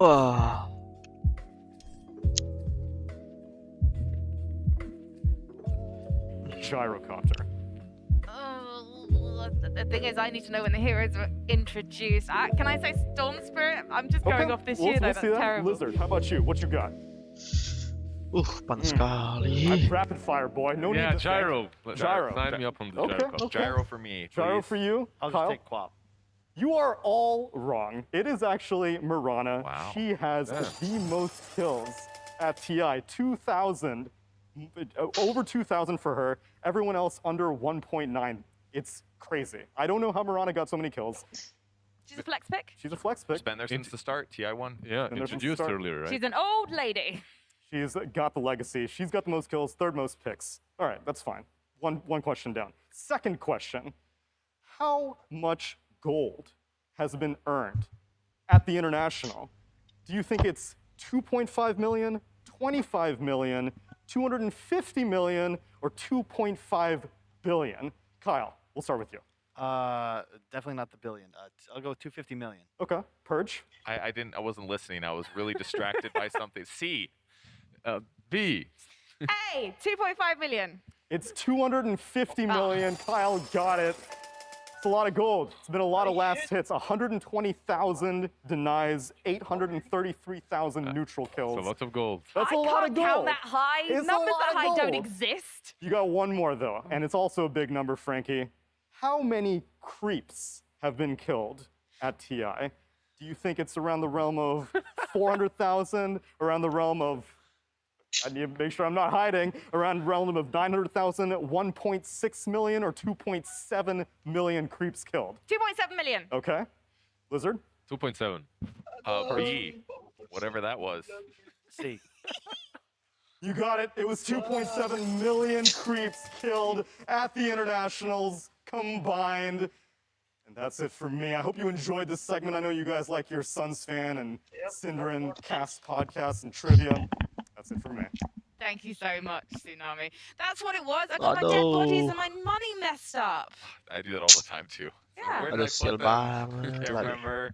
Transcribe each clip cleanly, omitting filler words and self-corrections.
Wah. Gyrocopter. The thing is, I need to know when the heroes were introduced. Can I say Storm Spirit? I'm just going off this year, though. We'll That's see that. terrible. Lizard, how about you? What you got? Panas sekali. I'm rapid fire, boy. No need to gyro. think. Gyro. Sign me up on the Okay, gyro. okay. Gyro for me, please. Gyro for you, I'll Kyle? just take Quap. You are all wrong. It is actually Mirana. Wow. She has the most kills at TI. 2,000. Over 2,000 for her. Everyone else under 1.9. It's crazy. I don't know how Mirana got so many kills. She's a flex pick. She's a flex pick. She's been there since the start, TI1. Yeah, And there's some introduced start- earlier, right? She's an old lady. She's got the legacy. She's got the most kills, third most picks. All right, that's fine. One question down. Second question. How much gold has been earned at the International? Do you think it's 2.5 million, 25 million, 250 million, or 2.5 billion? Kyle, we'll start with you. Definitely not the billion. I'll go with 250 million. Okay, Purge. I wasn't listening. I was really distracted by something. C. B. Hey, 2.5 million. It's 250 million. Kyle got it. It's a lot of gold. It's been a lot of last hits. 120,000 denies, 833,000 neutral kills. So lots of gold. That's a I lot can't of gold. count that high. It's a Numbers lot that of high don't gold. exist. You got one more though, and it's also a big number, Frankie. How many creeps have been killed at TI? Do you think it's around the realm of 400,000, around the realm of, I need to make sure I'm not hiding, around the realm of 900,000, 1.6 million, or 2.7 million creeps killed? 2.7 million. Okay. Lizard? 2.7. B. Whatever that was. C. You got it. It was 2.7 million creeps killed at the Internationals combined. And that's it for me. I hope you enjoyed this segment. I know you guys like your Suns fan and Synderen cast podcast and trivia. That's it for me. Thank you so much, Tsunami. That's what it was. I got my dead bodies and my money messed up. I do that all the time too. Yeah. Where did I Aduh, put sial that? banget Can't lagi. remember.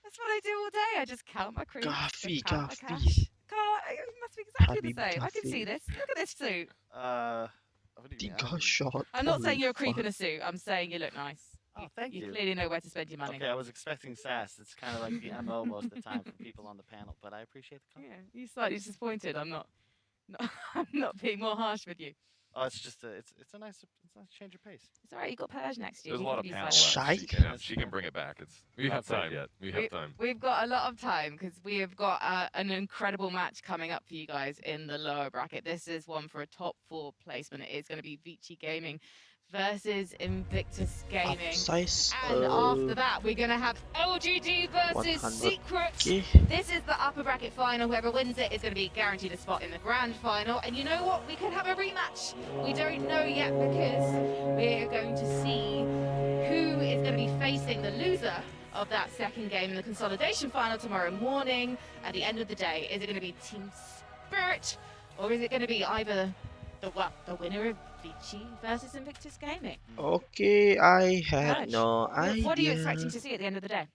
That's what I do all day. I just count my creeps. Gavi, just count my Gavi. cash. Carl, it must be exactly Habib the same. I can Gavi. see this. Look at this suit. What do you mean? 3 shot. I'm not saying Holy you're a creep fuck. in a suit. I'm saying you look nice. Oh, thank You you. clearly know where to spend your money. Okay, I was expecting sass. It's kind of like the MO most of the time for people on the panel, but I appreciate the Yeah, compliment. you slightly disappointed. I'm not I'm not being more harsh with you. Oh, it's just it's a nice change of pace. It's alright. You got Purge next year. There's a You lot can of be panel silent. left. Shy? She can bring it back. It's We not have set time. yet. We have time. We've got a lot of time because we have got an incredible match coming up for you guys in the lower bracket. This is one for a top 4 placement. It is going to be Vici Gaming versus Invictus Gaming. Size. And after that, we're going to have LGD versus 100. Secret. Okay. This is the upper bracket final. Whoever wins it is going to be guaranteed a spot in the grand final. And you know what? We could have a rematch. We don't know yet because we're going to see who is going to be facing the loser of that second game in the consolidation final tomorrow morning. At the end of the day, is it going to be Team Spirit or is it going to be either the winner of Vici versus Invictus Gaming? Okay, I had Purge, no idea. What are you expecting to see at the end of the day?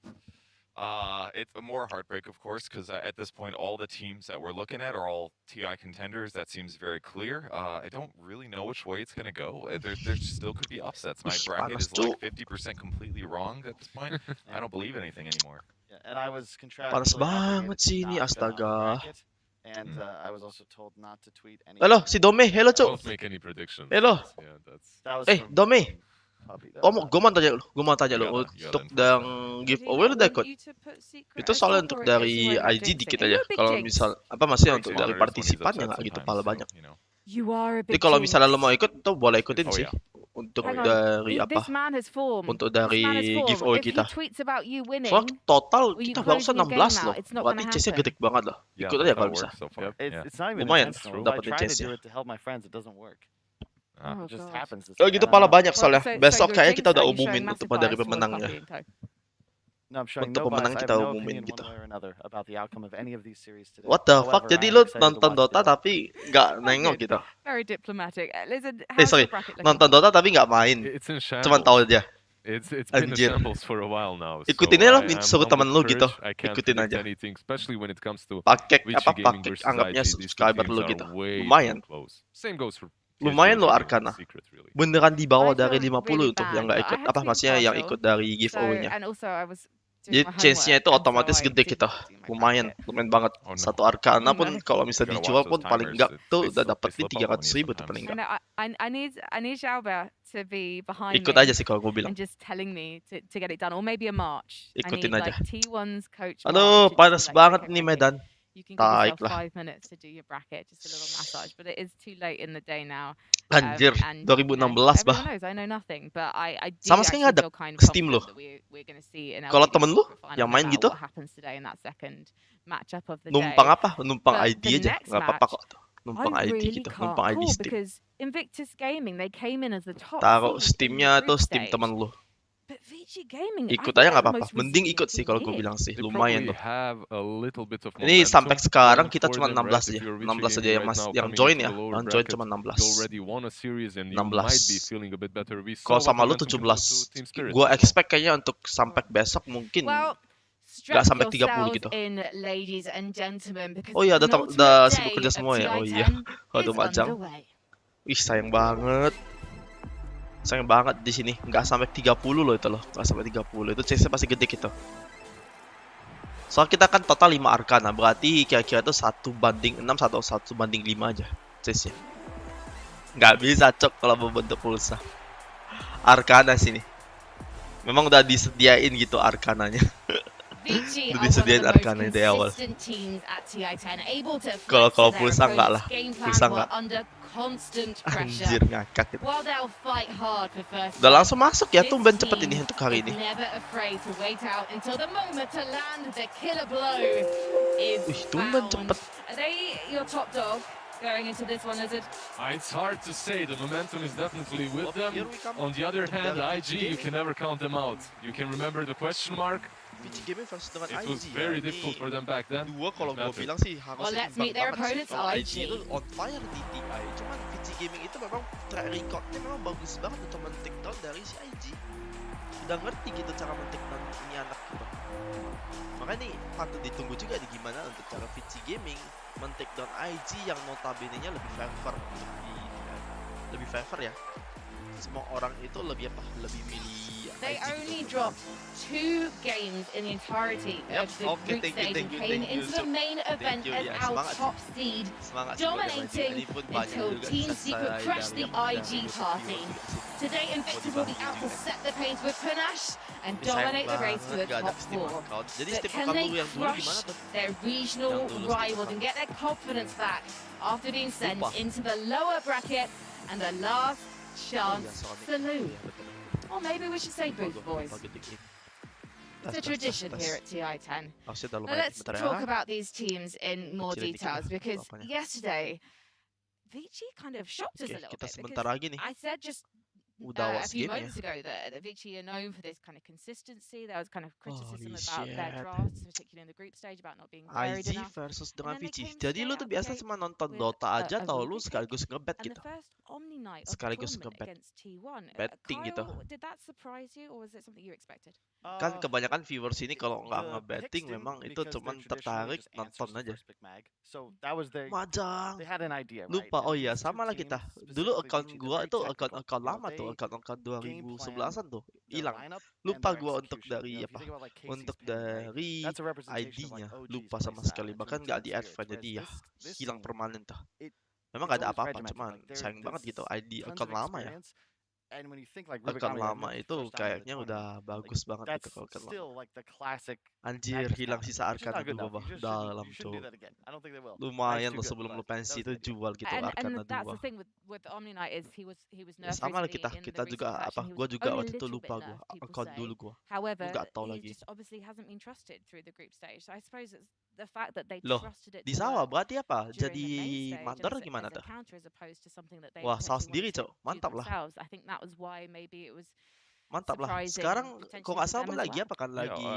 It's a more heartbreak, of course, because at this point, all the teams that we're looking at are all TI contenders. That seems very clear. I don't really know which way it's going to go. There still could be upsets. My Ush, bracket panas is like 50% completely wrong at this point. I don't believe anything anymore. Yeah, and I was contractually Panas obligated banget to sini, not go on astaga. bracket, and I was also told not to tweet any. Hello, si Dome. Hello, Cuk. Don't make any predictions. Hello. Yeah, that's. That was from Dome. Puppy, though. Gue mau tanya lu, You untuk got yang giveaway lu udah ikut? Itu soalnya untuk dari IG dikit aja. Kalau misal apa maksudnya untuk dari partisipan ya nggak gitu pala banyak. You are a Jadi big kalau jinx. misalnya lo mau ikut tuh boleh ikutin Oh, sih. iya. Untuk Hang on. dari apa? This man has formed. Untuk This man has dari formed. giveaway If he kita. tweets about you winning, Soalnya total will you kita close barusan your game 16 out? loh. It's not Berarti gonna chase-nya happen. gede banget loh. Yeah, Ikut that's aja how kalau it bisa. works so far. It's not even Lumayan, intentional. dapat I try to chance-nya. do it to help my friends. It doesn't work. Oh, It just God. happens. This Oh way, gitu and I pala don't know. banyak soalnya. So Besok you're kayaknya jinx, kita udah are you showing umumin massive untuk bias dari towards pemenangnya. Puppy and Co? No, I'm showing Untuk no bias. pemenang I have kita no umumin opinion gitu. one way or another about the outcome of any of these series today. What the fuck? However, Jadi I am lu excited to nonton watch Dota the- tapi nggak nengok gitu. Very diplomatic. Lizard, how's Sorry, your bracket looking? nonton Dota tapi nggak main. It's in shambles. Cuman tahu aja. It's been a Anjir. shambles for a while now. Ikutin so aja I- lo, I'm suruh on temen the lu gitu. verge. I can't Ikutin predict aja. anything, especially when it comes to Pakai Vici Gaming pakai versus anggapnya IG. These two subscriber teams lu are gitu. way Lumayan. too close. Same goes for Lumayan PSG lo also being Arcana. a secret, really. Beneran di bawah I dari feel 50 really tuh yang bad, nggak but I ikut. had Apa to be maksudnya yang impartial. ikut dari So, giveaway-nya. and also I was Jadi doing my chance-nya homework, itu and so otomatis I gede didn't gitu. do my Lumayan, bracket. lumayan banget. Oh, no. Satu Arcana Oh, pun no. kalau misalnya You gotta dijual watch pun those paling timers. enggak tuh They udah slip- dapat they di slip up on you 300.000 tuh sometimes. paling I enggak. know I need Xiaoba to be behind Ikut me aja sih kalau gue bilang. and just telling me to get it done, or maybe a march. I Ikutin need aja. like T1's coach Aduh, march. Just panas be like, banget okay, nih Frankie, Medan. you can give yourself Taik lah. 5 minutes to do your bracket, just a little massage. But it is too late in the day now. Anjir, And you know, 2016 bah. everyone knows I know nothing, but I do Sama sekali actually nggak ada feel kind of Steam lo. confident that we're going to see an Kalau LGD temen lu secret final, yang no main matter gitu, what happens today in that second matchup of the numpang day. apa? Numpang But ID the aja. next Nggak apa-apa match, kok. Numpang I ID really gitu. can't Numpang ID call Steam. because Invictus Gaming, they came in as the top Taruh seed in Steamnya the tuh group Steam stage. temen lu. But Vici Gaming, Ikut I aja think nggak they're the apa-apa. most Mending resilient ikut sih team kalau gue here. bilang sih. They Lumayan probably tuh. have a little bit of Ini sampai momentum sekarang going kita for cuma them, 16 right? If aja. you're 16 Vici aja Gaming yang right now, yang coming join into ya. the lower Yang join bracket, cuma you 16. already won a series and you 16. might be feeling a bit better. We saw Kalau what sama lu momentum can do to 17. Team Spirit Gue as well. expect kayaknya untuk sampai besok mungkin Well, nggak strap sampai 30 yourselves gitu. in, ladies and gentlemen, because Oh iya, the udah penultimate sibuk day kerja of semua ya. Oh iya. TI10 Waduh, is Majang. underway. Ih, sayang banget. Sayang banget di sini. Nggak sampai 30 loh itu loh. Nggak sampai 30. Itu chance-nya pasti gede gitu. Soal kita kan total 5 Arcana. Berarti kira-kira itu 1/6 atau 1/5 aja chance-nya. Nggak bisa cok kalau membentuk pulsa. Arcana sini. Memang udah disediain gitu Arcananya. Vici Udah are one of disediain the most Arcana dari awal. consistent teams at TI10, able to Kalau flex to their pulsa nggak lah. opponent's game plan Pulsa while nggak. under constant pressure. Anjir, ngakak gitu. While they'll fight hard for first Udah place, langsung masuk ya, this tumben cepet team ini untuk hari is ini. never afraid to wait out until the moment to land the killer blow is Wih, tumben found. cepet. Are they your top dog going into this one, Lizard? It's hard to say. The momentum is definitely with them. Here we come. On the other hand, Dari IG, you can never count them out. You can remember the question mark. Vici Gaming versus dengan It was IG very ya. difficult Ini for them back then. dua kalau gue It mattered. bilang sih harusnya Well, let's imbang meet their banget sih. opponents, Kalau IG. itu on fire di TI. Cuman Vici Gaming itu memang track recordnya memang bagus banget untuk men-take down dari si IG. Udah ngerti gitu cara men-take down ini anak gitu. Makanya nih patut ditunggu juga nih gimana untuk cara Vici Gaming men-take down IG yang notabene-nya lebih favor untuk di lebih favor ya. Semua orang itu lebih apa? Lebih milih They IG only gitu. dropped 2 games in the entirety Yep, of the okay, group thank you, stage and thank you, came thank you, into the Cuk. main event you, as ya, our semangat. top seed, Semangat dominating ini pun banyak until juga Team selesai Secret crashed the dari IG yang party. juga sih. Today, Invictus will be out to set the pace with panache and Tapi sayang dominate the race to banget the gak ada top Steam 4. account. Jadi But Steam can account they dulu yang dulu crush gimana tuh? their regional Yang dulu Steam rivals and account. get their confidence back after being sent Lupa. into the lower bracket and the last Oh chance iya, Sonic. saloon? Iya, betul. Or maybe we should say booth, boys. Lupa gede-gede. It's a tradition here at TI10. Harusnya udah Now lumayan let's bentar talk ya. about these teams in more Kecilin dikit details lah because apanya. yesterday Vici kind of shocked us Oke, a little kita bit sebentar because lagi nih. I said just Udah a awas few game ya. moments ago that Vici are known for this kind of consistency. There was kind of criticism Holy about their shit. drafts, particularly in the group stage, about not being varied IG enough. versus dengan then they Vici. came Jadi straight lu out tuh the biasa gate cuma nonton with Dota aja a atau really lu good sekaligus ngebet And gitu? the first Omni night of the Sekaligus tournament ngebet. against T1. Betting gitu. Kyle, did that surprise you or was it something you expected? Kan kebanyakan viewers ini kalau nggak the ngebetting picks didn't memang itu because they're cuman traditionally tertarik just nonton answers the aja. first pick mag. So that was their Majang. they had an idea, right? Lupa, And oh iya, these two sama lah teams, kita. Dulu specifically account Vici, they're gua very itu technical. account You know, lama tuh, they account game 2011-an tuh their hilang. lineup and Lupa their gua untuk execution. dari You know, if you apa? think about, like, Casey's Untuk ping, right? dari That's a representation of, ID-nya like, OG's lupa play sama style sekali. and Bahkan Team nggak di Secret's advert, spirits, jadi ya whereas this hilang team, permanen tuh. it- Memang it's nggak ada always apa-apa, regimented, cuman like, there- sayang banget there's gitu ID tons of account lama ya. experience, and when you think, like, Account Rubicon, we have lama the itu first time in the kayaknya tournament, udah bagus banget that's gitu kalau account lama. still like the classic Anjir, Magnus hilang Counter, sisa which is Arcana not good dua enough. bah You just dalam shouldn't do tuh. that again. I don't think they will. Lumayan too lo good, sebelum but lu that pensi was itu the idea. jual gitu And Arcana that's the 2. thing with the Omni Knight is he was Ya, nerfed sama lah recently kita, in the kita recent juga patch apa? and he Gua was juga only a waktu itu little lupa bit gua nerfed, people account say. dulu gua. However, nggak tahu he lagi. just obviously hasn't been trusted through the group stage. So I suppose it's the fact that they Loh, trusted it di to sawah work berarti apa? during Jadi the main stage mandor as, gimana as a tuh? counter as opposed to something that they Wah, salah potentially sendiri, wanted to Cok. do Mantap lah. themselves. I think that was why maybe it was Mantap lah. surprising Sekarang potentially kok nggak for salah them as lagi well. apa kan You know, lagi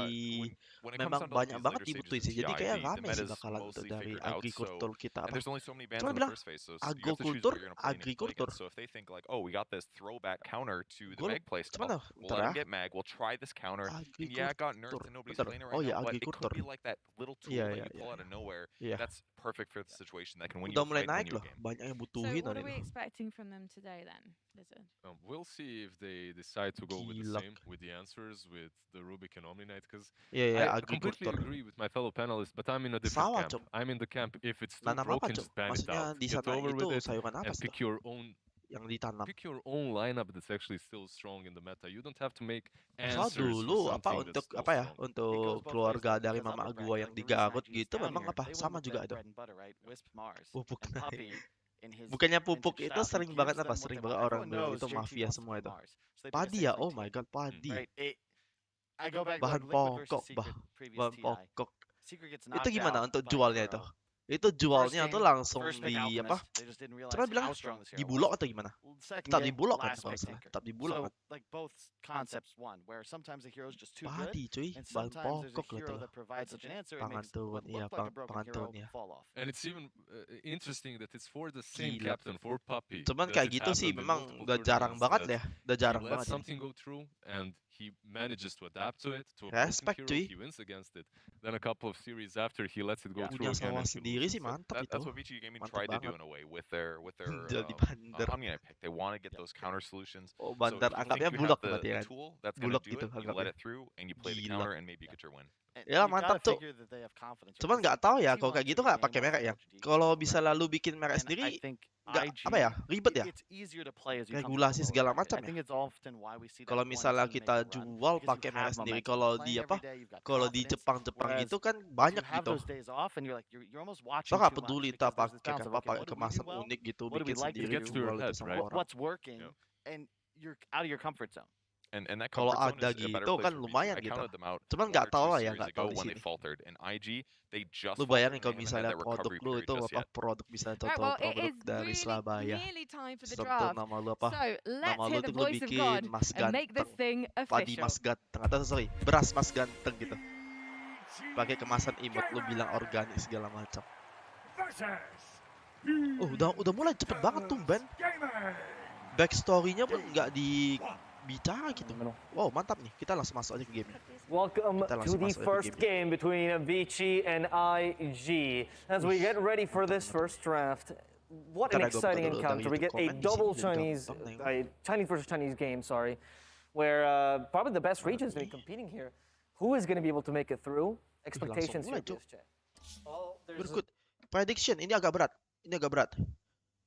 when it comes memang down to like banyak these banget later di stages BO3 in sih. Jadi TI, kayak the rame sih meta's bakalan tuh mostly dari figured out. So, agrikultur kita and apa. there's only so many bans Cuma in the bilang first phase, so you have to choose agrikultur, where you're gonna play agrikultur. against. So if they think like, oh, we got this throwback counter to the Gue Meg playstyle, cuman we'll bentar let ya. them get Mag. We'll try this counter. And yeah, it got nerfed Agrikultur. and nobody's Bentar. playing it Oh right ya now, but it could agrikultur. be like that little tool Iya that iya you iya. pull out of nowhere. Iya. That's perfect for the situation that can win you Udah a mulai fight, win naik you a loh. game. Banyak yang So butuhin what loh are we ini. expecting from them today then, Lizard? We'll see if they decide to go with the Gila. same, with the answers, with the Rubik and Omni Knight, because Iya iya I completely agrikultur. agree with my fellow panelists, but I'm in a different Sawah camp. cok. I'm in the camp, if it's too Nanam apa broken, cok? just ban it Maksudnya out. di Get sana over itu with it sayuran apa and sih pick tuh? your own Yang ditanam. lineup that's actually still strong in the meta. You don't have to make Soal answers for dulu apa something untuk that's still apa ya? strong. It goes Untuk both ways keluarga though, dari because mama upper gua bracket, yang like di the reason Garut IG is gitu down memang here, apa? they went Sama with juga their itu. bread and butter, right? Wisp Mars Pupuk and naik. Puppy in his Bukannya pupuk vintage itu style. He sering gives banget them apa? what Sering they want. banget orang Everyone bilang knows itu JT mafia wants to semua play itu. Mars, so they pick a Padi safe ya? lane Oh team, my god, padi. right? I go back Bahan like Liquid versus pokok, Secret previous bahan TI. pokok. Secret gets Itu knocked gimana out untuk by jualnya itu? Kuro. Itu First jualnya tuh game, langsung first pick di apa? Alchemist. They just didn't Coba realize bilang how strong this di hero bulog was. atau gimana? Second Tetap di game, bulog kan last kalau pick salah. Tinker. Tetap di bulog So kan. like both concepts won, where sometimes the hero's just too good, Padi cuy, and bahan sometimes there's a pokok lah hero tuh. that provides such an answer. It Pangan makes turun, what iya, looked like a broken pangan hero turun ya. fall off. And it's even interesting that it's for the same Gila. captain, for Puppy. Cuman that kayak it gitu sih happened in memang multiple udah jarang tournaments banget that ya. Udah jarang he lets banget ini. something go through and he manages to adapt to it, to a Respect, broken hero, cuy. he wins against it. Then a couple of series after, he lets it go Yeah. through Punya again sawah and he sendiri loses. sih So mantap itu. That's what VG Gaming Mantap tried to do banget. in a way with their Jadi bandar. Omni pick. They want to get those counter solutions. Oh, So bandar if you think anggapnya you bulog have berarti the kan. tool that's going Bulog to do gitu it, you let anggapnya. it through and you play the Gila. counter and maybe you get your win. And Ya you mantap gotta tuh. figure that they have confidence, right? Cuman 'Cause nggak tahu ya T1 kalau kayak gitu took a nggak game pakai off merek of ya. LGD Kalau on bisa bracket, lalu bikin merek and I sendiri think nggak IG, apa ya ribet ya. it's easier to play as you come from Regulasi the lower segala bracket. macam I ya. think it's often why we see that Kalau one misalnya team kita make a run, jual because you pakai merek have sendiri, momentum. kalau You're di playing apa? every day, you've got Kalau di confidence, Jepang whereas gitu kan if banyak you have gitu. those days off and you're like you're almost Lo watching nggak too much peduli because tak there's this pakai balance of apa okay, pakai what do we do kemasan well? unik gitu, What do we bikin like to sendiri It gets to your jual itu head, sama right? orang. What's working, Yeah. and you're out of your comfort zone. And that Kalau comfort zone ada is a better gitu place kan for VG. lumayan I gitu. counted them out Cuman 1 nggak or tahu 2 lah ya, series nggak ago tahu di when they sini. faltered. And IG, they just Lu faltered bayangin and kalau they haven't had misalnya that produk recovery lu period itu just apa yet. produk bisa Right, contoh well, it produk is dari really Surabaya. nearly time for the Contoh draft. nama lu apa? So let's Nama lu hear tuh the lu voice of bikin God Mas and make this Ganteng, thing padi official. Mas Ganteng atau sorry beras Mas Ganteng gitu. Pakai kemasan imut lu bilang organik segala macam. Oh udah mulai cepet banget tuh Ben. Backstory-nya pun nggak dibicara gitu. Wow mantap nih, kita langsung masuk aja ke game. Welcome Kita to langsung the masuk aja ke first game. game between Vici and IG. As we get ready for this first draft, what an Ntar aku buka exciting dulu encounter. dari We get YouTube a comment di double sini, jadi Chinese, gampang nengok. Chinese versus Chinese game, sorry, where probably the best regions going to be competing here. Who is going to be able to make it through? Expectations mulai, here, Cuk. BSJ. Oh, there's Berikut prediction ini agak berat. Ini agak berat.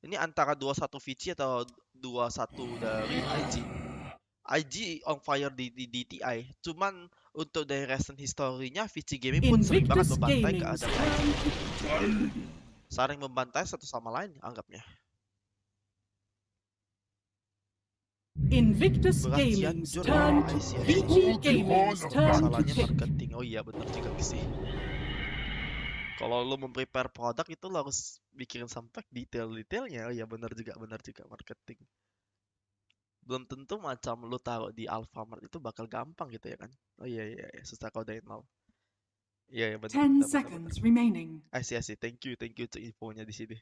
Ini antara 21 Vici atau 21 dari IG. IG on fire di TI. Cuman untuk dari recent history-nya Vici Gaming pun sering banget Invictus membantai Gaming keadaan IG. Saling membantai satu sama lain anggapnya. Invictus Berat Gaming's cianjur turn. Aisyah. VG Gaming's turn to Masalahnya pick. marketing. Oh iya benar juga sih. Kalau lu memprepare produk itu lu harus bikin sampai detail-detailnya. Oh iya benar juga marketing. Belum tentu macam lu taruh di Alfamart itu bakal gampang gitu ya kan. Oh iya susah kalau dari nol. Iya benar. 10 seconds remaining. I see. Thank you untuk infonya di sini.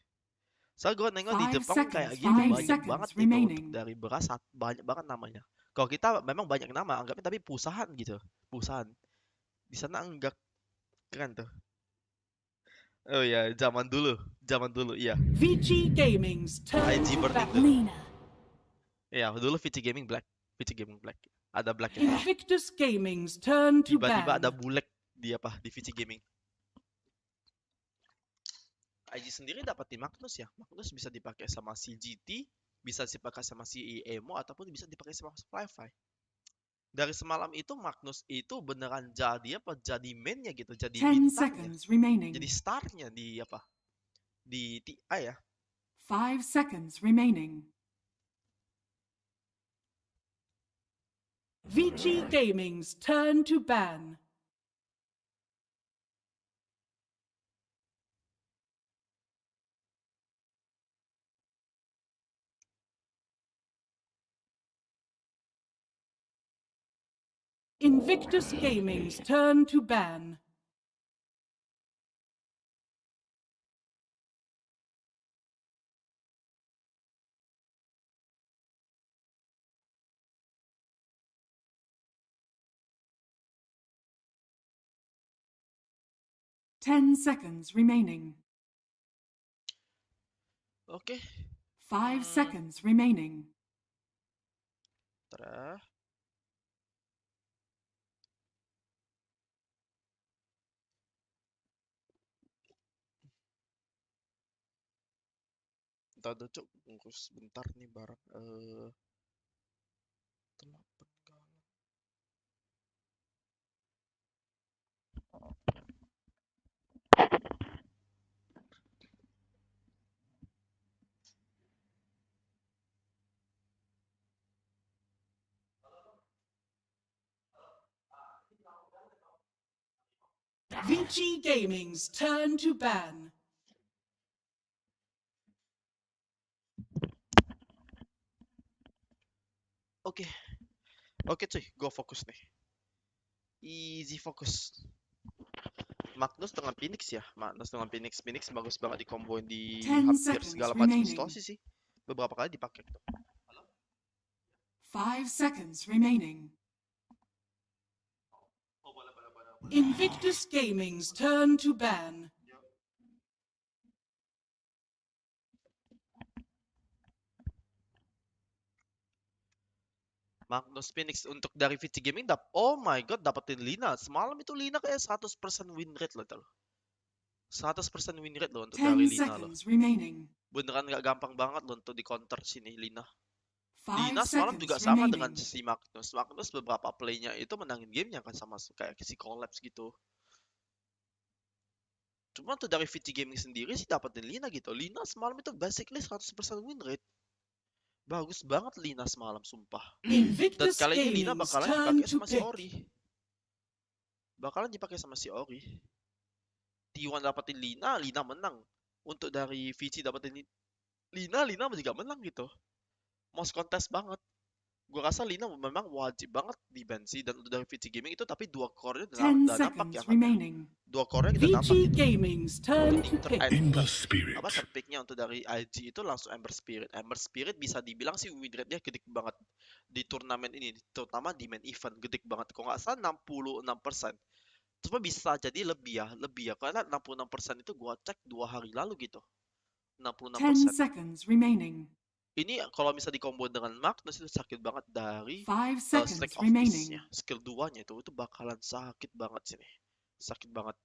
So gue nengok di 5 Jepang kayak seconds, gitu 5 banyak seconds banget gitu remaining. untuk dari beras banyak banget namanya. Kalau kita memang banyak nama anggapnya tapi perusahaan gitu. Perusahaan. Di sana enggak keren tuh. Oh iya, zaman dulu iya. VG Gaming's turn IG to berarti back. itu. Iya, dulu VG Gaming Black. Ada Black itu. Invictus Gaming's turn to Tiba-tiba ada ban. Bulek di apa? Di VG Gaming. IG sendiri dapat di Magnus ya. Magnus bisa dipakai sama si GT, bisa dipakai sama si Emo ataupun bisa dipakai sama Flyfy. Dari semalam itu Magnus itu beneran jadi apa? Jadi mainnya gitu, jadi 10 bintangnya. seconds remaining. Jadi startnya di apa? Di TI ya. 5 seconds remaining. VG Gaming's turn to ban. Invictus Gaming's turn to ban. Ten seconds remaining. Oke. 5 seconds remaining. Tara. Entar dulu cuk, bungkus bentar nih barang. Delapan kali. VG Gaming's turn to ban. Oke. Oke cuy, gua fokus nih. Easy fokus. Magnus dengan Phoenix ya. Magnus dengan Phoenix. Phoenix bagus banget dikomboin di 10 hampir seconds segala macam remaining. situasi sih. Beberapa kali dipakai. 5 seconds remaining. Invictus Gaming's turn to ban. Magnus Phoenix untuk dari VC Gaming oh my god, dapetin Lina. Semalam itu Lina kayak 100% win rate loh, tuh. 100% win rate loh untuk 10 dari Lina loh. seconds remaining. Beneran nggak gampang banget loh untuk di counter sini Lina. 5 Lina semalam seconds juga sama dengan remaining. si Magnus. Magnus beberapa playnya itu menangin gamenya kan sama kayak si Collapse gitu. Cuma tuh dari VC Gaming sendiri sih dapetin Lina gitu. Lina semalam itu basically 100% win rate. Bagus banget Lina semalam, sumpah. Dan Invictus kali ini Lina Gaming's bakalan turn dipakai to sama si pick. Ori. Bakalan dipakai sama si Ori. T1 dapetin Lina, Lina menang. Untuk dari VC dapetin Lina, Lina juga menang gitu. Most contest banget. Gua rasa Lina memang wajib banget di ban sih. Dan untuk dari VC Gaming itu tapi dua core-nya 10 udah nampak seconds ya. remaining. Dua core-nya kita nampak VG gitu. Gaming's turn to pick. Terpicknya untuk dari IG itu langsung Ember Spirit. Ember Spirit bisa dibilang sih win rate-nya gede banget di turnamen ini, terutama di main event gede banget. Kalau nggak salah 66%. Cuma bisa jadi lebih ya. Karena 66% itu gua cek 2 hari lalu gitu. 10 66%. seconds remaining. Ini kalau bisa dikombo dengan Magnus itu sakit banget dari 5 Stack seconds of remaining. Peace-nya. Skill 2-nya itu bakalan sakit banget sini. Sakit banget.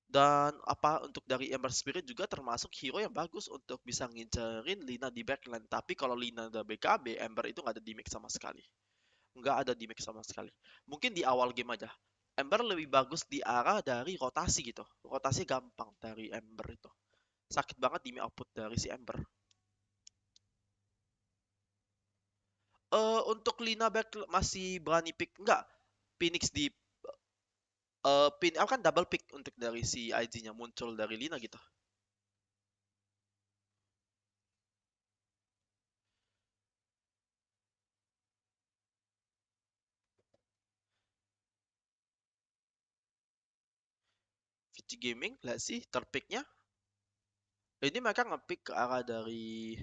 Dan apa untuk dari Ember Spirit juga termasuk hero yang bagus untuk bisa ngincerin Lina di backline. Tapi kalau Lina udah BKB, Ember itu nggak ada damage sama sekali. Nggak ada damage sama sekali. Mungkin di awal game aja. Ember lebih bagus di arah dari rotasi gitu. Rotasi gampang dari Ember itu. Sakit banget di output dari si Ember. Untuk Lina back masih berani pick enggak? Phoenix di kan double pick untuk dari si IG-nya muncul dari Lina gitu. VG Gaming lihat sih terpicknya. Ini mereka ngepick ke arah dari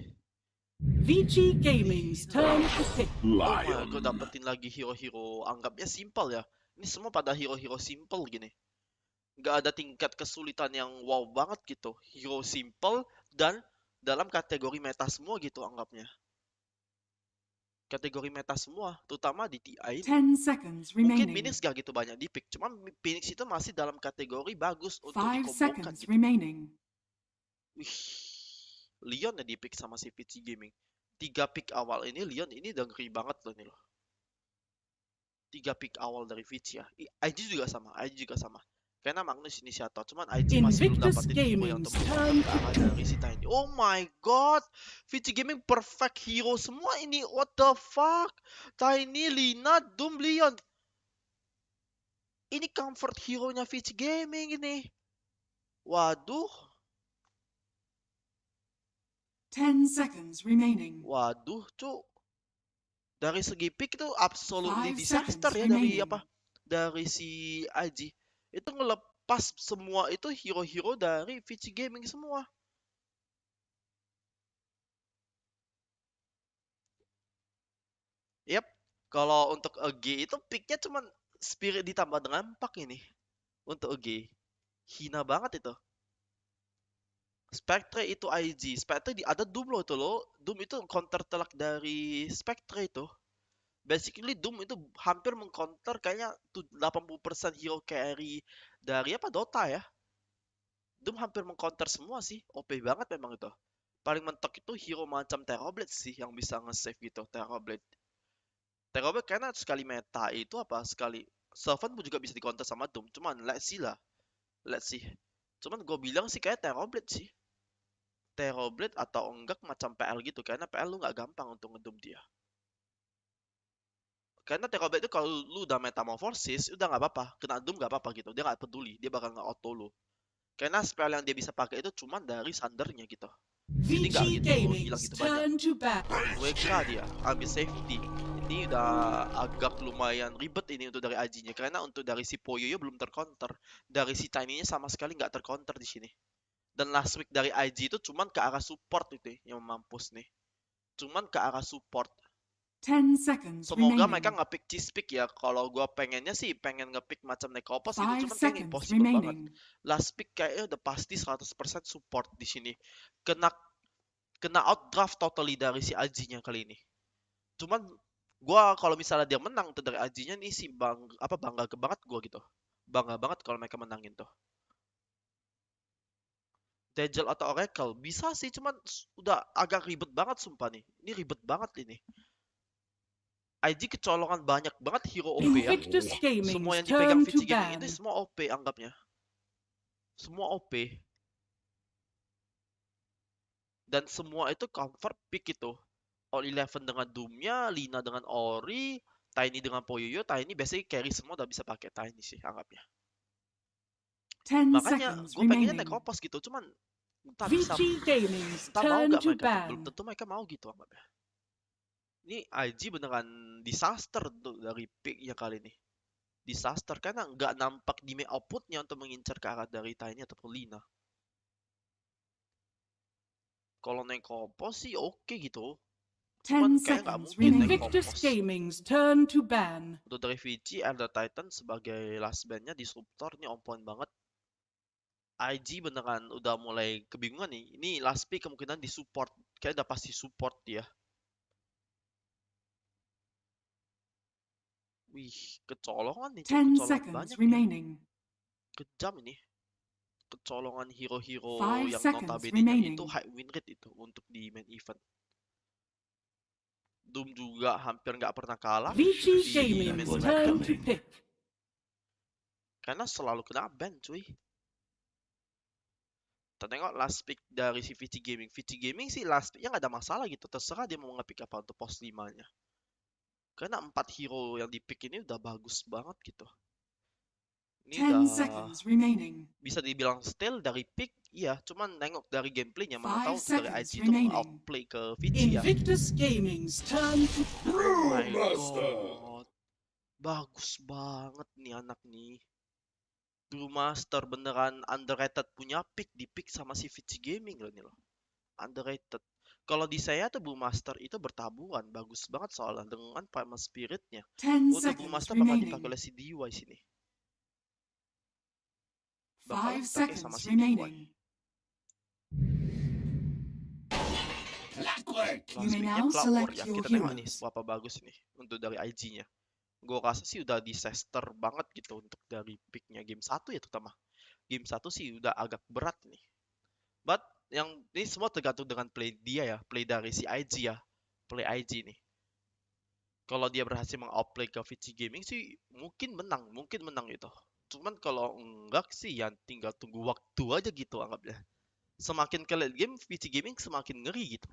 VG Gaming's turn to pick. oh my god, dapetin lagi hero-hero anggapnya simple ya. Ini semua pada hero-hero simple gini. Nggak ada tingkat kesulitan yang wow banget gitu. Hero simple dan dalam kategori meta semua gitu anggapnya. Kategori meta semua, terutama di TI ini. 10 seconds Mungkin remaining. Phoenix gak gitu banyak di pick, cuma Phoenix itu masih dalam kategori bagus untuk 5 dikombokan seconds gitu. remaining. Wih, Leon ya di pick sama si PC Gaming. 3 pick awal ini Leon ini udah ngeri banget loh ini loh. 3 pick awal dari VC ya. IG juga sama, IG juga sama. Karena Magnus inisiator, cuman IG masih belum Invictus dapatin hero yang Gaming's tepat turn ke arah dari si Tiny. Oh my god, VC Gaming perfect hero semua ini. What the fuck? Tiny, Lina, Doom, Leon. Ini comfort hero-nya VC Gaming ini. Waduh. 10 seconds remaining. Waduh, cuk. Dari segi pick itu absolutely 5 disaster seconds ya dari remaining. apa? Dari si IG. Itu ngelepas semua itu hero-hero dari VG Gaming semua. Yap, kalau untuk EG itu picknya cuman Spirit ditambah dengan Pak ini. Untuk EG. Hina banget itu. Spectre itu IG. Spectre ada Doom loh itu loh. Doom itu counter telak dari Spectre itu. Basically Doom itu hampir mengcounter kayaknya 80% hero carry dari apa Dota ya. Doom hampir mengcounter semua sih. OP banget memang itu. Paling mentok itu hero macam Terrorblade sih yang bisa nge-save gitu. Terrorblade karena sekali meta itu apa sekali Servant pun juga bisa di-counter sama Doom. Cuman let's see lah. Let's see. Cuman gue bilang sih kayak Terrorblade sih. Terrorblade atau enggak macam PL gitu. Karena PL lu nggak gampang untuk ngedoom dia. Karena Terrorblade itu kalau lu udah metamorphosis udah nggak apa-apa. Kena doom nggak apa-apa gitu. Dia nggak peduli. Dia bakal nge-auto lu. Karena spell yang dia bisa pakai itu cuman dari Sundernya gitu. Jadi nggak VG gitu hilang Gaming's gitu banyak. turn to bat. WK dia ambil safety. Ini udah agak lumayan ribet ini untuk dari IG-nya karena untuk dari si Poyoyo belum tercounter. Dari si Tiny-nya sama sekali nggak tercounter di sini. Dan last week dari IG itu cuman ke arah support itu yang mampus nih. Cuman ke arah support. 10 seconds Semoga mereka remaining. nge-pick cheese pick ya. Kalau gua pengennya sih pengen nge-pick macam Necropos gitu. 5 Cuman kayaknya seconds impossible banget. remaining. Last pick kayaknya udah pasti 100% support di sini. Kena outdraft totally dari si IG-nya kali ini. Cuman gua kalau misalnya dia menang tuh dari IG-nya nih sih bangga banget gua gitu. Bangga banget kalau mereka menangin tuh. Dagel atau Oracle bisa sih cuman udah agak ribet banget sumpah nih. Ini ribet banget ini. IG kecolongan banyak banget hero OP ya. Invictus Semua Gaming's yang dipegang turn to VG Gaming ban. itu semua OP anggapnya. Semua OP. Dan semua itu comfort pick itu. All 11 dengan Doom-nya, Lina dengan Ori, Tiny dengan Poyoyo. Tiny biasanya carry semua udah bisa pakai Tiny sih anggapnya. 10 Makanya seconds gue pengennya remaining. Necropos gitu, cuman entah bisa VG Gaming's entah mau turn gak to mereka tuh. Belum ban. tentu mereka mau gitu anggapnya. Ini IG beneran disaster tuh dari pick-nya kali ini. Disaster karena nggak nampak di main output-nya untuk mengincar ke arah dari Tiny ataupun Lina. Kalau Necropos sih oke gitu. 10 Cuman kayak nggak seconds mungkin remaining. Invictus Necropos. Gaming's turn to ban. Untuk dari VG, Elder Titan sebagai last band-nya disruptor ini on point banget. IG beneran udah mulai kebingungan nih. Ini last pick kemungkinan di support. Kayaknya udah pasti support dia. Wih, kecolongan nih. 10 Kecolongan seconds banyak ya. remaining. Kejam ini. Kecolongan hero-hero 5 yang seconds notabene-nya remaining. itu high win rate itu untuk di main event. Doom juga hampir nggak pernah kalah VG di main Gaming's Smackdown. turn to pick. Karena selalu kena ban cuy. Kita tengok last pick dari si VG Gaming. VG Gaming sih last picknya nggak ada masalah gitu. Terserah dia mau nge-pick apa untuk pos 5-nya. Karena 4 hero yang di pick ini udah bagus banget gitu. Ini 10 udah seconds remaining. bisa dibilang steal dari pick. Iya, cuman nengok dari gameplaynya. Mana 5 tahu tuh dari seconds IG itu remaining. outplay ke VG ya. Invictus Gaming's turn to Oh my god. Bagus banget nih anak nih. Brewmaster beneran underrated punya pick di pick sama si VG Gaming loh nih loh. Underrated. Kalau di saya tuh Brewmaster itu bertaburan. Bagus banget soalnya dengan Primal Spirit-nya. 10 Untuk seconds Brewmaster bakal remaining. dipakai oleh si DY sini. 5 Bakal dipakai sama seconds si DY. remaining. You may now select ya. your Kita tengok nih heroes. seberapa bagus nih untuk dari IG-nya. Gue rasa sih udah disaster banget gitu untuk dari pick-nya game 1 ya terutama. Game 1 sih udah agak berat nih. But yang ini semua tergantung dengan play dia ya, play dari si IG ya. Play IG nih. Kalau dia berhasil meng-outplay ke VG Gaming sih mungkin menang itu. Cuman kalau enggak sih ya tinggal tunggu waktu aja gitu anggapnya. Semakin ke late game VG Gaming semakin ngeri gitu.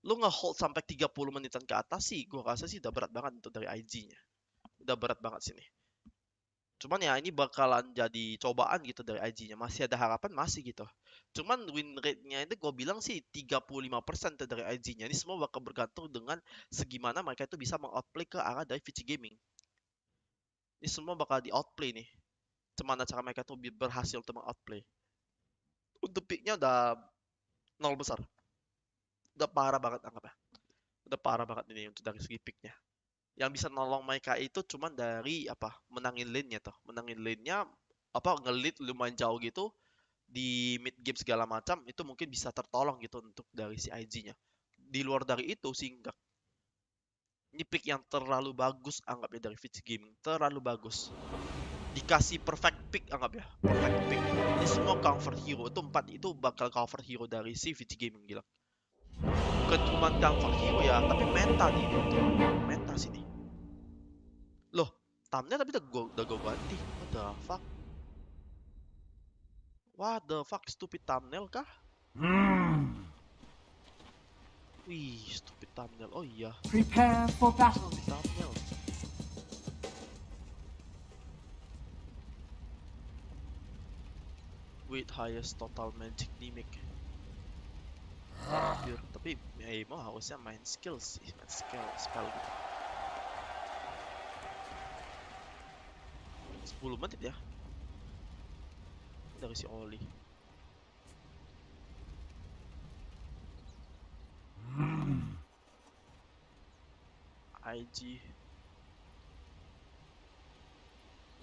Lu nge-hold sampai 30 menitan ke atas sih, gua rasa sih udah berat banget untuk dari IG-nya. Udah berat banget sini. Cuman ya ini bakalan jadi cobaan gitu dari IG-nya. Masih ada harapan masih gitu. Cuman win rate-nya itu gue bilang sih 35% dari IG-nya. Ini semua bakal bergantung dengan segimana mereka itu bisa meng-outplay ke arah dari VC Gaming. Ini semua bakal di-outplay nih. Gimana cara mereka tuh berhasil untuk meng-outplay. Untuk pick-nya udah 0 besar. Udah parah banget anggapnya. Udah parah banget ini untuk dari segi pick-nya. Yang bisa nolong mereka itu cuman dari apa? Menangin lane-nya tuh. Menangin lane-nya apa nge-lead lumayan jauh gitu di mid game segala macam itu mungkin bisa tertolong gitu untuk dari si IG-nya. Di luar dari itu sih enggak. Ini pick yang terlalu bagus anggapnya dari VC Gaming, terlalu bagus. Dikasih perfect pick anggap ya, perfect pick. Ini semua cover hero itu 4 itu bakal cover hero dari si VC Gaming gila. Bukan cuma cover hero ya, tapi meta nih untuk meta sini. Loh, thumbnail tapi udah gue ganti. What the fuck? What the fuck, stupid thumbnail kah? Wih, stupid thumbnail. Oh iya, Prepare for battle. stupid thumbnail. With highest total magic mimic. Hampir, tapi mau harusnya main skill sih, main spell gitu. 10 menit ya dari si Oli. IG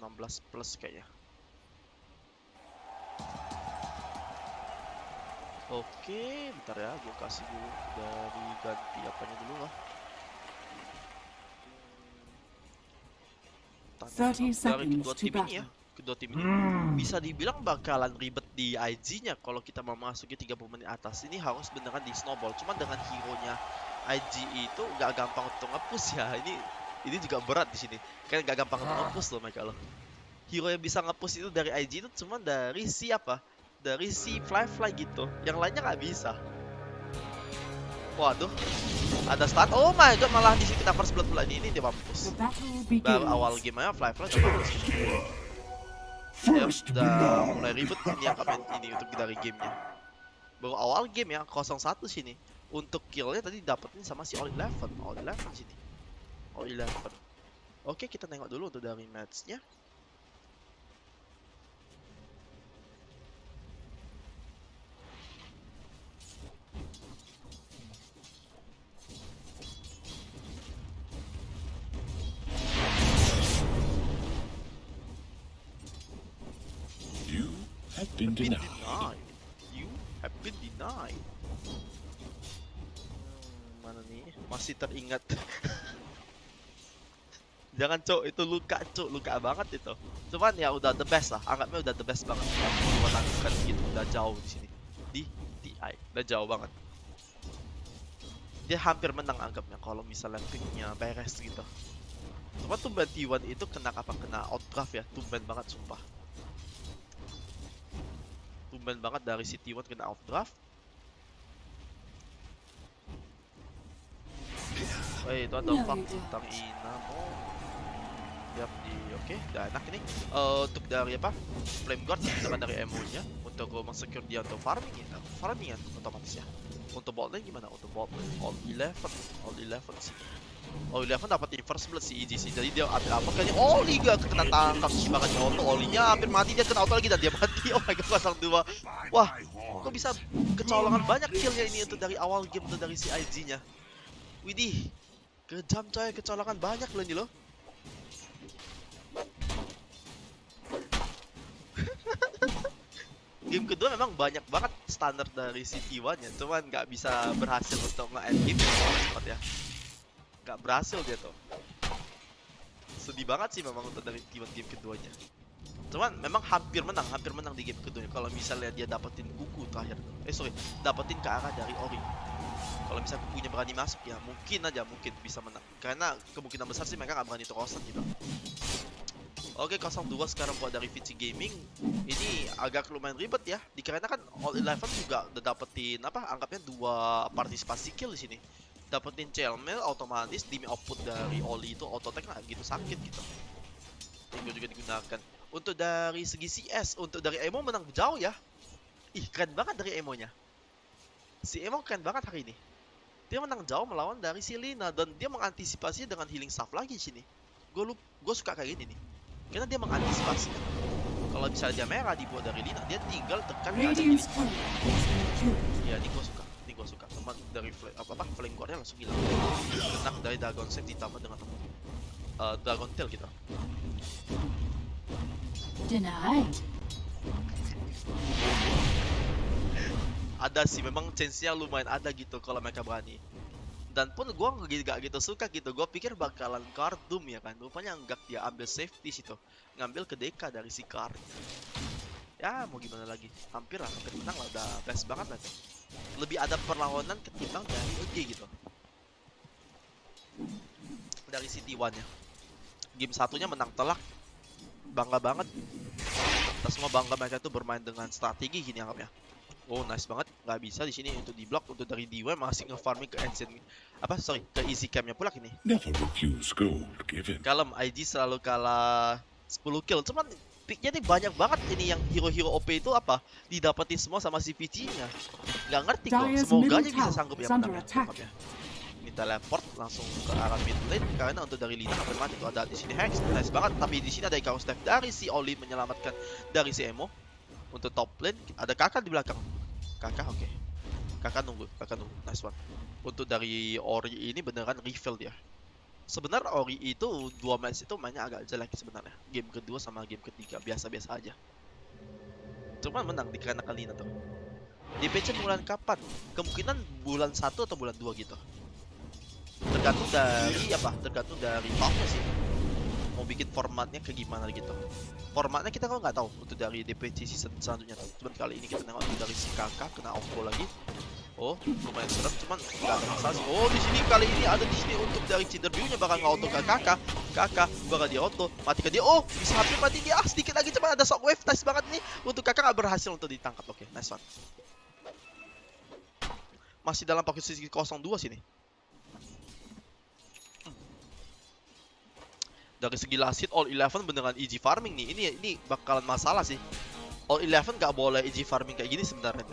16 plus kayaknya. Oke, bentar ya, gue kasih dulu dari ganti apanya dulu lah. 30 Dari seconds kedua to tim ini ya, battle. kedua tim ini bisa dibilang bakalan ribet di IG-nya kalau kita mau masuki 30 menit atas. Ini harus beneran di snowball. Cuman dengan hero-nya IG itu nggak gampang untuk nge-push ya. Ini juga berat di sini. Kan nggak gampang untuk nge-push loh mereka loh. Hero yang bisa nge-push itu dari IG itu cuma dari siapa? Dari si Fly gitu. Yang lainnya nggak bisa. Waduh, ada stun. Oh my god, malah di sini kita first blood pula ini dia mampus. The battle Baru begins. awal game aja Fly udah mampus. Ya udah mulai ribet ini angkapnya ini untuk dari gamenya. Baru awal game ya 0-1 sini. Untuk killnya tadi dapetin sama si All11 sini. All11. Oke, kita tengok dulu untuk dari matchnya. You have been denied. You have been denied. Mana nih? Masih teringat. Jangan cok, itu luka banget itu. Cuman ya udah the best lah, anggapnya udah the best banget. Cuma lakukan gitu, udah jauh di sini. Di TI, udah jauh banget. Dia hampir menang anggapnya kalau misalnya picknya beres gitu. Cuma tumben T1 itu kena outdraft ya, tumben banget sumpah. Tumben banget dari si T1 kena outdraft. Itu ada fuck tentang Inamo. Yap, oke, udah enak ini. Untuk dari apa? Flame Guard dengan dari ammo-nya untuk meng-secure dia untuk farming ya. Farming otomatis ya. Untuk bot lane gimana? Untuk bot lane all 11 sih. All 11 dapat first blood si EG sih. Jadi dia ambil apa kayaknya Oli gak kena tangkap sih banget auto Olinya hampir mati, dia kena auto lagi dan dia mati. Oh my god, 0-2. Wah, kok bisa kecolongan banyak killnya ini untuk dari awal game untuk dari si IG-nya. Widih, kejam coy, kecolongan banyak loh ini loh. Game kedua memang banyak banget standar dari si T1 ya, cuman nggak bisa berhasil untuk nge-end game cepat ya. Nggak berhasil dia tuh. Sedih banget sih memang untuk dari T1 game keduanya. Cuman memang hampir menang di game keduanya kalau misalnya dia dapetin kuku terakhir. Dapetin ke arah dari Ori. Kalau misalnya kukunya berani masuk ya mungkin bisa menang. Karena kemungkinan besar sih mereka nggak berani terosan gitu. Oke, 0-2 sekarang buat dari VC Gaming. Ini agak lumayan ribet ya. Dikarenakan All11 juga udah dapetin apa? Anggapnya 2 partisipasi kill di sini. Dapetin Chelmel otomatis di output dari Oli itu auto attack nggak gitu sakit gitu. Ini juga digunakan. Untuk dari segi CS, untuk dari Emo menang jauh ya. Ih, keren banget dari emonya. Si Emo keren banget hari ini. Dia menang jauh melawan dari si Lina dan dia mengantisipasi dengan healing staff lagi di sini. Gue suka kayak gini nih. Karena dia mengantisipasi. Kalau misalnya dia merah dibuat dari Lina, dia tinggal tekan ke ada healing Radiant's staff. turret has been killed. Iya, ini gue suka. Teman dari flame guardnya langsung hilang. Kena dari Dragon Save ditambah dengan Dragon Tail gitu. Denied. Ada sih, memang chance-nya lumayan ada gitu kalau mereka berani. Dan pun gue gak gitu suka gitu. Gue pikir bakalan Cardum ya kan. Rupanya enggak, dia ambil safety situ. Ngambil ke DK dari si Card. Ya mau gimana lagi. Hampir menang lah. Udah best banget lah tuh. Lebih ada perlawanan ketimbang dari EG gitu. Dari si T1 nya. Game satunya menang telak. Bangga banget. Kita semua bangga mereka tuh bermain dengan strategi gini anggapnya. Oh nice banget, nggak bisa di sini untuk di block. Untuk dari DW masih nge-farming ke ancient ke easy campnya pula ini. Never refuse gold given. Kalem, IG selalu kalah 10 kill. Cuman picknya nih banyak banget ini yang hero-hero OP itu apa didapetin semua sama si PG-nya. Nggak ngerti kok. Dire's Semoga middle aja bisa tower sanggup is yang under menang attack. ya. Ini teleport langsung ke arah mid lane karena untuk dari Lina hampir mati tuh. Ada di sini Hex, nice banget. Tapi di sini ada Ikaru Step dari si Oli menyelamatkan dari si Emo. Untuk top lane ada Kakak di belakang. Kakak oke. Kakak nunggu, nice one. Untuk dari Ori ini beneran refill dia. Sebenarnya Ori itu 2 match itu mainnya agak jelek sebenarnya. Game kedua sama game ketiga biasa-biasa aja. Cuman menang dikarenakan Lina tuh. DPC bulan kapan? Kemungkinan bulan 1 atau bulan 2 gitu. Tergantung dari topnya sih. Mau bikin formatnya ke gimana gitu. Formatnya kita kan nggak tahu untuk dari DPC season selanjutnya. Cuman kali ini kita nengok dari si kakak kena off lagi. Oh, lumayan serem, cuman nggak ada masalah sih. Oh, di sini kali ini ada di sini untuk dari Cinderview-nya bakal nge-auto ke kakak. Kakak bakal di auto, mati ke dia. Oh, bisa hampir mati dia. Sedikit lagi cuman ada shockwave, nice banget nih. Untuk kakak nggak berhasil untuk ditangkap. Oke, nice one. Masih dalam posisi 02 sini. Dari segi last hit All 11 beneran easy farming nih. Ini bakalan masalah sih. All 11 nggak boleh easy farming kayak gini sebenarnya.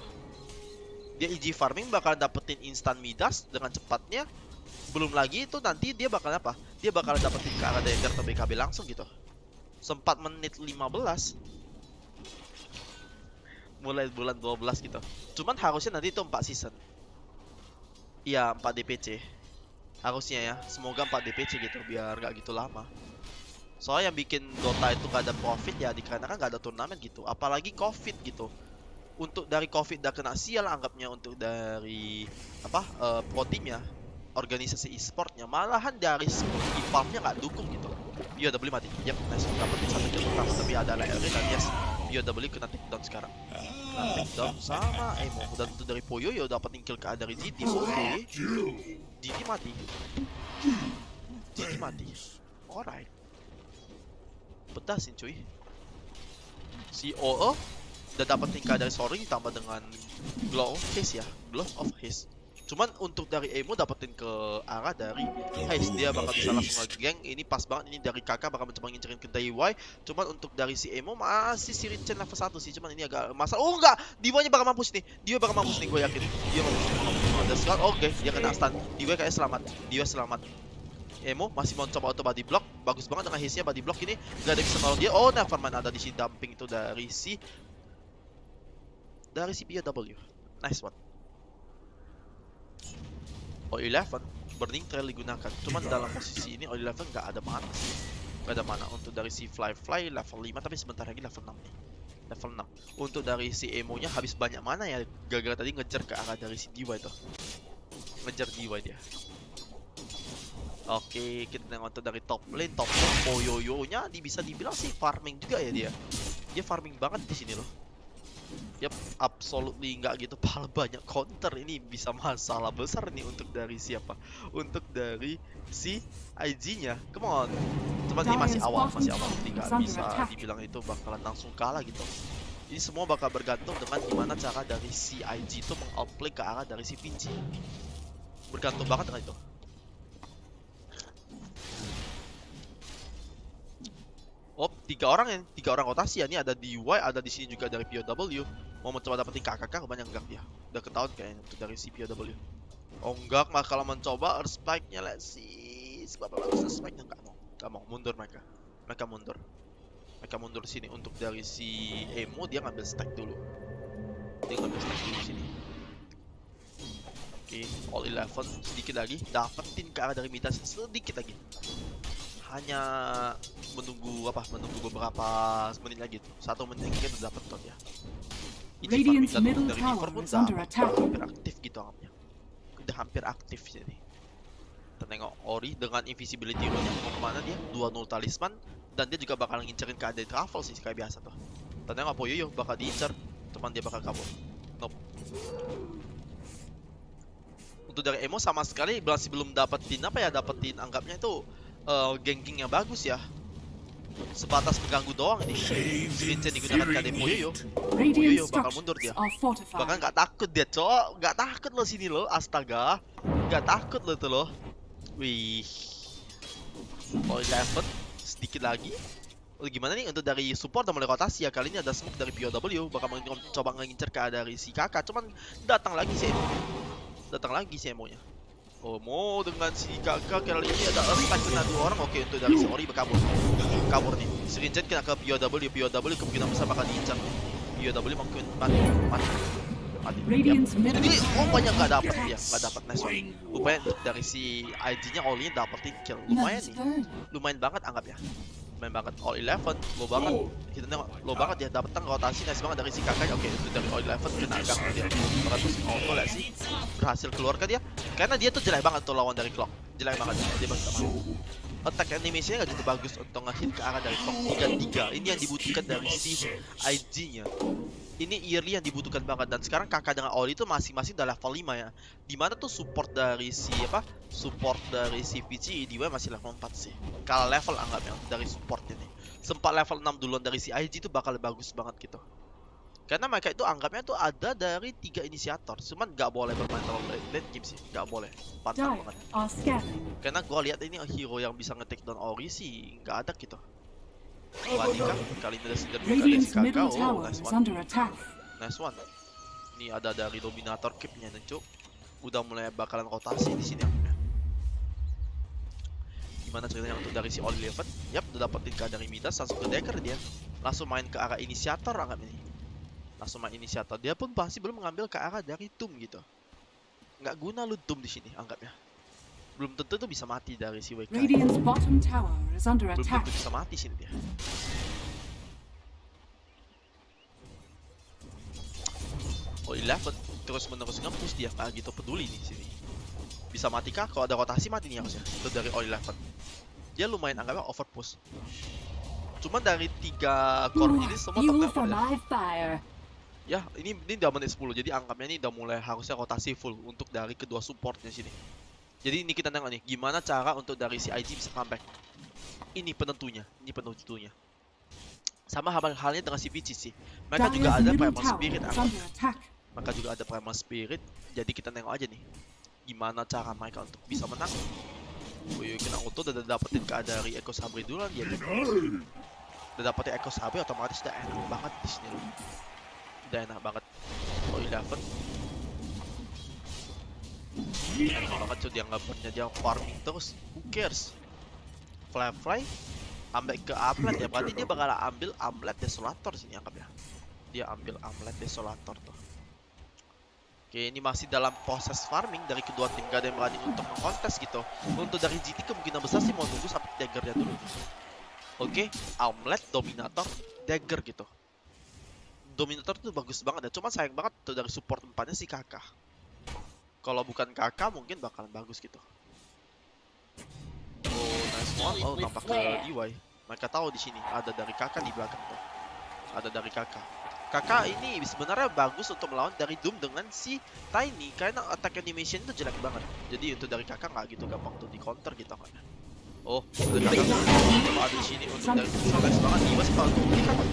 Dia easy farming bakalan dapetin instant Midas dengan cepatnya. Belum lagi itu nanti dia bakal apa? Dia bakalan dapetin ke arah dagger atau BKB langsung gitu. 4 menit 15. Mulai bulan 12 gitu. Cuman harusnya nanti itu 4 season. Iya 4 DPC. Harusnya ya. Semoga 4 DPC gitu biar nggak gitu lama. Soalnya yang bikin Dota itu gak ada profit ya dikarenakan gak ada turnamen gitu. Apalagi COVID gitu. Untuk dari COVID udah kena sial anggapnya untuk dari pro teamnya, organisasi e-sportnya, malahan dari e-farmnya nggak dukung gitu. BO3 mati. Yap, nice. Dapetin 1 kill pertama tapi ada LGD dan yes, BO3 kena takedown sekarang. Kena takedown sama Emo. Dan untuk dari Poyo ya dapetin kill ke dari GT. Oke. GT mati. Alright. Pedasin cuy. Si OO udah dapat tingkah dari Soaring ditambah dengan Glow of Haze ya. Glow of Haze. Cuman untuk dari Emo dapetin ke arah dari Haze. Dia bakal bisa langsung nge-gang. Ini pas banget. Ini dari kakak bakal mencoba ngincerin ke DIY. Cuman untuk dari si Emo masih si Richen level 1 sih. Cuman ini agak masalah. Oh enggak! DIY-nya bakal mampus nih. Dia bakal mampus nih gue yakin. Dia mampus. Oke, dia kena stun. DIY kayaknya selamat. DIY selamat. Emo masih mau coba auto body block. Bagus banget dengan haze-nya body block ini. Gak ada yang bisa nolong dia. Oh, nevermind, ada di sini dumping itu dari si BO3. Nice one. O11 Burning Trail digunakan. Cuman dalam posisi ini O11 gak ada mana sih. Gak ada mana untuk dari si Fly level 5 tapi sebentar lagi level 6 nih. Level 6. Untuk dari si Emo-nya habis banyak mana ya. Gara-gara tadi ngejar ke arah dari si DIY itu. Ngejar DIY dia. Oke, kita nengok dari top lane Poyoyo-nya bisa dibilang sih farming juga ya dia. Dia farming banget di sini loh. Yap, absolutely nggak gitu pal banyak counter. Ini bisa masalah besar nih untuk dari siapa? Untuk dari si IG-nya. Come on. Cuman ini masih awal, jadi nggak bisa dibilang itu bakalan langsung kalah gitu. Ini semua bakal bergantung dengan gimana cara dari si IG itu meng-outplay ke arah dari si PG. Bergantung banget dengan itu. Oh, tiga orang rotasi ya. Ini ada DY, ada di sini juga dari POW. Mau mencoba dapetin KKK, banyak enggak dia. Udah ketahuan kayaknya untuk dari si POW. Oh enggak, maka kalau mencoba Earth Spike-nya let's see. Seberapa bagus Earth Spike-nya enggak mau mundur mereka. Mereka mundur sini untuk dari si Emo, dia ngambil stack dulu. Sini. Oke, all 11 sedikit lagi dapetin ke arah dari Midas sedikit lagi. Hanya menunggu beberapa menit lagi tuh. 1 menit lagi kita dapat tot ya. Ini Radiant's farming middle dari tower Reaper pun is under attack. hampir aktif gitu anggapnya. Udah hampir aktif jadi. Kita tengok Ori dengan invisibility rune mau kemana dia? 2-0 talisman dan dia juga bakal ngincerin ke ada travel sih kayak biasa tuh. Kita tengok Poyoyo bakal diincer, teman dia bakal kabur. Nope. Untuk dari Emo sama sekali masih belum dapetin anggapnya itu ganking yang bagus ya. Sebatas mengganggu doang ini. Serinchen digunakan KD Poyoyo. Poyoyo bakal mundur dia. Bahkan nggak takut dia, cowok. Nggak takut loh sini loh, astaga. Nggak takut loh itu loh. Wih. Oh, 11 sedikit lagi. Oh, gimana nih untuk dari support dan mulai rotasi ya. Kali ini ada smoke dari POW. Bakal coba ngincer ke dari si kakak. Cuman datang lagi si Emo-nya. Oh, mau dengan si kakak kali ini ada Earthspike kena 2 orang. Oke, untuk dari si Ori kabur nih. Serinchen kena ke POW kemungkinan besar bakal diincar. POW mungkin mati. Jadi rupanya nggak dapat nice one. Rupanya untuk dari si IG-nya Oli-nya dapetin kill. Lumayan banget anggap ya. Lumayan banget. All 11 low banget. Kita tengok low banget ya, dapetan rotasi nice banget dari si kakak. Oke, itu dari All 11 kena gang dia. Terus auto lah sih. Berhasil keluar ke dia. Karena dia tuh jelek banget tuh lawan dari Clock. Jelek banget dia banget. Attack animation-nya nggak gitu bagus untuk nge-hit ke arah dari Clock 3-3. Ini yang dibutuhkan dari si IG-nya. Ini early yang dibutuhkan banget, dan sekarang kakak dengan Oli itu masing-masing udah level 5 ya. Dimana tuh support dari si PSG DY masih level 4 sih. Kalau level anggapnya dari support ini. Sempat level 6 duluan dari si IG itu bakal bagus banget gitu. Karena mereka itu anggapnya tuh ada dari 3 inisiator. Cuman nggak boleh bermain terlalu late game sih, nggak boleh. Pantang banget. Karena gua lihat ini hero yang bisa nge-take down Ori sih nggak ada gitu. Wadikah kali ini ada si kakak. Oh, nice one. Ini ada dari dominator keep-nya Cuk. Udah mulai bakalan rotasi di sini anggapnya. Gimana ceritanya untuk dari si All 11? Yap, udah dapetin ke dari Midas, langsung ke Dagger dia. Langsung main ke arah inisiator anggap ini. Dia pun pasti belum mengambil ke arah dari Doom gitu. Nggak guna lu Doom di sini anggapnya. Belum tentu tuh bisa mati dari si WK. Radiant's bottom tower is under Belum attack. tentu bisa mati sini dia. Oh, 11 terus-menerus nge-push dia, nggak gitu peduli nih sini. Bisa mati kah? Kalau ada rotasi mati nih harusnya. Itu dari All 11. Dia lumayan anggapnya overpush. Cuman dari 3 core ini semua terlepas ya. Ini udah menit 10, jadi anggapnya ini udah mulai harusnya rotasi full untuk dari kedua supportnya sini. Jadi ini kita tengok nih, gimana cara untuk dari si IG bisa comeback. Ini penentunya. Sama halnya dengan si PSG sih. Mereka juga ada Primal Spirit. Jadi kita tengok aja nih, gimana cara mereka untuk bisa menang. Wih, kena auto, udah dapetin ke dari Echo Sabri duluan dia. Udah dapetin Echo Sabri, otomatis udah enak banget di sini. Udah enak banget. Oh, 11. Enak banget tuh dia nggak dia farming terus. Who cares? Fly ambek ke Amulet ya, berarti dia bakal ambil Amulet Desolator sini anggap ya. Dia ambil Amulet Desolator tuh. Oke, ini masih dalam proses farming dari kedua tim, gak ada yang berani untuk mengkontes gitu. Untuk dari GT kemungkinan besar sih mau tunggu sampai daggernya dulu. Oke, Amulet, Dominator, Dagger gitu. Dominator tuh bagus banget ya, cuma sayang banget tuh dari support 4-nya si kakak. Kalau bukan kakak mungkin bakalan bagus gitu. Oh, nice one. Oh, nampak ke DY. Mereka tahu di sini ada dari kakak di belakang tuh. Ada dari kakak. Kakak ini sebenarnya bagus untuk melawan dari Doom dengan si Tiny karena attack animation itu jelek banget. Jadi untuk dari kakak nggak gitu gampang tuh di counter gitu kan. Oh, ada kakak. Ada di sini untuk dari nice banget. Diva sih kalau untuk kakak.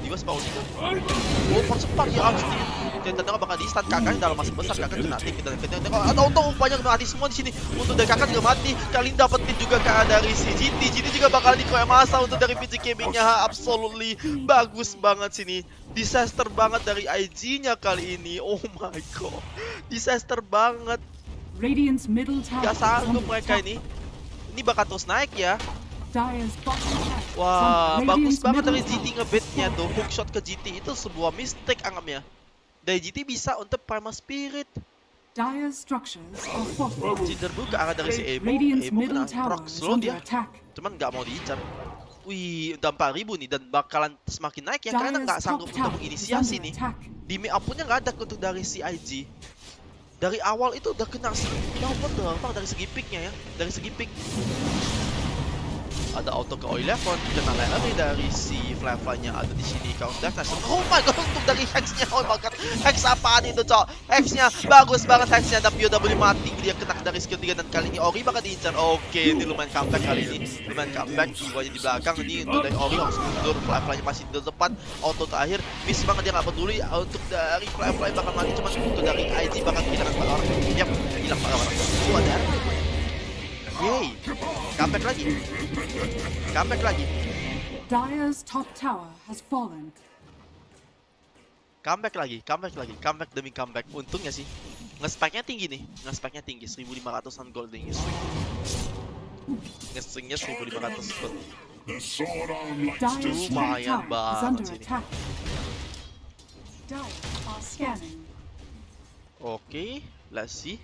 Diva tiba-tiba spawn itu. Oh, percepat ya Austin. Dan tanda bakal di stun kakaknya dalam masa besar, kakak kena tik dan atau banyak mati semua di sini. Untuk dari kakak juga mati. Kali ini dapetin juga kakak dari si GT. GT juga bakal dikeroyok masa untuk dari VG Gaming-nya. Absolutely bagus banget sini. Disaster banget dari IG-nya kali ini. Oh my god. Disaster banget. Radiant's middle tower Gak is sanggup under mereka attack. ini. Ini bakal terus naik ya. Dire's bottom tower is Wah, under bagus Radiant's banget dari middle GT tower ngebetnya is tuh. Hookshot ke GT itu sebuah mistake anggapnya. Dari GT bisa untuk Primal Spirit. Dire's structures are fortified. Cinderbu ke arah dari si Emo. Radiant's Emo middle kena tower proc is slow under dia. attack. Cuman nggak mau diincar. Wih, udah 4000 nih dan bakalan semakin naik ya karena nggak Dire's sanggup top untuk tower is menginisiasi under nih. attack. Di mid outputnya nggak ada untuk dari si IG. Dari awal itu udah kena downward tuh, dari segi picknya ya, dari segi pick. Ada auto ke Allpha, kena lari dari si Flavanya ada di sini counter dash. Oh my god, untuk dari Hex-nya. Oh my god, Hex apaan itu, cok? Hex-nya bagus banget Hex-nya dan BO3 mati dia kena dari skill 3 dan kali ini Ori bakal diincar. Oke, ini lumayan comeback kali ini. Lumayan comeback, jiwanya di belakang ini untuk dari Ori harus mundur, Flavanya masih di depan. Auto terakhir, miss banget dia nggak peduli untuk dari Flavanya bakal mati cuman untuk dari IG bakal kehilangan 4 orang. Yap, hilang 4 orang. Itu ada. Yeay, comeback lagi. Comeback lagi. Dire's top tower has fallen. Comeback lagi, comeback demi comeback. Untungnya sih, nge-spike-nya tinggi nih. Nge-spike-nya tinggi, 1500-an gold nih nge-swing. Nge-swingnya 1500 gold. The sword arm likes to Dire's swing. top Lumayan tower is banget under sini. attack. Dire are scanning. Oke, let's see.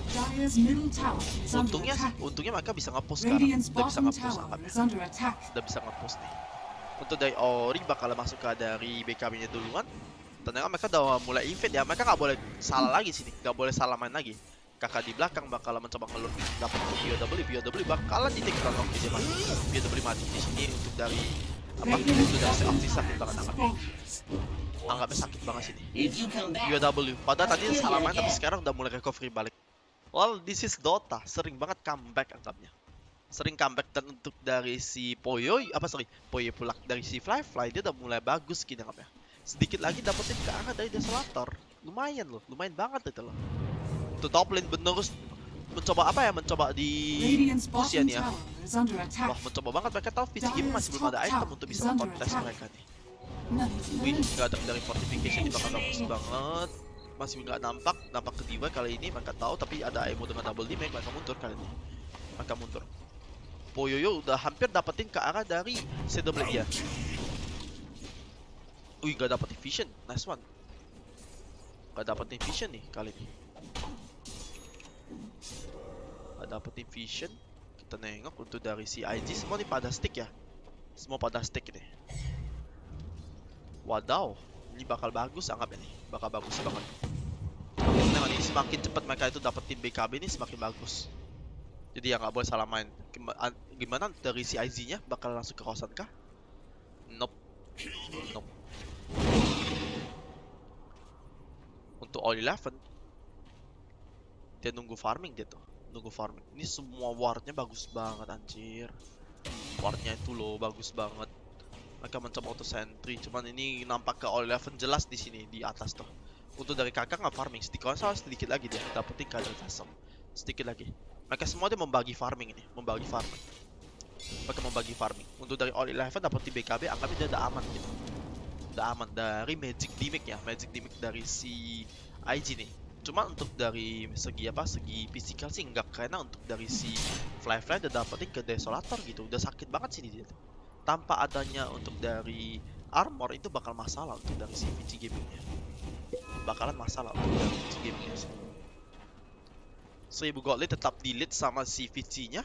Dire's middle tower is under Untungnya attack. mereka bisa nge-push sekarang. Radiant's Udah bisa bottom nge-push tower angkatnya. is under attack. Udah bisa nge-push nih. Untuk dari Ori bakal masuk ke dari BKB-nya duluan. Ternyata mereka udah mulai invade ya. Mereka nggak boleh salah lagi sini, nggak boleh salah main lagi. Kakak di belakang bakal mencoba ngelur dapat BO3 bakalan di take down. Oke, dia mati. BO3 mati di sini untuk dari apa? Itu dari seaksi sakit banget anggapnya. Anggapnya sakit banget sini. BO3. Padahal tadi salah main tapi sekarang udah mulai recovery balik. Well, this is Dota. Sering banget comeback anggapnya. Sering comeback dan untuk dari si Poyo pulak dari si Fly dia udah mulai bagus gini anggapnya. Sedikit lagi dapetin ke arah dari Desolator. Lumayan loh, lumayan banget itu loh. Untuk top lane benerus mencoba apa ya? Mencoba di Radiant's push ya bottom nih ya. tower is under Wah, attack. mencoba banget mereka tahu VG Game masih belum ada item untuk bisa kontes mereka nih. Wih, nggak ada dari fortification ini bakal bagus banget. Masih nggak nampak ke Diva kali ini mereka tahu tapi ada emo dengan double damage mereka mundur kali ini. Mereka mundur. Poyoyo udah hampir dapetin ke arah dari Shadow Blade dia. Wih, nggak dapetin vision, nice one. Nggak dapetin vision nih kali ini. Nggak dapetin vision. Kita nengok untuk dari si IG semua nih pada stick ya. Semua pada stick nih. Wadaw, ini bakal bagus anggapnya nih, bakal bagus banget. Nah, ini semakin cepat mereka itu dapetin BKB ini semakin bagus. Jadi ya nggak boleh salah main. Gimana dari si IZ-nya bakal langsung ke kawasan kah? Nope. Untuk Allpha, dia nunggu farming dia tuh, Ini semua wardnya bagus banget anjir. Wardnya itu loh bagus banget. Mereka mencoba auto sentry, cuman ini nampak ke Allpha jelas di sini di atas tuh. Untuk dari kakak nggak farming, sedikit lagi dia dapetin kader custom, sedikit lagi. Mereka semua dia membagi farming ini, Mereka membagi farming. Untuk dari Allpha dapat di BKB, anggapnya dia udah aman gitu. Udah aman dari magic damage ya, dari si IG nih. Cuma untuk dari segi physical sih nggak karena untuk dari si Fly udah dapetin ke Desolator gitu, udah sakit banget sih dia tuh. Tanpa adanya untuk dari armor itu bakal masalah untuk dari si VG Gaming-nya. Bakalan masalah untuk dari VG Gaming-nya sih. 1000 gold lead tetap di lead sama si VG-nya.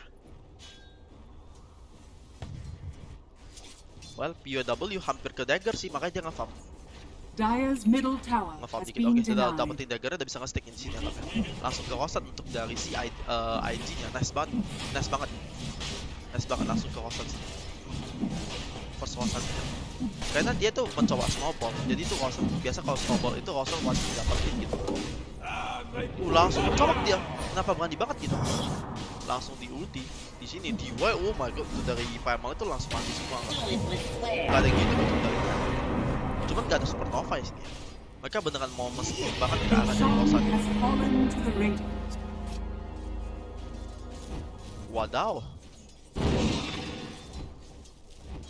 Well, POW hampir ke dagger sih, makanya dia nge-farm. Dire's middle tower Nge-farm has dikit. been Oke, sudah denied. dapetin daggernya, udah bisa nge-stick di sini anggapnya. Langsung ke rosan untuk dari si IG-nya. Nice banget. Langsung ke rosan sini. First rosan. Karena dia tuh mencoba snowball. Jadi tuh rosan biasa kalau snowball itu rosan wajib dapetin gitu. Langsung mencoba dia. Kenapa berani banget gitu? Langsung di ulti di sini di oh my god, itu dari primal itu langsung mati semua. Gak ada gitu dari nggak ada supernova di sini. Mereka beneran mau mesti banget ke Your arah dari shaman kosan. has fallen to the Radiant. Wadaw.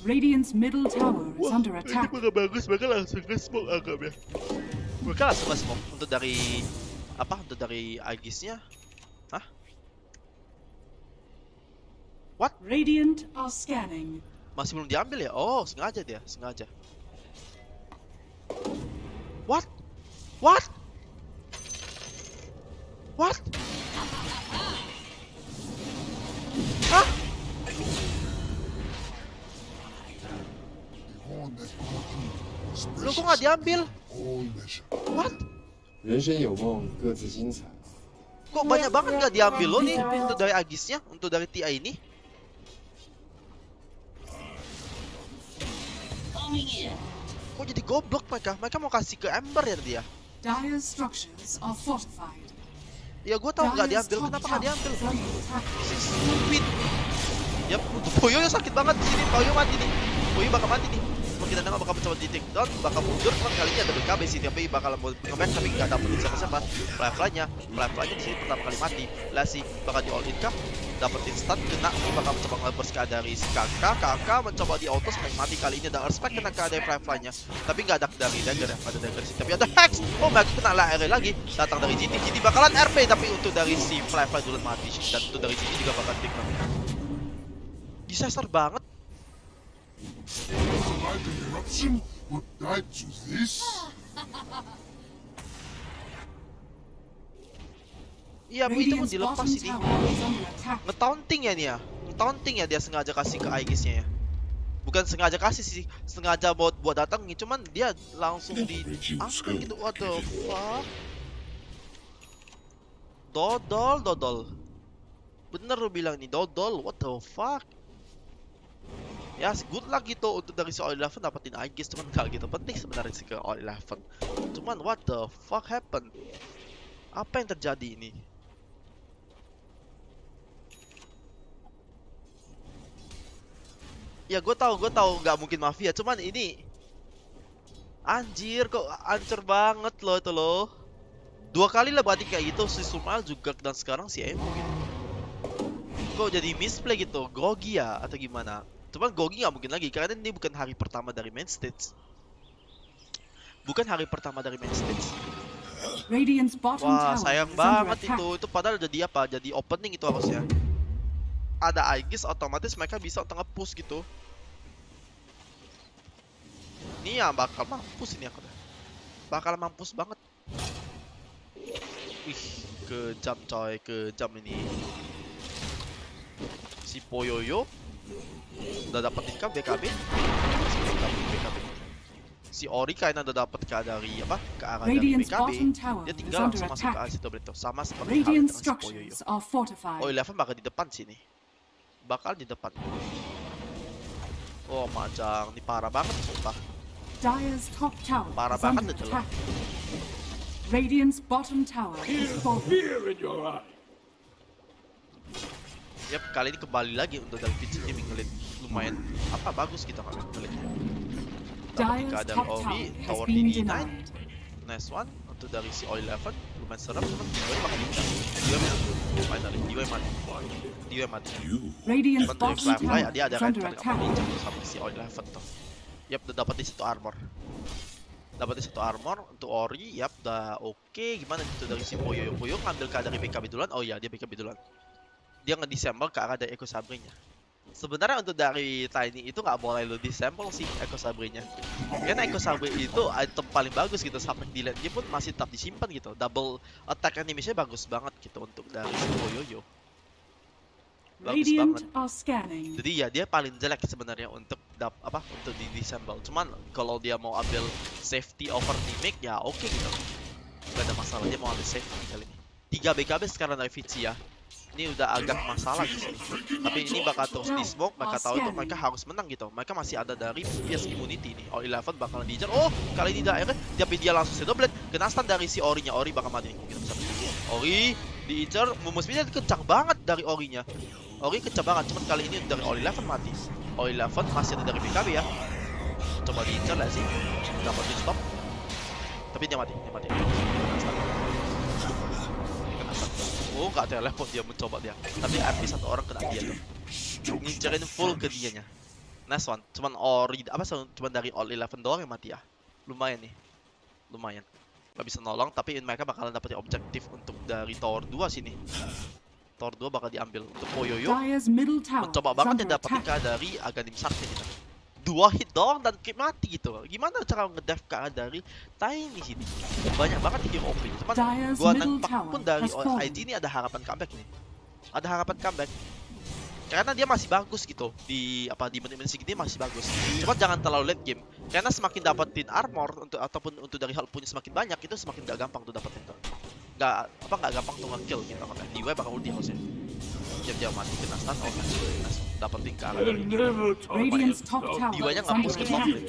Radiant's middle tower is under attack. Ini bagus, mereka langsung nge-smoke agaknya. Mereka langsung nge-smoke untuk dari apa? Untuk dari Aegisnya. Hah? Radiant are scanning. Masih belum diambil ya? Oh, sengaja dia, sengaja. What? What? What? Hah? Lo kok nggak diambil? What? 人生有梦，各自精彩。 Kok banyak banget nggak diambil lo nih untuk dari Aegisnya, untuk dari TI ini? Kok jadi goblok mereka? Mereka mau kasih ke Ember ya dia? Dire's structures are fortified. Ya gue tahu nggak Dire's diambil, top kenapa nggak tower diambil? is under attack. Stupid. Yap, untuk Boyo sakit banget di sini. Boyo mati nih. Boyo bakal mati nih. Kita nggak bakal mencoba di take down, bakal mundur. Cuman kali ini ada BKB sih, tapi bakal mau nge-match tapi nggak dapetin siapa-siapa. Lifeline-nya di sini pertama kali mati. Lasi bakal di all in kah? Dapetin stun, kena. Ini bakal mencoba nge-burst ke dari si kakak mencoba di auto sampai mati. Kali ini ada respect kena ke dari lifeline-nya, tapi nggak ada dari dagger ya. Ada dagger sih, tapi ada hex. Oh my god, kena RE lagi. Datang dari GT bakalan RP, tapi untuk dari si lifeline dulu mati. Dan untuk dari GT juga bakal pick up. Disaster banget. Like an eruption would die to this. Iya, Bu, itu mau Radiant's dilepas bottom ini. tower is under attack. Nge-taunting ya nih ya. Nge-taunting ya dia sengaja kasih ke Aegisnya ya. Bukan sengaja kasih sih, sengaja buat datangin, cuman dia langsung di apa gitu. What the fuck? Dodol. Bener lu bilang nih, dodol. What the fuck? Ya, good luck gitu untuk dari si All-11 dapetin Aegis, cuman gak gitu penting sebenarnya sih ke All-11. Cuman what the fuck happened? Apa yang terjadi ini? Ya gue tahu nggak mungkin mafia, cuman ini anjir kok ancur banget loh itu loh. 2 kali lah berarti kayak gitu, si Sumal juga dan sekarang si Emo gitu. Kok jadi misplay gitu, grogi ya atau gimana? Cuman grogi nggak mungkin lagi karena ini bukan hari pertama dari main stage. Radiant's bottom Wah, tower sayang is under banget attack. itu padahal jadi apa? Jadi opening itu harusnya. Ada Aegis otomatis mereka bisa tengah push gitu. Ini ya bakal mampus ini aku. Bakal mampus banget. Wih, kejam coy, kejam ini. Si Poyoyo udah dapetin kan BKB? Si Ori kayaknya udah dapet ke dari apa? Ke arah dari Radiant's BKB. bottom tower Dia is tinggal under langsung masuk ke attack. arah situ betul. Sama seperti halnya Radiant dengan si Poyoyo. structures are fortified. Oh, 11 bakal di depan sini. Bakal di depan. Oh, macam ini parah banget sumpah. Dire's top tower Parah is under banget itu loh. attack. Radiant's bottom tower is falling. Fear in your eye. Yap, kali ini kembali lagi untuk dari PC Gaming ngelit lumayan apa bagus kita kan ngelitnya. Dapat Dire's dari top Ori, tower has Tower been DD9. denied. Nice one untuk dari si All-11 lumayan serem cuman Dio bakal diundang. Dio mati. Radiant's Cuman dari bottom Firefly tower dia ada is red under card attack. diinjak sama si All-11 tuh. Yap, udah dapetin 1 armor. Dapetin 1 armor untuk Ori, yap udah oke. Gimana gitu dari si Poyo ngambil ke dari BKB duluan. Oh iya, dia BKB duluan. Dia nge-disassemble ke arah dari Echo Sabrinya. Sebenarnya untuk dari Tiny itu nggak boleh lo disassemble sih Echo Sabrinya. Karena Echo Sabri itu item paling bagus gitu, sampai di lane dia pun masih tetap disimpan gitu. Double attack animation bagus banget gitu untuk dari si Poyoyo. Bagus Radiant banget. are scanning. Jadi ya dia paling jelek sebenarnya untuk untuk di disassemble. Cuman kalau dia mau ambil safety over teammate ya oke gitu. Gak ada masalah, dia mau ambil safety kali ini. 3 BKB sekarang dari Vici ya. Ini udah agak masalah di sini. Tapi ini bakal terus di smoke, mereka tahu itu mereka harus menang gitu. Mereka masih ada dari PS Immunity nih. All-11 bakalan dijar. Oh, kali ini daerah tapi dia langsung shadow blade. Kena stun dari si Ori-nya. Ori bakal mati. Ori diincar, mumusnya kencang banget dari Ori-nya. Ori kencang banget, cuman kali ini dari All-11 mati. All-11 masih ada dari BKB ya. mencoba diincar lah sih, dapetin stop. Tapi dia mati. Kena stun. Oh, nggak teleport dia mencoba dia. Tapi MP satu orang kena dia tuh. Ngincerin full ke dianya. Nice one. Cuman Ori cuman dari all 11 doang yang mati ya. Lumayan nih. Lumayan. Gak bisa nolong, tapi mereka bakalan dapetin objektif untuk dari tower 2 sini. Tower 2 bakal diambil untuk Poyoyo. Mencoba banget ya dapetin dari Aganim Sakti gitu. 2 hit doang dan keep mati gitu. Gimana cara ngedev dari Tiny sini? Banyak banget hero OP. Cuman gua nampak pun dari IG ini ada harapan comeback nih. Ada harapan comeback. Karena dia masih bagus gitu di menit-menit segini masih bagus. Cuma jangan terlalu late game. Karena semakin dapetin armor ataupun untuk dari hal punya semakin banyak itu semakin gak gampang tuh dapetin tuh. Gak gampang tuh nge-kill gitu kan. DIY bakal ulti harusnya. Dia mati kena stun dapetin ke arah dari DIY-nya nge-push ke top lane.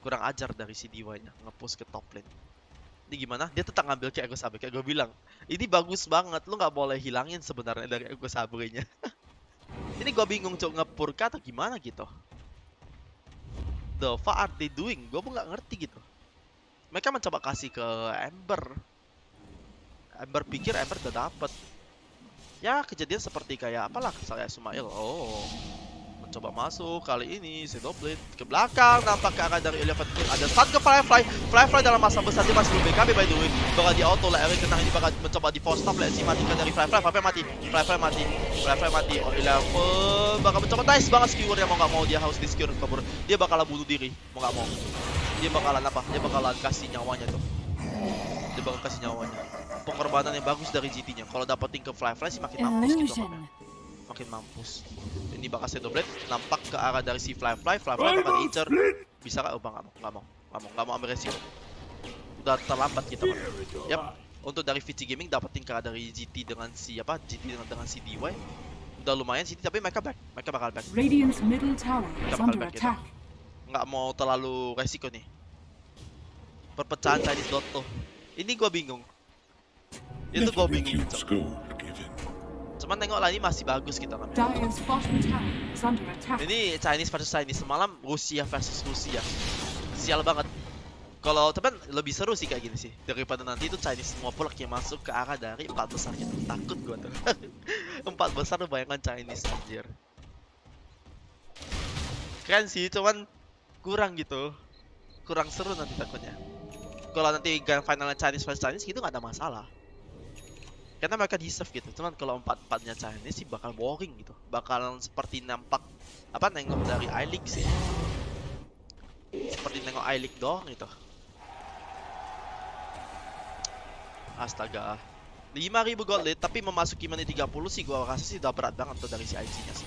Kurang ajar dari si DIY-nya nge-push ke top lane. Ini gimana? Dia tetap ngambil kayak Ego Sabre. Kayak gue bilang, ini bagus banget. Lu nggak boleh hilangin sebenarnya dari Ego Sabre-nya. Ini gue bingung cok ngepurka atau gimana gitu. The fuck are they doing? Gue pun nggak ngerti gitu. Mereka mencoba kasih ke Ember. Ember pikir Ember udah dapet. Ya kejadian seperti kayak apalah saya Sumail. Oh, mencoba masuk kali ini Blade ke belakang, nampak ke arah dari Elephant King. Ada stun ke Firefly dalam masa besar dia masih belum BKB by the way. Bakal di auto lah Eric kenang ini bakal mencoba di force stop. Let's see matikan dari Firefly mati. Oh, Elephant bakal mencoba nice banget skewer yang mau nggak mau dia harus di skewer kabur. Dia bakalan bunuh diri mau nggak mau. Dia bakalan kasih nyawanya tuh. Pengorbanan yang bagus dari GT-nya. Kalau dapetin ke Firefly sih makin mampus gitu makin mampus. Ini bakal Blade nampak ke arah dari si Firefly bakal diincar. Bisa nggak? Nggak mau ambil resiko. Udah terlambat kita kan. Yap. Untuk dari VC Gaming dapetin ke arah dari GT dengan si DY. Udah lumayan sih, tapi mereka bakal back. Gitu. Nggak mau terlalu resiko nih. Perpecahan Chinese Dota. Ini gua bingung. Itu gua bingung. Cuman tengok lah ini masih bagus kita kan. Ini Chinese versus Chinese. Semalam Rusia versus Rusia. Sial banget. Kalau teman lebih seru sih kayak gini sih. Daripada nanti itu Chinese semua pulak yang masuk ke arah dari 4 besar gitu. Takut gua tuh. 4 besar tuh bayangan Chinese anjir. Keren sih, cuman kurang gitu. Kurang seru nanti takutnya. Kalau nanti grand finalnya Chinese versus Chinese gitu nggak ada masalah. Karena mereka deserve gitu. Cuman kalau 4-4-nya Chinese sih bakal boring gitu. Bakalan seperti nengok dari I-League sih. Seperti nengok I-League doang gitu. Astaga. 5.000 gold lead tapi memasuki menit 30 sih gua rasa sih udah berat banget tuh dari si IG-nya sih.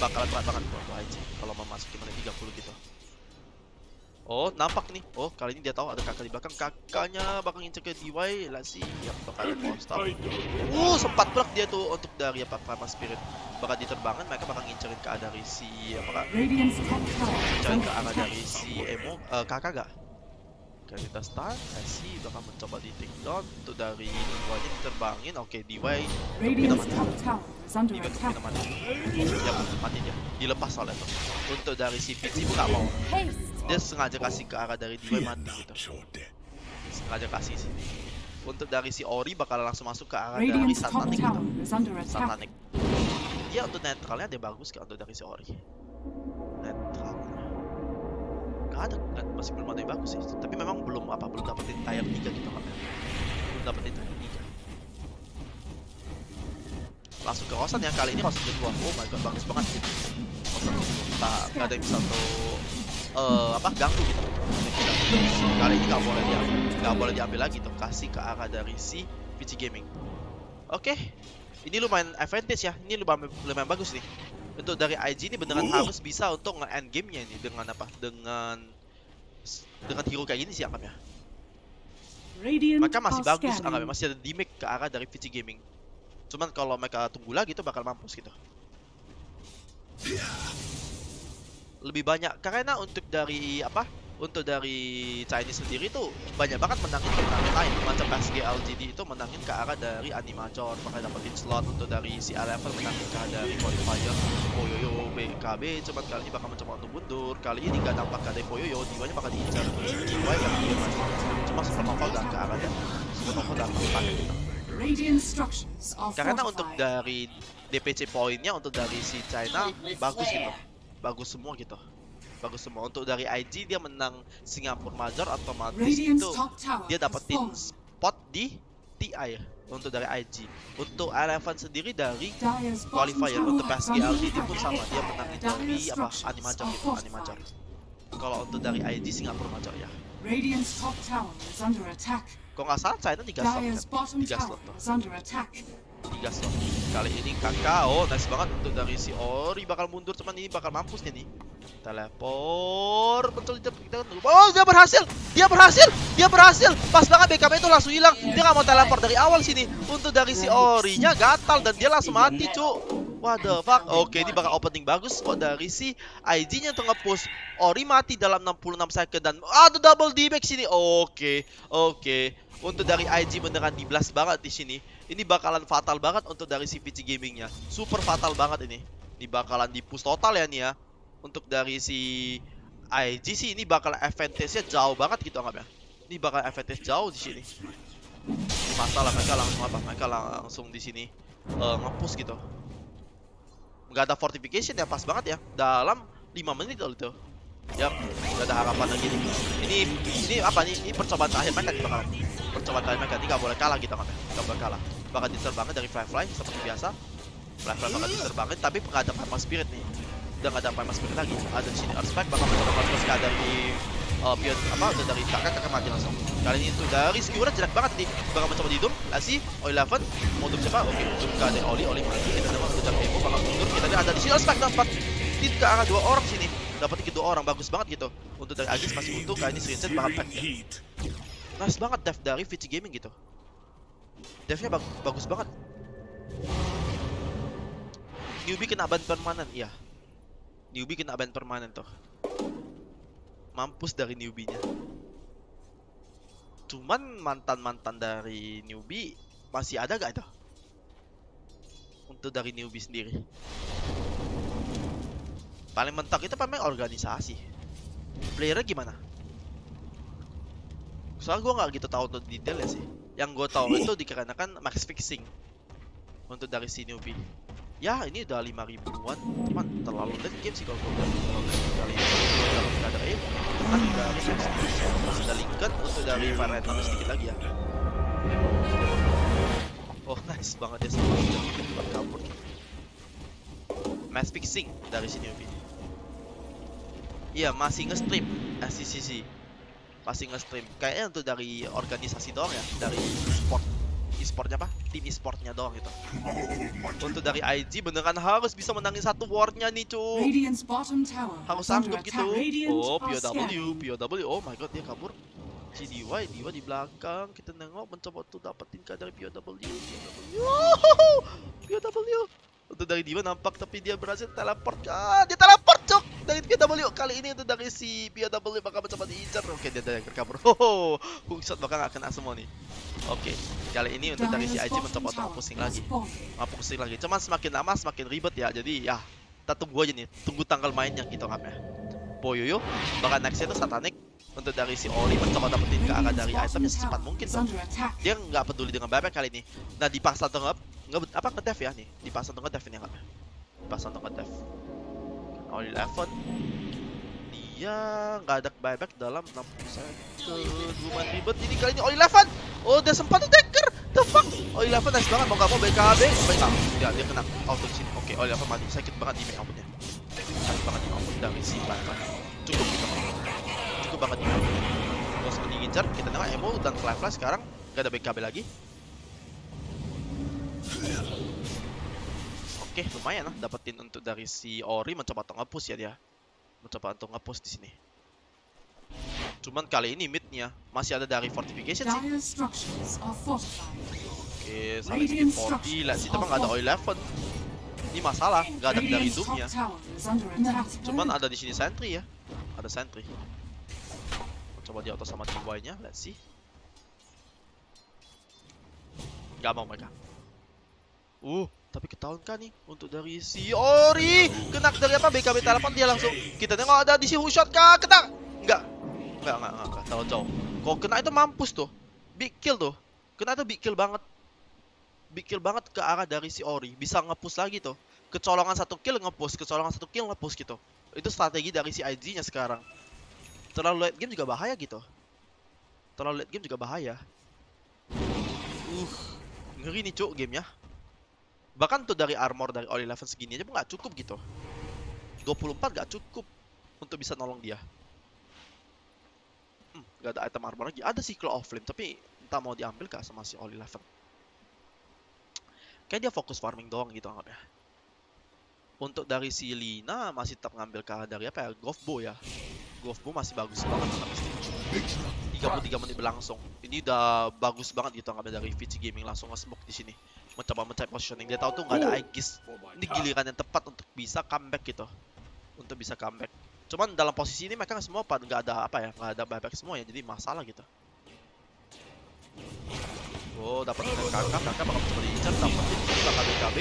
Bakalan berat banget buat IG kalau memasuki menit 30 gitu. Oh, nampak nih. Oh, kali ini dia tahu ada kakak di belakang. Kakaknya bakal ngincer ke DY. Let's see. Yang bakal post-up. Sempat blok dia tuh untuk dari Primal Spirit. Bakal diterbangkan, mereka bakal ngincerin ke arah dari si ngincerin ke arah dari si Emo. Kakak gak? Oke, kita start. Let's see. Bakal mencoba di take down. Untuk dari DY-nya diterbangin. Oke, DY. Kita mati. Kita mati. Ya, mati dia. Dilepas soalnya tuh. Untuk dari si PC pun gak mau. Dia sengaja kasih ke arah dari DY mati gitu. Sengaja kasih sih. Untuk dari si Ori bakal langsung masuk ke arah dari Santanik gitu. Santanik. Dia untuk netralnya dia bagus kan untuk dari si Ori. Netralnya. Gak ada kan, masih belum ada yang bagus sih. Tapi memang belum dapetin tier 3 gitu kan. Belum dapetin tier 3. Langsung ke Rosan yang kali ini Rosan kedua. Oh my god, bagus banget gitu. Rosan tak ada yang bisa tuh ganggu gitu. Kali ini nggak boleh diambil lagi tuh, kasih ke arah dari si PC Gaming. Oke. Ini lumayan advantage ya. Ini lumayan bagus nih. Untuk dari IG ini beneran harus bisa untuk nge-end game-nya ini dengan dengan hero kayak gini sih anggapnya. Mereka masih bagus anggapnya, masih ada damage ke arah dari PC Gaming. Cuman kalau mereka tunggu lagi tuh bakal mampus gitu. Lebih banyak karena untuk dari untuk dari Chinese sendiri tuh banyak banget menangin turnamen lain. Macam PSG LGD itu menangin ke arah dari Animajor, makanya dapetin slot. Untuk dari si A-Level menangin ke arah dari Qualifier. Poyoyo BKB cuman kali ini bakal mencoba untuk mundur. Kali ini gak nampak ada Poyoyo, Diwanya bakal diincar. Diwa yang dia maju. Cuma Supernova udah ke arah dia. Supernova udah tempat. Karena untuk dari DPC poinnya untuk dari si China bagus gitu. Bagus semua gitu. Bagus semua. Untuk dari IG dia menang Singapura Major, otomatis itu dia dapetin spot di TI untuk dari IG. Untuk Eleven sendiri dari qualifier. Untuk PSG LGD pun sama, dia menang dari apa Animajor gitu, Animajor. Kalau untuk dari IG Singapura Major ya. Kok nggak salah China 3 slot kan? 3 slot tuh. 3 slot. Kali ini Kakao, nice banget untuk dari si Ori bakal mundur, cuman ini bakal mampus nih. Teleport, betul kita dulu. Oh, dia berhasil. Dia berhasil. Pas banget BKB itu langsung hilang. Dia nggak mau teleport dari awal sini. Untuk dari si Ori-nya gatal dan dia langsung mati, cu. What the fuck? Oke, ini bakal opening bagus kok dari si IG-nya untuk nge-push. Ori mati dalam 66 second dan ada double D-back sini. Oke. Untuk dari IG beneran di blast banget di sini. Ini bakalan fatal banget untuk dari si PC Gaming-nya. Super fatal banget ini. Ini bakalan di-push total ya nih ya. Untuk dari si IG sih ini bakal advantage-nya jauh banget gitu anggapnya. Ini bakal advantage jauh di sini. Ini masalah mereka langsung apa? Mereka langsung di sini nge-push gitu. Nggak ada fortification ya, pas banget ya. Dalam 5 menit loh itu. Yap, nggak ada harapan lagi nih. Ini apa nih? Ini percobaan terakhir mereka nih bakalan. Percobaan terakhir mereka ini nggak boleh kalah gitu anggapnya. Nggak boleh kalah. Bakal diserang banget dari Fly seperti biasa. Fly bakal diserang banget, tapi nggak ada Primal Spirit nih. Udah nggak ada Primal Spirit lagi. Ada di sini Earthspike bakal mencoba terus dari udah dari kakak mati langsung. Kali ini tuh dari Skura jelek banget nih. Bakal mencoba di Doom, Lasi, Allpha, mau Doom siapa? Oke, Doom gak ada Oli mati. Kita dapat udah Emo bakal mundur. Kita ada di sini Earthspike dapat ke arah 2 orang sini. Dapat ke 2 orang, bagus banget gitu. Untuk dari Agis masih utuh, kali ini Screenset bakal pack ya. Nice banget dev dari VC Gaming gitu. Devnya bagus banget. Newbie kena ban permanen, iya. Newbie kena ban permanen tuh. Mampus dari newbie-nya. Cuman mantan-mantan dari newbie masih ada gak itu? Untuk dari newbie sendiri. Paling mentok itu pemain organisasi. Playernya gimana? Soalnya gue nggak gitu tahu untuk detail ya sih. Yang gue tahu itu dikarenakan max fixing untuk dari si newbie. Ya ini udah 5.000-an, cuman terlalu late game sih kalau gue bilang. Kali ini udah ada aim, kan udah masih ada Lincoln untuk dari varian sedikit lagi ya. Oh nice banget ya sama buat kabur. Max fixing dari si newbie. Iya masih nge-stream SCCC. Masih nge-stream. Kayaknya untuk dari organisasi doang ya, dari e-sportnya apa? Tim e-sportnya doang gitu. Untuk dari IG beneran harus bisa menangin satu wardnya nih cuy. Harus sanggup gitu. Oh POW. Oh my god dia kabur. Si Diwa di belakang. Kita nengok mencoba untuk dapetin ke dari POW. Untuk dari Diwa nampak tapi dia berhasil teleport. Dia teleport cok dari POW. Kali ini untuk dari si POW bakal mencoba diincar. Oke dia yang terkabur. Hookshot bakal gak kena semua nih. Oke, kali ini untuk dari si IG mencoba untuk pusing lagi. Cuman semakin lama semakin ribet ya. Jadi ya kita tunggu aja nih. Tunggu tanggal mainnya gitu kan ya. Poyoyo bakal nextnya itu Satanic. Untuk dari si Oli mencoba dapetin ke arah dari itemnya secepat mungkin tuh. Dia nggak peduli dengan bebek kali ini. Nah dipaksa untuk ngedev ya nih. Dipaksa untuk ngedev ini nggak? Dipaksa untuk ngedev. Oli 11 dia nggak ada buyback dalam 60 second. Lumayan ribet ini kali ini Oli 11. Oh dia sempat dagger. The fuck? Oli 11 nice banget mau nggak mau BKB. Dia kena auto di sini. Oke Oli 11 mati. Sakit banget di main outputnya. Sakit banget di output dari si Allpha. Cukup gitu. Cukup banget di output. Terus mengincar kita nengok Emo dan Fly sekarang nggak ada BKB lagi. Oke lumayan lah dapetin untuk dari si Ori mencoba untuk nge-push ya dia. Mencoba untuk nge-push di sini. Cuman kali ini midnya masih ada dari fortification sih. Oke, sampai bikin 40. Lihat sih, tapi nggak ada oil 11. Ini masalah, nggak ada dari doomnya. Cuman ada di sini sentry ya. Ada sentry. Coba di auto sama DY-nya, let's see. Gak mau mereka. Tapi ketahuan kan nih untuk dari si Ori. Kena dari apa? BKB telepon dia langsung. Kita tengok ada di si shot kah? Kena. Enggak. Tahu jauh. Kalau kena itu mampus tuh. Big kill tuh. Kena itu big kill banget. Big kill banget ke arah dari si Ori. Bisa nge-push lagi tuh. Kecolongan 1 kill nge-push, kecolongan 1 kill nge-push gitu. Itu strategi dari si IG-nya sekarang. Terlalu late game juga bahaya gitu. Terlalu late game juga bahaya. Ngeri nih cuk gamenya. Bahkan tuh dari armor dari all 11 segini aja nggak cukup gitu. 24 nggak cukup untuk bisa nolong dia. Gak ada item armor lagi. Ada sih Claw of Flame, tapi entah mau diambil kah sama si all 11. Kayak dia fokus farming doang gitu anggapnya. Untuk dari si Lina masih tetap ngambil kah dari apa ya? Golfbow ya. Golfbow masih bagus banget habis itu. 33 menit berlangsung. Ini udah bagus banget gitu anggapnya dari VG Gaming langsung nge-smoke di sini. Mencoba mencari positioning. Dia tahu tuh nggak ada Aegis. Ini giliran yang tepat untuk bisa comeback gitu. Untuk bisa comeback. Cuman dalam posisi ini mereka semua nggak ada apa ya? Nggak ada buyback semua ya. Jadi masalah gitu. Dapat kakak bakal coba diincar. Dapetin ini bakal BKB.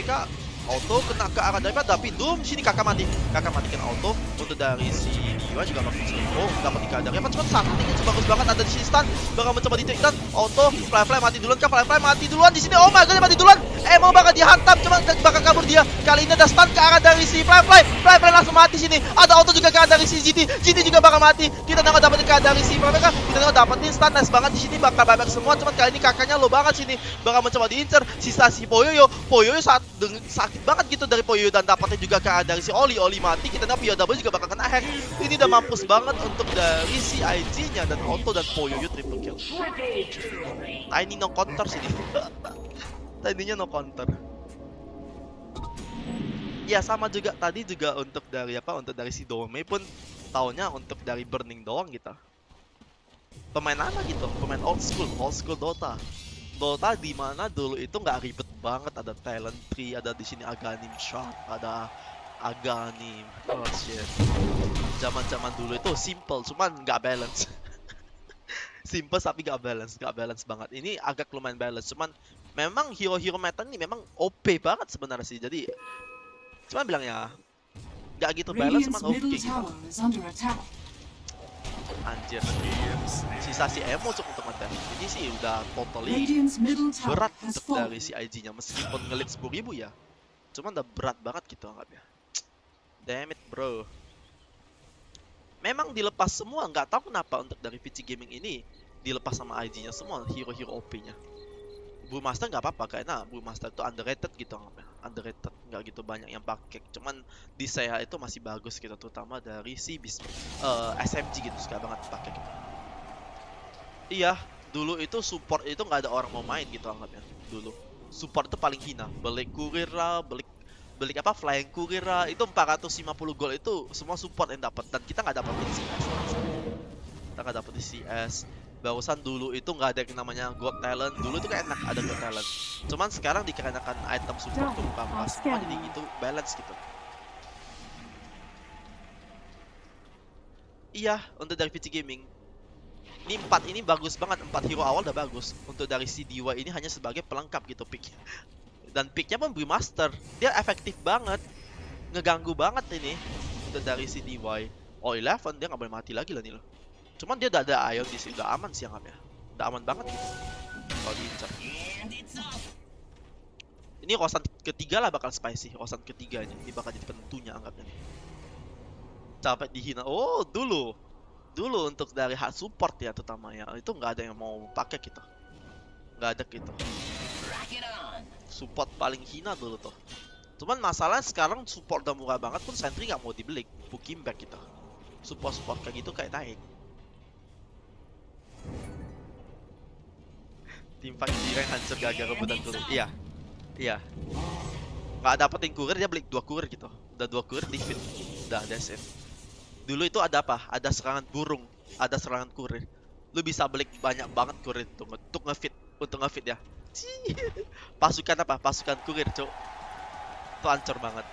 Auto kena ke arah daripada tapi Doom sini kakak mati kena auto. Untuk dari si Diwa juga bakal dapat dikadari apa cuma satu ini bagus banget ada di sini stun bakal mencoba di dan auto fly mati duluan kan fly mati duluan di sini. Oh my god dia mati duluan. Mau bakal dihantam cuma bakal kabur dia. Kali ini ada stun ke arah dari si fly langsung mati sini. Ada auto juga ke arah dari si GT juga bakal mati. Kita nggak dapetin ke arah dari si mereka. Kita nggak dapetin stun nice banget di sini bakal babak semua. Cuman kali ini kakaknya low banget sini bakal mencoba diincer. Sisa si Poyoyo sakit banget gitu dari Poyoyo dan dapatnya juga ke arah dari si Oli mati. Kita nggak POW juga bakal kena hack. Ini udah mampus banget untuk dari si IG-nya dan auto dan Poyoyo triple kill. Tiny no counter sini. Tadinya no counter. Ya sama juga tadi juga untuk dari apa? Untuk dari si Dome pun taunya untuk dari burning doang gitu. Pemain apa gitu? Pemain old school Dota. Dota di mana dulu itu nggak ribet banget, ada talent tree, ada di sini Aghanim Shark, ada Aghanim. Oh shit. Zaman dulu itu simple, cuman nggak balance. Simple tapi nggak balance banget. Ini agak lumayan balance, cuman memang hero meta ini memang OP banget sebenarnya sih. Jadi cuman bilang ya nggak gitu balance, cuman oke gitu. Anjir, sisa si Emo untuk ngetem. Ini sih udah totally berat untuk dari si IG-nya. Meskipun ngelit 10.000 ya, cuman udah berat banget gitu anggapnya. Damn it bro. Memang dilepas semua, nggak tahu kenapa untuk dari PC Gaming ini dilepas sama IG-nya semua hero-hero OP-nya. Brewmaster nggak apa-apa, karena Brewmaster itu underrated gitu anggapnya. Underrated, nggak gitu banyak yang pakai. Cuman di saya itu masih bagus gitu, terutama dari si SMG gitu, suka banget pakai gitu. Iya, dulu itu support itu nggak ada orang mau main gitu anggapnya. Dulu support itu paling hina, beli kurir lah, beli apa flying kurir lah, itu 450 gold itu semua support yang dapat, dan kita nggak dapetin CS. Kita nggak dapetin CS. Barusan dulu itu nggak ada yang namanya God Talent. Dulu itu kayak enak ada God Talent. Cuman sekarang dikarenakan item support tuh buka semua, jadi gitu balance gitu. Iya, untuk dari PC Gaming ini 4 ini bagus banget. 4 hero awal udah bagus. Untuk dari si DY ini hanya sebagai pelengkap gitu pick. Dan picknya pun Brewmaster. Dia efektif banget. Ngeganggu banget ini. Untuk dari si DY. Oh 11 dia nggak boleh mati lagi lah nih loh. Cuman dia udah ada Ion di sini, udah aman sih anggapnya. Udah aman banget gitu. Kalau diincar. Ini rosan ketiga lah bakal spicy. Rosan ketiganya ini bakal jadi penentunya anggapnya nih. Capek dihina. Oh dulu untuk dari hard support ya terutama ya. Itu nggak ada yang mau pakai gitu. Nggak ada gitu. Support paling hina dulu tuh. Cuman masalah sekarang support udah murah banget pun sentry nggak mau dibeli. Booking back gitu. Support kayak gitu kayak naik. Tim fight di rank hancur gara-gara rebutan kurir. Iya. Nggak dapetin kurir, dia beli 2 kurir gitu. Udah 2 kurir di fit. Udah that's it. Dulu itu ada apa? Ada serangan burung, ada serangan kurir. Lu bisa beli banyak banget kurir untuk ngefit ya. Pasukan apa? Pasukan kurir, cok. Itu hancur banget.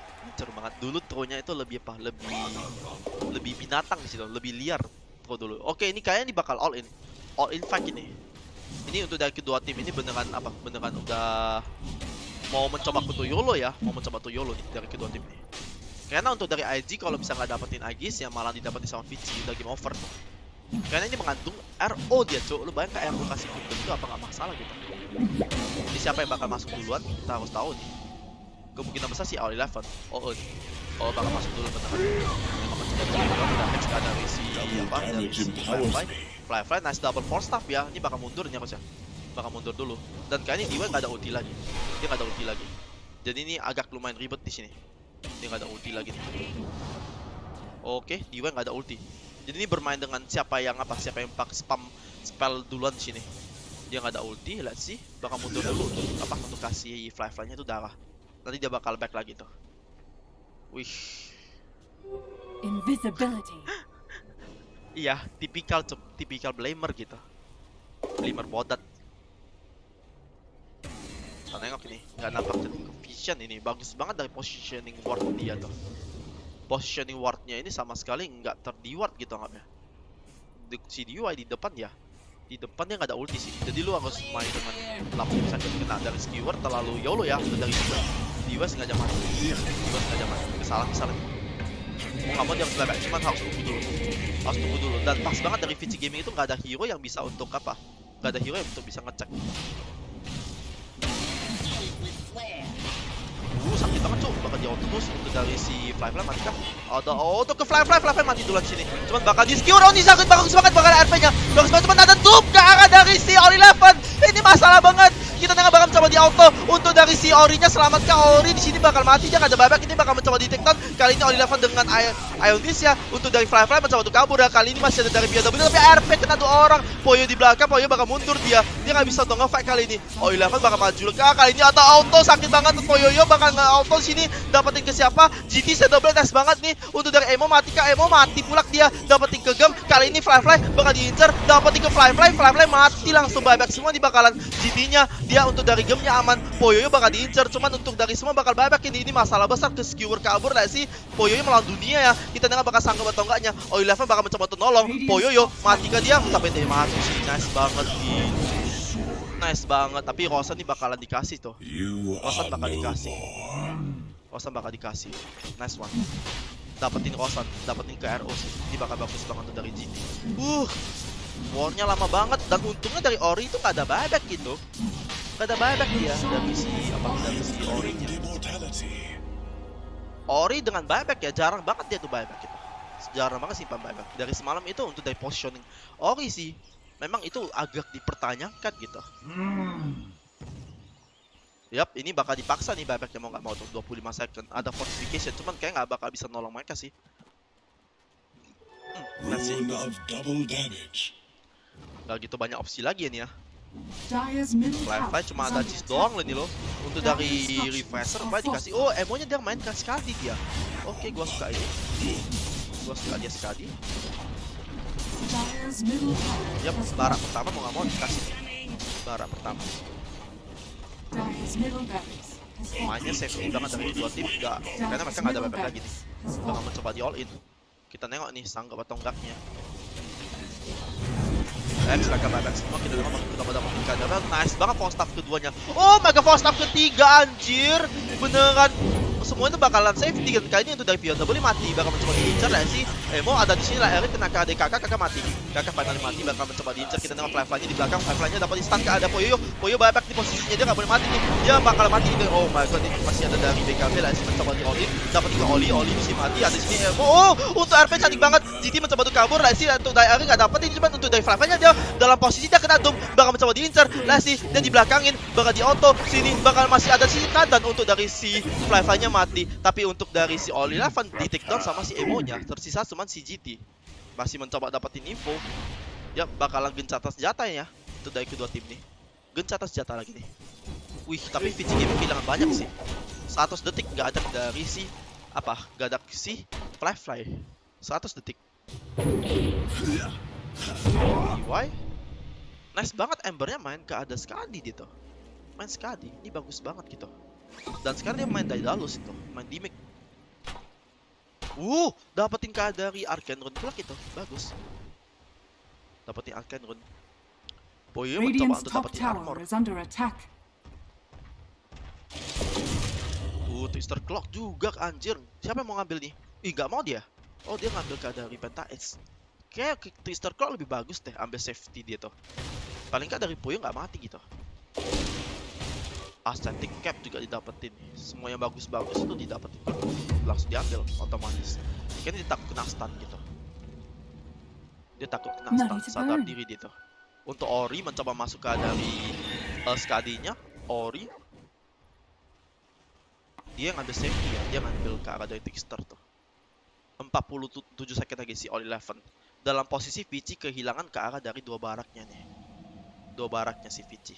Dulu trollnya itu lebih apa? Lebih binatang sih loh, lebih liar. intro dulu. Oke, ini kayaknya ini bakal all in fight ini. Ini untuk dari kedua tim ini beneran udah mau mencoba untuk YOLO ya, mau mencoba untuk YOLO nih dari kedua tim ini. Karena untuk dari IG kalau bisa nggak dapetin IG ya malah didapetin sama Vici, udah game over tuh. Karena ini mengandung RO dia cuy, lu bayang kayak RO kasih pintu itu apa nggak masalah gitu. Jadi siapa yang bakal masuk duluan kita harus tahu nih. Kemungkinan besar sih All11, Oh bakal masuk dulu beneran. Memang mencoba dulu udah Hex ada dari si apa dari si Fly, nice double 4 staff ya. Ini bakal mundur nih harusnya. Bakal mundur dulu. Dan kayaknya Diwa nggak ada ulti lagi. Dia nggak ada ulti lagi. Jadi ini agak lumayan ribet di sini. Dia nggak ada ulti lagi nih. Oke, Diwa nggak ada ulti. Jadi ini bermain dengan siapa yang pakai spam spell duluan di sini. Dia nggak ada ulti, let's see. Bakal mundur dulu untuk kasih fly-nya itu darah. Nanti dia bakal back lagi tuh. Wih. Invisibility. Iya, tipikal blamer gitu. Blamer bodat. Kita nengok ini, nggak nampak jadi vision ini. Bagus banget dari positioning ward dia tuh. Positioning wardnya ini sama sekali nggak terdiward gitu anggapnya. Si DUI di depan ya. Di depan dia nggak ada ulti sih. Jadi lu harus main dengan langsung bisa kena dari skewer terlalu YOLO ya. Dari DUI sengaja mati. Kesalahan. Mau nggak mau dia harus bebek, cuman harus tunggu dulu. Dan pas banget dari VC Gaming itu nggak ada hero yang bisa untuk apa? Nggak ada hero yang untuk bisa ngecek. Sakit banget cuy, bakal di auto terus untuk dari si Fly mati kah? Ada auto ke Fly mati duluan sini. Cuman bakal di skewer, ini sakit bagus banget bakal RP-nya. Bagus banget, cuman ada tube ke arah dari si All11. Ini masalah banget. Kita nggak bakal mencoba di auto untuk dari si Ori-nya. Selamat ke Ori di sini bakal mati, dia nggak ada buyback. Ini bakal mencoba di take down. Kali ini All11 dengan INDONESIA untuk dari Fly mencoba untuk kabur. Kali ini masih ada dari BO3 tapi RP kena 2 orang. Poyo di belakang, Poyo bakal mundur dia nggak bisa untuk nge-fight kali ini. All11 bakal maju kali ini atau auto sakit banget. Poyo bakal nge-auto sini dapetin ke siapa? GT saya double test banget nih untuk dari Emo mati kah? Emo mati pula dia dapetin ke Gem. Kali ini Fly bakal diincar, dapetin ke Fly mati langsung buyback semua di bakalan GT-nya. Dia untuk dari Gemnya aman, Poyo bakal diincar, cuman untuk dari semua bakal buyback ini masalah besar ke skewer kabur lah sih. Poyo melawan dunia ya. Kita nggak bakal sanggup atau enggaknya. All11 bakal mencoba untuk nolong. Poyo mati ke dia, tapi dia mati sih. Nice banget gitu. Nice banget, tapi Rosan nih bakalan dikasih tuh. Rosan bakal dikasih. Nice one. Dapetin Rosan, dapetin ke RO sih. Ini bakal bagus banget tuh dari GT. Warnya lama banget dan untungnya dari Ori itu nggak ada buyback gitu. Nggak ada buyback dia dari si Ori. Ori dengan buyback ya jarang banget dia tuh buyback gitu. Jarang banget simpan buyback. Dari semalam itu untuk dari positioning Ori sih memang itu agak dipertanyakan gitu. Yap, ini bakal dipaksa nih buybacknya mau nggak mau tuh 25 second. Ada fortification, cuman kayak nggak bakal bisa nolong mereka sih. Gak gitu banyak opsi lagi nih ya. Fly cuma ada cheese doang loh nih loh. Untuk dari refresher dikasih. Oh, emonya dia main kasih sekali dia. Oke, gua suka ini. Gua suka dia sekali. Yap, barak pertama mau nggak mau dikasih. Barak pertama. Mainnya safety banget dari kedua tim, karena mereka nggak ada buyback lagi nih. Bakal mencoba di all in. Kita nengok nih sanggup atau enggaknya. Silakan buyback semua, kita nengok kita dapat ikan. Nice banget fall staff keduanya. Oh, mega fall staff ketiga anjir. Beneran semua itu bakalan safety kan. Kali ini untuk dari BO3 mati, bakal mencoba diincar lah sih. Emo ada di sini lah, Erik kena ke adik kakak mati. Kakak finally mati, bakal mencoba diincar. Kita nengok Fly-nya di belakang, Fly-nya dapat di stun ke ada Poyo buyback di posisinya, dia nggak boleh mati nih. Dia bakal mati nih. Oh my god, ini masih ada dari BKB lah sih, mencoba di Oli, dapat ke Oli bisa mati. Ada di sini Emo. Oh, untuk RP cantik banget. GT mencoba untuk kabur lah sih, untuk dari Erik nggak dapat ini, cuma untuk dari Fly-nya dia dalam posisi dia kena dom, bakal mencoba diincar lah sih, dan di belakangin bakal di auto sini, bakal masih ada sisi dan untuk dari si Fly-nya mati. Tapi untuk dari si All11 di take down sama si Emo-nya, tersisa cuma si GT. Masih mencoba dapetin info. Ya, bakalan gencatan senjata ya. Itu dari kedua tim nih. Gencatan senjata lagi nih. Wih, tapi VC Gaming kehilangan banyak sih. 100 detik nggak ada dari si nggak ada si Fly. 100 detik. Why? Nice banget Embernya main ke ada sekali gitu. Main sekali. Ini bagus banget gitu. Dan sekarang dia main Daedalus itu, main Dimik. Dapetin dari Arcane Rune pula gitu, bagus. dapetin Arcane Rune. Poyoyo mencoba Radiant's untuk top dapetin tower armor. is under attack. Twister Clock juga anjir. Siapa yang mau ngambil nih? Ih, nggak mau dia. Oh, dia ngambil ke dari Pentax. Kayak Twister Clock lebih bagus deh, ambil safety dia tuh. Paling nggak dari Poyo nggak mati gitu. Aesthetic Cap juga didapetin. Semua yang bagus-bagus itu didapetin. Langsung diambil otomatis. Kayaknya dia takut kena stun gitu. Dia takut kena stun, sadar diri dia tuh. Untuk Ori mencoba masuk ke dari Skadi-nya. Ori dia ngambil safety ya, dia ngambil ke arah dari Trickster tuh. 47 second lagi si All 11. Dalam posisi Vici kehilangan ke arah dari dua baraknya nih. Dua baraknya si Vici.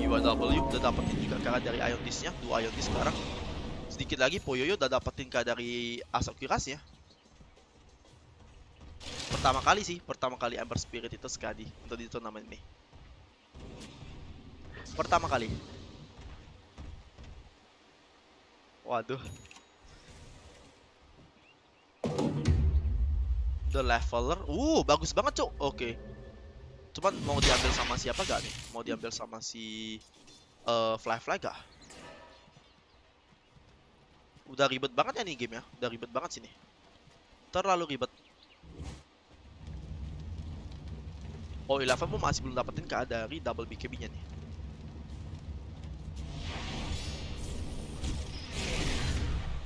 UAW udah dapetin juga ke arah dari Ionisnya, dua Ionis sekarang. Sedikit lagi Poyoyo udah dapetin ke dari Asap Kirasnya. Pertama kali Ember Spirit itu Skadi untuk di turnamen ini. Pertama kali. Waduh. The Leveler. Bagus banget, Cuk. Oke. Cuman mau diambil sama siapa gak nih? Mau diambil sama si Fly gak? Udah ribet banget ya nih game ya. Udah ribet banget sini. Terlalu ribet. Oh, 11 pun masih belum dapetin ke dari double BKB-nya nih.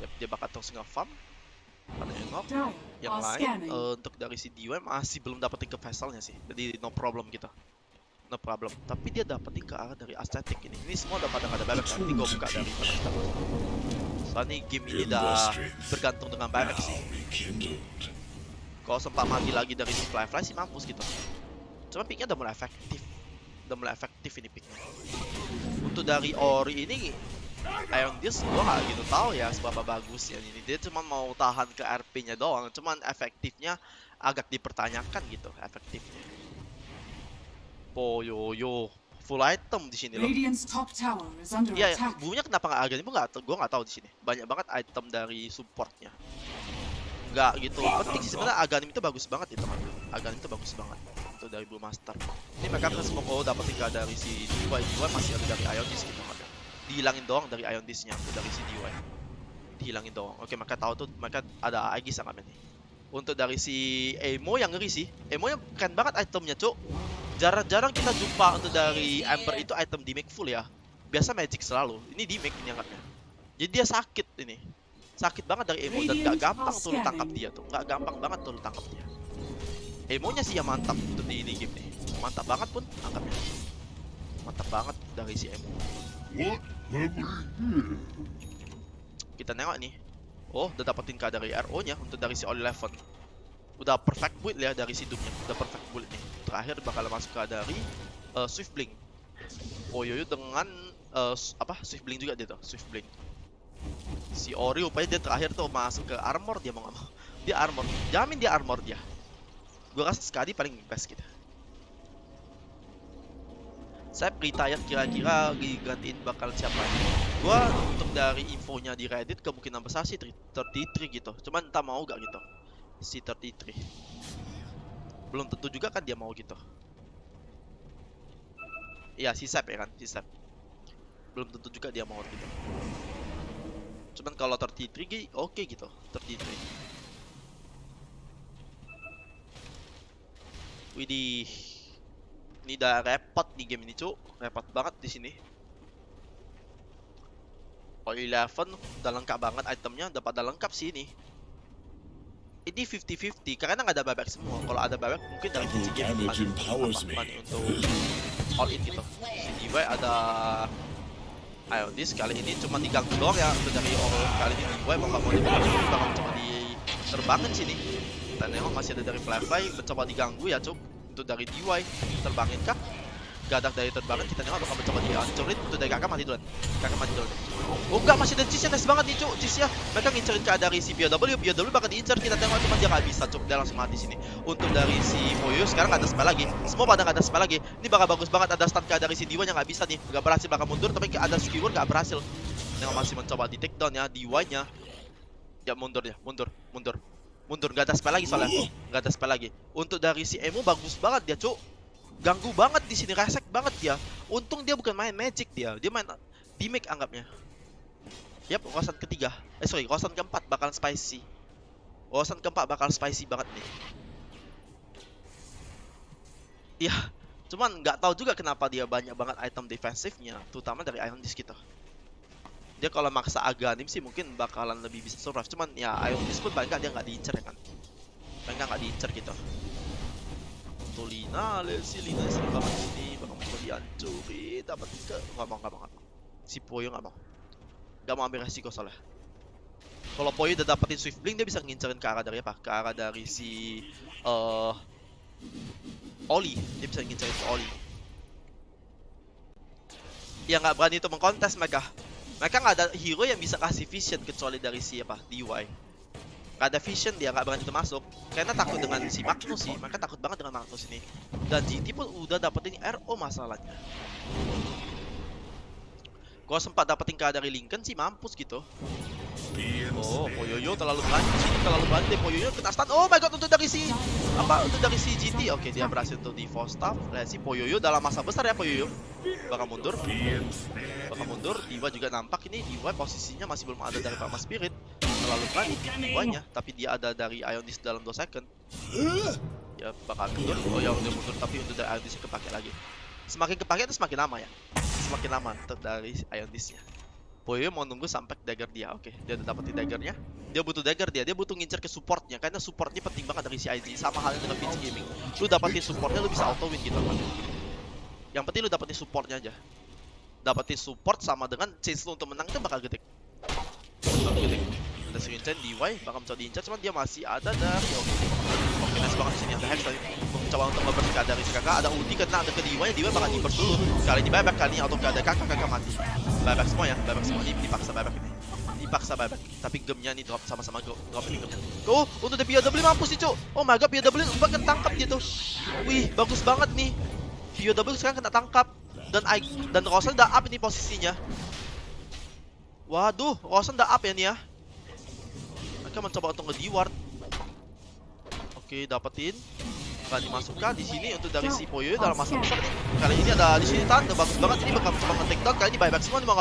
Yap, dia bakal terus nge-farm. Ada Enoch. Yang lain untuk dari si DY masih belum dapetin ke Vesselnya sih. Jadi no problem gitu. No problem. Tapi dia dapetin ke arah dari Aesthetic ini. Ini semua udah pada bebek. Nanti gue buka dari penonton. Soalnya game ini udah bergantung dengan bebek sih. Kalau sempat mati lagi dari si Fly sih mampus gitu. Cuma picknya udah mulai efektif ini picknya. Untuk dari Ori ini Ion Disc gua gak gitu tahu ya seberapa bagus ya ini. Dia cuma mau tahan ke RP-nya doang, cuman efektifnya agak dipertanyakan gitu efektifnya. Poyoyo full item di sini loh. Iya, bunyinya kenapa nggak agak ini? Gua nggak tahu di sini. Banyak banget item dari supportnya. Nggak gitu penting sih sebenarnya. Aganim itu bagus banget itu kan. Aganim itu bagus banget. Dari Blue Master. Ini mereka kan semua dapat tinggal dari si DY masih ada dari Ionis gitu kan. Dihilangin doang dari Ionisnya dari si DY. Dihilangin doang. Oke, mereka tahu tuh mereka ada Aegis sangat nih. Untuk dari si Emo yang ngeri sih. Emo yang keren banget itemnya, Cuk. Jarang-jarang kita jumpa untuk dari Ember itu item damage full ya. Biasa magic selalu. Ini damage ini anggapnya. Jadi dia sakit ini. Sakit banget dari Emo dan gak gampang tuh lu tangkap dia tuh. Gak gampang banget tuh lu tangkap dia. Emonya sih yang mantap untuk di ini game nih. Mantap banget pun anggapnya. Mantap banget dari si Emo. Kita nengok nih. Oh, udah dapetin ke dari RO-nya untuk dari si All 11. Udah perfect build ya dari si Doom-nya. Udah perfect build nih. Terakhir bakal masuk ke dari Swift Blink. Poyoyo dengan Swift Blink juga dia tuh, Swift Blink. Si Ori rupanya dia terakhir tuh masuk ke armor, dia mau nggak mau. Dia armor. Jamin dia armor dia. Gue rasa sekali paling best gitu. Saya retire kira-kira digantiin bakal siapa nih. Gue untuk dari infonya di Reddit kemungkinan besar sih 33 gitu. Cuman entah mau gak gitu. Si 33. Belum tentu juga kan dia mau gitu. Iya si Sep ya kan, si Sep. Belum tentu juga dia mau gitu. Cuman kalau 33 oke gitu, 33. Widih, ini udah repot di game ini, Cuk. Repot banget di sini. All 11 udah lengkap banget itemnya, udah pada lengkap sih ini. Ini 50-50 karena nggak ada bebek semua. Kalau ada bebek mungkin dari PC game untuk all in gitu. Si DY ada Ionis kali ini cuma diganggu doang ya. Untuk dari all kali ini DY mau nggak mau bakal cuma diterbangin sini. Dan memang masih ada dari Fly mencoba diganggu ya, Cuk. Untuk dari DY terbangin kah? Gadak dari terbangin kita nengok bakal mencoba dihancurin. Untuk dari kakak mati duluan. Kakak mati duluan. Oh enggak, masih ada cheese-nya, nice banget nih, Cuk. Cheese-nya mereka ngincerin ke dari si BO3 bakal diincer. Kita tengok cuma dia nggak bisa, Cuk. Dia langsung mati sini. Untuk dari si Poyo sekarang nggak ada spell lagi. Semua pada nggak ada spell lagi. Ini bakal bagus banget ada stun ke dari si DY yang nggak bisa nih. Nggak berhasil bakal mundur tapi ada skewer nggak berhasil. Nengok masih mencoba di take down ya DY-nya. Ya mundur ya, mundur. Gak ada spell lagi soalnya. Gak ada spell lagi. Untuk dari si Emo bagus banget dia, Cuk. Ganggu banget di sini, resek banget dia. Untung dia bukan main magic dia main damage anggapnya. Yap, rosan ketiga. Rosan keempat bakalan spicy. Rosan keempat bakal spicy banget nih. Iya, cuman nggak tahu juga kenapa dia banyak banget item defensifnya, terutama dari Iron Disc kita. Dia kalau maksa Aghanim sih mungkin bakalan lebih bisa survive, cuman ya Iron Disc pun paling nggak dia nggak diincer ya kan. Paling nggak diincer gitu. Tuh Lina sering banget ini, bakal mencoba dihancurin, dapat ke nggak mau. Si Poyo nggak mau ambil resiko soalnya. Kalau Poyo udah dapetin Swift Blink, dia bisa ngincerin ke arah dari apa? Ke arah dari si Oli, dia bisa ngincerin ke Oli. Ya nggak berani untuk mengkontes mereka. Mereka nggak ada hero yang bisa kasih vision kecuali dari si apa? DY. Nggak ada vision, dia nggak berani untuk masuk. Karena takut dengan si Magnus sih. Mereka takut banget dengan Magnus ini. Dan GT pun udah dapetin RO masalahnya. Kalau sempat dapetin KA dari Lincoln sih mampus gitu. Oh, Poyoyo terlalu berani di sini, terlalu berani deh. Poyoyo kena stun. Oh my god, untuk dari si GT. Oke, dia berhasil untuk di force staff. Lihat si Poyoyo dalam masa besar ya Poyoyo. Bakal mundur. Diva juga nampak ini. Diva posisinya masih belum ada dari Pharma Spirit. Terlalu berani Divanya, tapi dia ada dari Iron Disc dalam 2 second. Ya bakal mundur. Oh ya udah mundur, tapi untuk dari Iron Disc kepake lagi. Semakin kepake itu semakin lama ya. Semakin lama untuk dari Iron Disc-nya. Poyo mau nunggu sampai dagger dia. Oke, dia udah dapetin daggernya. Dia butuh dagger dia butuh ngincer ke supportnya. Karena supportnya penting banget dari si IG. Sama halnya dengan PSG Gaming. Lu dapetin supportnya, lu bisa auto win gitu kan. Yang penting lu dapetin supportnya aja. Dapetin support sama dengan chance lu untuk menang itu bakal gede. Ada Srinchen, DY bakal mencoba diincar, cuman dia masih ada dari oke, nice banget di sini. Ada Hex tadi mencoba untuk nge-burst dari si kakak. Ada ulti kena ada ke DY bakal di-burst dulu. Kali ini buyback, kali ini auto ke ada kakak mati. Buyback semua ya, ini dipaksa buyback ini. Tapi gemnya nih drop sama-sama drop ini gemnya. Oh, untuk the BO3 mampus sih, Cuk. Oh my god, BO3 bahkan tangkap gitu. Wih, bagus banget nih. BO3 sekarang kena tangkap. Dan Rosen udah up ini posisinya. Waduh, Rosen udah up ya nih ya. Mereka mencoba untuk nge-deward. Oke, dapetin. Akan dimasukkan di sini untuk dari si Poyo dalam masa besar nih. Kali ini ada di sini tanda bagus banget, ini bakal mencoba nge-take down. Kali ini buyback semua nih, mau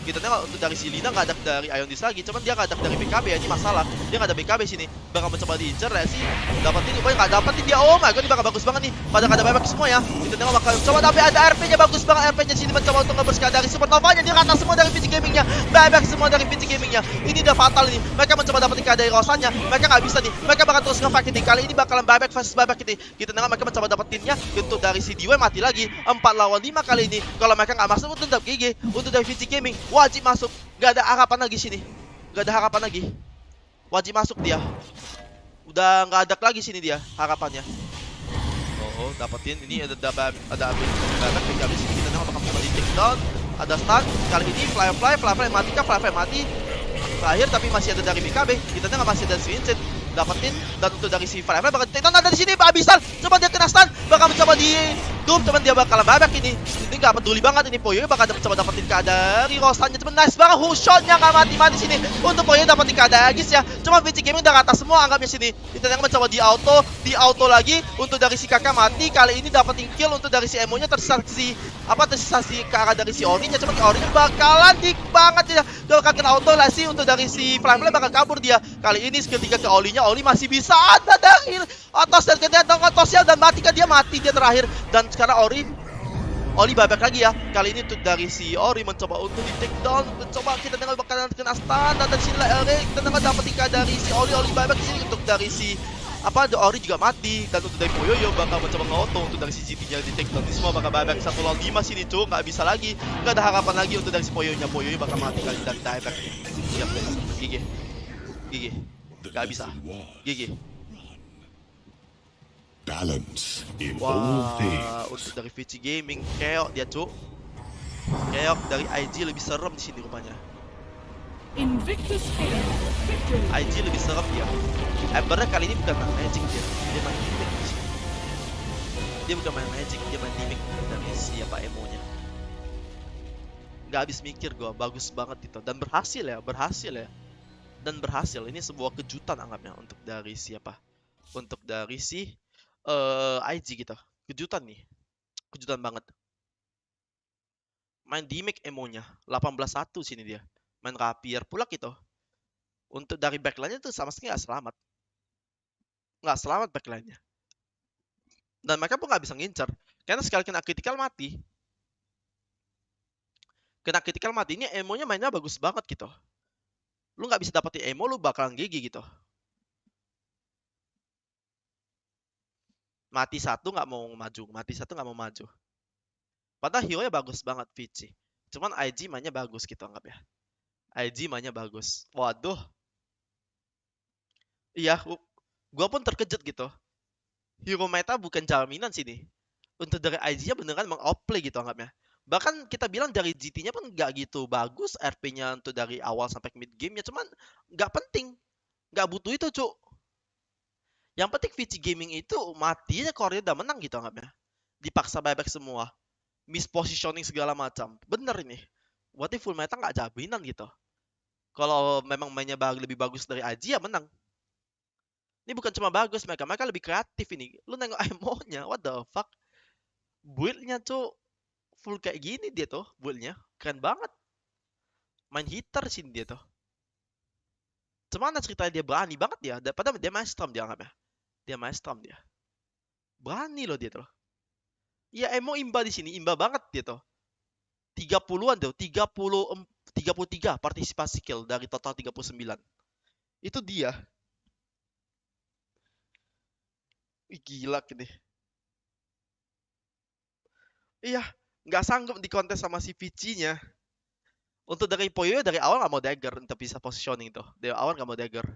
kita tengok untuk dari si Lina nggak ada dari Iron Disc lagi, cuman dia nggak ada dari BKB ya, ini masalah. Dia nggak ada BKB sini. Bakal mencoba diincer ya sih. Dapetin, rupanya nggak dapetin dia. Oh my god, ini bakal bagus banget nih. Pada nggak ada buyback semua ya. Kita tengok bakal coba, tapi ada RP-nya bagus banget. RP-nya sini mencoba untuk nge-burst dari Supernova-nya, dia rata semua dari PC Gaming-nya. Buyback semua dari PC Gaming-nya. Ini udah fatal ini. Mereka mencoba dapetin dari Rosannya. Mereka nggak bisa nih. Mereka bakal terus nge-fight ini. Kali ini bakalan buyback versus buyback ini. Kita tengok mereka mencoba dapetinnya. Untuk dari si DW mati lagi. 4 lawan 5 kali ini. Kalau mereka nggak masuk untuk GG, untuk dari PC Gaming wajib masuk. Gak ada harapan lagi sini. Gak ada harapan lagi. Wajib masuk dia. Udah nggak ada lagi sini dia harapannya. Oh, dapetin ini ada BKB sini. Kita tengok bakal mencoba di take down. Ada stun. Kali ini Fly mati kah? Fly mati. Terakhir tapi masih ada dari BKB. Kita tengok masih ada Vincent. Dapetin dan untuk dari si Fly bakal take down. Ada di sini abisan. Coba dia kena stun. Bakal mencoba di doom, cuman dia bakalan buyback ini. Ini nggak peduli banget ini Poyo bakal mencoba dapetin KA dari Rosannya. Cuman nice banget hookshotnya nggak mati sini. Untuk Poyo dapetin KA dari Agis ya. Cuma PC Gaming udah rata semua anggapnya sini. Kita yang mencoba di auto lagi untuk dari si kakak mati. Kali ini dapetin kill untuk dari si Emo-nya, tersisa si ke arah dari si Ori-nya. Cuman Ori-nya bakalan dik banget ya. Kalau kena auto lah sih untuk dari si Fly bakal kabur dia. Kali ini ketika ke Oli-nya, Oli masih bisa ada dari atas dan ketika atosnya dan mati dia terakhir. Dan sekarang Oli buyback lagi ya. Kali ini untuk dari si Ori mencoba untuk di take down, mencoba kita tengok bakalan kena stun dan dari sini kita tengok dapat ikan dari si Oli buyback di sini untuk dari si Ori juga mati. Dan untuk dari Poyoyo bakal mencoba nge-auto untuk dari si GT-nya di take down. Ini semua bakal buyback 1 lawan 5 sini cuy, nggak bisa lagi. Nggak ada harapan lagi untuk dari si Poyoyo-nya. Poyoyo bakal mati kali dan buyback. Siap guys. GG. Nggak bisa. GG. Balance in all things. Untuk dari VC Gaming, Keok dia cuk. Keok dari IG lebih serem di sini rupanya. Invictus victory. IG lebih serem dia. Embernya kali ini bukan main magic dia main gimmick di sini. Dia bukan main magic, dia main gimmick dari siapa Emo-nya. Nggak habis mikir gua, bagus banget itu dan berhasil ya. dan berhasil. Ini sebuah kejutan anggapnya untuk dari siapa? Untuk dari si IG gitu. Kejutan nih. Kejutan banget. Main di make emonya 18-1 sini dia. Main rapier pula gitu. Untuk dari backline-nya tuh sama sekali nggak selamat. Nggak selamat backline-nya. Dan mereka pun nggak bisa ngincer. Karena sekali kena critical mati. Kena critical mati, ini emonya mainnya bagus banget gitu. Lu nggak bisa dapetin emo, lu bakalan GG gitu. Mati satu nggak mau maju. Mati satu nggak mau maju. Padahal hero-nya bagus banget, Vici. Cuman IG mainnya bagus gitu anggap ya. IG mainnya bagus. Waduh. Iya, gua pun terkejut gitu. Hero meta bukan jaminan sini. Untuk dari IG-nya beneran meng-outplay gitu anggapnya. Bahkan kita bilang dari GT-nya pun nggak gitu bagus. RP-nya untuk dari awal sampai mid game-nya. Cuman nggak penting. Nggak butuh itu, cuk. Yang penting Vici Gaming itu matinya core udah menang gitu anggapnya. Dipaksa buyback semua. Mispositioning segala macam. Bener ini. Berarti full meta nggak jaminan gitu. Kalau memang mainnya lebih bagus dari IG ya menang. Ini bukan cuma bagus mereka lebih kreatif ini. Lu nengok emo-nya, what the fuck? Build-nya tuh full kayak gini dia tuh, build-nya. Keren banget. Main hitter sini dia tuh. Cuman ceritanya dia berani banget dia. Padahal dia maestrom dia anggapnya. Dia maestrom dia. Berani loh dia tuh. Ya emo imba di sini, imba banget dia tuh. 30-an tuh, 33 partisipasi kill dari total 39. Itu dia. Ih, gila gini. Iya, nggak sanggup di kontes sama si Vici-nya. Untuk dari Poyo dari awal nggak mau dagger untuk bisa positioning tuh. Dari awal nggak mau dagger.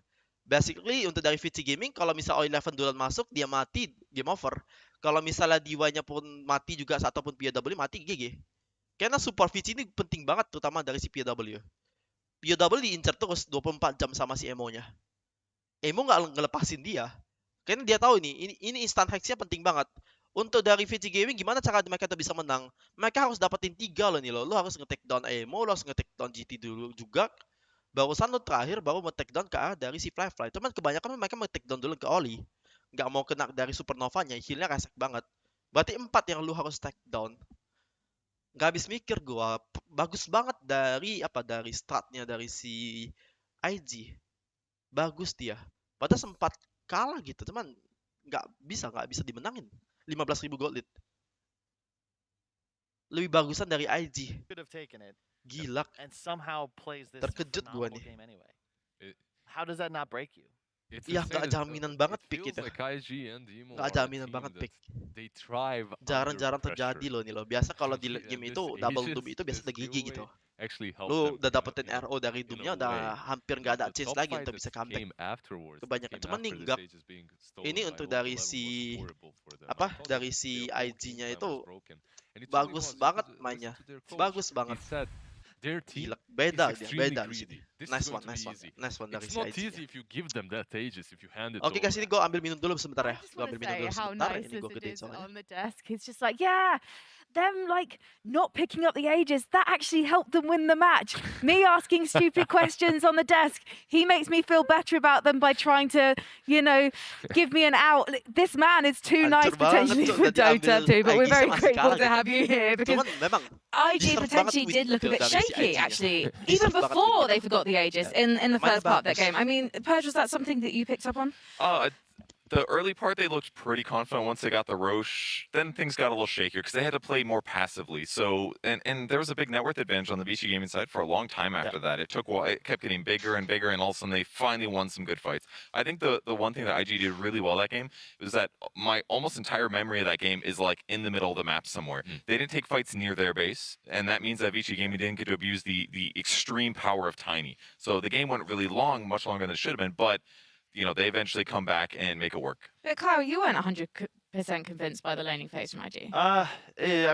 Basically untuk dari Vici Gaming kalau misal O11 duluan masuk dia mati game over. Kalau misalnya Diwa-nya pun mati juga ataupun PW mati GG. Karena support Vici ini penting banget terutama dari si PW. PW diincar terus 24 jam sama si Emo-nya. Emo nggak ngelepasin dia. Karena dia tahu ini instant hacks-nya penting banget. Untuk dari VG Gaming, gimana cara mereka tuh bisa menang? Mereka harus dapetin 3 loh nih lo. Lo harus nge-take down Emo, lo harus nge-take down GT dulu juga. Barusan lo terakhir baru mau-take down ke arah dari si Fly. Cuman kebanyakan mereka mau-take down dulu ke Oli. Nggak mau kena dari Supernova-nya, heal-nya resek banget. Berarti 4 yang lo harus take down. Nggak habis mikir gua. Bagus banget dari stratnya dari si IG. Bagus dia. Padahal sempat kalah gitu, cuman nggak bisa dimenangin. 15.000 gold lead. Lebih bagusan dari IG. Gila. Terkejut gua nih. How does that not break you? Iya, nggak jaminan banget pick itu. Nggak jaminan banget pick. Jarang-jarang terjadi loh nih loh. Biasa kalau di late game itu double doom itu biasa ada gigi gitu. Lu udah dapetin RO dari doomnya udah hampir nggak ada chance lagi untuk bisa comeback. Kebanyakan cuman nih enggak. Ini untuk dari si dari si IG-nya itu bagus banget mainnya. Bagus banget. Gila, beda dia, beda di sini. Nice one dari si IG. Oke guys, ini gue ambil minum dulu sebentar ya. Gue ambil minum dulu sebentar. Ini gue gedein soalnya. On the desk, it's just like, yeah, them like not picking up the Aegis, that actually helped them win the match. Me asking stupid questions on the desk, he makes me feel better about them by trying to, you know, give me an out. This man is too nice potentially for Dota too, but we're very grateful to have you here because IG potentially did look a bit shaky actually, even before they forgot the Aegis in the first part of that game. I mean, Purge, was that something that you picked up on? The early part, they looked pretty confident once they got the Roche. Then things got a little shakier because they had to play more passively. So, and there was a big net worth advantage on the VC gaming side for a long time after that. It kept getting bigger and bigger, and all of a sudden they finally won some good fights. I think the one thing that IG did really well that game was that my almost entire memory of that game is like in the middle of the map somewhere. They didn't take fights near their base, and that means that VC gaming didn't get to abuse the extreme power of Tiny. So the game went really long, much longer than it should have been, but you know, they eventually come back and make it work. But Kyle, you weren't 100% convinced by the laning phase from IG. I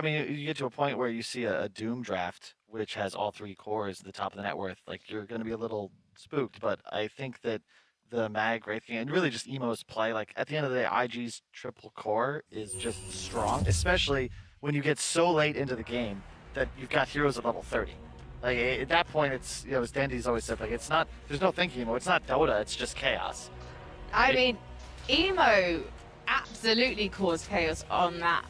mean, you get to a point where you see a Doom draft, which has all 3 cores at the top of the net worth. Like, you're going to be a little spooked, but I think that the Mag, Wraith King, and really just Emo's play, like, at the end of the day, IG's triple core is just strong, especially when you get so late into the game that you've got heroes at level 30. Like at that point, it's as Dandy's always said, like it's not. There's no thinking anymore. It's not Dota. It's just chaos. I mean, Emo absolutely caused chaos on that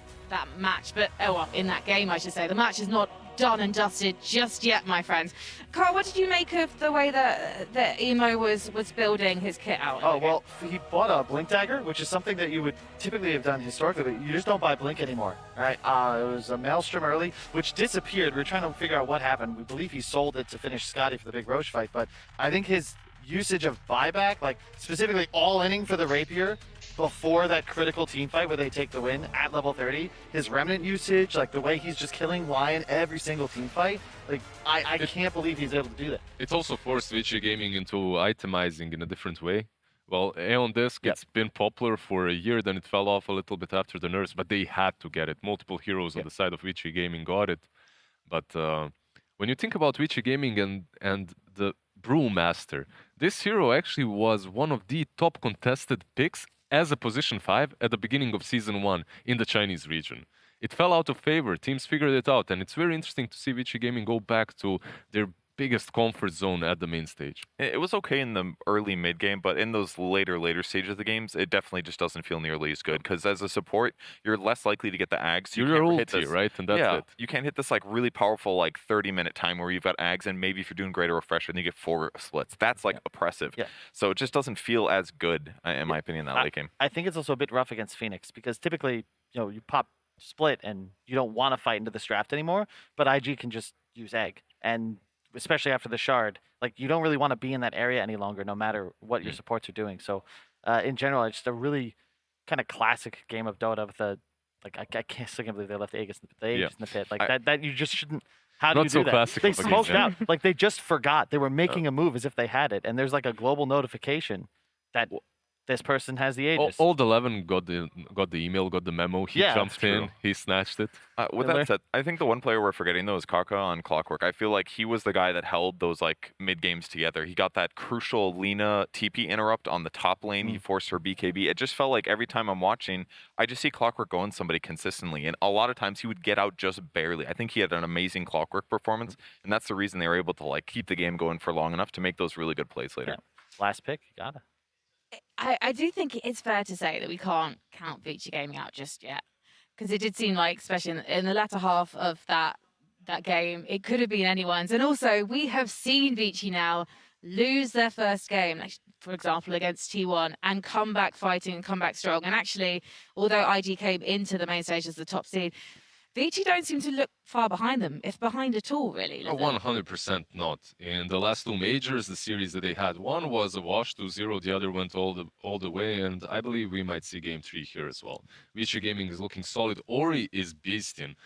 match, but in that game, I should say. The match is not done and dusted just yet, my friends. Carl, what did you make of the way that Emo was building his kit out? Oh, well, he bought a Blink Dagger, which is something that you would typically have done historically, but you just don't buy Blink anymore, right? It was a Maelstrom early, which disappeared. We were trying to figure out what happened. We believe he sold it to finish Scotty for the big Roche fight, but I think his usage of buyback, like specifically all-inning for the Rapier, before that critical team fight where they take the win at level 30, his Remnant usage, like the way he's just killing Lion every single team fight, like I can't believe he's able to do that. It also forced VG Gaming into itemizing in a different way. Well, Aeon Disc, it's been popular for a year, then it fell off a little bit after the nerfs, but they had to get it. Multiple heroes on the side of VG Gaming got it. But when you think about VG Gaming and the Brewmaster, this hero actually was one of the top contested picks as a position 5 at the beginning of Season 1 in the Chinese region. It fell out of favor, teams figured it out, and it's very interesting to see VG Gaming go back to their biggest comfort zone at the main stage. It was okay in the early mid game, but in those later stages of the games, it definitely just doesn't feel nearly as good. Because as a support, you're less likely to get the Ags. You're ulti, right? And that's it. You can't hit this like really powerful 30-minute time where you've got Ags, and maybe if you're doing great or refresher, then you get 4 splits. That's oppressive. Yeah. So it just doesn't feel as good, in my opinion, that late game. I think it's also a bit rough against Phoenix because typically, you pop split and you don't want to fight into this draft anymore, but IG can just use Egg. And especially after the shard, you don't really want to be in that area any longer, no matter what your supports are doing. So, in general, it's just a really kind of classic game of Dota with I still can't believe they left the Aegis in the pit. That you just shouldn't. How do you do that? Classic They of a game, smoked out. They just forgot. They were making a move as if they had it, and there's a global notification that this person has the Aegis. Old 11 got the email, got the memo. He jumped in, he snatched it. With that said, I think the one player we're forgetting though is Kaka on Clockwork. I feel like he was the guy that held those mid games together. He got that crucial Lina TP interrupt on the top lane. He forced her BKB. It just felt like every time I'm watching, I just see Clockwork going somebody consistently, and a lot of times he would get out just barely. I think he had an amazing Clockwork performance, and that's the reason they were able to keep the game going for long enough to make those really good plays later. Yeah. Last pick, gotta. I do think it's fair to say that we can't count VG Gaming out just yet, because it did seem like, especially in the latter half of that game, it could have been anyone's. And also, we have seen VG now lose their first game, for example, against T1, and come back fighting and come back strong. And actually, although IG came into the main stage as the top seed, VG don't seem to look far behind them, if behind at all, really. 100% not. In the last 2 majors, the series that they had, one was a wash 2-0, the other went all the way, and I believe we might see Game 3 here as well. VG Gaming is looking solid. Ori is beasting.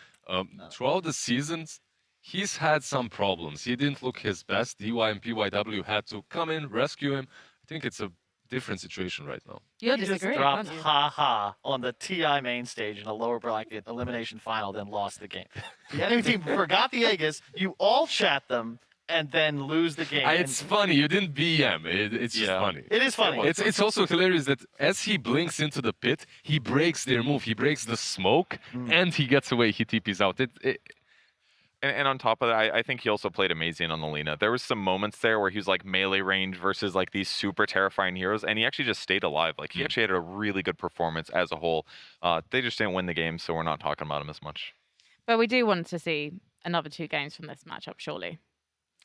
Throughout the seasons, he's had some problems. He didn't look his best. DY and PYW had to come in, rescue him. I think it's a different situation right now. He just dropped haha on the TI main stage in a lower bracket elimination final, then lost the game. The enemy team forgot the Aegis, you all chat them, and then lose the game. It's funny, you didn't BM. It's just funny. It is funny. It's also hilarious that as he blinks into the pit, he breaks their move. He breaks the smoke, and he gets away. He TPs out. And on top of that, I think he also played amazing on the Lina. There was some moments there where he was melee range versus these super terrifying heroes, and he actually just stayed alive. He actually had a really good performance as a whole. They just didn't win the game, so we're not talking about him as much. But we do want to see another 2 games from this matchup, surely.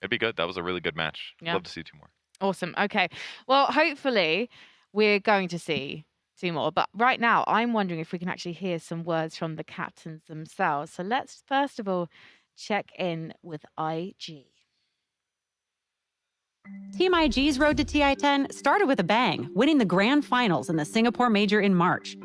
It'd be good. That was a really good match. Yeah. Love to see 2 more. Awesome. Okay. Well, hopefully we're going to see 2 more. But right now, I'm wondering if we can actually hear some words from the captains themselves. So let's first of all check in with IG. Team IG's road to TI-10 started with a bang, winning the grand finals in the Singapore Major in March.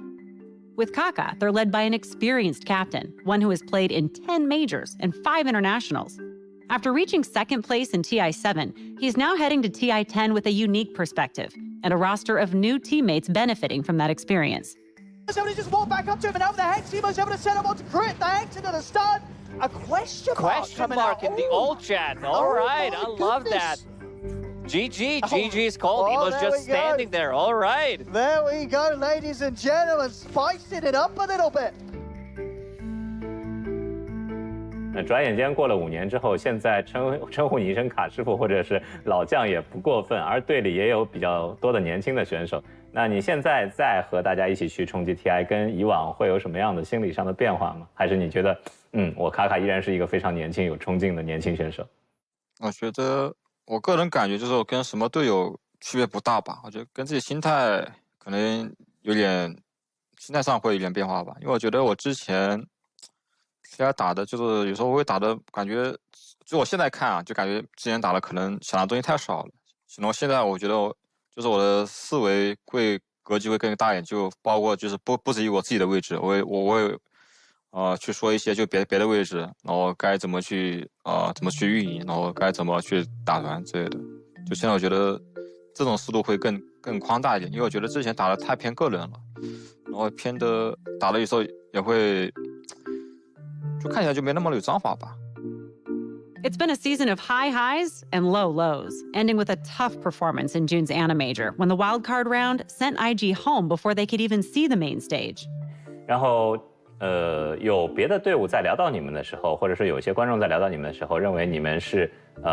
With Kaka, they're led by an experienced captain, one who has played in 10 majors and 5 internationals. After reaching 2nd place in TI-7, he's now heading to TI-10 with a unique perspective and a roster of new teammates benefiting from that experience. Somebody just walked back up to him, and over the Hex, Teemo's able to set up on to crit the Hex into the stun. A question mark in the old chat. All right, I love that. GG's called. He was just standing there. All right. There we go, ladies and gentlemen, spicing it up a little bit. 转眼间过了5年之后，现在称呼你一声卡师傅或者是老将也不过分，而队里也有比较多的年轻的选手。那你现在再和大家一起去冲击 TI， 跟以往会有什么样的心理上的变化吗？还是你觉得，我卡卡依然是一个非常年轻、有冲劲的年轻选手？我觉得我个人感觉就是我跟什么队友区别不大吧，我觉得跟自己心态可能有点，心态上会有点变化吧。因为我觉得我之前现在打的就是有时候我会打的感觉，就我现在看啊，就感觉之前打的可能想的东西太少了。然后现在我觉得就是我的思维格局会更大一点，就包括就是不止于我自己的位置，我会去说一些就别的位置，然后该怎么去运营，然后该怎么去打团之类的。就现在我觉得这种思路会更宽大一点，因为我觉得之前打的太偏个人了，然后偏的打的有时候也会就看起来就没那么有章法吧。It's been a season of high highs and low lows, ending with a tough performance in June's Ana Major when the wildcard round sent IG home before they could even see the main stage. 然后有别的队伍在聊到你们的时候，或者说有些观众在聊到你们的时候，认为你们是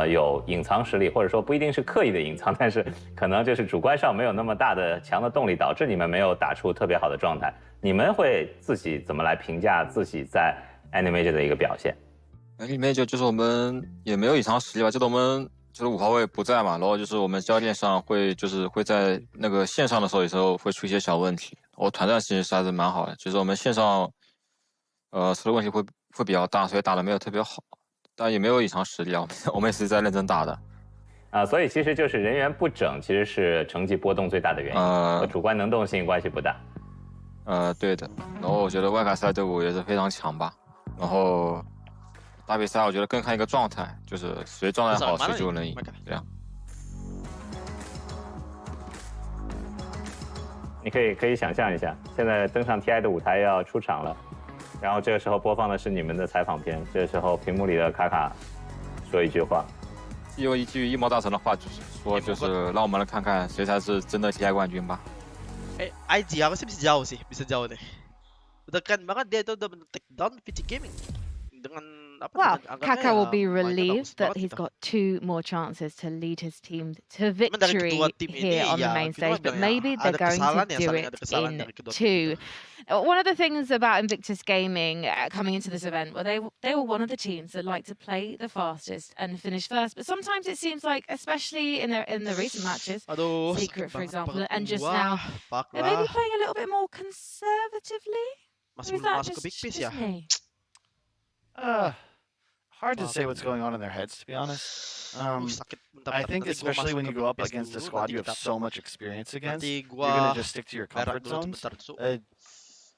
有隐藏实力，或者说不一定是刻意的隐藏，但是可能就是主观上没有那么大的强的动力，导致你们没有打出特别好的状态。你们会自己怎么来评价自己在 Ana Major 的一个表现？Ana Major 就是我们也没有隐藏实力吧，就是我们就是5号位不在嘛，然后就是我们教练上会在那个线上的时候，有时候会出一些小问题。我团战其实还是蛮好的，就是我们线上出的问题会比较大，所以打的没有特别好，但也没有隐藏实力啊，我们也是在认真打的。所以其实就是人员不整，其实是成绩波动最大的原因，和主观能动性关系不大。对的。然后我觉得外卡赛队伍也是非常强吧，然后打比赛我觉得更看一个状态，就是谁状态好谁就能赢，这样。你可以想象一下，现在登上 TI 的舞台要出场了，然后这个时候播放的是你们的采访片，这个时候屏幕里的卡卡说一句话，用一句一毛大神的话，就是说就是让我们来看看谁才是真的 TI 冠军吧。IG ako sih bisa jauh sih, bisa jauh deh. Udah kan banget dia itu udah take down PSG Gaming. Well, Kaka will be relieved that he's got 2 more chances to lead his team to victory here on the main stage, but maybe they're going to do it in 2. One of the things about Invictus Gaming coming into this event, well, they were one of the teams that like to play the fastest and finish first, but sometimes it seems like, especially in the recent matches, Secret, for example, and just now, they're maybe playing a little bit more conservatively. Masih belum masuk ke Big Piece ya? Hard to say what's going on in their heads, to be honest. I think especially when you go up against a squad you have so much experience against, you're going to just stick to your comfort zones.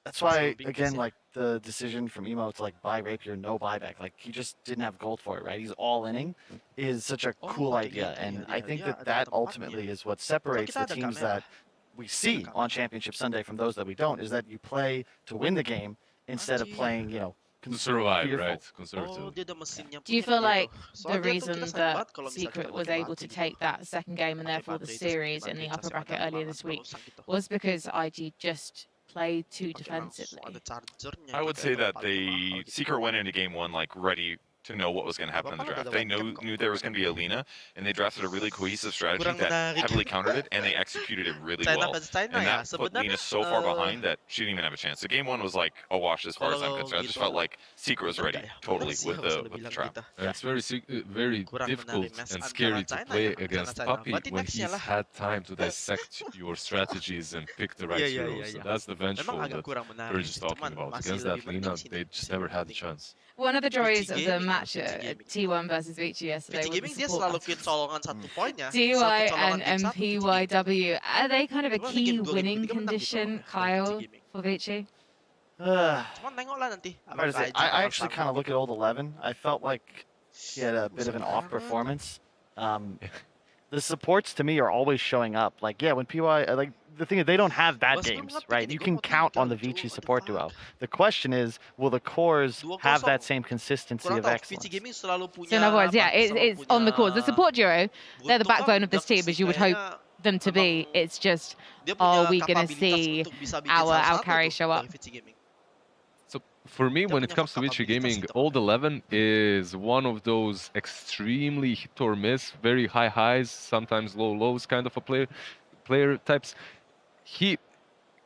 That's why, again, like the decision from Emo to like buy Rapier, no buyback, like he just didn't have gold for it, right? He's all-inning is such a cool idea, and I think that ultimately is what separates the teams that we see on Championship Sunday from those that we don't, is that you play to win the game instead of playing, you know, to survive, right? Conservative. Do you feel like the reason that Secret was able to take that second game and therefore the series in the upper bracket earlier this week was because IG just played too defensively? I would say that Secret went into game 1 like ready to know what was going to happen in the draft. They knew there was going to be Alina, and they drafted a really cohesive strategy that heavily countered it, and they executed it really well. And that put Lina so far behind that she didn't even have a chance. So game 1 was like a wash as far as I'm concerned. I just felt like Secret was ready totally with the trap. And it's very difficult and scary to play against Puppy when he's had time to dissect your strategies and pick the right heroes. So that's the vengeful that we're just talking about. Against that Lina, they just never had a chance. One of the joys of the match T1 versus Vici yesterday was the support. DY and PYW, are they kind of a key winning condition, Kyle, for Vici? I actually kind of look at old 11. I felt like he had a bit of an off performance. The supports to me are always showing up. Like, yeah, when PY, like, the thing is, they don't have bad games, right? You can count on the Vici support duo. The question is, will the cores have that same consistency of excellence? So in other words, yeah, it's on the cores. The support duo, they're the backbone of this team, as you would hope them to be. It's just, are we going to see our carry show up? So For me, when it comes to Vici Gaming, Old 11 is one of those extremely hit or miss, very high highs, sometimes low lows kind of a player types. He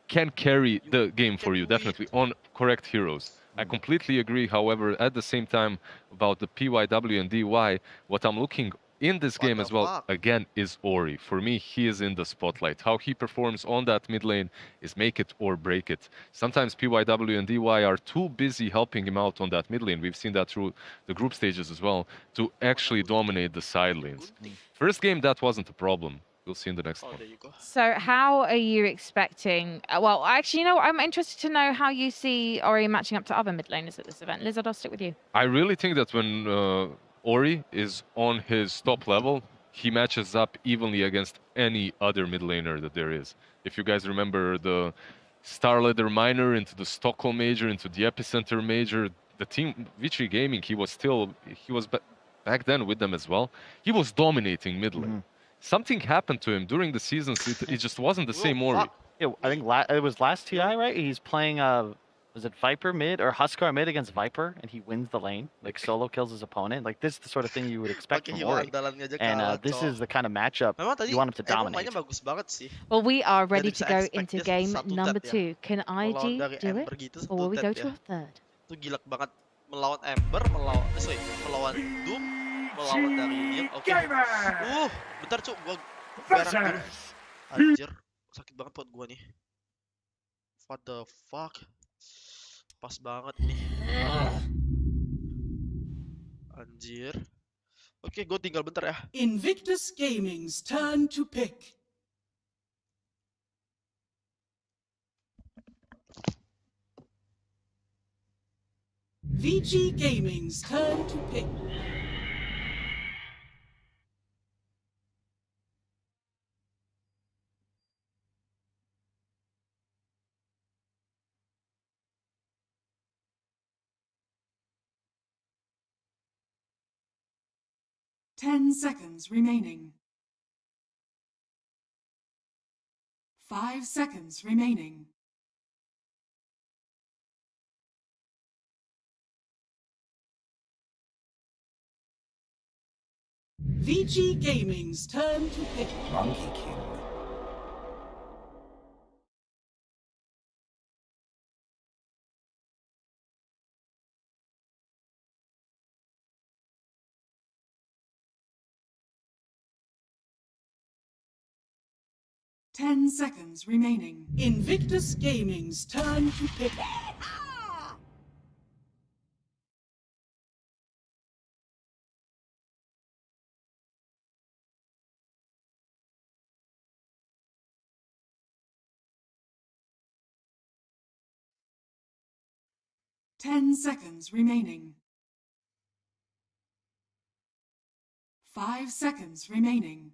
can carry the game for you, definitely, on correct heroes. I completely agree, however, at the same time, about the PYW and DY, what I'm looking in this game as well, again, is Ori. For me, he is in the spotlight. How he performs on that mid lane is make it or break it. Sometimes PYW and DY are too busy helping him out on that mid lane. We've seen that through the group stages as well, to actually dominate the side lanes. First game, that wasn't a problem. We'll see in the next one. So how are you expecting... well, actually, you know, I'm interested to know how you see Ori matching up to other mid laners at this event. Lizard, I'll stick with you. I really think that when Ori is on his top level, he matches up evenly against any other mid laner that there is. If you guys remember the Star Leader Minor into the Stockholm Major, into the Epicenter Major, the team Vici Gaming, he was back then with them as well. He was dominating mid lane. Something happened to him during the seasons. It just wasn't the same Ori. Yeah, I think it was last TI, right? He's playing, was it Viper mid or Huskar mid against Viper, and he wins the lane, like solo kills his opponent. Like this is the sort of thing you would expect from Ori. And this is the kind of matchup you want him to dominate. Well, we are ready to go into game number 2. Can IG do it, or will we go to a third? Itu gila banget melawan Ember, melawan Doom, melawan dari Leon. Oke. Bentar cuk, gua berak dulu. Anjir, sakit banget buat gua nih. What the fuck? Pas banget nih. Anjir. Oke, gua tinggal bentar ya. Invictus Gaming's turn to pick. VG Gaming's turn to pick. Ten seconds remaining. 5 seconds remaining. VG Gaming's turn to pick. Monkey King. Ten seconds remaining. Invictus Gaming's turn to pick. 10 seconds remaining. 5 seconds remaining.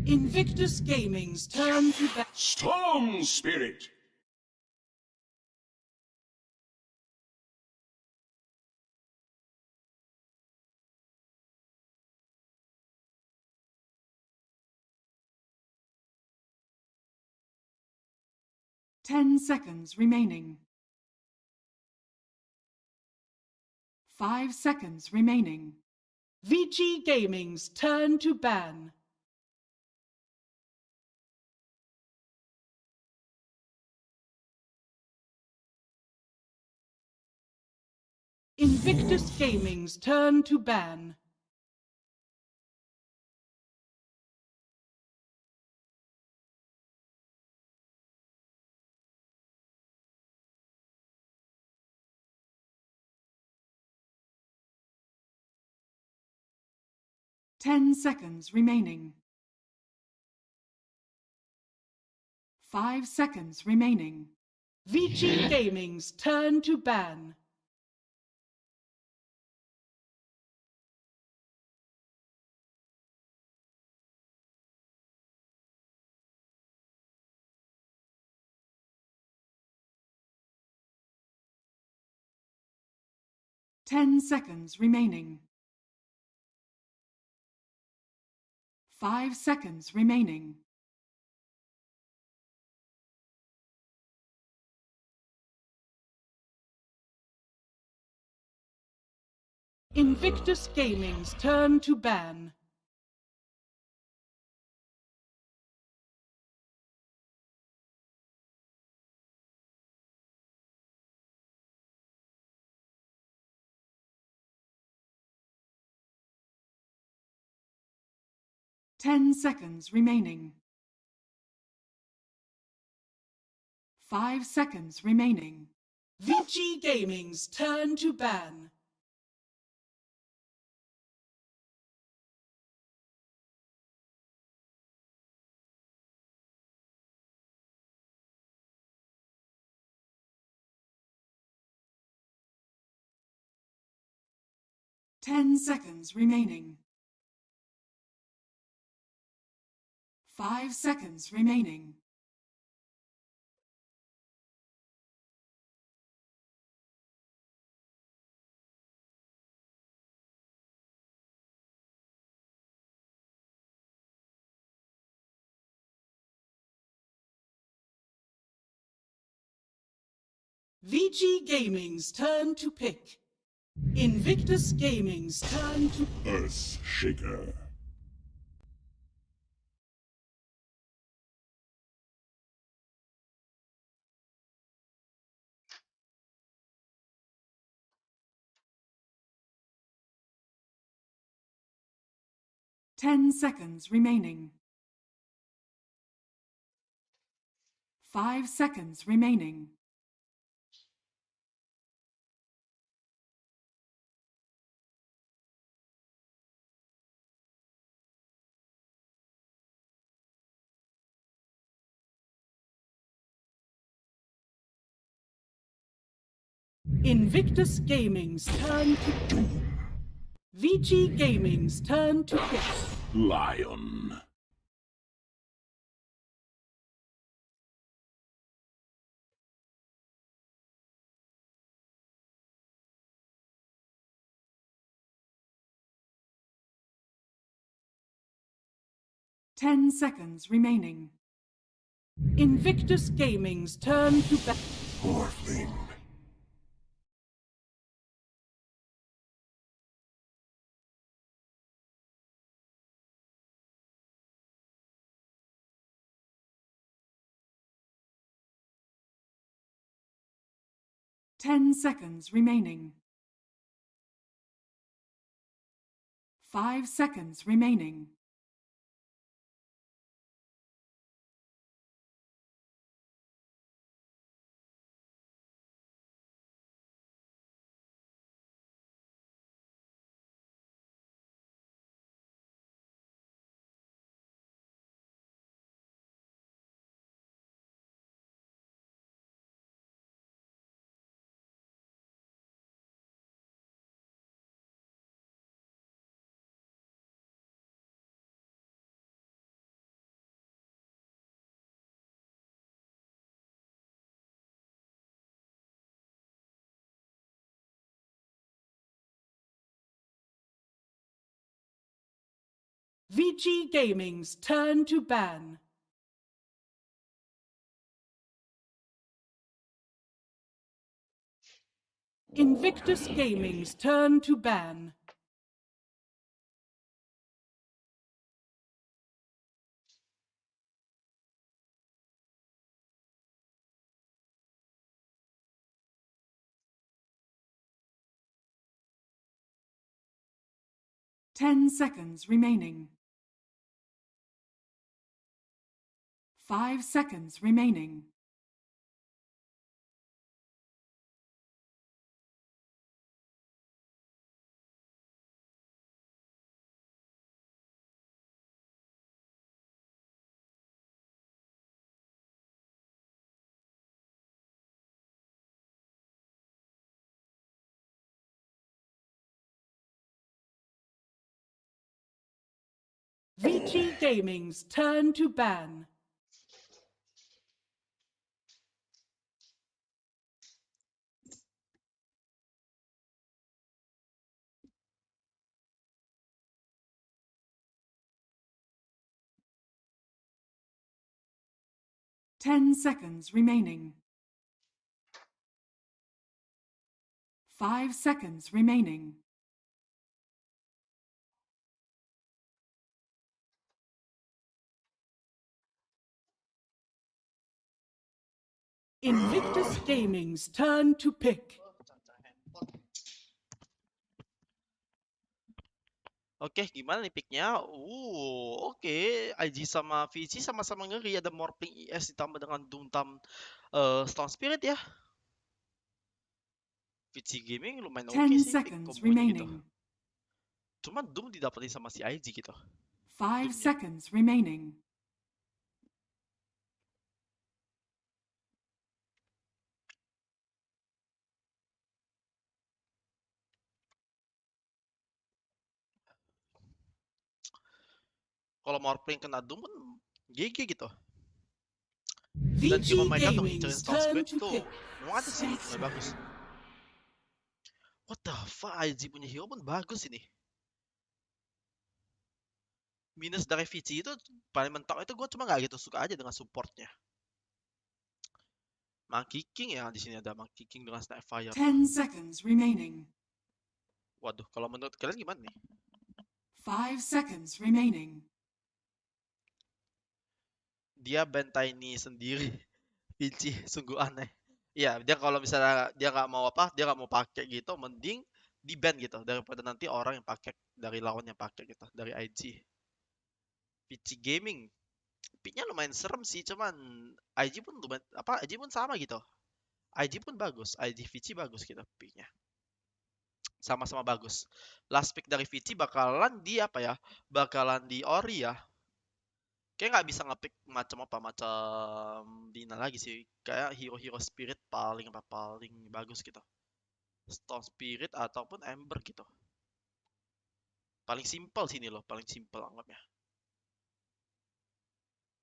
Invictus Gaming's turn to bat. Storm Spirit! Ten seconds remaining. 5 seconds remaining. VG Gaming's turn to ban. Invictus Gaming's turn to ban. Ten seconds remaining. 5 seconds remaining. VG Gaming's turn to ban. Ten seconds remaining. 5 seconds remaining. Invictus Gaming's turn to ban. Ten seconds remaining. 5 seconds remaining. VG Gaming's turn to ban. Ten seconds remaining. 5 seconds remaining. VG Gaming's turn to pick. Invictus Gaming's turn to Earth Shaker. Ten seconds remaining. 5 seconds remaining. Invictus Gaming's turn to VG Gaming's turn to pick. Lion. Ten seconds remaining. Invictus Gaming's turn to bat. Morphling. Ten seconds remaining. 5 seconds remaining. VG Gaming's turn to ban. Invictus Gaming's turn to ban. Ten seconds remaining. 5 seconds remaining. VG Gaming's turn to ban. Ten seconds remaining. 5 seconds remaining. Invictus Gaming's turn to pick. Oke, gimana nih picknya? Oke. IG sama VC sama-sama ngeri. Ada Morphling ES ditambah dengan Doomtam Stone Spirit ya. VC Gaming lumayan oke 10 sih pick seconds kombonya gitu. remaining. Cuman Doom didapetin sama si IG gitu. 5 Doomnya. seconds remaining. Kalau Morphling kena Doom pun GG gitu. Dan VG gimana mereka untuk Gaming's ngincerin Stone turn Spirit to tuh pick. memang ada sih, lumayan bagus. What the fuck, IG punya hero pun bagus ini. Minus dari VC itu paling mentok itu gue cuma nggak gitu suka aja dengan supportnya. Monkey King ya, di sini ada Monkey King dengan Snapfire. 10 seconds remaining. Waduh, kalau menurut kalian gimana nih? 5 seconds remaining. Dia Tiny sendiri. Vinci sungguh aneh. Iya, dia kalau misalnya dia nggak mau apa, dia nggak mau pakai gitu, mending di ban gitu daripada nanti orang yang pakai dari lawan yang pakai gitu dari IG. PC Gaming, picknya lumayan serem sih, cuman IG pun lumayan apa, IG pun sama gitu. IG pun bagus, IG VC bagus gitu picknya. Sama-sama bagus. Last pick dari VC bakalan di apa ya? Bakalan di Ori ya. Kayak nggak bisa ngepick macam apa, macam Dina lagi sih. Kayak hero-hero spirit paling bagus gitu. Stone Spirit ataupun Ember gitu. Paling simple sini loh, paling simple anggapnya.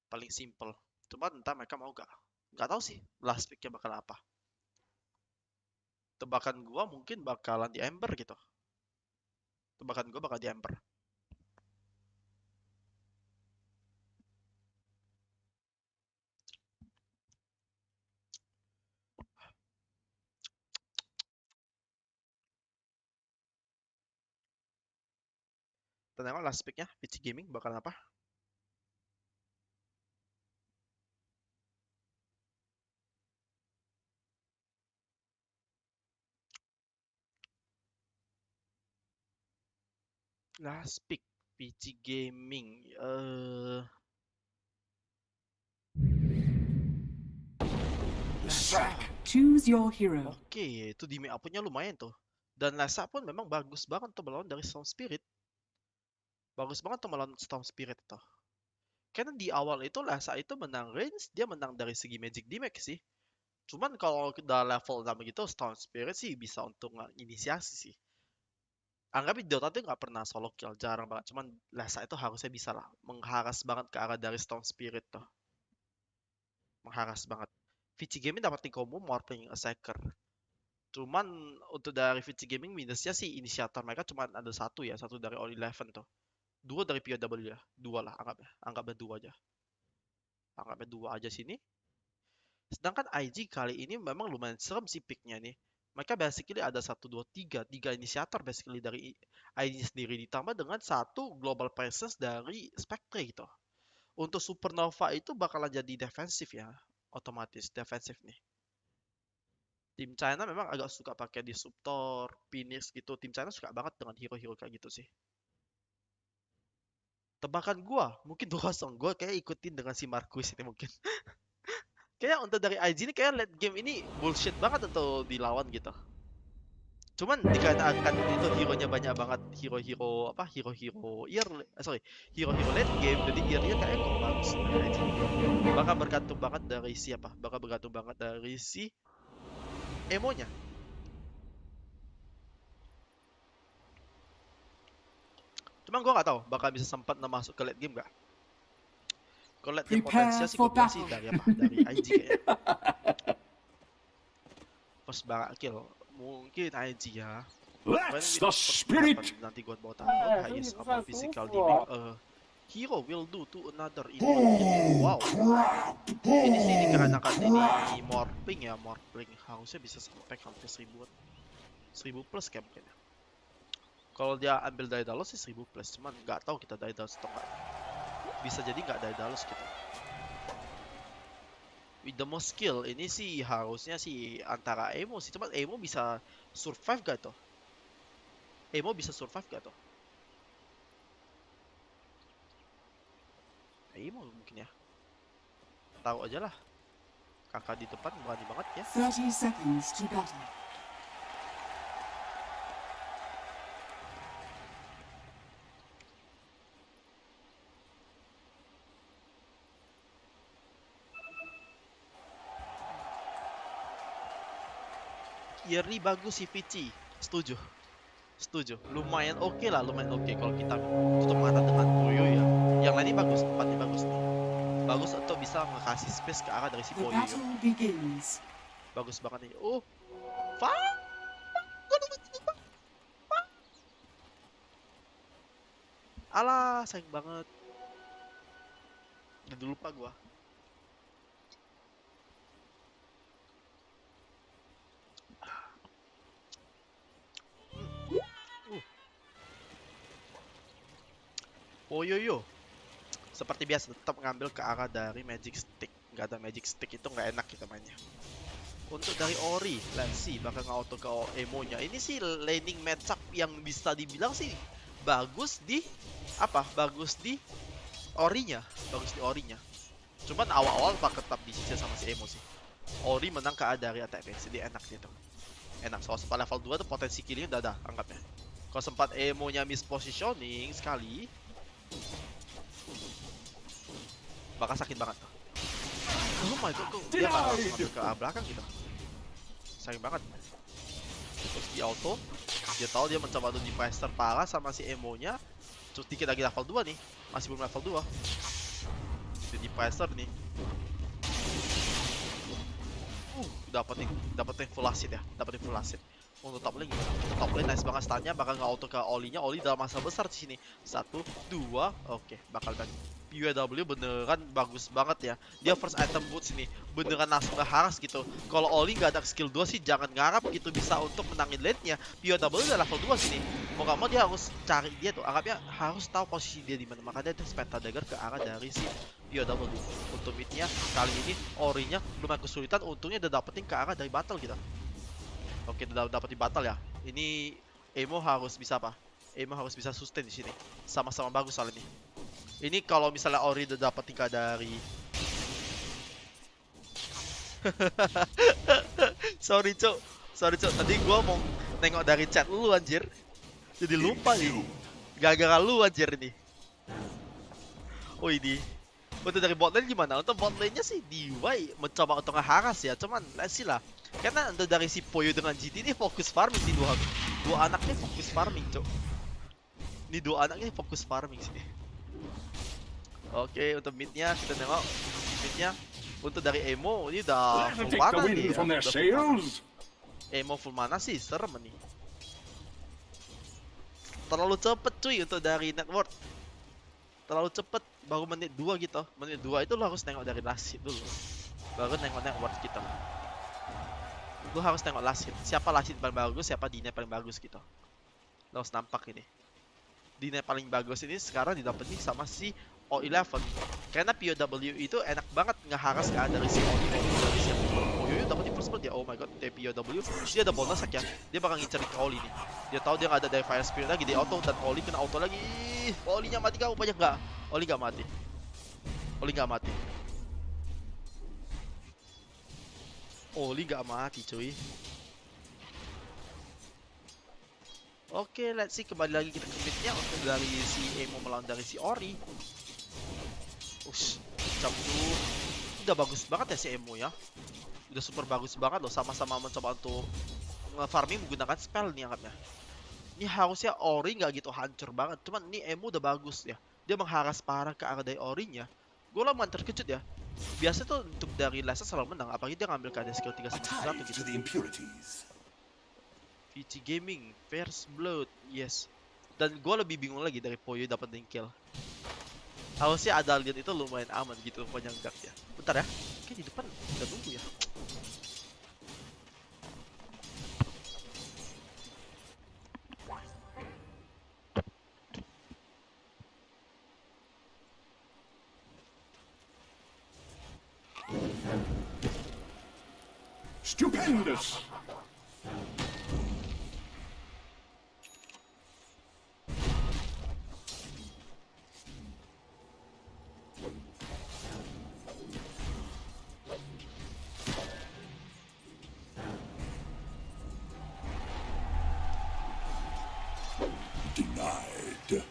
Paling simple. Cuma entah mereka mau gak. Gak tahu sih last picknya bakal apa. Tebakan gua mungkin bakalan di Ember gitu. Tebakan gua bakal di Ember. Kita tengok last picknya, PC Gaming bakal apa? Last pick PC Gaming. Choose your hero. Oke, itu di make up-nya lumayan tuh. Dan Lesa pun memang bagus banget tuh melawan dari Storm Spirit. Bagus banget tuh melawan Storm Spirit itu. Karena di awal itu Lesa itu menang range, dia menang dari segi magic damage sih. Cuman kalau udah level 6 gitu, Storm Spirit sih bisa untuk inisiasi sih. Anggap di Dota tuh nggak pernah solo kill, jarang banget. Cuman Lesa itu harusnya bisa lah, mengharas banget ke arah dari Storm Spirit tuh. Mengharas banget. VC Gaming dapat di combo Morphling Attacker. Cuman untuk dari VC Gaming minusnya sih inisiator mereka cuma ada satu ya, satu dari All Eleven tuh. Dua dari POW ya, dua lah anggapnya dua aja. Anggapnya dua aja sini. Sedangkan IG kali ini memang lumayan serem sih picknya nih. Mereka basically ada 1, 2, 3 inisiator basically dari IG sendiri ditambah dengan satu global presence dari Spectre gitu. Untuk Supernova itu bakalan jadi defensif ya, otomatis defensif nih. Tim China memang agak suka pakai Disruptor, Phoenix gitu. Tim China suka banget dengan hero-hero kayak gitu sih. Tebakan gua mungkin 2-0. Gua kayak ikutin dengan si Marquis ini mungkin. Kayak untuk dari IG ini kayak late game ini bullshit banget untuk dilawan gitu. Cuman dikarenakan itu hero-nya banyak banget, hero-hero apa? Hero-hero hero-hero late game, jadi earnya kayak kok bagus dari IG. Bakal bergantung banget dari siapa? Bakal bergantung banget dari si emonya. Cuman gue gak tahu bakal bisa sempat masuk ke late game gak? Kalau late game potensial sih gue bilang sih dari apa? Dari IG kayaknya. First banget kill mungkin IG ya. That's the spirit. Nanti gue bawa tahu highest apa physical damage hero will do to another in one hit. Wow. Ini sih dikarenakan ini morphling ya, morphling harusnya bisa sampai hampir 1000 plus kayak mungkin ya. Kalau dia ambil Daedalus sih 1000 plus, cuman nggak tahu kita Daedalus atau nggak. Bisa jadi nggak Daedalus gitu. with the most skill ini sih harusnya sih antara Emo sih. Cuman Emo bisa survive gak tuh? Emo bisa survive gak tuh? Emo mungkin ya. Tahu aja lah. Kakak di depan berani banget ya. 30 seconds to battle. Yearly bagus sih Vici. Setuju. Setuju. Lumayan oke lah, lumayan oke kalau kita tutup mata dengan Poyo ya. Yang lainnya bagus, tempatnya bagus nih. Bagus untuk bisa ngasih space ke arah dari si The Poyo. battle begins. Bagus banget nih. Oh, alah, sayang banget. Udah lupa gua. Poyoyo. Seperti biasa tetap ngambil ke arah dari Magic Stick. Nggak ada Magic Stick itu nggak enak kita mainnya. Untuk dari Ori, let's see bakal nge-auto ke Emo-nya. Ini sih laning matchup yang bisa dibilang sih bagus di apa? Bagus di Ori-nya, bagus di Ori-nya. Cuman awal-awal bakal tetap disisir sama si Emo sih. Ori menang ke dari attack base, jadi enak gitu. Enak, soal sempat level 2 tuh potensi killnya udah ada, anggapnya. Kalau sempat Emo-nya mispositioning sekali, bakal sakit banget tuh. Oh my god, kok dia nggak langsung ambil ke belakang gitu. Sayang banget. Terus di auto, dia tahu dia mencoba untuk di pressure parah sama si Emo-nya. Terus dikit lagi level 2 nih, masih belum level 2. Jadi pressure nih. Dapetin full acid ya, dapetin full acid. Untuk top lane gimana? Untuk top lane nice banget stunnya, bakal nge-auto ke Oli-nya. Oli dalam masa besar di sini. 1, 2, oke, bakal back. PW beneran bagus banget ya. Dia first item boots ini beneran langsung ngeharas gitu. Kalau Oli nggak ada skill 2 sih jangan ngarap gitu bisa untuk menangin lane-nya. PW udah level 2 sini. Mau gak mau dia harus cari dia tuh. Anggapnya harus tahu posisi dia di mana. Makanya dia Spectre Dagger ke arah dari si PW. Untuk mid-nya kali ini Ori-nya lumayan kesulitan. Untungnya udah dapetin ke arah dari battle gitu. Oke, udah dapetin battle ya. Ini Emo harus bisa apa? Emo harus bisa sustain di sini. Sama-sama bagus soal ini. Ini kalau misalnya Ori udah dapet tingkat dari Sorry cok. Tadi gua mau nengok dari chat lu anjir. Jadi lupa nih. Gara-gara lu anjir ini. Oh ini. Untuk dari bot lane gimana? Untuk bot lane-nya sih DY mencoba untuk ngeharas ya. Cuman let's see lah. Karena untuk dari si Poyo dengan GT ini fokus farming sih dua anaknya fokus farming cok. Ini dua anaknya fokus farming sih. Oke, untuk mid-nya kita nengok mid-nya. Untuk dari Emo ini udah full mana nih ya? Emo full mana sih, serem nih. Terlalu cepet cuy untuk dari network. Terlalu cepet, baru menit 2 gitu. Menit 2 itu lo harus nengok dari last hit dulu. Baru nengok network kita. Lo harus nengok last hit. Siapa last hit paling bagus, siapa dine paling bagus gitu. Lo harus nampak ini. Dine paling bagus ini sekarang didapetin sama si O11. Karena POW itu enak banget ngeharas ke dari si Oli yang Poyo dapetin first blood dia. Oh my god, dari POW dia ada bonus ya. Dia bakal ngincerin ke Oli nih. Dia tahu dia nggak ada dari Fire Spirit lagi, dia auto dan Oli kena auto lagi. Oli-nya mati kah? Rupanya nggak. Oli nggak mati. Oli nggak mati cuy. Oke, let's see, kembali lagi kita ke mid-nya untuk dari si Emo melawan dari si Ori. Jam tuh udah bagus banget ya si Emo ya. Udah super bagus banget loh, sama-sama mencoba untuk nge-farming menggunakan spell nih anggapnya. Ini harusnya Ori nggak gitu hancur banget, cuman ini Emo udah bagus ya. Dia mengharas parah ke arah dari Ori-nya. Gue lumayan terkejut ya. Biasa tuh untuk dari Lesa selalu menang, apalagi dia ngambil keadaan skill 3 sama 1 gitu. VG Gaming, First Blood, yes. Dan gue lebih bingung lagi dari Poyo dapetin kill. Harusnya ada lihat itu lumayan aman gitu, rupanya enggak ya. Bentar ya, oke di depan udah nunggu ya. Stupendous! Denied.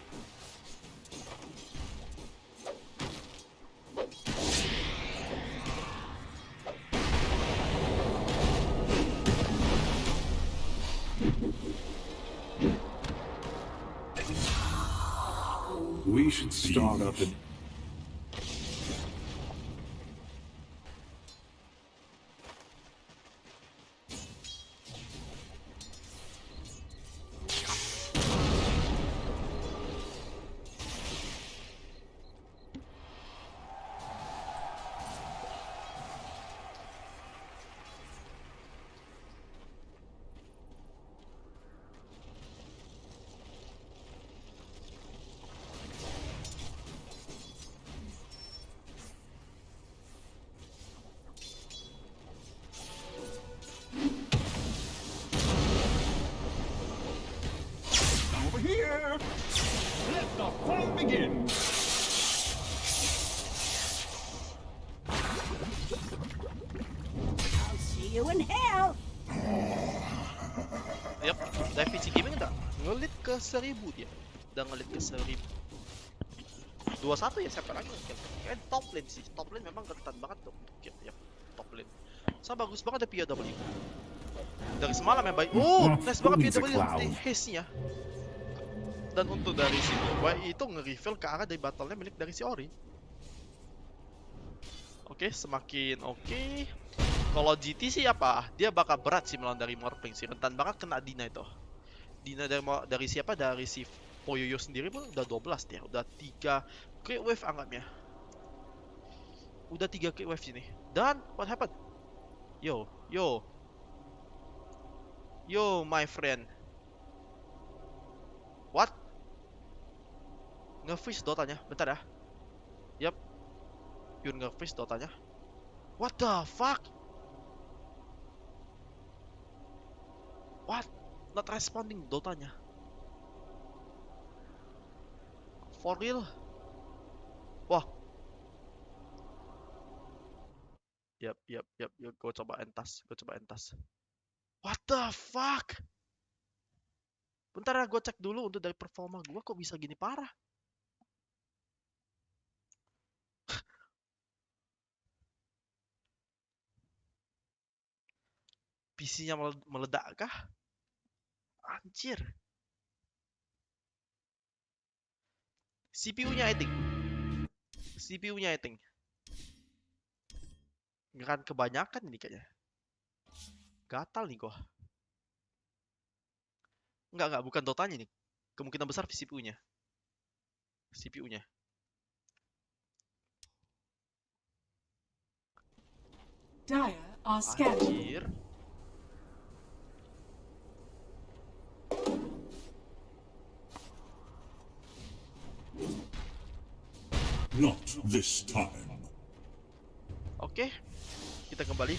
We should start up and over here. Let the fun begin. I'll see you in hell. Yap, dari PC Gaming udah ngelit ke 1000 dia. Udah ngelit ke 1000. 21 ya siapa lagi mungkin. Kayak top lane sih. Top lane memang ketat banget tuh. Yap, top lane. So bagus banget ada POW. Dari semalam yang baik. Oh, nice banget POW haste-nya. Dan untuk dari si Boy itu nge-reveal ke arah dari battle-nya milik dari si Ori. Oke, semakin oke. Kalau GT sih apa? Dia bakal berat sih melawan dari Morphling sih. Rentan banget kena Dina itu. Dina dari siapa? Dari si Poyoyo sendiri pun udah 12 dia. Udah 3 crit wave anggapnya. Udah 3 crit wave sini. Dan what happened? Yo, my friend. What? Nge-freeze Dotanya, bentar ya. Yap. Pure nge-freeze Dotanya. What the fuck? What? Not responding Dotanya. For real? Wah. Yap. Gue coba entas. What the fuck? Bentar ya, gue cek dulu untuk dari performa gue kok bisa gini parah. PC-nya meledak kah? Anjir. CPU-nya I think. Ngeran kebanyakan ini kayaknya. Gatal nih gua. Enggak, bukan Dotanya nih. Kemungkinan besar CPU-nya. Dire are scared. Anjir. Not this time. Oke. Kita kembali.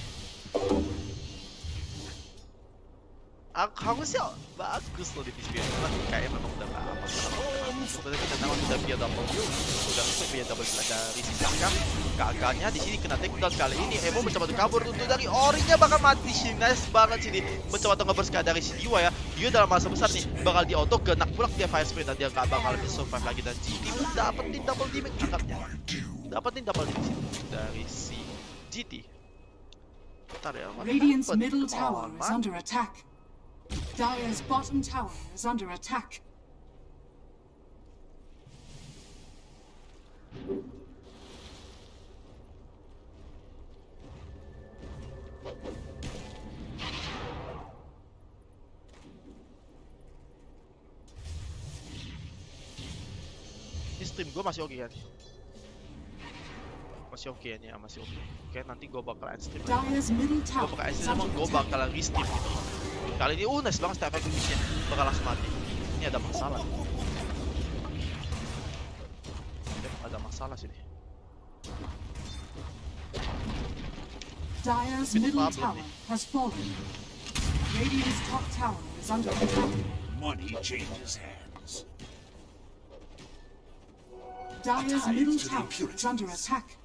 Harusnya bagus loh di PC tapi kayak memang udah gak apa sebenarnya kita tahu udah POW udah POW dari si Saka. Gagalnya di sini kena take down kali ini. Emo mencoba untuk kabur untuk dari Orinya bakal mati sih. Nice banget sini mencoba untuk nge-burst dari si Jiwa ya. Dia dalam masa besar nih bakal di auto genak pulak dia fire sprint dan dia gak bakal bisa survive lagi dan GT dapetin double damage angkatnya. Dapetin double damage dari si GT. Bentar ya. Radiant's middle tower is under attack. Dire's bottom tower is under attack. Ini stream gue masih oke kan? Masih oke nih ya, masih oke. Oke, nanti gue bakal end stream. Gue bakal restream gitu. Kali ini nice banget step efektifnya. Bakal langsung mati. Ini ada masalah. Ada masalah sini. Dire's middle tower has fallen. Radiant's top tower is under attack. Money changes hands. Dire's middle tower is under attack.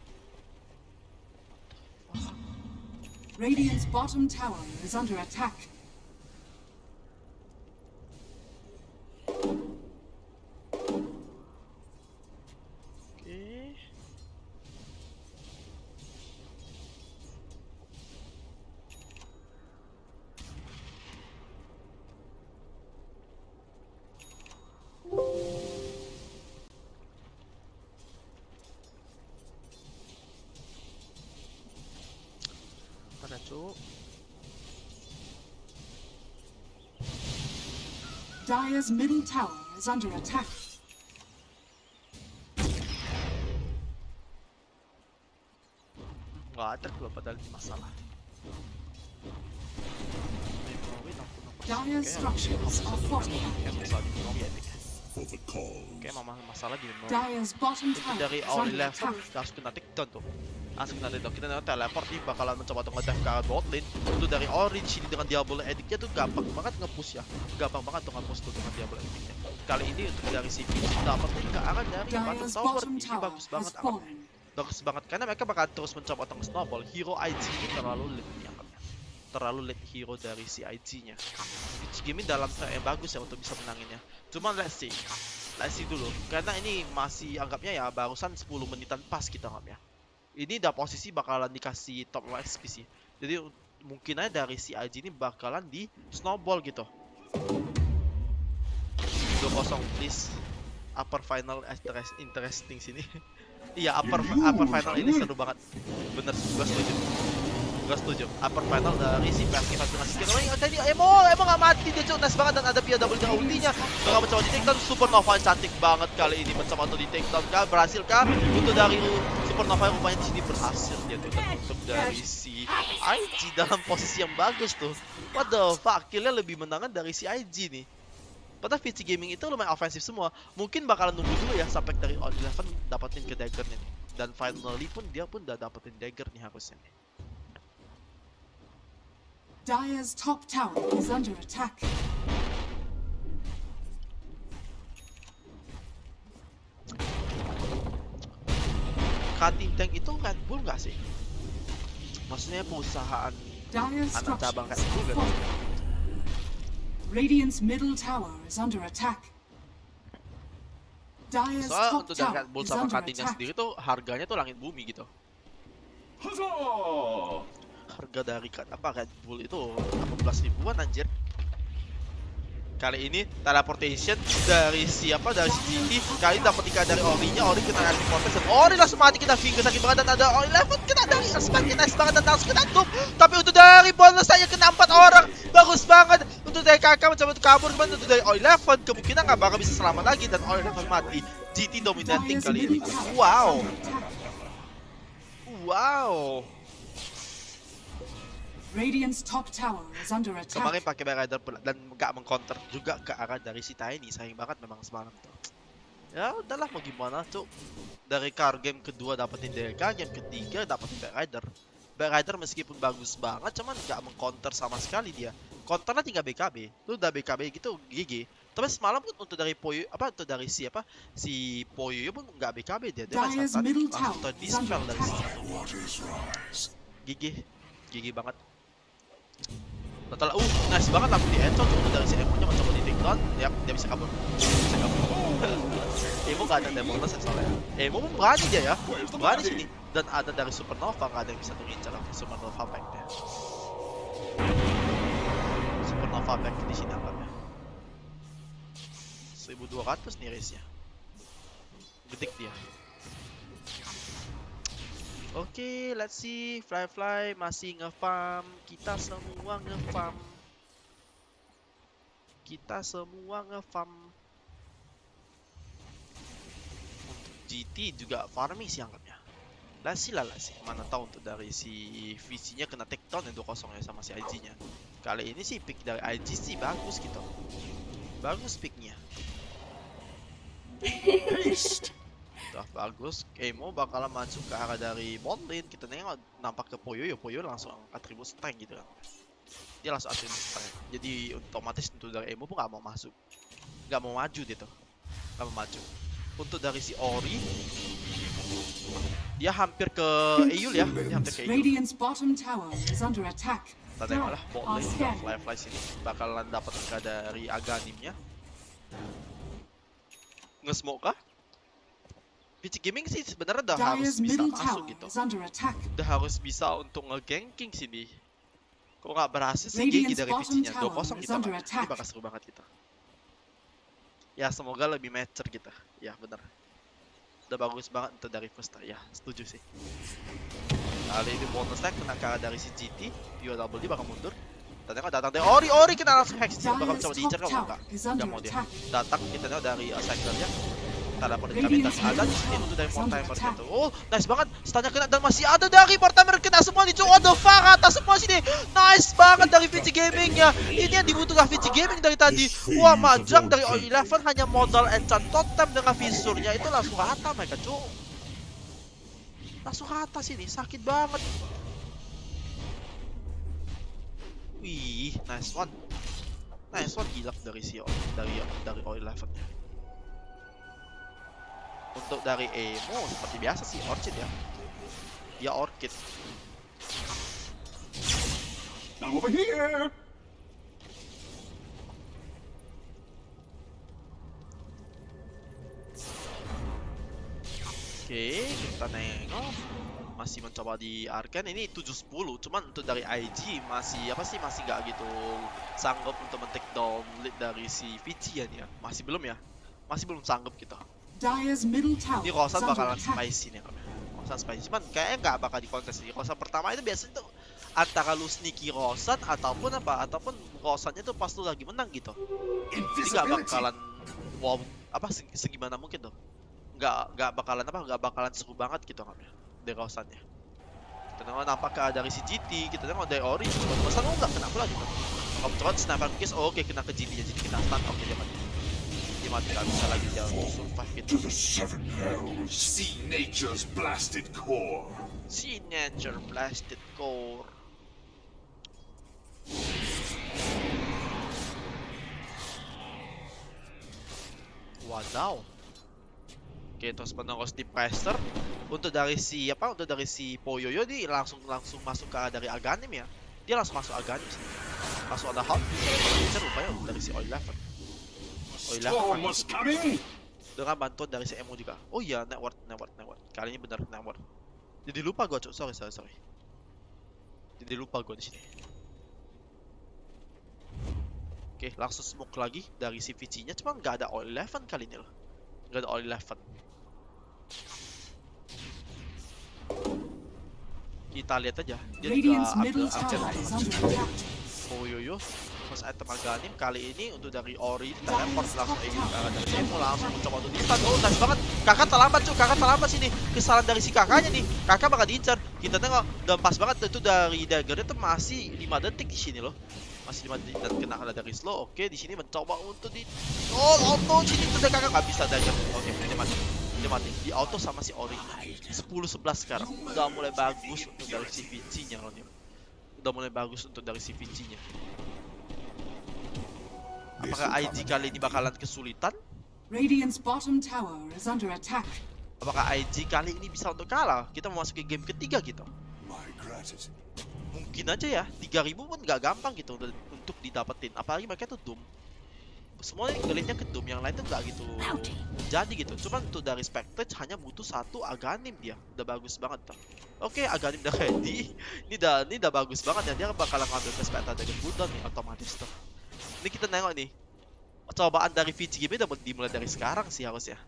Radiant's bottom tower is under attack. Oke. Mana cuk? Dire's middle tower is under attack. Nggak ada loh padahal ini masalah. Dire's structures are fortified. For the cause. Oke, masalah di memory. Dire's bottom Itu tower dari is all under level attack. langsung kena takedown tuh. Langsung kena takedown. Kita nanti teleport nih bakalan mencoba untuk nge-dive ke arah bot lane. Itu dari orange ini dengan Diablo Edict-nya tuh gampang banget nge-push ya. Gampang banget untuk nge-push tuh dengan Diablo Edict-nya. Kali ini untuk dari si Fiji dapat ke arah dari bottom Dire's tower. bottom Ini tower bagus banget has amatnya. fallen. Bagus banget karena mereka bakal terus mencoba untuk snowball. Hero IG ini terlalu late nih angkatnya. Terlalu late hero dari si IG-nya. Fiji game ini dalam yang bagus ya untuk bisa menanginnya. Cuman let's see dulu karena ini masih anggapnya ya barusan 10 menitan pas kita anggapnya. Ini udah posisi bakalan dikasih top XP sih. Jadi mungkin aja dari si IG ini bakalan di snowball gitu. 2-0 please. Upper final interesting sini. Iya, upper final ini seru banget. Bener, gua setuju. Upper final dari si PSG ngasih kira yang tadi Emo nggak mati dia cuy, nice banget dan ada BO3 ultinya. Mereka mencoba di takedown, Supernova cantik banget kali ini mencoba untuk di takedown kah, berhasil kah? Untuk dari Supernova rupanya di sini berhasil dia tuh untuk dari si IG dalam posisi yang bagus tuh. What the fuck, killnya lebih menangan dari si IG nih. Padahal PC Gaming itu lumayan ofensif semua. Mungkin bakalan nunggu dulu ya sampai dari on 11 dapetin ke daggernya nih. Dan finally pun dia pun udah dapetin dagger nih harusnya nih. Dire's top tower is under attack. Cutting tank itu Red Bull nggak sih? Maksudnya perusahaan anak cabang Red Bull nggak? Radiant's middle tower is under attack. Dire's Soalnya top untuk dari tower Red Bull is sama under cuttingnya attack. sendiri tuh harganya tuh langit bumi gitu. Huzzah! Harga dari Red Bull itu 18 ribuan anjir. Kali ini teleportation dari siapa? Dari si GT. Kali ini dapat ikan dari Ori-nya. Ori kena teleportation. Ori langsung mati, kita finger sakit banget. Dan ada Ori level kena dari semakin nice banget dan langsung kena tutup. Tapi untuk dari bonus saya kena 4 orang. Bagus banget. Untuk dari kakak mencoba untuk kabur. Cuman untuk dari Ori level kemungkinan nggak bakal bisa selamat lagi. Dan Ori level mati. GT dominating kali ini. Wow. Wow. Radiant's top tower is under Kemarin attack. pakai Back Rider dan nggak mengcounter juga ke arah dari si Tiny. Sayang banget memang semalam tuh. Ya udahlah mau gimana cuk. Dari car game kedua dapetin DK, game ketiga dapetin Back Rider. Back Rider meskipun bagus banget cuman nggak mengcounter sama sekali dia. Counternya tinggal BKB. Lu udah BKB gitu GG. Tapi semalam pun untuk dari Poyo untuk dari siapa? Si Poyo pun nggak BKB dia. Dia Dire's langsung middle tower is dispel under dari attack. GG banget. Total, nice banget langsung di headshot untuk dari si Emo-nya mencoba di takedown. Yap, dia bisa kabur. Emo gak ada demoness ya soalnya. Emo pun berani dia ya. Berani sini. Dan ada dari Supernova, gak ada yang bisa mengincar Supernova back-nya. Supernova back di sini angkatnya. 1200 nih race-nya. Gedik dia. Oke, let's see. Fly masih nge-farm. Kita semua nge-farm. Untuk GT juga farming sih anggapnya. Let's see. Mana tahu untuk dari si VC-nya kena takedown yang 2-0 ya sama si IG-nya. Kali ini sih pick dari IG sih bagus gitu. Bagus picknya. Tuh, Bagus, Emo bakalan maju ke arah dari bot lane. Kita nengok nampak ke Poyoyo, Poyoyo langsung atribut tank gitu kan. Dia langsung atribut tank. Jadi otomatis untuk dari Emo pun nggak mau masuk, nggak mau maju dia tuh, nggak mau maju. Untuk dari si Ori, dia hampir ke Eyul ya, dia hampir ke Eyul. Radiant's bottom tower is under attack. Kita tengok lah bot lane juga fly sini bakalan dapat ke dari Aganimnya. Nge-smoke kah? PC Gaming sih sebenarnya udah harus bisa masuk gitu. Udah harus bisa untuk nge-ganking sini. Kalau nggak berhasil sih GG dari PC-nya 2-0 kita Pak. Ini bakal seru banget kita. Ya semoga lebih mature kita. Ya bener. Udah bagus banget untuk dari first ya, setuju sih. Kali ini bonus tag kena cara dari si GT, Vio double D bakal mundur. Kita tengok datang dari Ori kena langsung hex dia bakal coba diincar kalau enggak. Enggak mau dia. Datang kita tengok dari cycle-nya. Kita dapat dari ada di sini untuk dari Mortimer gitu. Oh, nice banget. Stunnya kena dan masih ada dari Mortimer kena semua nih. What the fuck, atas semua sini. Nice banget dari VG Gaming ya. Ini yang dibutuhkan VG Gaming dari tadi. Wah, majang dari O11 hanya modal enchant totem dengan visurnya itu langsung rata mereka, cuy. Langsung rata sini, sakit banget. Wih, nice one. Nice one gila dari si dari O11 ya. Untuk dari Emo seperti biasa sih Orchid ya. Dia Orchid. Now over here. Oke, kita nengok. Masih mencoba di Arcane ini 7-10. Cuman untuk dari IG masih nggak gitu sanggup untuk men-take down lead dari si Vici ya nih ya. Masih belum ya. Masih belum sanggup kita. Ini Rosan bakalan spicy nih namanya. Rosan spicy, cuman kayaknya nggak bakal dikontes sih. Rosan pertama itu biasanya tuh antara lu sneaky Rosan ataupun Rosannya tuh pas lu lagi menang gitu. Jadi nggak bakalan wow segimana mungkin tuh. Nggak bakalan seru banget gitu namanya dari Rosannya. Kita nengok nampak dari si GT, kita nengok dari Ori. Rosan nggak kena pula gitu. Kalau coba sniper kiss, oke kena ke GT ya, jadi kena stun, oke dia mati. Dia mati, nggak bisa lagi dia survive gitu. To the seven hells, see nature's blasted core. See nature blasted core. Wadaw. Oke, terus menangos di pressure. Untuk dari si Poyoyo nih langsung masuk ke dari Aganim ya. Dia langsung masuk Aganim sini. Langsung ada hub bisa rupanya dari si O11. Dengan bantuan dari si Emo juga. Oh iya, network. Kali ini benar network. Jadi lupa gua, sorry. Jadi lupa gua di sini. Oke, langsung smoke lagi dari si VC-nya, cuma nggak ada O11 kali ini loh. Nggak ada O11. Kita lihat aja. Dia juga ambil Poyoyo. Terus item Aganim kali ini untuk dari Ori teleport langsung dari Emo langsung mencoba untuk di-stun. Oh nice banget. Kakak terlambat sini. Kesalahan dari si kakaknya nih. Kakak bakal diincar. Kita tengok dan pas banget itu dari daggernya tuh masih 5 detik di sini loh. Masih 5 detik dan kena dari slow. Oke, di sini mencoba untuk di auto sini tuh kakak nggak bisa dagger. Oke, dia mati. Di auto sama si Ori. 10-11 sekarang. Udah mulai bagus untuk dari si VC-nya loh nih. Udah mulai bagus untuk dari si VC-nya. Apakah IG kali ini bakalan kesulitan? Radiant's bottom tower is under attack. Apakah IG kali ini bisa untuk kalah? Kita memasuki game ketiga gitu. Mungkin aja ya, 3000 pun nggak gampang gitu untuk didapetin. Apalagi mereka tuh Doom. Semuanya ngelitnya ke Doom, yang lain tuh nggak gitu jadi gitu. Cuman untuk dari Spectre hanya butuh satu Aganim dia. Udah bagus banget tuh. Oke, Aganim udah ready. Ini udah bagus banget ya. Dia bakalan ngambil ke Spectre dengan mudah nih, otomatis tuh. Ini kita nengok nih. Cobaan dari VGB udah dimulai dari sekarang sih harusnya.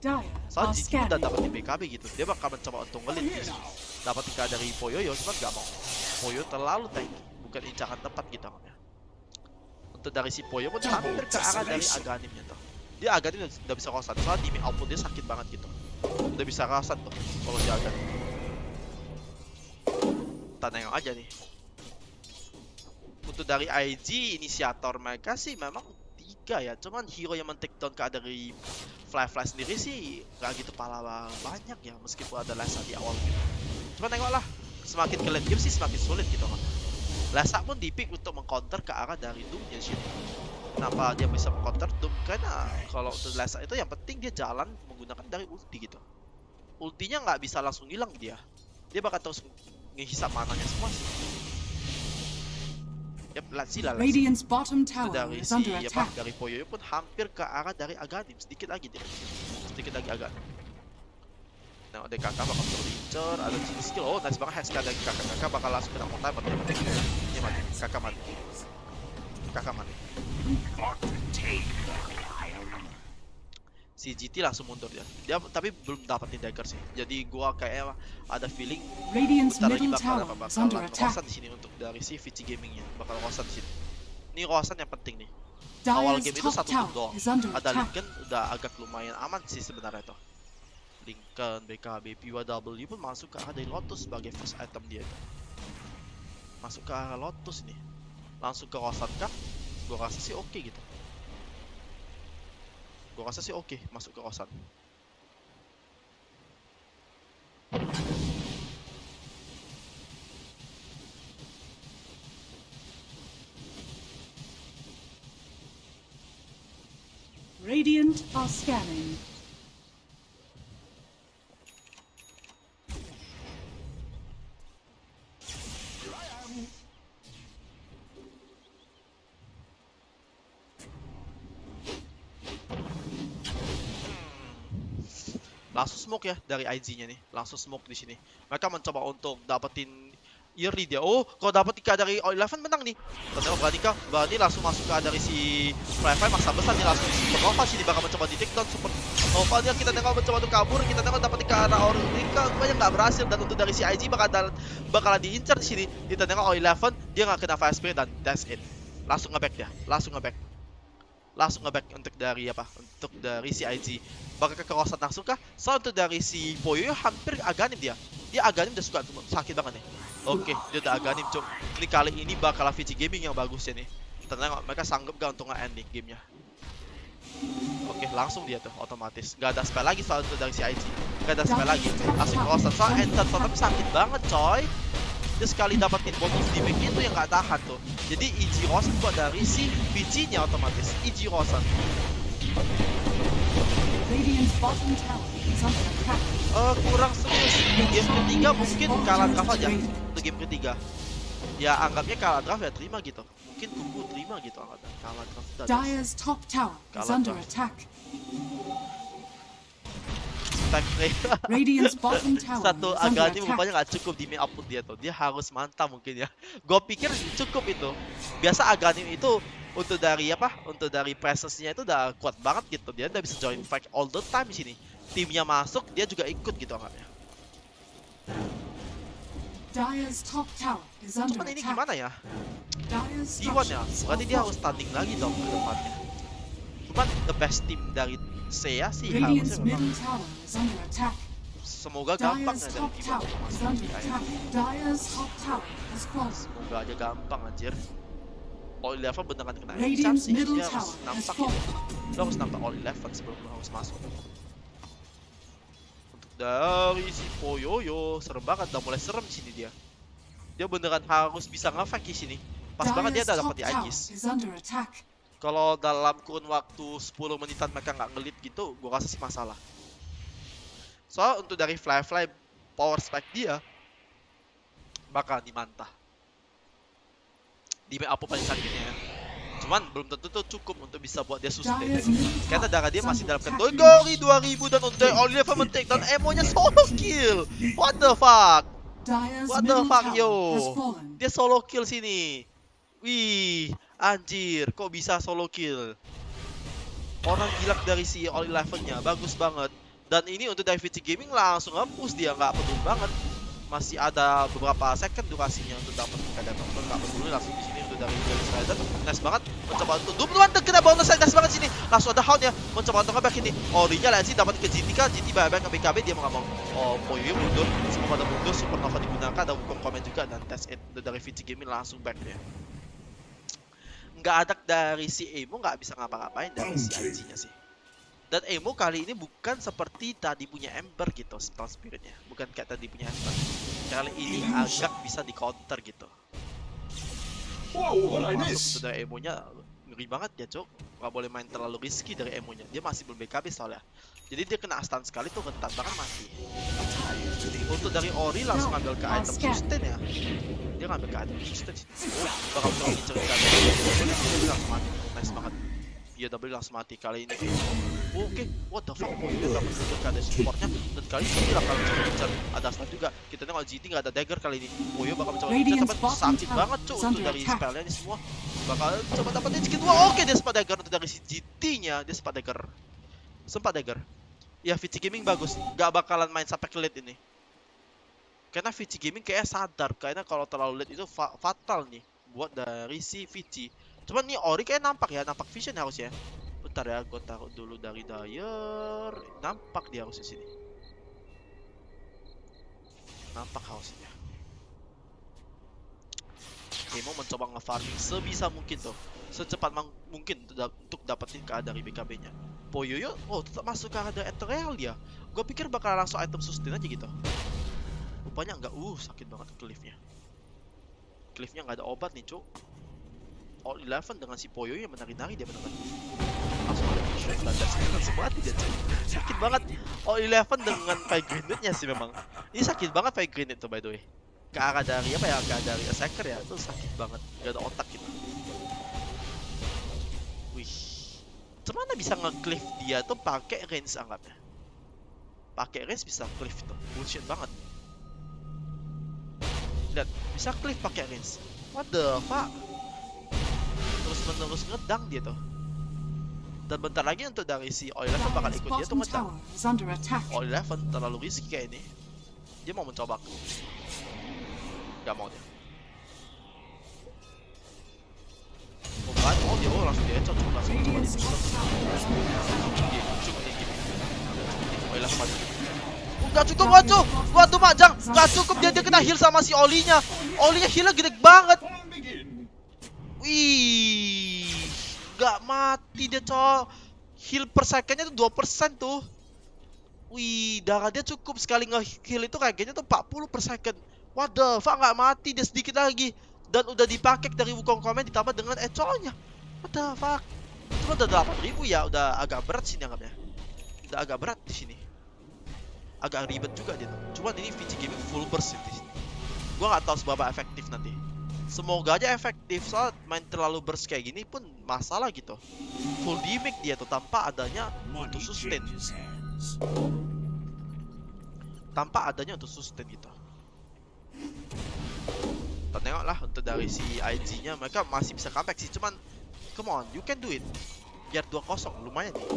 Soalnya GG udah dapetin BKB gitu. Dia bakal mencoba untuk ngelit gitu. Dapat tinggal dari Poyoyo, cuman gak mau. Poyo terlalu tanky, bukan incaran tepat gitu namanya. Untuk dari si Poyo pun hampir ke arah dari Aganimnya tuh. Dia Aganim udah bisa rosan, soalnya di output dia sakit banget gitu. Udah bisa rosan tuh kalau dia Aganim. Kita nengok aja nih. Untuk dari IG, inisiator mereka sih memang 3 ya. Cuman hero yang men-take down ke dari Fly sendiri sih nggak gitu pala banyak ya, meskipun ada Lesa di awal gitu. Cuma tengoklah, semakin ke late game sih semakin sulit gitu kan. Lesa pun di-pick untuk mengcounter ke arah dari Doom-nya sih. Kenapa dia bisa mengcounter Doom? Karena kalau untuk Lesa itu yang penting dia jalan menggunakan dari ulti gitu. Ultinya nggak bisa langsung hilang dia. Dia bakal terus ngehisap mananya semua sih. Yap, let's see lah. Radiant's bottom tower Dari is under si attack. dari Poyoyo pun hampir ke arah dari Aghanim, sedikit lagi dia. Sedikit lagi Aghanim. Nah, ada kakak bakal terlincer, ada cheat skill. Oh, nice banget headshot dari kakak. Kakak bakal langsung kena montai mati. Ini mati, kakak mati. Kakak mati. Si GT langsung mundur dia. Dia tapi belum dapetin dagger sih. Jadi gua kayak ada feeling Radiant's bentar lagi middle bakal tower is under attack. rosan di sini untuk dari si VG Gaming-nya. Bakal rosan di sini. Ini rosan yang penting nih. Awal Dire's game itu top satu tower doang. is under Ada attack. Lincoln udah agak lumayan aman sih sebenarnya tuh. Lincoln, BKB, PYW pun masuk ke arah dari Lotus sebagai first item dia itu. Masuk ke arah Lotus nih. Langsung ke rosan kah? Gua rasa sih oke gitu. Gua rasa sih oke masuk ke rosan. Radiant are scanning. Langsung smoke ya dari IG-nya nih. Langsung smoke di sini. Mereka mencoba untuk dapetin Eerie dia. Oh, kalau dapet Ika dari Allpha menang nih. Ternyata berani kah? Berani langsung masuk ke dari si Fly maksa besar nih langsung di Super Nova sini bakal mencoba di take down Super Nova dia. Kita tengok mencoba untuk kabur. Kita tengok dapat Ika arah Allpha banyak nggak berhasil, dan untuk dari si IG bakalan diincar di sini. Kita tengok Allpha dia nggak kena fire spray dan that's it. Langsung ngeback dia. Langsung ngeback untuk dari apa? Untuk dari si IG. Bakal ke kawasan langsung kah? So untuk dari si Poyo hampir Aghanim dia. Dia Aghanim udah suka sakit banget nih. Oke, dia udah Aghanim cok. Ini kali ini bakal VG Gaming yang bagus ya nih. Tenang, mereka sanggup gak untuk nge-end nih gamenya. Oke, langsung dia tuh otomatis. Gak ada spell lagi soal itu dari si IG. Gak ada spell lagi. Langsung kawasan. So enter tapi sakit banget coy. Dia sekali dapetin bonus damage itu yang gak tahan tuh. Jadi IG Rosan buat dari si VG-nya otomatis. IG Rosan. Radiant's bottom tower is under attack. Kurang serius. Game ketiga mungkin kalah draft aja. Untuk game ketiga. Ya anggapnya kalah draft ya terima gitu. Mungkin tunggu terima gitu anggapnya. Kalah draft udah. Dire's top tower is under attack. Radiant's bottom tower Satu is under Aghanim attack. rupanya nggak cukup di main output dia tuh. Dia harus mantap mungkin ya. Gue pikir cukup itu. Biasa Aghanim itu untuk dari apa? Untuk dari presence-nya itu udah kuat banget gitu. Dia udah bisa join fight all the time di sini. Timnya masuk, dia juga ikut gitu anggapnya. Dire's top tower is under Cuman ini attack. gimana ya? Dire's Iwan ya, structures berarti are dia harus fortified. tanding lagi dong ke depannya. Cuman the best team dari Seiya sih Radiant's harusnya middle memang. tower is under attack. Semoga gampang Dire's ya dari top Iwan tower untuk is masuk under di akhir. attack. Dire's top tower is close. Semoga aja gampang anjir. All 11 beneran kena headshot Radiant's sih. middle Dia harus tower is nampak fallen. itu. Lo harus nampak all 11 sebelum lo harus masuk. Untuk dari si Poyoyo, serem banget. Udah mulai serem di sini dia. Dia beneran harus bisa nge-fake di sini. Pas banget dia Dire's udah top dapat di tower Aegis. is under attack. Kalau dalam kurun waktu 10 menitan mereka nggak ngelit gitu, gua rasa sih masalah. Soal untuk dari Fly power spike dia bakal dimantah. Di make up paling sakitnya ya. Cuman belum tentu tuh cukup untuk bisa buat dia sustain. Karena darah dia masih dalam kategori 2000 dan untuk Allpha men-take dan emonya solo kill. What the fuck? Dire's What the middle fuck tower yo? has fallen. Dia solo kill sini. Wih, anjir, kok bisa solo kill? Orang gila dari si Allpha-nya, bagus banget. Dan ini untuk dari VG Gaming langsung nge-push dia, nggak peduli banget. Masih ada beberapa second durasinya untuk dapat keadaan nonton, nggak peduli langsung di sini untuk dari Strider. Nice banget, mencoba untuk dupluan terkena bonus nice banget sini. Langsung ada Hound ya, mencoba untuk nge-back ini. Ori-nya lah sih dapat ke GT kan, GT bye-bye ke BKB dia mau nggak mau. Oh, Poyo mundur, semua pada mundur, Supernova digunakan, ada hukum komen juga dan that's it. Untuk dari VG Gaming langsung back dia. Nggak ada dari si Emo, nggak bisa ngapa-ngapain dari si IG-nya sih. Dan Emo kali ini bukan seperti tadi punya Ember gitu, Stone Spiritnya. Bukan kayak tadi punya Ember. Kali ini agak bisa di counter gitu. Masuk dari Emonya ngeri banget ya, Cuk. Gak boleh main terlalu risky dari Emonya. Dia masih belum BKB soalnya. Jadi dia kena stun sekali tuh rentan banget mati. Untuk dari Ori langsung ambil ke item sustain ya. Dia ngambil ke item sustain. Oh, bakal coba ngincer ke item. Dia langsung mati. Nice banget. Dia double langsung mati kali ini. Oke, what the fuck? Dia dapat ngincer ke item supportnya. Dan kali ini dia bakal coba ngincer. Ada stun juga. Kita tengok LGD nggak ada dagger kali ini. Dia bakal coba ngincer. Tapi sakit banget cuy untuk dari spellnya ini semua. Bakal coba dapetin sedikit. Wah, oke dia sempat dagger untuk dari si GT-nya. Dia sempat dagger. Sempat dagger. Ya VG Gaming bagus, gak bakalan main sampai ke late ini. Karena VG Gaming kayaknya sadar, karena kalau terlalu late itu fatal nih buat dari si VG. Cuman nih Ori kayak nampak ya, nampak vision harusnya. Bentar ya, gue taruh dulu dari Dyer. Nampak dia harusnya sini. Nampak harusnya. Oke, mau mencoba nge-farming sebisa mungkin tuh, secepat mungkin untuk dapetin keadaan dari BKB-nya. Poyoyo, oh tetap masuk ke ada ethereal dia. Gue pikir bakal langsung item sustain aja gitu. Rupanya enggak, sakit banget cliffnya. Cliffnya nggak ada obat nih, cuk. All 11 dengan si Poyoyo yang menari-nari dia bener-bener. Langsung ada shot dan langsung mati dia, cuk. Sakit banget. All 11 dengan fire grenade-nya sih memang. Ini sakit banget fire grenade tuh by the way. Ke arah dari apa ya? Ke arah dari Attacker ya, itu sakit banget. Gak ada otak gitu. Wih. Gimana bisa nge-cliff dia tuh pakai range anggapnya? Pakai range bisa cliff tuh. Bullshit banget. Lihat, bisa cliff pakai range. What the fuck? Terus-menerus ngedang dia tuh. Dan bentar lagi untuk dari si All-11 bakal ikut dia tuh ngedang. All-11 terlalu risky kayak ini. Dia mau mencoba. Gak mau dia. Oh dia langsung dia headshot, langsung coba di sini. Gak cukup, waduh majang, gak cukup dia kena heal sama si Olinya. Olinya healnya gede banget. Wih, gak mati dia cowok. Heal per secondnya tuh 2% tuh. Wih, darah dia cukup sekali nge-heal itu kayaknya tuh 40 per second. What the fuck, gak mati dia sedikit lagi. Dan udah dipakai dari Wukong komen ditambah dengan eco-nya. What the fuck? Cuma udah 8.000 ya, udah agak berat sini anggapnya. Udah agak berat di sini. Agak ribet juga dia tuh. Cuma ini VG Gaming full burst di sini. Gua nggak tahu seberapa efektif nanti. Semoga aja efektif, soal main terlalu burst kayak gini pun masalah gitu. Full damage dia tuh tanpa adanya untuk sustain. Tanpa adanya untuk sustain gitu. Tengoklah untuk dari si IG-nya mereka masih bisa comeback sih, cuman come on, you can do it. Biar 2-0 lumayan nih.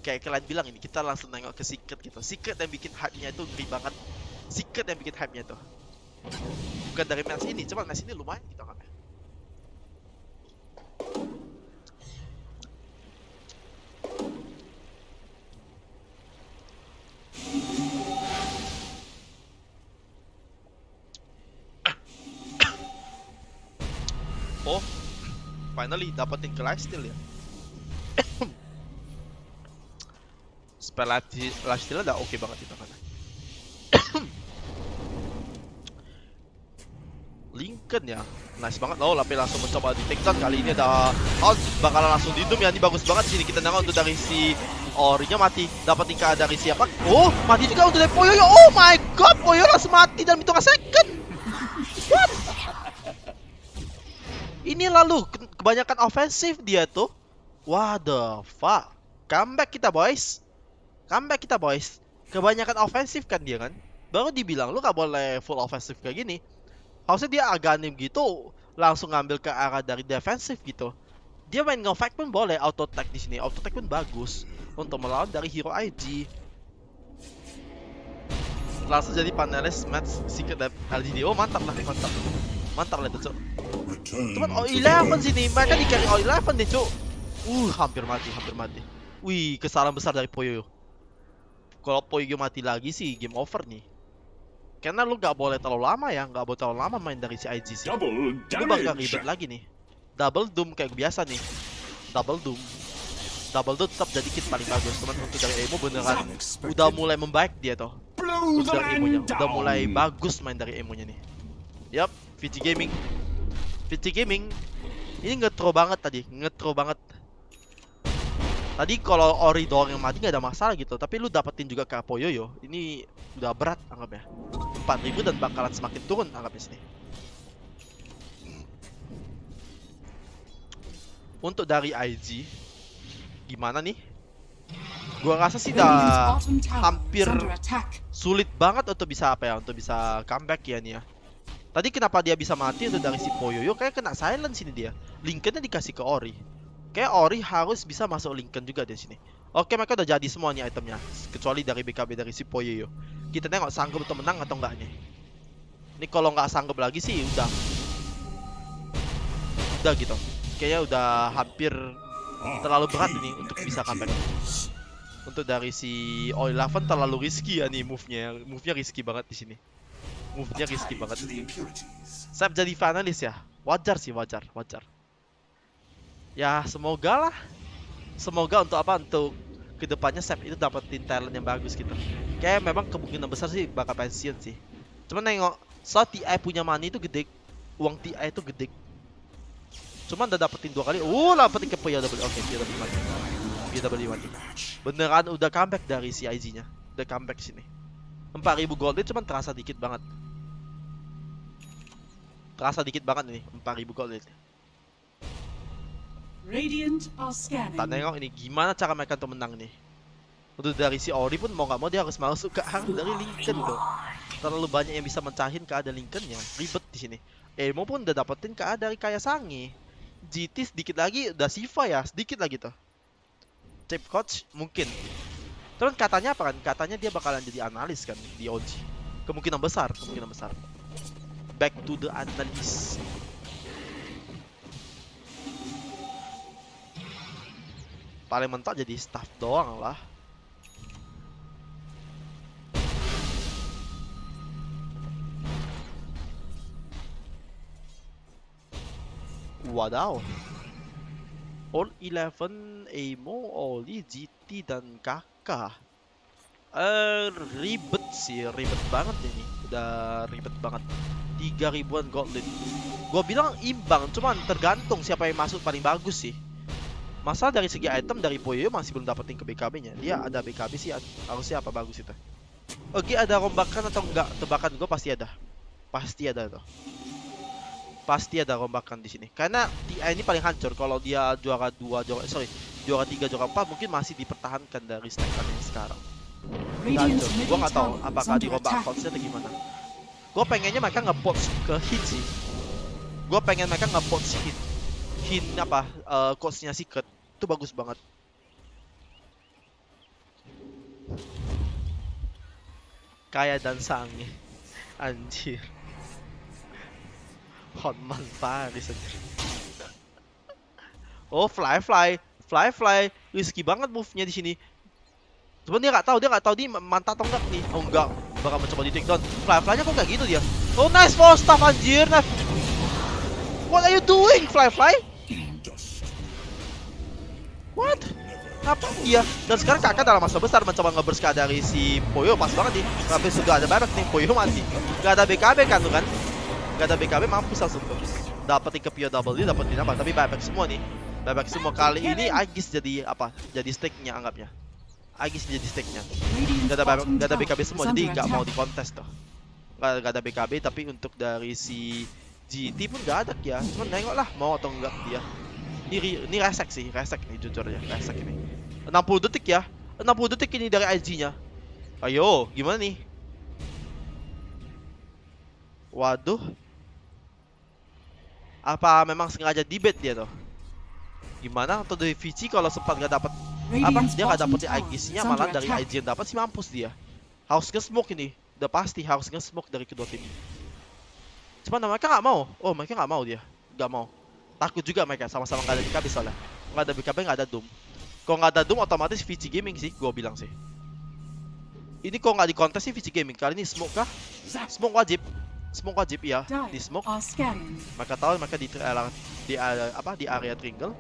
Kayak kalian bilang ini, kita langsung nengok ke Secret gitu. Secret yang bikin hype-nya itu ngeri banget. Secret yang bikin hype-nya tuh. Bukan dari match ini, cuman match ini lumayan gitu kan. Oh, finally dapetin ke lifesteal ya. Spell lifesteal udah oke banget itu kan. Lincoln ya, nice banget. Oh, Lapi langsung mencoba di take down. Kali ini ada bakalan langsung di-doom ya. Ini bagus banget sini. Kita nengok untuk dari si Orinya mati. Dapetin ke dari siapa? Oh, mati juga untuk dari Poyoyo. Oh my god, Poyoyo langsung mati dalam hitungan second. What? Ini lalu kebanyakan ofensif dia tuh. What the fuck? Comeback kita boys. Comeback kita boys. Kebanyakan ofensif kan dia kan. Baru dibilang lu gak boleh full ofensif kayak gini. Harusnya dia aganim gitu. Langsung ngambil ke arah dari defensif gitu. Dia main nge-fight pun boleh. Auto attack di sini. Auto attack pun bagus untuk melawan dari hero IG. Langsung jadi panelis match Secret LGD. Oh mantap lah, mantap. Mantap lah itu cok. Cuman O11 sini, mereka di-carry O11 deh cok. Hampir mati, hampir mati. Wih, kesalahan besar dari Poyoyo. Kalau Poyoyo mati lagi sih, game over nih. Karena lu gak boleh terlalu lama ya, gak boleh terlalu lama main dari si IG sih. Lu bakal ribet lagi nih. Double doom kayak biasa nih. Double doom. Double door tetap jadi kit paling bagus. Cuman untuk dari emo beneran udah mulai membaik dia toh. Untuk dari emonya udah mulai bagus main dari emonya nih. Yap, VG Gaming. VG Gaming ini ngetro banget tadi, ngetro banget. Tadi kalau Ori doang yang mati nggak ada masalah gitu, tapi lu dapetin juga Kapoyoyo, ini udah berat anggapnya. 4.000 dan bakalan semakin turun anggapnya sini. Untuk dari IG, gimana nih? Gua rasa sih udah hampir sulit banget untuk bisa apa ya, untuk bisa comeback ya nih ya. Tadi kenapa dia bisa mati untuk dari si Poyoyo? Kayak kena silence sini dia. Lincolnnya dikasih ke Ori. Kayak Ori harus bisa masuk Lincoln juga di sini. Oke, mereka udah jadi semua nih itemnya, kecuali dari BKB dari si Poyoyo. Kita tengok sanggup untuk menang atau enggak nih. Ini kalau nggak sanggup lagi sih udah gitu. Kayaknya udah hampir terlalu berat ini untuk bisa comeback. Untuk dari si Allpha terlalu risky ya nih move-nya. Move-nya risky banget di sini. Move-nya risky banget. Saya jadi finalis ya. Wajar sih, wajar. Ya, semoga lah. Semoga untuk apa? Untuk kedepannya Sep itu dapetin talent yang bagus gitu. Kayak memang kemungkinan besar sih bakal pensiun sih. Cuman nengok, so TI punya money itu gede. Uang TI itu gede. Cuman udah dapetin 2 kali. Dapetin ke PW. Oke, PW mati. Beneran udah comeback dari si IG-nya. Udah comeback sini. 4.000 gold cuman terasa dikit banget. Terasa dikit banget ini 4.000 gold. Tak nengok ini gimana cara mereka untuk menang nih. Untuk dari si Ori pun mau nggak mau dia harus masuk ke arah dari Lincoln tuh. Terlalu banyak yang bisa mencahin ke ada Lincolnnya. Ribet di sini. Emo pun udah dapetin ke dari Kaya Sangi. GT sedikit lagi udah Siva ya, sedikit lagi tuh. Chip coach mungkin. Terus katanya apa kan? Katanya dia bakalan jadi analis kan di OG. Kemungkinan besar. Back to the analis. Paling mentok jadi staff doang lah. Wadaw. All 11, Emo, Oli, GT, dan Kakak. Ribet sih, ribet banget ini. Udah ribet banget. 3.000-an gold lead. Gua bilang imbang, cuman tergantung siapa yang masuk paling bagus sih. Masalah dari segi item dari Poyoyo masih belum dapetin ke BKB-nya. Dia ada BKB sih, harusnya apa bagus itu. Oke, ada rombakan atau enggak? Tebakan gue pasti ada. Pasti ada tuh. Pasti ada rombakan di sini. Karena TI ini paling hancur. Kalau dia juara 2, juara 3, juara 4 mungkin masih dipertahankan dari stackannya sekarang. Hancur. Gue nggak tahu apakah dirombak accounts-nya atau gimana. Gue pengennya mereka nge-poach ke hit sih. Gue pengen mereka nge-poach hit. Hit apa? Coach-nya Secret. Itu bagus banget. Kaya dan Sangi. Anjir. Hotman Paris anjir. Oh, fly. Risky banget move-nya di sini. Cuman dia nggak tahu dia mantap atau enggak nih. Oh enggak, bakal mencoba di take down. Fly-nya kok kayak gitu dia. Oh, nice for staff anjir. What are you doing, Fly? What? Apa dia? Dan sekarang Kakak dalam masalah besar mencoba nge-burst dari si Poyo. Pas banget nih. Tapi sudah ada buyback nih. Poyo mati. Gak ada BKB kan tuh kan? Gak ada BKB mampus langsung tuh. Dapetin ke POW, dapetin apa? Tapi buyback semua nih. Buyback semua kali ini Agis jadi apa? Jadi stake-nya anggapnya. Agis jadi stake-nya. Gak ada BKB semua jadi gak mau dikontes tuh. Gak ada BKB tapi untuk dari si GT pun gak ada ya. Cuman nengok lah mau atau enggak dia. Ini resek sih, nih jujur ya, resek ini. 60 detik ya. 60 detik ini dari IG-nya. Ayo, gimana nih? Waduh. Apa memang sengaja dibet dia tuh? Gimana untuk dari VC kalau sempat gak dapet apa? Dia gak dapet IG-nya malah dari IG yang dapat sih mampus dia. Harus nge-smoke ini. Udah pasti harus nge-smoke dari kedua tim. Cuman mereka gak mau. Oh, mereka gak mau dia. Gak mau. Takut juga mereka, sama-sama gak ada BKB soalnya. Gak ada BKB, gak ada Doom. Kalau gak ada Doom, otomatis VG Gaming sih, gue bilang sih. Ini kalau gak dikontes sih VG Gaming. Kali ini smoke kah? Smoke wajib. Smoke wajib ya, di smoke. Mereka tahu mereka di area triangle.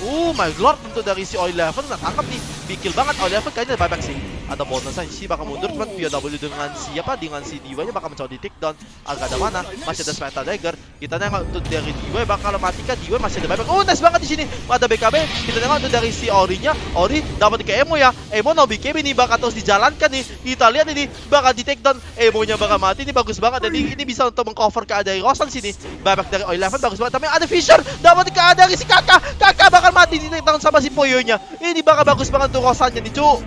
Oh my lord, untuk dari si Allpha nggak tangkap nih. Bikil banget Allpha, kayaknya ada buyback sih. Ada bonus aja sih, bakal mundur. Cuman BO3 dengan siapa? Dengan si DY nya bakal mencoba di take down. Agak ada mana? Masih ada Smeta Dagger. Kita nengok untuk dari DY bakal mati kan? DY masih ada buyback. Oh nice banget di sini. Ada BKB. Kita nengok untuk dari si Ori-nya. Ori dapat ke Emo ya. Emo no BKB nih bakal terus dijalankan nih. Kita lihat ini bakal di take down. Emo-nya bakal mati. Ini bagus banget. Dan ini bisa untuk mengcover keadaan Rosan sini. Buyback dari Allpha bagus banget. Tapi ada Fisher. Dapat keadaan dari si Kakak bakal mati di take down sama si Poyo-nya. Ini bakal bagus banget untuk Rosannya nih, cu.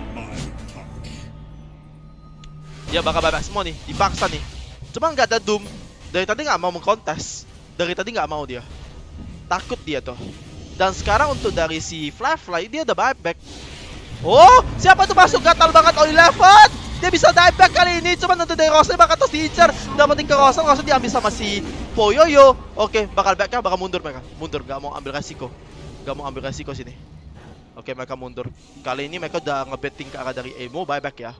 Dia bakal buyback semua nih, dipaksa nih. Cuma nggak ada Doom. Dari tadi nggak mau mengkontes. Dari tadi nggak mau dia. Takut dia tuh. Dan sekarang untuk dari si Fly dia udah buyback. Oh, siapa tuh masuk? Gatal banget Allpha. Dia bisa dieback kali ini. Cuma untuk dari Rosa bakal terus diincar. Dapetin ke Rosa diambil sama si Poyoyo. Oke, bakal back bakal mundur mereka. Mundur, nggak mau ambil resiko. Nggak mau ambil resiko sini. Oke, mereka mundur. Kali ini mereka udah ngebetting ke arah dari Emo, buyback ya.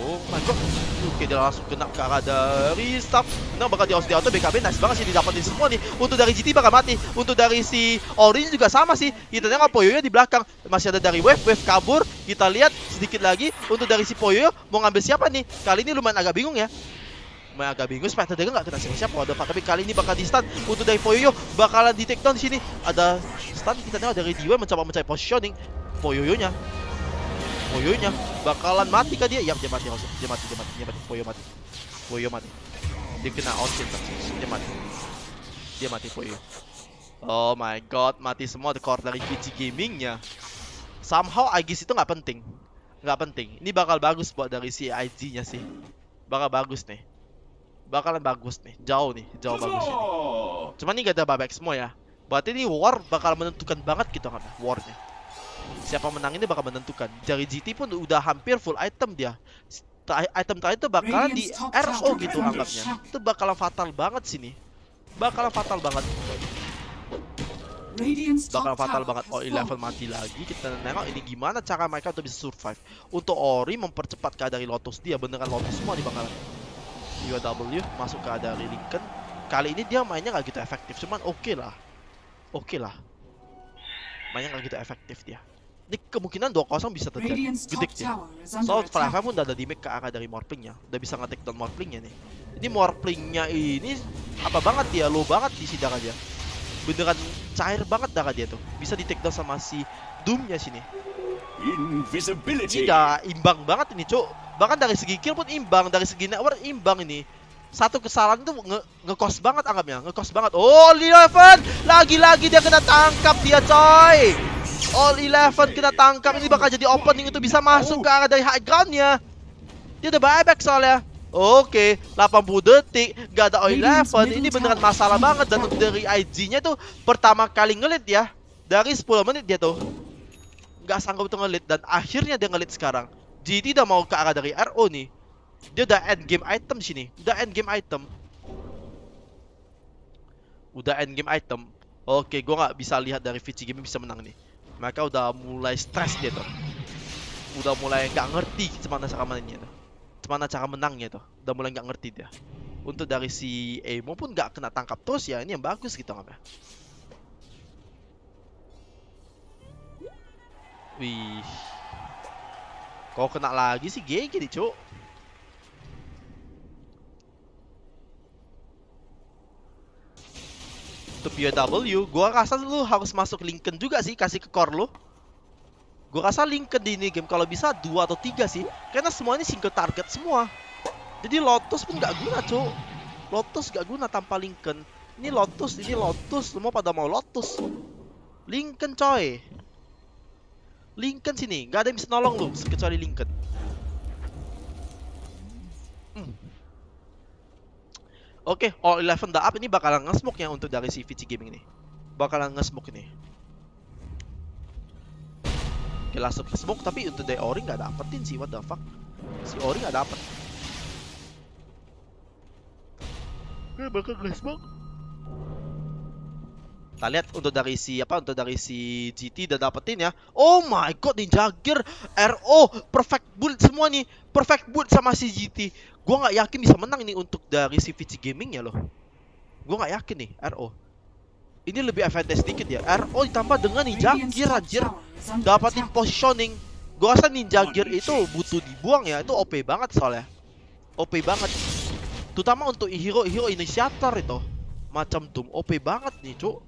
Oh my god. Oke, dia langsung kena ke arah dari Staff. Nah, bakal di auto BKB. Nice banget sih didapetin semua nih. Untuk dari GT bakal mati. Untuk dari si Orange juga sama sih. Kita tengok Poyoyo di belakang. Masih ada dari Wave kabur. Kita lihat sedikit lagi. Untuk dari si Poyoyo mau ngambil siapa nih? Kali ini lumayan agak bingung ya. Lumayan agak bingung. Spider Dragon nggak kena siapa-siapa. Tapi kali ini bakal di stun. Untuk dari Poyoyo bakalan di take down di sini. Ada stun. Kita tengok dari DY mencoba mencari positioning. Poyoyonya bakalan mati kah dia? Ya, dia mati. Poyo mati. Dia kena on-kill. Dia mati Poyo. Oh my god, mati semua the core dari PSG Gaming-nya. Somehow I guess itu nggak penting. Ini bakal bagus buat dari si IG-nya sih. Bakal bagus nih. Bakalan bagus nih. Jauh bagus ini. Cuman ini gak ada buyback semua ya. Berarti ini war bakal menentukan banget gitu kan war-nya. Siapa menang ini bakal menentukan. Dari GT pun udah hampir full item dia. Item terakhir itu bakalan di RO gitu anggapnya. Itu bakalan fatal banget sini. Bakalan fatal banget. Oh, 11 mati lagi. Kita nengok ini gimana cara mereka untuk bisa survive. Untuk Ori mempercepat keadaan Lotus dia. Beneran Lotus semua di bakalan. UW masuk keadaan Lincoln. Kali ini dia mainnya nggak gitu efektif. Cuman oke lah. Mainnya nggak gitu efektif dia. Ini kemungkinan 2-0 bisa terjadi. Gede ya. So, Fly pun udah ada damage ke arah dari Morphling-nya. Udah bisa nge-take down Morphling-nya nih. Ini Morphling-nya ini apa banget dia? Low banget di darah dia. Beneran cair banget darah dia tuh. Bisa di take down sama si Doom-nya sini. Ini udah imbang banget ini, Cuk. Bahkan dari segi kill pun imbang, dari segi network imbang ini. Satu kesalahan tuh nge-cost banget anggapnya. Nge-cost banget. Oh, 11! Lagi-lagi dia kena tangkap dia, coy. All-11 kena tangkap. Ini bakal jadi opening untuk bisa masuk ke arah dari high ground-nya. Dia udah buyback soalnya. Oke, 80 detik gak ada All-11. Ini beneran masalah banget. Dan untuk dari IG-nya tuh pertama kali ngelit ya. Dari 10 menit dia tuh gak sanggup untuk ngelit. Dan akhirnya dia ngelit sekarang. GT udah mau ke arah dari RO nih. Dia udah end game item sini. Udah end game item. Oke, gue gak bisa lihat dari VC Gaming bisa menang nih. Mereka udah mulai stres dia tuh. Udah mulai gak ngerti gimana cara mainnya tuh. Gimana cara menangnya tuh. Udah mulai gak ngerti dia. Untuk dari si Emo pun gak kena tangkap terus ya. Ini yang bagus gitu kan ya. Wih. Kalau kena lagi sih GG nih, Cuk. Untuk BW, gua rasa lu harus masuk Lincoln juga sih, kasih ke core lu. Gua rasa Lincoln di ini game kalau bisa 2 atau 3 sih, karena semua ini single target semua. Jadi Lotus pun gak guna, Cuk. Lotus gak guna tanpa Lincoln. Ini Lotus, semua pada mau Lotus. Lincoln, coy. Lincoln sini, gak ada yang bisa nolong lu kecuali Lincoln. Oke, All-11 udah up. Ini bakalan nge-smoke ya untuk dari si VC Gaming ini. Bakalan nge-smoke ini. Oke, langsung nge-smoke. Tapi untuk dari Ori nggak dapetin sih. What the fuck. Si Ori nggak dapet. Oke, bakal nge-smoke. Kita lihat untuk dari si GT udah dapetin ya. Oh my god, Ninja Gear RO perfect build semua nih. Perfect build sama si GT. Gua nggak yakin bisa menang nih untuk dari si VC Gaming ya loh. Gua nggak yakin nih RO. Ini lebih advantage dikit ya. RO ditambah dengan Ninja Gear anjir. Dapatin positioning. Gua rasa Ninja Gear itu butuh dibuang ya. Itu OP banget soalnya. OP banget. Terutama untuk hero inisiator itu. Macam Doom OP banget nih, Cuk.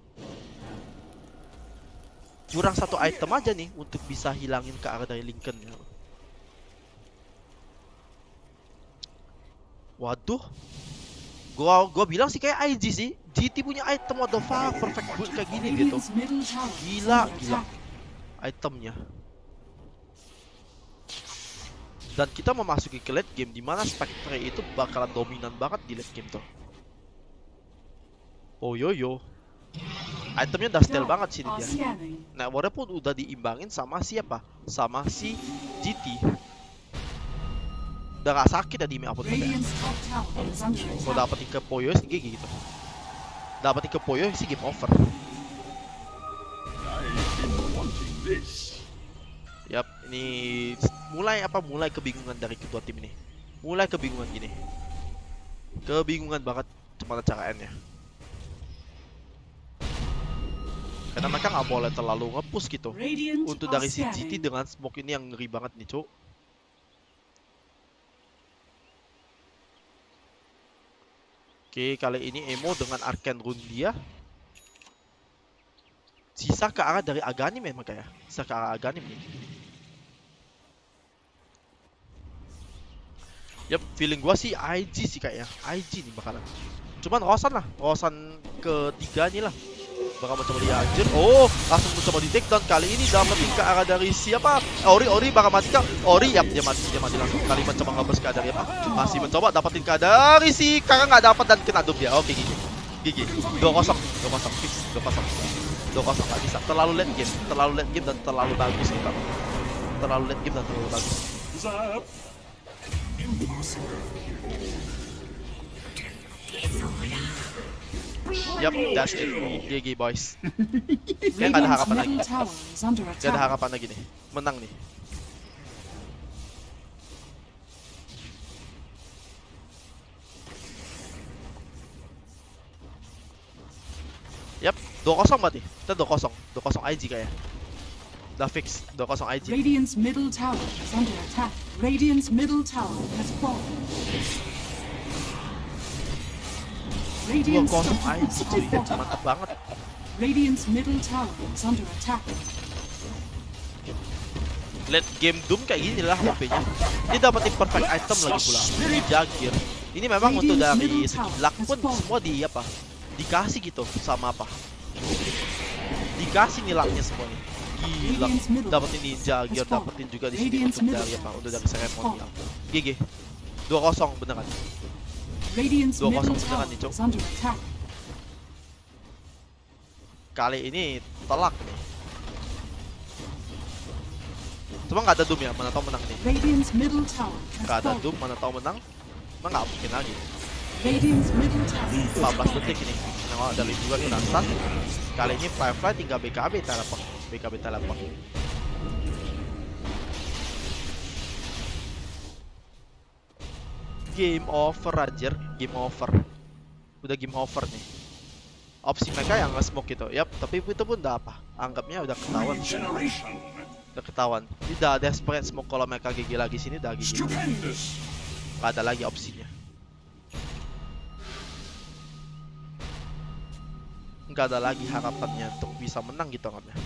Kurang satu item aja nih untuk bisa hilangin ke arah dari Lincoln ya. Waduh. Gua bilang sih kayak IG sih. GT punya item what the fuck, perfect build kayak gini gitu. Gila. Itemnya. Dan kita memasuki ke late game dimana Spectre itu bakalan dominan banget di late game tuh. Oh yo. Itemnya udah stale banget sini dia. Networknya pun udah diimbangin sama siapa? Sama si GT. Udah gak sakit ya di apa tuh ya. Kalau dapetin ke Poyo sih GG gitu. Dapetin ke Poyo sih game over. Yap, ini mulai kebingungan dari kedua tim ini. Mulai kebingungan gini. Kebingungan banget gimana caraannya. Karena mereka nggak boleh terlalu nge-push gitu. Untuk dari si GT dengan smoke ini yang ngeri banget nih, Cuk. Oke, kali ini Emo dengan Arcane Rune dia. Sisa ke arah dari Aghanim memang kayak. Sisa ke arah Aghanim nih. Yap, feeling gua sih IG sih kayaknya. IG nih bakalan. Cuman Rosan lah. Rosan ketiga nih lah. Bakal mencoba dia anjir. Oh, langsung mencoba di take down. Kali ini dapetin ke arah dari siapa? Ori bakal mati kah? Ori, yap, dia mati langsung. Kali mencoba ngebus ke arah dari apa? Masih mencoba dapetin ke arah dari si Kakak nggak dapat dan kena dub dia. Oke, GG. 2-0 fix. 2-0 nggak bisa. Terlalu late game dan terlalu bagus kita. Terlalu late game dan terlalu bagus. Yup, that's it. GG boys. Kayak gak ada harapan lagi. Gak ada harapan lagi nih. Menang nih. Yup, 2-0 berarti. Kita 2-0. 2-0 IG kayak. Udah fix. 2-0 IG. Radiant's middle tower is under attack. Radiant's middle tower has fallen. 2-0 IG cuy. Mantap banget. Radiant's middle tower is under attack. Late game Doom kayak gini lah HP-nya. Dia dapetin perfect item lagi pula. Jagir. Ini memang untuk dari segi luck pun semua di apa? Dikasih gitu sama apa? Dikasih nih lucknya semua nih. Gila. Dapetin ninja gear, dapetin juga di sini untuk dari apa? Untuk dari seremonial. GG. 2-0 beneran. 2-0 beneran nih, Cok. Kali ini telak nih. Cuma nggak ada Doom ya, mana tahu menang nih. Nggak ada Doom, mana tahu menang. Emang nggak mungkin lagi. 14 detik ini. Nengok dari juga kena stun. Kali ini Firefly tinggal BKB teleport. Game over anjir, game over. Udah game over nih. Opsi mereka yang nge-smoke gitu. Yap, tapi itu pun udah apa? Anggapnya udah ketahuan. Udah ketahuan. Tidak ada desperate smoke kalau mereka GG lagi sini udah GG. Gak ada lagi opsinya. Gak ada lagi harapannya untuk bisa menang gitu anggapnya.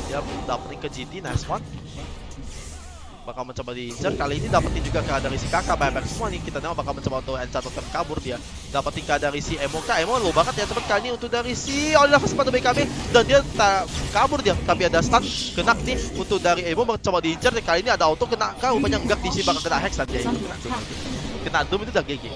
Yap, dapetin ke GT, nice one. Bakal mencoba diincar, kali ini dapetin juga ke dari si kakak banyak semua nih. Kita nengok bakal mencoba untuk enchant untuk kabur dia. Dapetin ke dari si Emo low banget ya teman. Kali ini untuk dari si Allpha sepatu BKB dan dia kabur dia, tapi ada stun kena nih untuk dari Emo mencoba diincar. Kali ini ada auto kena kah, rupanya enggak, di sini bakal kena hex dan dia kena Doom itu udah GG.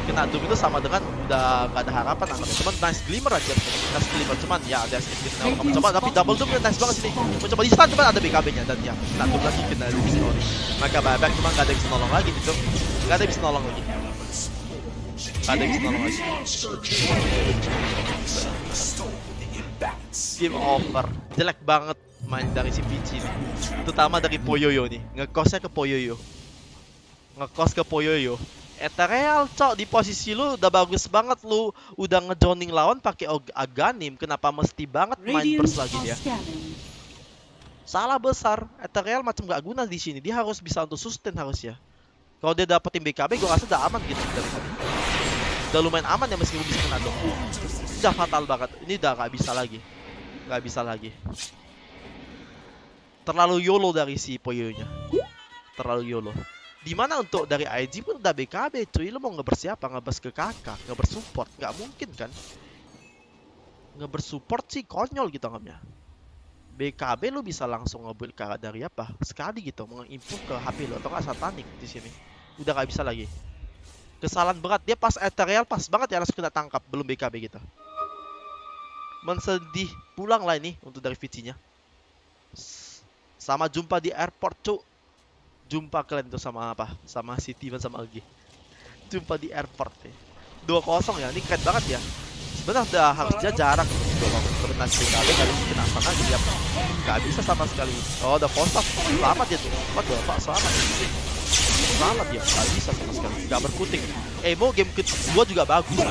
Kena Doom itu sama dengan udah gak ada harapan anggapnya. Cuman nice glimmer aja. Nice glimmer cuman ya ada sedikit kita mencoba tapi double Doom nice banget sini. Mencoba di stun cuman ada BKB-nya dan ya kena Doom lagi, kena di sini. Maka banyak cuman gak ada yang bisa nolong lagi gitu. Gak ada yang bisa nolong lagi. Game over. Jelek banget main dari si PSG nih. Terutama dari Poyoyo nih. Ngekosnya ke Poyoyo. ngekos ke Poyoyo. Ethereal cok, di posisi lu udah bagus banget, lu udah ngejoning lawan pakai Aganim, kenapa mesti banget main burst lagi dia? Salah besar. Ethereal macam gak guna di sini, dia harus bisa untuk sustain harusnya. Kalau dia dapetin BKB, gue rasa udah aman gitu dari tadi. Udah lumayan aman ya meskipun bisa kena dong. Udah fatal banget, ini udah gak bisa lagi. Gak bisa lagi. Terlalu YOLO dari si Poyoyo-nya. Terlalu YOLO. Dimana untuk dari IG pun udah BKB cuy. Lu mau ngebers siapa? Ngebers ke kakak? Ngebers support? Gak mungkin kan? Ngebers support sih konyol gitu anggapnya. BKB lu bisa langsung ngebuild kakak dari apa? Sekali gitu. Mengimprove ke HP lu. Atau nggak satanik di sini. Udah gak bisa lagi. Kesalahan berat. Dia pas Ethereal pas banget ya langsung kena tangkap. Belum BKB gitu. Mensedih. Pulang lah ini untuk dari VC-nya. Sama jumpa di airport cuk. Jumpa kalian tuh sama apa? Sama City dan sama LG. Jumpa di airport ya. 2-0 ya. Ini keren banget ya. Sebenarnya udah harusnya jarak koordinasi BKB kali ini kenapa kan dia nggak bisa sama sekali. Oh udah kontak. Selamat dia tuh. Pak selamat. Selamat dia. Nggak bisa sama sekali. Nggak berkutik. Emo game kedua juga bagus.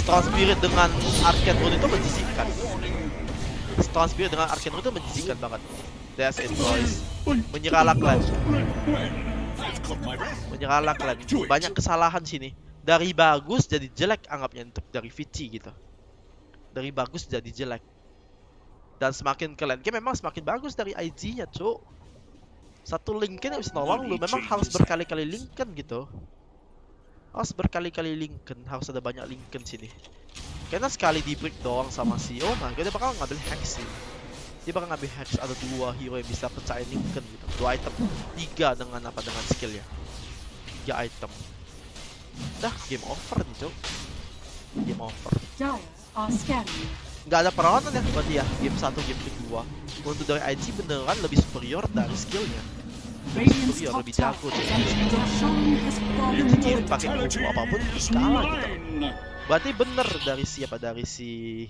Strong Spirit dengan Arcane Rune itu menjijikan. Strong Spirit dengan Arcane Rune itu menjijikan banget. That's it boys. Menyerah Klan. Menyerah Klan. Banyak kesalahan sini. Dari bagus jadi jelek anggapnya untuk dari VC gitu. Dari bagus jadi jelek. Dan semakin kalian game memang semakin bagus dari IG-nya, cuk. Satu Lincoln yang bisa nolong lu memang harus berkali-kali Lincoln gitu. Harus berkali-kali Lincoln, harus ada banyak Lincoln sini. Karena sekali di break doang sama si Oma, dia bakal ngambil Hex sih. Dia bakal ngambil Hex, ada 2 hero yang bisa pecahin Lincoln gitu. 2 item, 3 dengan apa? Dengan skill ya. 3 item. Dah game over nih cok. Game over. Nggak ada perlawanan ya buat dia. Game 1, game kedua. Untuk dari IG beneran lebih superior dari skillnya. Lebih superior, lebih jago dia. Jadi pakai combo apapun kalah gitu. Berarti bener dari siapa? Dari si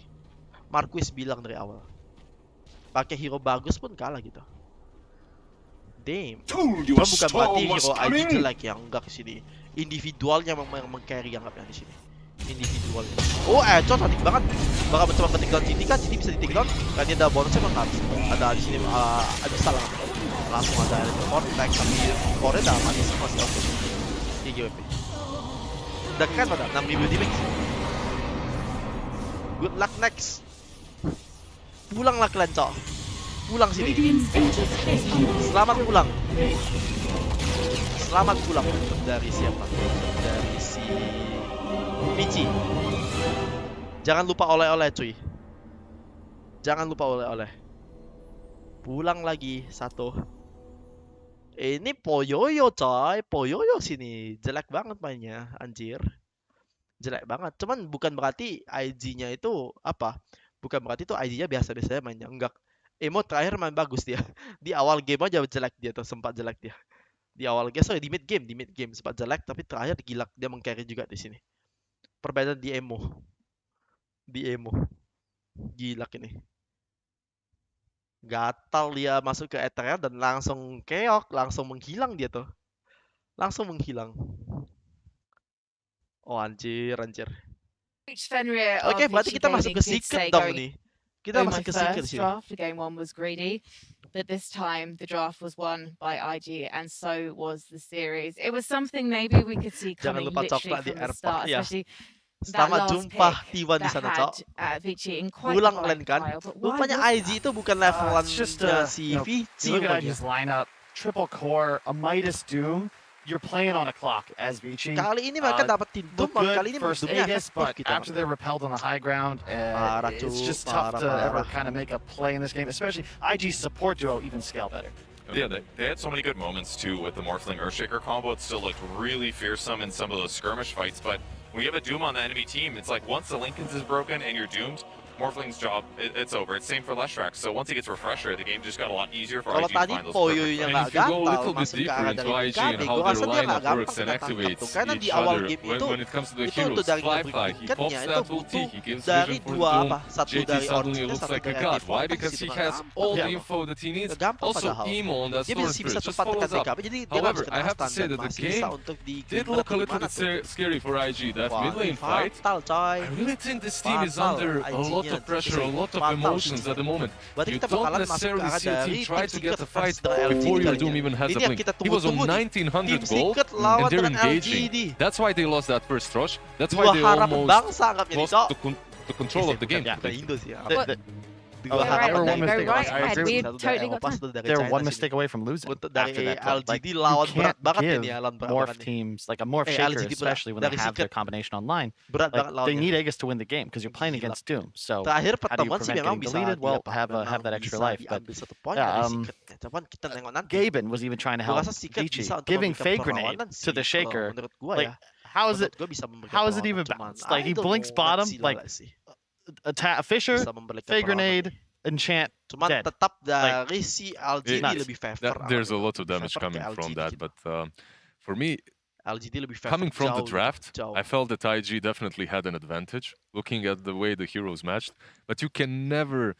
Marquis bilang dari awal. Pakai hero bagus pun kalah gitu. Damn. Cuma bukan berarti hero IG jelek yang enggak kesini. Individualnya memang meng-carry anggapnya di sini. Individualnya. Oh, Econ cantik banget. Bakal mencoba ke take down City kan? City bisa di take down. Kan dia ada bonusnya kan harus. Ada di sini ada salah. Langsung ada teleport attack tapi core dah mati semua sih oke. GGWP. Udah kan pada 6000 damage. Good luck next. Pulanglah kalian, cok. Pulang sini. Selamat pulang. Selamat pulang dari siapa? Dari si Michi. Jangan lupa oleh-oleh cuy. Jangan lupa oleh-oleh. Pulang lagi 1. Ini Poyoyo coy. Poyoyo sini. Jelek banget mainnya anjir. Jelek banget. Cuman bukan berarti IG-nya itu apa? Bukan berarti itu IG-nya biasa-biasa mainnya. Enggak. Emo terakhir main bagus dia. Di awal game aja jelek dia tuh. Sempat jelek dia. Di awal game, sorry, di mid game sempat jelek, tapi terakhir gila dia meng-carry juga di sini. Perbedaan di emo. Gila ini. Gatal dia masuk ke Ethereal dan langsung keok, langsung menghilang dia tuh. Langsung menghilang. Oh anjir. Oke, berarti kita masuk ke secret dong nih. Kita masuk ke secret di sini. Game 1 was greedy. But this time the draft was won by IG and so was the series. It was something maybe we could see coming literally from the start, especially Selamat jumpa T1 di sana, cok. Pulang kalian kan. Rupanya IG itu bukan levelan si VC. Look at IG's lineup, triple core, a Midas Doom. You're playing on a clock as Vici. Kali ini mereka dapetin Doom, kali ini Doomnya but after they're repelled on the high ground, it's just tough to ever kind of make a play in this game, especially IG's support duo even scale better. Yeah, they had so many good moments too with the Morphling Earthshaker combo. It still looked really fearsome in some of those skirmish fights, but when you have a Doom on the enemy team, it's like once the Lincolns is broken and you're doomed, Morphling's job, it's over. It's same for Leshrac. So once he gets Refresher, the game just got a lot easier for Kalau IG to tadi find those Poyo perfect yang frames. nggak And if you go a gatal little bit masuk ke deeper arah into dari IG and BKB, how gua their rasa dia nggak lineup gampang works and kita tangkap activates tuh. Karena di each awal other, game when it comes to the itu heroes, untuk dari Flyfly, he pops itu that ulti, he butuh gives dari vision for dua Doom, apa? Satu JT dari suddenly Orchidnya, looks satu like a dari god. ID Why? Vortex, Because itu he nggak has gampang. all the Iya. info that he needs. Nggak gampang Also, padahal. Emo on that Dia Storm masih bisa Spirit just cepat tekan follows up. BKB, jadi dia nggak However, bisa I kena have to stun say dan that the masih bisa game untuk di did look a little bit scary for IG. That Wah, mid lane fight, fatal coy. I really think this team is Fatal. under a lot IG-nya of pressure, a lot of fatal emotions sih. at the moment. Berarti You kita don't bakalan masuk ke necessarily arah see a dari team try tim to get Secret the fight versus LGD before your kali Doom ya. even has Ini a yang blink. kita He was on tunggu-tunggu nih. 1900 Tim gold, Secret lawan and they're dengan engaging. LGD. That's why they lost that first rush. That's Dua why they harapan almost bangsa anggapnya nih, lost Cok. the control of the game. Bukan Indo sih ya. Oh, Dua they were harapan one dari mistake. right. I agree with We you. satu dari totally Eropa, got satu dari They're China one sini. mistake away from losing Untuk after dari that. Play. Like, LGD lawan you berat can't banget give ini ya lawan morph berat ini. teams like a morph shaker, LGD especially when they dari have their Secret combination online. berat Like, banget they lawannya. need Aegis to win the game because you're playing Gila. against Doom. So Terakhir how do you pertemuan sih prevent memang getting bisa deleted? Well, dia have memang that extra bisa life. But diambil satu poin yeah, dari Secretnya. Cuman kita nengok nanti. Gaben was even trying to Gua help rasa Secret Vici, bisa untuk giving memberikan fake grenade perlawanan to the sih, shaker. kalau menurut gua Like, ya. how is Menurut it? gua bisa memberikan How is it perlawanan, even cuman balanced? Like, I he don't blinks know, bottom, let's see like lah, let's see. Fisher, Bisa memberikan fake perlawanan grenade, nih. enchant, Cuman dead. tetap Like, dari si LGD It- lebih favor. There's a awalnya. lot of Lebih damage favor ke coming from LGD that, gitu. but for me, LGD lebih favor coming from the jauh, draft, jauh. I felt that IG definitely had an advantage looking at the way the heroes matched. But you can never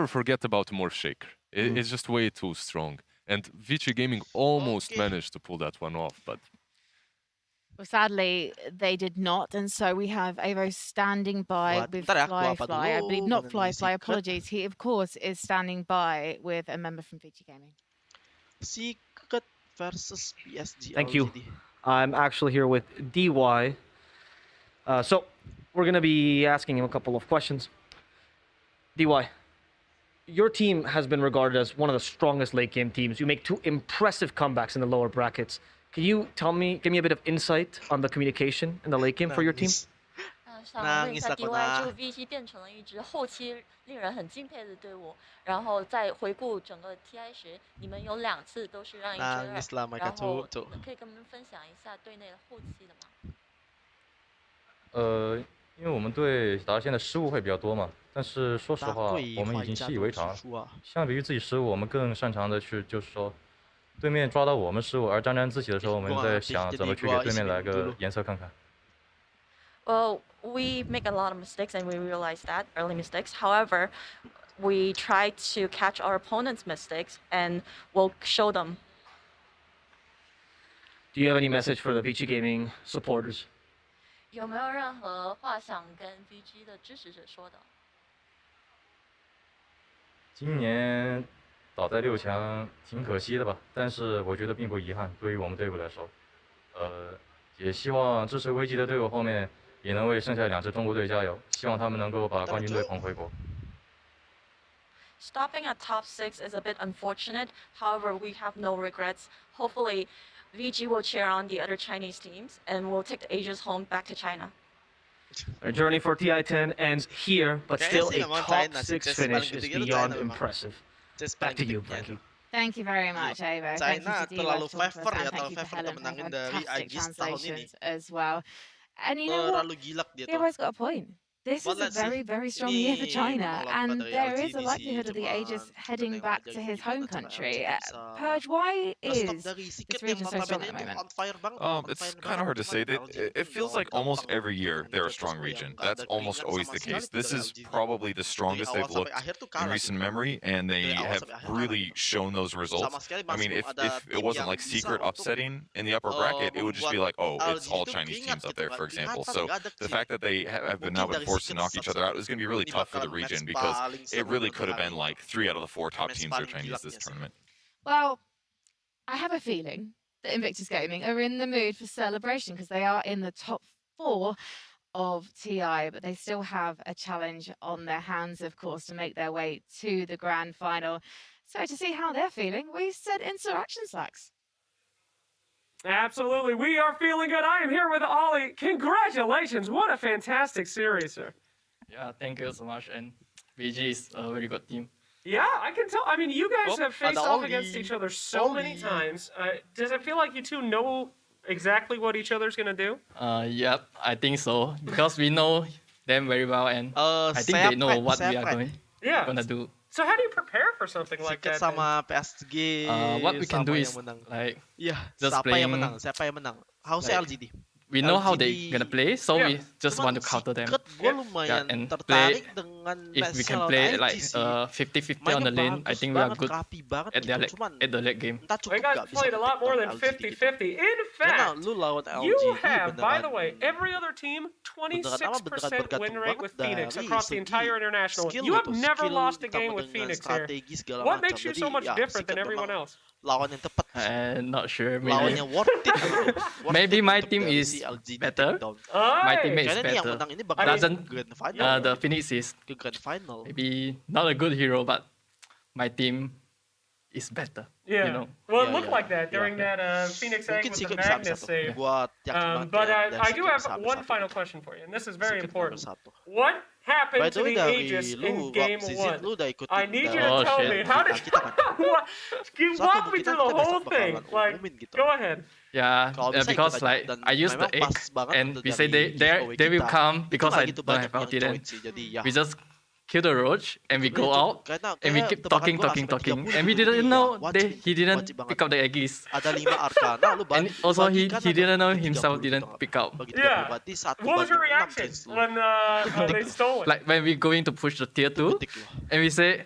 forget about Morph Shaker. It's just way too strong. And Vici Gaming almost managed to pull that one off, but Well, sadly, they did not, and so we have Avo standing by Buat- with bentar ya, gua apa Flyfly. I dulu, believe not mengenai Flyfly. Secret. Apologies. He, of course, is standing by with a member from VG Gaming. Secret versus PSG Thank you. LGD. I'm actually here with DY. So we're going to be asking him a couple of questions. DY, your team has been regarded as one of the strongest late game teams. You make two impressive comebacks in the lower brackets. Can you give me a bit of insight on the communication in the late game for your team? 想问一下 DY，就 VT 变成了一支后期令人很敬佩的队伍，然后在回顾整个 TI 时，你们有2次都是让1追 Nangis lah 2， mereka 然后 tuh. 可以跟我们分享一下队内的后期的吗？因为我们队打到现在失误会比较多嘛，但是说实话，会我们已经习以为常了。输啊。相比于自己失误，我们更擅长的去就是说，对面抓到我们失误而沾沾自喜的时候，我们在想怎么去给对面来个颜色看看。Well, we make a lot of mistakes and we realize that early mistakes. However, we try to catch our opponent's mistakes and we'll show them. Do you have any message for the VG Gaming supporters? 有没有任何话想跟 VG 的支持者说的？今年倒在6强挺可惜的吧，但是我觉得并不遗憾，对于我们队伍来说，也希望支持危机的队伍后面也能为剩下2支中国队加油，希望他们能够把冠军队捧回国。Stopping at top 6 is a bit unfortunate. However, we have no regrets. Hopefully, VG will cheer on the other Chinese teams and will take the Asians home back to China. Our journey for TI-10 ends here, but Kayaknya still sih a memang top China sih, 6 Chess finish paling is gede-gede beyond China memang. impressive. Chess Back paling to you, gede-gede. Frankie. Thank you very much, Avo. Thank you China to terlalu DY for favor us, ya, and thank terlalu you to favor Helen for kemenangan dari fantastic IGs tahun ini. translations as well. And you know what? Terlalu gilak dia tuh. DY's got a point. This But is a let's see. very, very strong year for Ini China, pengalaman and dari there is a LGD likelihood sih, of the cuman Aegis kita heading nengok back aja to his gimana home cara country. LGD bisa Purge, why nge-stop is dari this Secret yang region so strong notabene at the itu moment? on fire banget. It's kind of hard to say. It feels like almost every year they're a strong region. That's almost always the case. This is probably the strongest they've looked in recent memory, and they have really shown those results. I mean, if it wasn't like Secret upsetting in the upper bracket, it would just be like, oh, it's all Chinese teams up there, for example. So the fact that they have now been forced to knock each other out is going to be really tough for the region because it really could have been like 3 out of the 4 top teams are Chinese this tournament. Well, I have a feeling that Invictus Gaming are in the mood for celebration because they are in the top 4 of TI, but they still have a challenge on their hands, of course, to make their way to the grand final. So to see how they're feeling, we said Insurrection Slacks. Absolutely. We are feeling good. I am here with Ollie. Congratulations. What a fantastic series, sir. Yeah, thank you so much. And VG is a very good team. Yeah, I can tell. I mean, you guys have faced off Ollie. against each other so many times. Does it feel like you two know exactly what each other's going to do? Yep, I think so. Because we know them very well, and I think they know what we are gonna do. So how do you prepare for something like that? Sama PSG. What we can do sama is yang menang. like just just playing. playing. Siapa yang menang? How's LGD? We know how they gonna play, so we just want to counter them. And play. If we can play like 50-50 on the lane, I think we are good at the late game. You guys played a lot more than 50-50. In fact, you have, by the way, every other team 26% win rate with Phoenix across the entire international. You have never lost a game with Phoenix here. What makes you so much different than everyone else? Lawan yang tepat. Not sure. Lawan yang worth it. Maybe my team is better. My teammate is better. Doesn't the Phoenix is maybe not a good hero, but my team is better. Yeah. You know? Well, it looked like that during that Phoenix egg with the Magnus save. But I do have one final question for you, and this is very important. What happened to the Aegis in Game 1? I need you to tell me. How did you walk me through the whole thing? Like, go ahead. Yeah, because like I used the egg, and we say they will come because I don't have ulti. Then we just kill the roach and we go out and we keep talking, and we didn't know he didn't pick up the eggies. And also he didn't know himself didn't pick up. Yeah. What was your reaction when they stole it? Like when we going to push the tier 2 and we say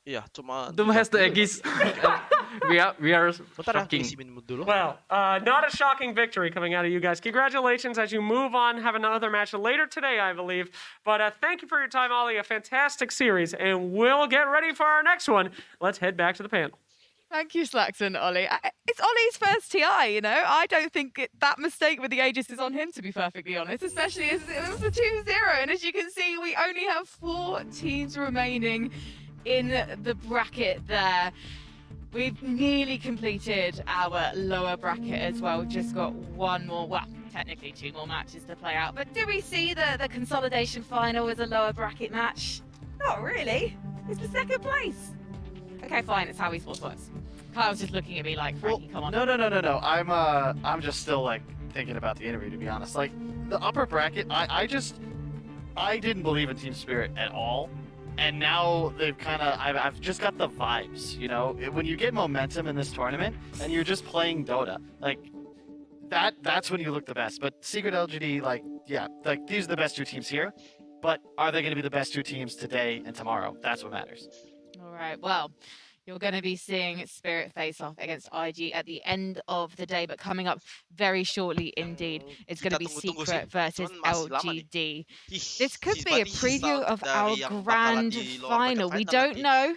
Doom has the eggies. we are shocking. Well, not a shocking victory coming out of you guys. Congratulations as you move on, have another match later today, I believe. But thank you for your time, Ollie. A fantastic series, and we'll get ready for our next one. Let's head back to the panel. Thank you, Slaxon, Ollie. It's Ollie's first TI, you know? I don't think that mistake with the Aegis is on him, to be perfectly honest, especially as it was a 2-0. And as you can see, we only have 4 teams remaining in the bracket there. We've nearly completed our lower bracket as well. We've just got one more, well, technically 2 more matches to play out. But do we see the consolidation final as a lower bracket match? Not really. It's the 2nd place. Okay, fine. It's how esports works. Kyle's just looking at me like, Frankie, come on. No. I'm just still like thinking about the interview, to be honest. Like the upper bracket, I didn't believe in team spirit at all. And now they've I've just got the vibes, you know? When you get momentum in this tournament and you're just playing Dota, like that's when you look the best. But Secret LGD, these are the best 2 teams here. But are they going to be the best 2 teams today and tomorrow? That's what matters. All right, well, you're going to be seeing Spirit face off against IG at the end of the day, but coming up very shortly indeed, it's going to be Secret versus LGD. This could be a preview of our grand final. We don't know,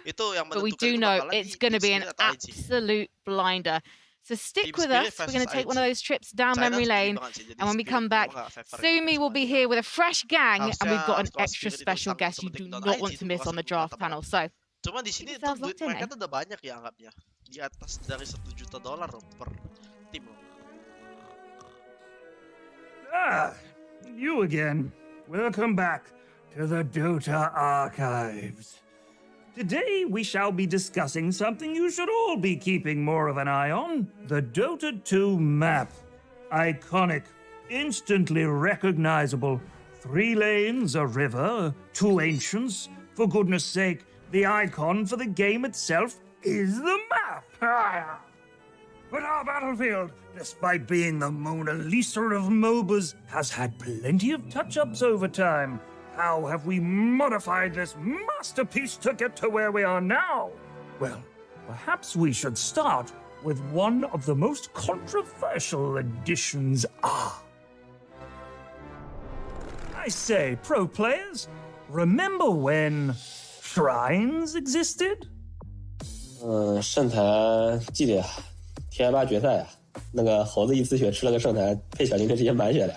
but we do know it's going to be an absolute blinder. So stick with us. We're going to take one of those trips down memory lane. And when we come back, Sumi will be here with a fresh gang. And we've got an extra special guest you do not want to miss on the draft panel. So cuma di sini tuh duit mereka tuh udah banyak ya anggapnya. Di atas dari $1 juta per tim loh. You again. Welcome back to the Dota archives. Today we shall be discussing something you should all be keeping more of an eye on. The Dota 2 map. Iconic, instantly recognizable. 3 lanes, a river, 2 ancients. For goodness sake, the icon for the game itself is the map. But our battlefield, despite being the Mona Lisa of MOBAs, has had plenty of touch-ups over time. How have we modified this masterpiece to get to where we are now? Well, perhaps we should start with one of the most controversial additions. I say, pro players, remember when shrines existed? 圣坛记得呀 ，TI8 决赛啊，那个猴子一次血吃了个圣坛，配小林克直接满血了。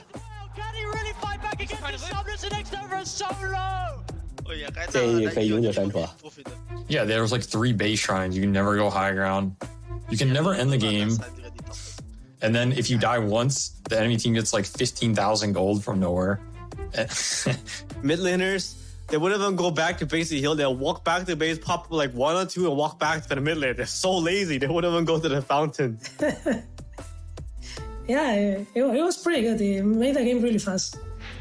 建议可以永久删除啊。Yeah, there was like 3 base shrines. You can never go high ground. You can never end the game. And then if you die once, the enemy team gets like 15,000 gold from nowhere. Mid laners, they wouldn't even go back to base to heal. They'll walk back to base, pop like 1 or 2, and walk back to the mid lane. They're so lazy. They wouldn't even go to the fountain. Yeah, it was pretty good. It made the game really fast.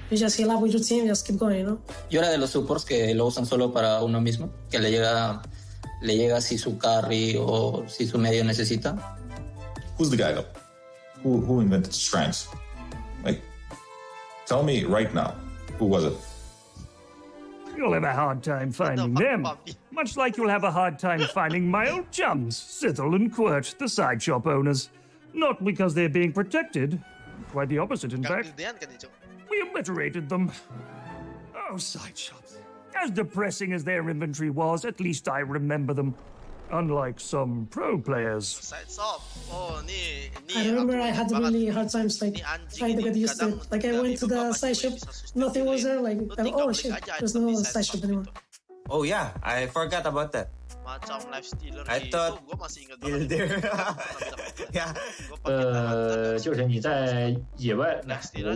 we just heal up with your team, just keep going, you know? Yo era de los supports que lo usan solo para uno mismo, que le llega si su carry o si su medio necesita. Who's the guy though? Who invented shrines? Like, tell me right now, who was it? You'll have a hard time finding them. Much like you'll have a hard time finding my old chums, Sithel and Quirt, the side shop owners. Not because they're being protected. Quite the opposite, in fact. We obliterated them. Oh, side shops. As depressing as their inventory was, at least I remember them. Unlike some pro players. I remember I had really hard times like trying to get used to it. Like I went to the side shop, nothing was there, like oh shit, there's no side shop anymore. Oh yeah, I forgot about that. I thought still there. Yeah. 就是你在野外，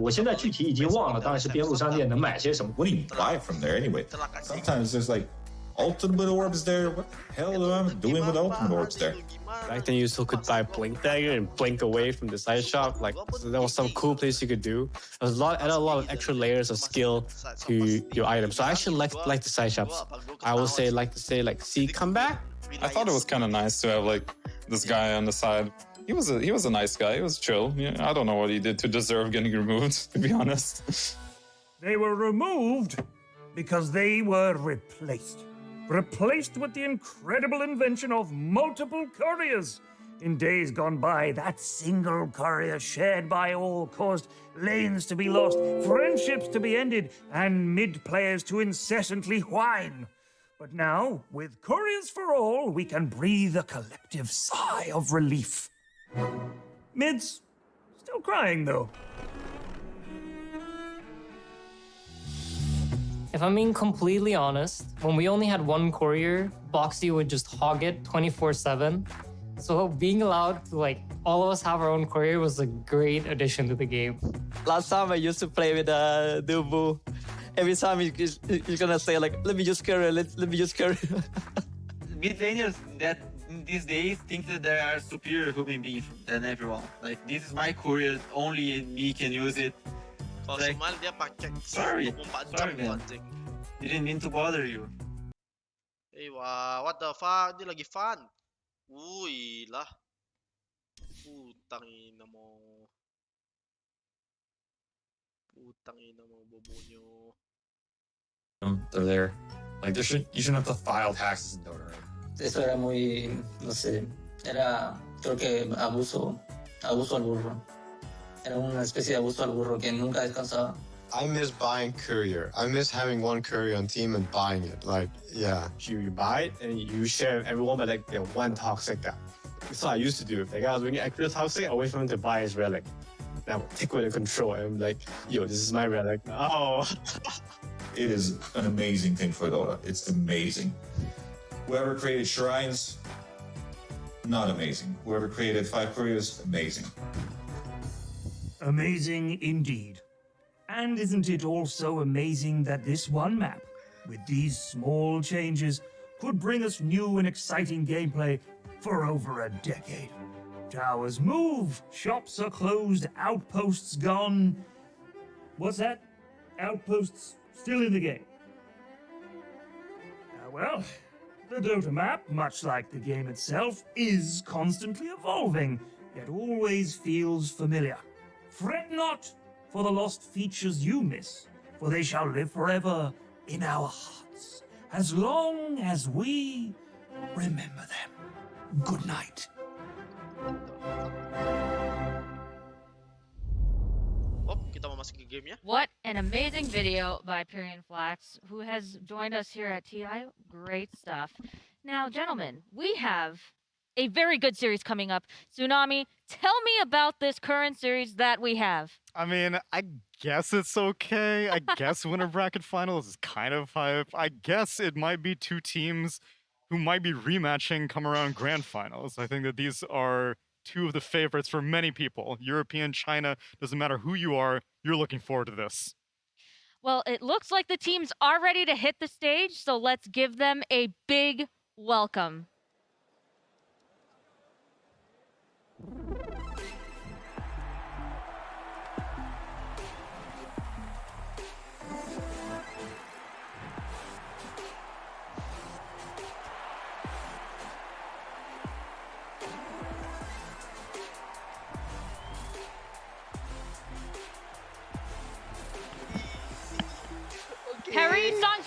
我现在具体已经忘了当时边路商店能买些什么。 What do you buy from there anyway? Sometimes there's like ultimate orbs there. What the hell am I doing with ultimate orbs there? Back then you still could buy Blink Dagger and blink away from the side shop. Like that was some cool place you could do. There was a lot of extra layers of skill to your item. So I actually like the side shops. I would say like see come back. I thought it was kind of nice to have like this guy on the side. He was a nice guy. He was chill. Yeah, I don't know what he did to deserve getting removed, to be honest. They were removed because they were replaced. Replaced with the incredible invention of multiple couriers. In days gone by, that single courier shared by all caused lanes to be lost, friendships to be ended, and mid-players to incessantly whine. But now, with couriers for all, we can breathe a collective sigh of relief. Mids, still crying though. If I'm being completely honest, when we only had one courier, Boxy would just hog it 24/7. So being allowed to all of us have our own courier was a great addition to the game. Last time I used to play with Dubu. Every time he's gonna say let me just carry, let me just carry. Mid laners that these days think that they are superior human beings than everyone. Like this is my courier, only me can use it. Like, sorry man. Didn't mean to bother you. Hey, wow, what the fuck? Di lagi fun. Uy, lah. Putang ina mo. Putang ina mo, bobo nyo. They're there. Like you shouldn't have to file taxes in Dota. Eso era muy, no sé, creo que abuso al burro. Era una especie de abuso al burro que nunca descansaba. I miss buying courier. I miss having one courier on team and buying it. Like, yeah. You buy it and you share with everyone, but one toxic guy. That's what I used to do. If the guy was being extra toxic, I wait for him to buy his relic. Now take away the control. And I'm like, yo, this is my relic. Oh. It is an amazing thing for Dota. It's amazing. Whoever created shrines, not amazing. Whoever created 5 couriers, amazing. Amazing indeed. And isn't it also amazing that this one map, with these small changes, could bring us new and exciting gameplay for over a decade? Towers move, shops are closed, outposts gone. What's that? Outposts still in the game. Well, the Dota map, much like the game itself, is constantly evolving, yet always feels familiar. Fret not for the lost features you miss, for they shall live forever in our hearts, as long as we remember them. Good night. Oh, kita mau masuk ke game ya? What an amazing video by Pyrian Flax, who has joined us here at TI. Great stuff. Now, gentlemen, we have a very good series coming up. Tsunami, tell me about this current series that we have. I mean, I guess it's okay. I guess winner bracket finals is kind of hype. I guess it might be 2 teams who might be rematching come around grand finals. I think that these are 2 of the favorites for many people. European, China, doesn't matter who you are, you're looking forward to this. Well, it looks like the teams are ready to hit the stage, so let's give them a big welcome.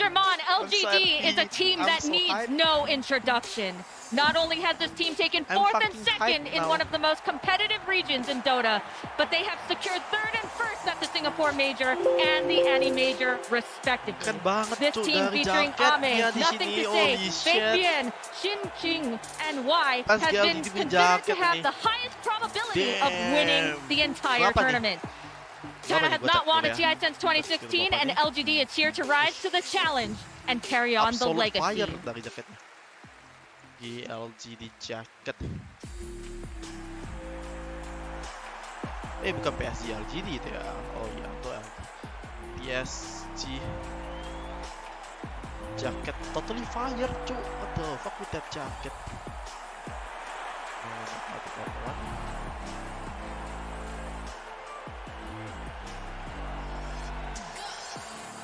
Mr. Mon, LGD is a team that needs no introduction. Not only has this team taken 4th and 2nd in one of the most competitive regions in Dota, but they have secured 3rd and 1st at the Singapore Major and the Annie Major, respectively. This team featuring Ame, Nothing to Say, Fabian, Shin Ching, and Y has been considered to have the highest probability of winning the entire tournament. China has not won a TI since 2016, and LGD is here to rise to the challenge and carry on the legacy. Di LGD jacket. Bukan PSG LGD itu ya. Oh iya, itu LGD. PSG jacket totally fire, cu. What the fuck with that jacket?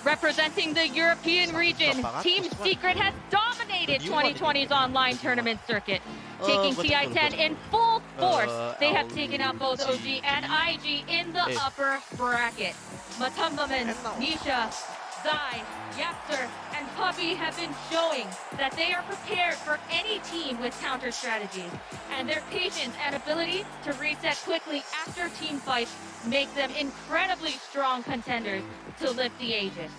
Representing the European region, Team Secret has dominated 2020's online tournament circuit, taking TI-10 in full force. They have taken out both OG and IG in the upper bracket. Matumbaman, Nisha, Zai, Yapster, and Puppy have been showing that they are prepared for any team with counter strategies, and their patience and ability to reset quickly after team fights make them incredibly strong contenders to lift the Aegis.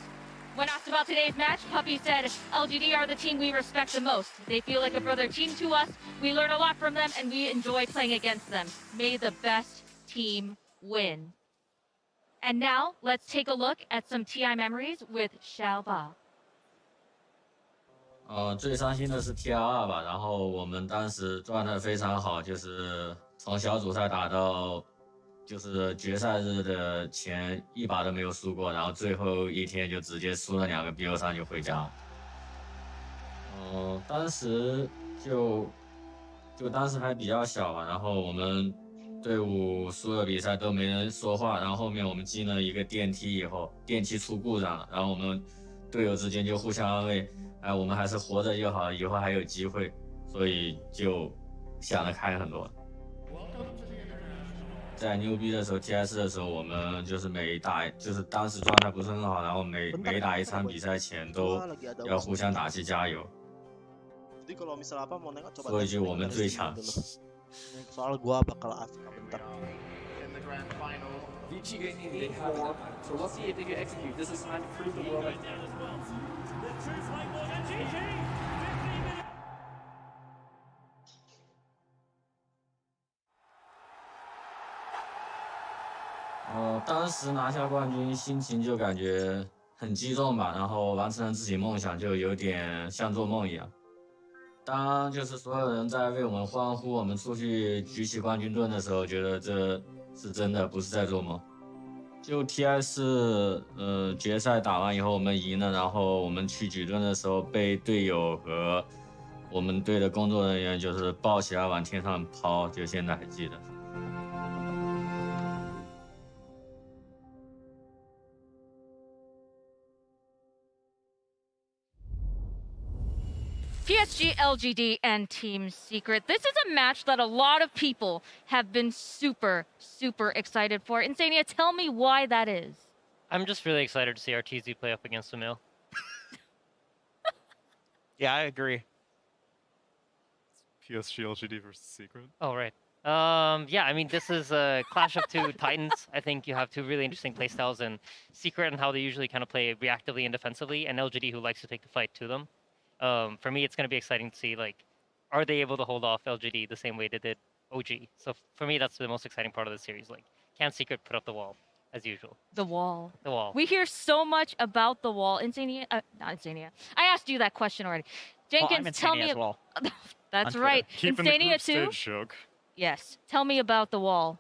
When asked about today's match, Puppy said, LGD are the team we respect the most. They feel like a brother team to us. We learn a lot from them, and we enjoy playing against them. May the best team win. And now, let's take a look at some TI memories with Allpha. 最伤心的是 TR2吧，然后我们当时状态非常好，就是从小组赛打到就是决赛日的前一把都没有输过，然后最后一天就直接输了2个 BO3就回家。当时当时还比较小吧，然后我们队伍输了比赛都没人说话，然后后面我们进了一个电梯以后，电梯出故障了，然后我们队友之间就互相安慰，哎，我们还是活着就好，以后还有机会，所以就想得开很多。在牛逼的时候 ，TS 的时候，我们就是就是当时状态不是很好，然后每打一场比赛前都要互相打气加油。说一句我们最强。Soal gua bakal AFK bentar. In the grand final, VG Gaming they have it. So we'll see if they can execute. This is time to prove the world. GG. 当时拿下冠军，心情就感觉很激动吧，然后完成了自己梦想，就有点像做梦一样。当就是所有人在为我们欢呼，我们出去举起冠军盾的时候，觉得这是真的，不是在做梦。就 TI4决赛打完以后，我们赢了，然后我们去举盾的时候，被队友和我们队的工作人员就是抱起来往天上抛，就现在还记得。PSG, LGD, and Team Secret. This is a match that a lot of people have been super, super excited for. Insania, tell me why that is. I'm just really excited to see RTZ play up against Emil. Yeah, I agree. PSG, LGD versus Secret. Oh, right. Yeah, I mean, this is a clash of two titans. I think you have two really interesting playstyles, and Secret and how they usually kind of play reactively and defensively, and LGD who likes to take the fight to them. For me, it's going to be exciting to see, like, are they able to hold off LGD the same way they did OG? So for me, that's the most exciting part of the series. Like, can Secret put up the wall, as usual? The wall. The wall. We hear so much about the wall. Insania, not Insania. I asked you that question already. Jenkins, well, tell me. As well. That's right. Insania too. Yes. Tell me about the wall.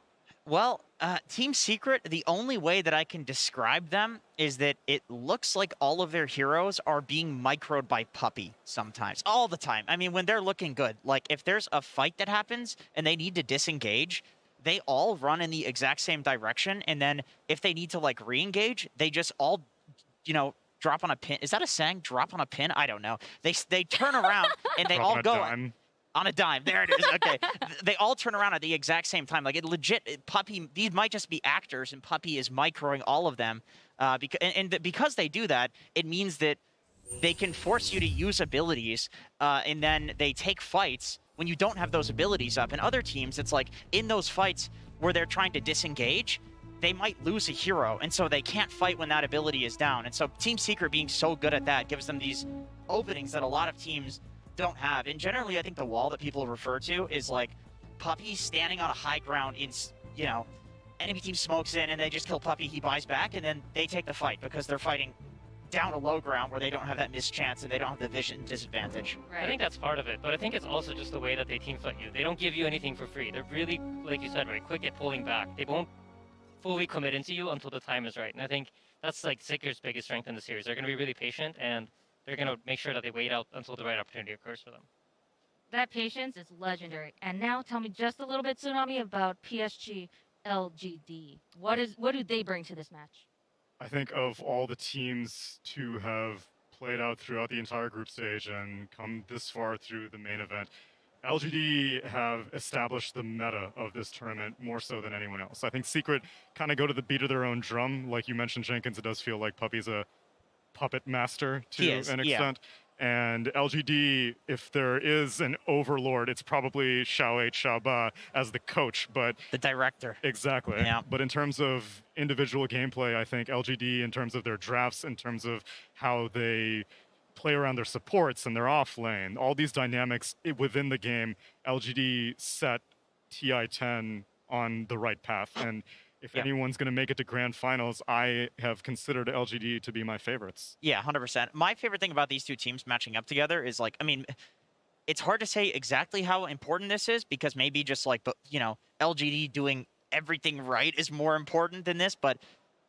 Well, Team Secret, the only way that I can describe them is that it looks like all of their heroes are being microed by Puppy sometimes. All the time. I mean, when they're looking good. Like, if there's a fight that happens and they need to disengage, they all run in the exact same direction. And then if they need to, like, re-engage, they just all, you know, drop on a pin. Is that a saying? Drop on a pin? I don't know. They turn around and they all go... On a dime. There it is. Okay. They all turn around at the exact same time. Like, it legit, Puppy, these might just be actors, and Puppy is microing all of them. Because they do that, it means that they can force you to use abilities, and then they take fights when you don't have those abilities up. And other teams, it's like in those fights where they're trying to disengage, they might lose a hero, and so they can't fight when that ability is down. And so Team Secret being so good at that gives them these openings that a lot of teams don't have. And generally, I think the wall that people refer to is like Puppy standing on a high ground in, you know, enemy team smokes in and they just kill Puppy, he buys back, and then they take the fight because they're fighting down a low ground where they don't have that mischance and they don't have the vision disadvantage. I think that's part of it, but I think it's also just the way that they team fight you. They don't give you anything for free. They're really, like you said, very quick at pulling back. They won't fully commit into you until the time is right. And I think that's like Secret's biggest strength in the series. They're going to be really patient, and they're going to make sure that they wait out until the right opportunity occurs for them. That patience is legendary. And now tell me just a little bit, Tsunami, about PSG LGD. What do they bring to this match? I think of all the teams to have played out throughout the entire group stage and come this far through the main event, LGD have established the meta of this tournament more so than anyone else. I think Secret kind of go to the beat of their own drum. Like you mentioned, Jenkins, it does feel like Puppy's a puppet master to an extent. And LGD, if there is an overlord, it's probably Xiaoba as the coach, but the director. Exactly. Yeah. But in terms of individual gameplay, I think LGD, in terms of their drafts, in terms of how they play around their supports and their off lane, all these dynamics within the game, LGD set TI-10 on the right path. And if anyone's going to make it to grand finals, I have considered LGD to be my favorites. Yeah, 100%. My favorite thing about these two teams matching up together is, like, I mean, it's hard to say exactly how important this is because maybe just like, you know, LGD doing everything right is more important than this. But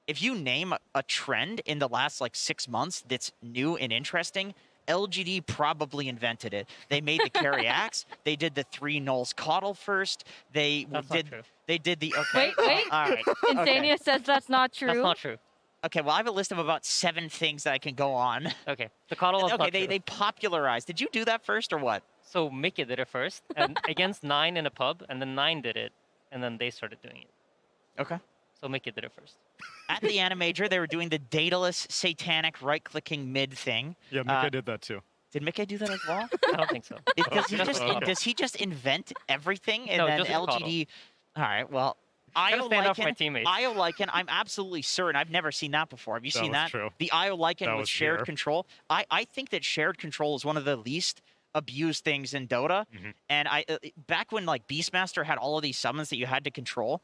if you name a trend in the last like 6 months that's new and interesting, LGD probably invented it. They made the carry axe. They did the 3 Knowles Coddle first. They did the okay. Wait. All right. Insania says that's not true. That's not true. Okay, well, I have a list of about 7 things that I can go on. Okay, the Coddle is okay, not true. they popularized. Did you do that first or what? So Mickey did it first, and against 9 in a pub, and then 9 did it, and then they started doing it. Okay. So Mickey did it first. At the Animajor, they were doing the dataless, satanic, right-clicking mid thing. Yeah, Mickey did that too. Did Mickey do that as well? I don't think so. Does he just invent everything and No, then just the LGD? All right, well, stand up for my teammates. IO Lycan, I'm absolutely certain. I've never seen that before. Have you seen that? True. The IO Lycan That with was shared here. control. I think that shared control is one of the least abused things in Dota. And back when like Beastmaster had all of these summons that you had to control,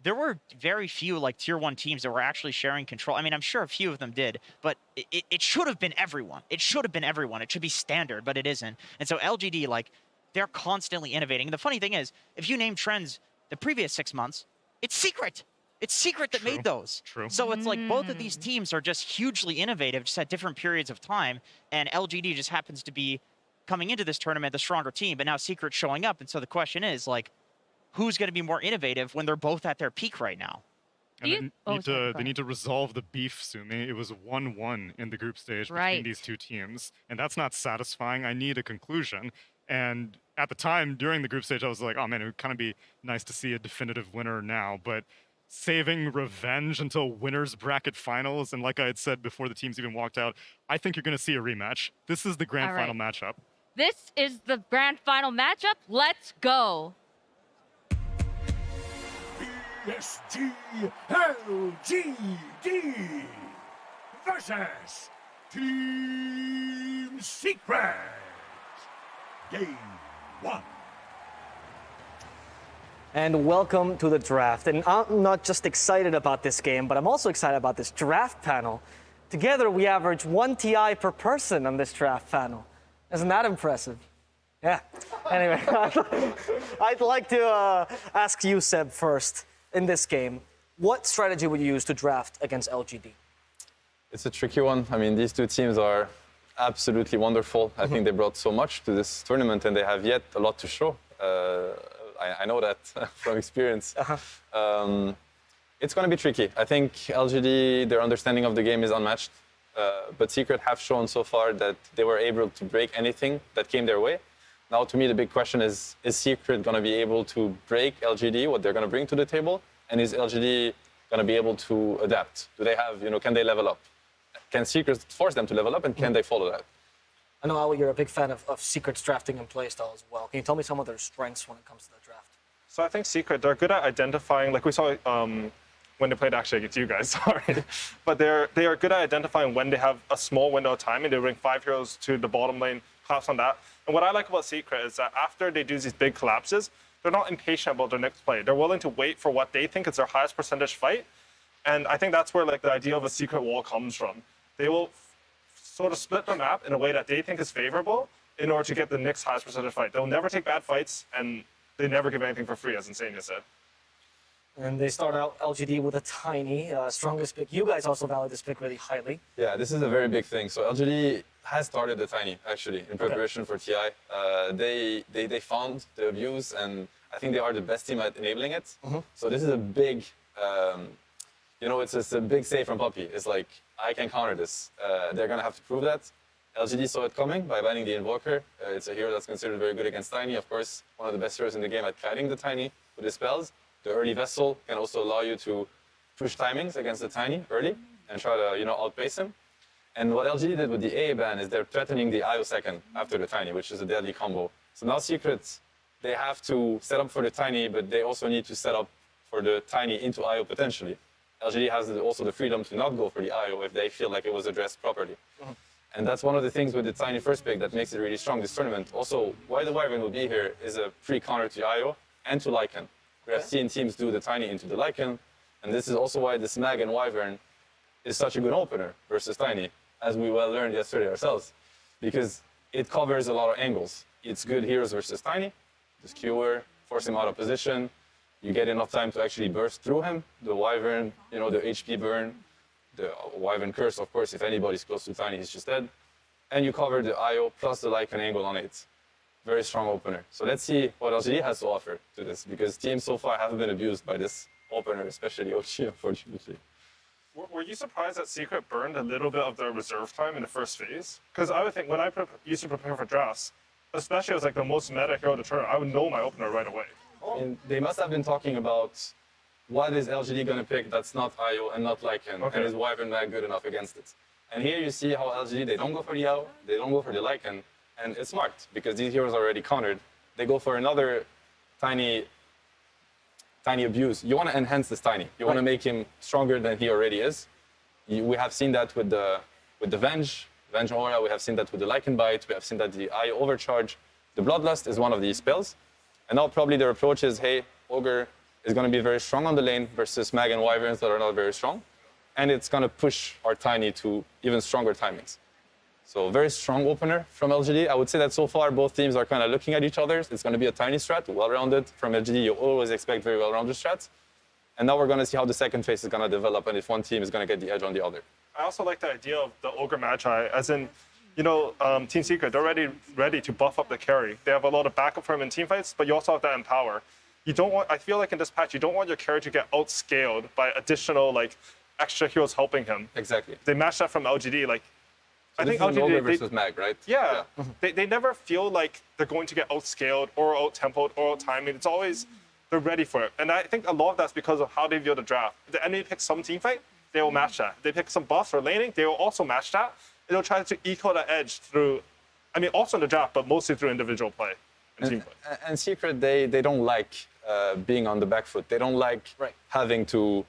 there were very few like tier 1 teams that were actually sharing control. I mean, I'm sure a few of them did, but it should have been everyone. It should have been everyone. It should be standard, but it isn't. And so LGD, like, they're constantly innovating. And the funny thing is, if you name trends the previous 6 months, it's Secret. It's Secret that made those. True. So it's like both of these teams are just hugely innovative, just at different periods of time. And LGD just happens to be coming into this tournament the stronger team, but now Secret's showing up. And so the question is, like, who's going to be more innovative when they're both at their peak right now? And they need to resolve the beef, Sumi. It was 1-1 in the group stage between these two teams, and that's not satisfying. I need a conclusion. And at the time, during the group stage, I was like, oh man, it would kind of be nice to see a definitive winner now, but saving revenge until winners bracket finals, and like I had said before the teams even walked out, I think you're going to see a rematch. This is the grand final matchup. This is the grand final matchup. Let's go. PSG LGD versus Team Secret. Game 1. And welcome to the draft. And I'm not just excited about this game, but I'm also excited about this draft panel. Together, we average 1 TI per person on this draft panel. Isn't that impressive? Yeah. Anyway, I'd like to ask you, Seb, first. In this game, what strategy would you use to draft against LGD? It's a tricky one. I mean, these two teams are absolutely wonderful. I think they brought so much to this tournament, and they have yet a lot to show. I know that from experience. It's going to be tricky. I think LGD, their understanding of the game is unmatched, but Secret have shown so far that they were able to break anything that came their way. Now, to me, the big question is Secret going to be able to break LGD, what they're going to bring to the table? And is LGD going to be able to adapt? Do they have, can they level up? Can Secret force them to level up, and can they follow that? I know, Ali, you're a big fan of Secret's drafting and playstyle as well. Can you tell me some of their strengths when it comes to the draft? So I think Secret, they're good at identifying, like we saw when they played actually against you guys, sorry. But they are good at identifying when they have a small window of time and they bring 5 heroes to the bottom lane, collapse on that. And what I like about Secret is that after they do these big collapses, they're not impatient about their next play. They're willing to wait for what they think is their highest percentage fight. And I think that's where like the idea of a Secret wall comes from. They will sort of split the map in a way that they think is favorable in order to get the next highest percentage fight. They'll never take bad fights, and they never give anything for free, as Insania said. And they start out LGD with a Tiny, strongest pick. You guys also value this pick really highly. Yeah, this is a very big thing. So LGD has started the Tiny, actually, in preparation for TI. They found the abuse, and I think they are the best team at enabling it. So this is a big, it's a big save from Puppy. It's like, I can counter this. They're going to have to prove that. LGD saw it coming by banning the Invoker. It's a hero that's considered very good against Tiny. Of course, one of the best heroes in the game at kiting the Tiny with his spells. The early Vessel can also allow you to push timings against the Tiny early and try to, outpace him. And what LGD did with the AA ban is they're threatening the IO second after the Tiny, which is a deadly combo. So now Secret, they have to set up for the Tiny, but they also need to set up for the Tiny into IO potentially. LGD has also the freedom to not go for the IO if they feel like it was addressed properly. And that's one of the things with the Tiny first pick that makes it really strong, this tournament. Also, why the Wyvern will be here is a free counter to IO and to Lycan. We have seen teams do the Tiny into the Lycan, and this is also why the Smag and Wyvern is such a good opener versus Tiny, as we well learned yesterday ourselves, because it covers a lot of angles. It's good heroes versus Tiny, the skewer, force him out of position, you get enough time to actually burst through him, the Wyvern, the HP burn, the Wyvern curse, of course, if anybody's close to Tiny, he's just dead, and you cover the IO plus the Lycan angle on it. Very strong opener. So let's see what LGD has to offer to this, because teams so far haven't been abused by this opener, especially OG, unfortunately. Were you surprised that Secret burned a little bit of their reserve time in the first phase? Because I would think when I used to prepare for drafts, especially as like the most meta hero of the tournament, I would know my opener right away. And they must have been talking about what is LGD going to pick that's not IO and not Lycan, and is Wyvern Mag good enough against it? And here you see how LGD, they don't go for the IO, they don't go for the Lycan, and it's smart, because these heroes are already countered. They go for another Tiny abuse. You want to enhance this Tiny. You want to make him stronger than he already is. We have seen that with the Venge Aura. We have seen that with the Lycan Bite. We have seen that the Eye Overcharge. The Bloodlust is one of these spells. And now probably their approach is, hey, Ogre is going to be very strong on the lane versus Mag and Wyverns that are not very strong. And it's going to push our Tiny to even stronger timings. So very strong opener from LGD. I would say that so far both teams are kind of looking at each other. It's going to be a Tiny strat, well-rounded. From LGD, you always expect very well-rounded strats. And now we're going to see how the second phase is going to develop and if one team is going to get the edge on the other. I also like the idea of the Ogre Magi, as in, Team Secret, they're ready to buff up the carry. They have a lot of backup for him in team fights, but you also have that empower. I feel like in this patch, you don't want your carry to get outscaled by additional, extra heroes helping him. Exactly. They match that from LGD, So I think LGD Ogre versus Mag, right? Yeah. They never feel like they're going to get outscaled or out-tempoed or out-timing. It's always, they're ready for it. And I think a lot of that's because of how they view the draft. If the enemy picks some team fight, they will match that. If they pick some buffs or laning, they will also match that. They'll try to eco the edge through, also in the draft, but mostly through individual play and team play. And Secret, they don't like being on the back foot. They don't like having to,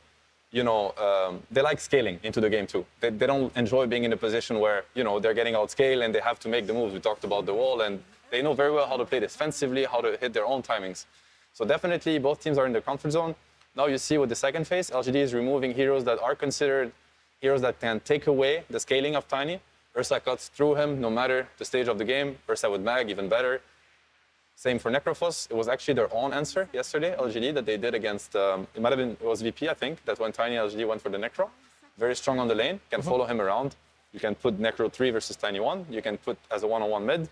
they like scaling into the game too. They don't enjoy being in a position where, they're getting outscaled and they have to make the moves. We talked about the wall, and they know very well how to play defensively, how to hit their own timings. So definitely both teams are in the comfort zone. Now you see with the second phase, LGD is removing heroes that are considered heroes that can take away the scaling of Tiny. Ursa cuts through him no matter the stage of the game. Ursa with Mag, even better. Same for Necrophos. It was actually their own answer yesterday, LGD, that they did against, it was VP, I think, that when Tiny LGD went for the Necro. Very strong on the lane, can follow him around. You can put Necro 3 versus Tiny 1. You can put as a one-on-one mid.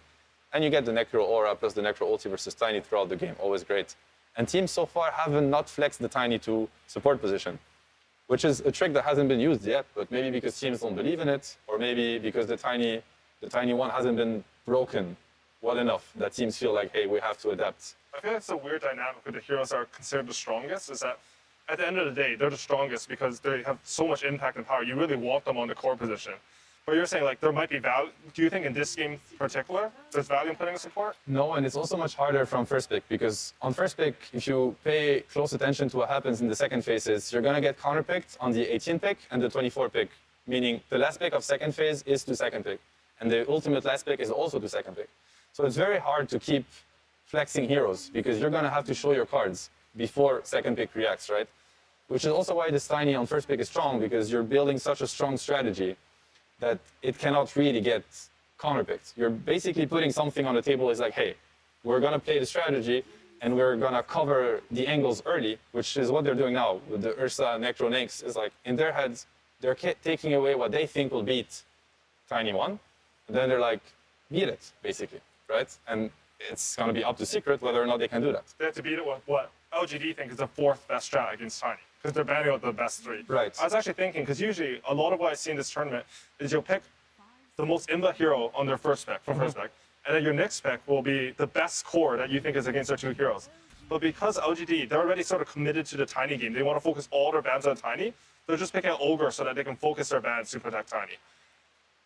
And you get the Necro Aura plus the Necro ulti versus Tiny throughout the game. Always great. And teams so far haven't not flexed the Tiny to support position, which is a trick that hasn't been used yet, but maybe because teams don't believe in it, or maybe because the Tiny one hasn't been broken well enough that teams feel like, hey, we have to adapt. I feel like it's a weird dynamic with the heroes that are considered the strongest, is that at the end of the day, they're the strongest because they have so much impact and power. You really want them on the core position. But you're saying like there might be value. Do you think in this game in particular, there's value in putting a support? No, and it's also much harder from first pick because on first pick, if you pay close attention to what happens in the second phases, you're going to get counterpicked on the 18 pick and the 24 pick, meaning the last pick of second phase is to second pick. And the ultimate last pick is also to second pick. So it's very hard to keep flexing heroes because you're going to have to show your cards before second pick reacts, right? Which is also why this Tiny on first pick is strong because you're building such a strong strategy that it cannot really get counterpicked. You're basically putting something on the table. It's like, hey, we're going to play the strategy and we're going to cover the angles early, which is what they're doing now with the Ursa, Necro, Nix. Is like in their heads, they're taking away what they think will beat Tiny 1. And then they're like, beat it, basically, right? And it's going to be up to Secret whether or not they can do that. They have to beat it with what LGD think is the fourth best strat against Tiny, because they're banning out the best three. Right. I was actually thinking, because usually a lot of what I see in this tournament is you'll pick the most imba hero on their first pick, from first pick, and then your next pick will be the best core that you think is against their two heroes. But because LGD, they're already sort of committed to the Tiny game, they want to focus all their bans on Tiny, they're just picking Ogre so that they can focus their bans to protect Tiny.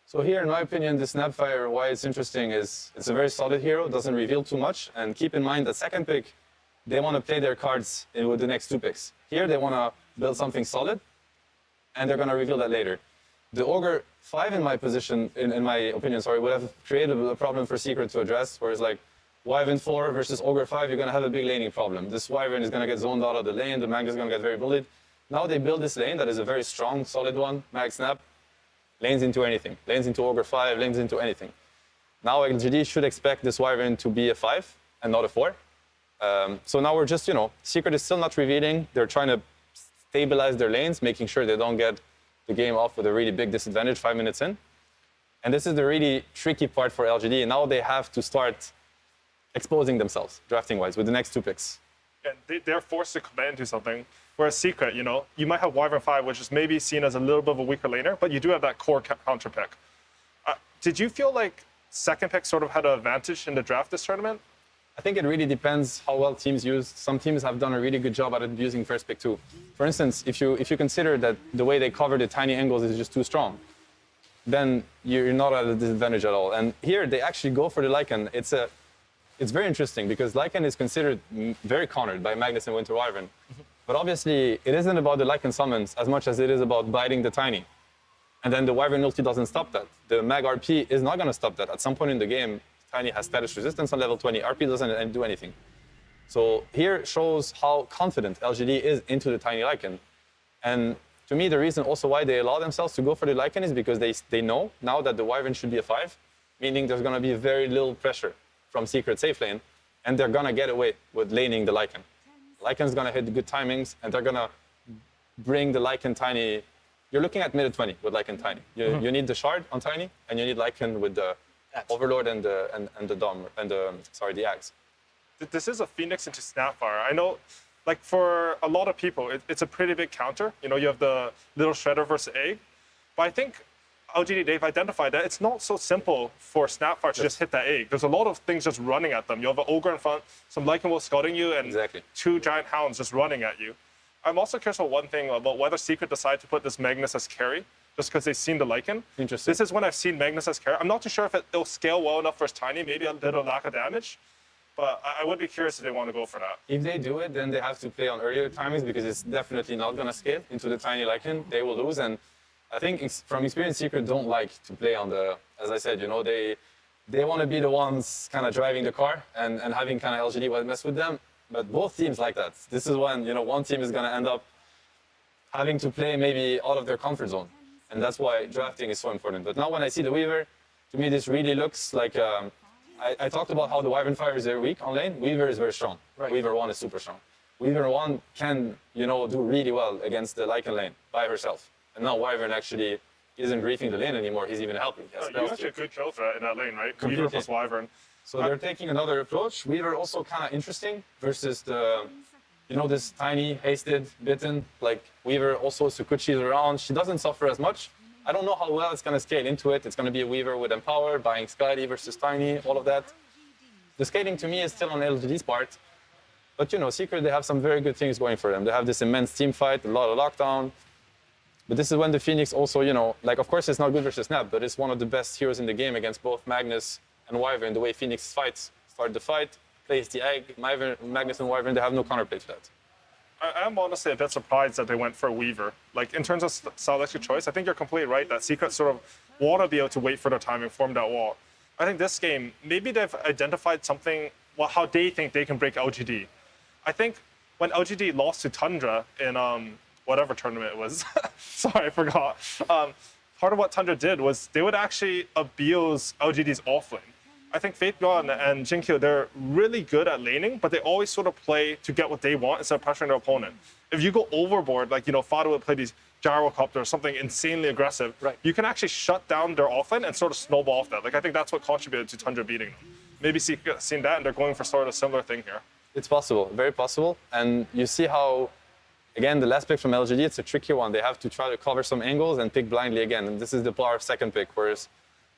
So here, in my opinion, the Snapfire, why it's interesting is it's a very solid hero, doesn't reveal too much, and keep in mind that second pick, they want to play their cards with the next two picks. Here, they want to build something solid, and they're going to reveal that later. The Ogre 5 in my position, in my opinion, sorry, would have created a problem for Secret to address, whereas like Wyvern 4 versus Ogre 5, you're going to have a big laning problem. This Wyvern is going to get zoned out of the lane, the Mag is going to get very bullied. Now they build this lane that is a very strong, solid one, Mag Snap, lanes into anything, lanes into Ogre 5, lanes into anything. Now LGD should expect this Wyvern to be a 5 and not a 4. So now we're just, Secret is still not revealing. They're trying to stabilize their lanes, making sure they don't get the game off with a really big disadvantage 5 minutes in. And this is the really tricky part for LGD. Now they have to start exposing themselves, drafting-wise, with the next two picks. And they're forced to commit into something. Whereas Secret, you might have Wyvern 5, which is maybe seen as a little bit of a weaker laner, but you do have that core counter pick. Did you feel like second pick sort of had an advantage in the draft this tournament? I think it really depends how well teams use. Some teams have done a really good job at using first pick too. For instance, if you consider that the way they cover the tiny angles is just too strong, then you're not at a disadvantage at all. And here they actually go for the Lycan. It's very interesting because Lycan is considered very countered by Magnus and Winter Wyvern. But obviously, it isn't about the Lycan summons as much as it is about biting the Tiny. And then the Wyvern ulti doesn't stop that. The Mag RP is not going to stop that. At some point in the game, Tiny has status resistance on level 20. RP doesn't do anything. So here shows how confident LGD is into the Tiny Lycan. And to me, the reason also why they allow themselves to go for the Lycan is because they know now that the Wyvern should be a 5, meaning there's going to be very little pressure from Secret safe lane, and they're going to get away with laning the Lycan. Lycan's going to hit the good timings, and they're going to bring the Lycan Tiny. You're looking at mid 20 with Lycan Tiny. You need the Shard on Tiny, and you need Lycan with the Overlord and the Dom and the Axe. This is a Phoenix into Snapfire. I know, like for a lot of people, it's a pretty big counter. You have the little Shredder versus Egg, but I think LGD, they've identified that it's not so simple for Snapfire to just hit that egg. There's a lot of things just running at them. You have an Ogre in front, some Lycan will scouting you, and two giant hounds just running at you. I'm also curious about one thing about whether Secret decided to put this Magnus as carry, just because they've seen the Lycan. Interesting. This is when I've seen Magnus as carry. I'm not too sure if it'll scale well enough for Tiny, maybe a little lack of damage, but I would be curious if they want to go for that. If they do it, then they have to play on earlier timings because it's definitely not going to scale into the Tiny Lycan. They will lose, and I think from experience, Secret don't like to play on the, as I said, they want to be the ones kind of driving the car and having kind of LGD mess with them. But both teams like that. This is when, one team is going to end up having to play maybe out of their comfort zone. And that's why drafting is so important. But now when I see the Weaver, to me, this really looks like, I talked about how the Wyvern Fire is very weak on lane. Weaver is very strong. Right. Weaver 1 is super strong. Weaver 1 can, do really well against the Lycan lane by herself. And now Wyvern actually isn't griefing the lane anymore. He's even helping. You actually a good kill threat in that lane, right? Completely. Weaver plus Wyvern. So they're taking another approach. Weaver also kind of interesting versus the, this tiny, hasted, bitten. Like Weaver also Sukuchi's around. She doesn't suffer as much. I don't know how well it's going to scale into it. It's going to be a Weaver with Empower, buying Skyly versus Tiny, all of that. The scaling to me is still on LGD's part. But you know, Secret, they have some very good things going for them. They have this immense team fight, a lot of lockdown. But this is when the Phoenix also, you know, like, of course it's not good versus Snap, but it's one of the best heroes in the game against both Magnus and Wyvern. The way Phoenix fights, start the fight, plays the egg, Magnus and Wyvern, they have no counterplay to that. I'm honestly a bit surprised that they went for Weaver. Like, in terms of stylistic choice, I think you're completely right that Secret sort of want to be able to wait for their timing, form that wall. I think this game, maybe they've identified something, well, how they think they can break LGD. I think when LGD lost to Tundra in whatever tournament it was, sorry, I forgot. Part of what Tundra did was they would actually abuse LGD's offlane. I think Fategon and Jinkyo, they're really good at laning, but they always sort of play to get what they want instead of pressuring their opponent. If you go overboard, like, you know, Fado would play these gyrocopters or something insanely aggressive, you can actually shut down their offlane and sort of snowball off that. Like, I think that's what contributed to Tundra beating them. Maybe seen that and they're going for sort of a similar thing here. It's possible, very possible. And you see how, again, the last pick from LGD, it's a tricky one. They have to try to cover some angles and pick blindly again. And this is the power of second pick, whereas,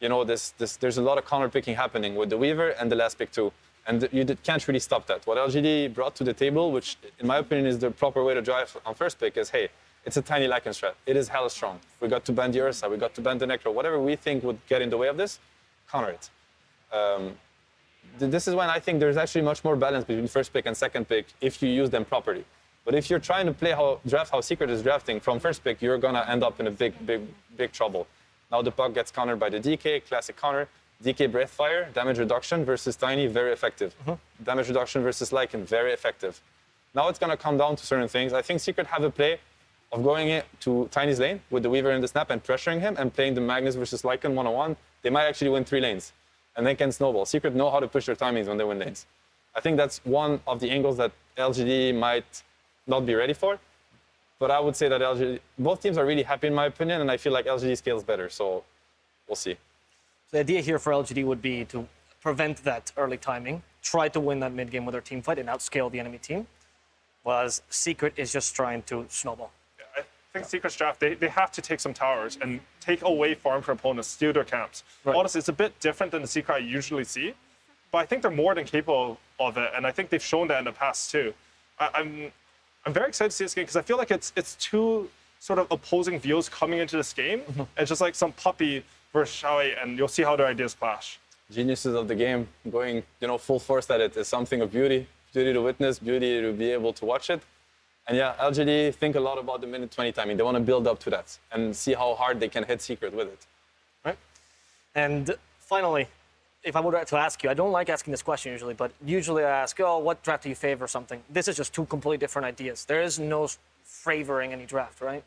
you know, there's a lot of counter picking happening with the Weaver and the last pick too. And you can't really stop that. What LGD brought to the table, which in my opinion is the proper way to drive on first pick, is, hey, it's a tiny Lycan strat. It is hella strong. We got to ban the Ursa, we got to ban the Necro. Whatever we think would get in the way of this, counter it. This is when I think there's actually much more balance between first pick and second pick if you use them properly. But if you're trying to play draft how Secret is drafting from first pick, you're gonna end up in a big trouble. Now the puck gets countered by the DK, classic counter. DK Breathfire, damage reduction versus Tiny, very effective. Damage reduction versus Lycan, very effective. Now it's gonna come down to certain things. I think Secret have a play of going to Tiny's lane with the Weaver in the snap and pressuring him and playing the Magnus versus Lycan one-on-one. They might actually win 3 lanes and then can snowball. Secret know how to push their timings when they win lanes. I think that's one of the angles that LGD might not be ready for. But I would say that both teams are really happy in my opinion, and I feel like LGD scales better, so we'll see. The idea here for LGD would be to prevent that early timing, try to win that mid game with their team fight and outscale the enemy team, whereas Secret is just trying to snowball. Yeah, I think Secret's draft, they have to take some towers and take away farm from opponents, steal their camps. Right. Honestly, it's a bit different than the Secret I usually see, but I think they're more than capable of it, and I think they've shown that in the past too. I'm very excited to see this game because I feel like it's two sort of opposing views coming into this game. It's just like some puppy versus Shy, and you'll see how their ideas clash. Geniuses of the game going, you know, full force at it is something of beauty to witness, beauty to be able to watch it. And yeah, LGD think a lot about the minute 20 timing. They want to build up to that and see how hard they can hit Secret with it. Right. And finally, if I were to ask you, I don't like asking this question usually, but usually I ask, oh, what draft do you favor or something? This is just two completely different ideas. There is no favoring any draft, right?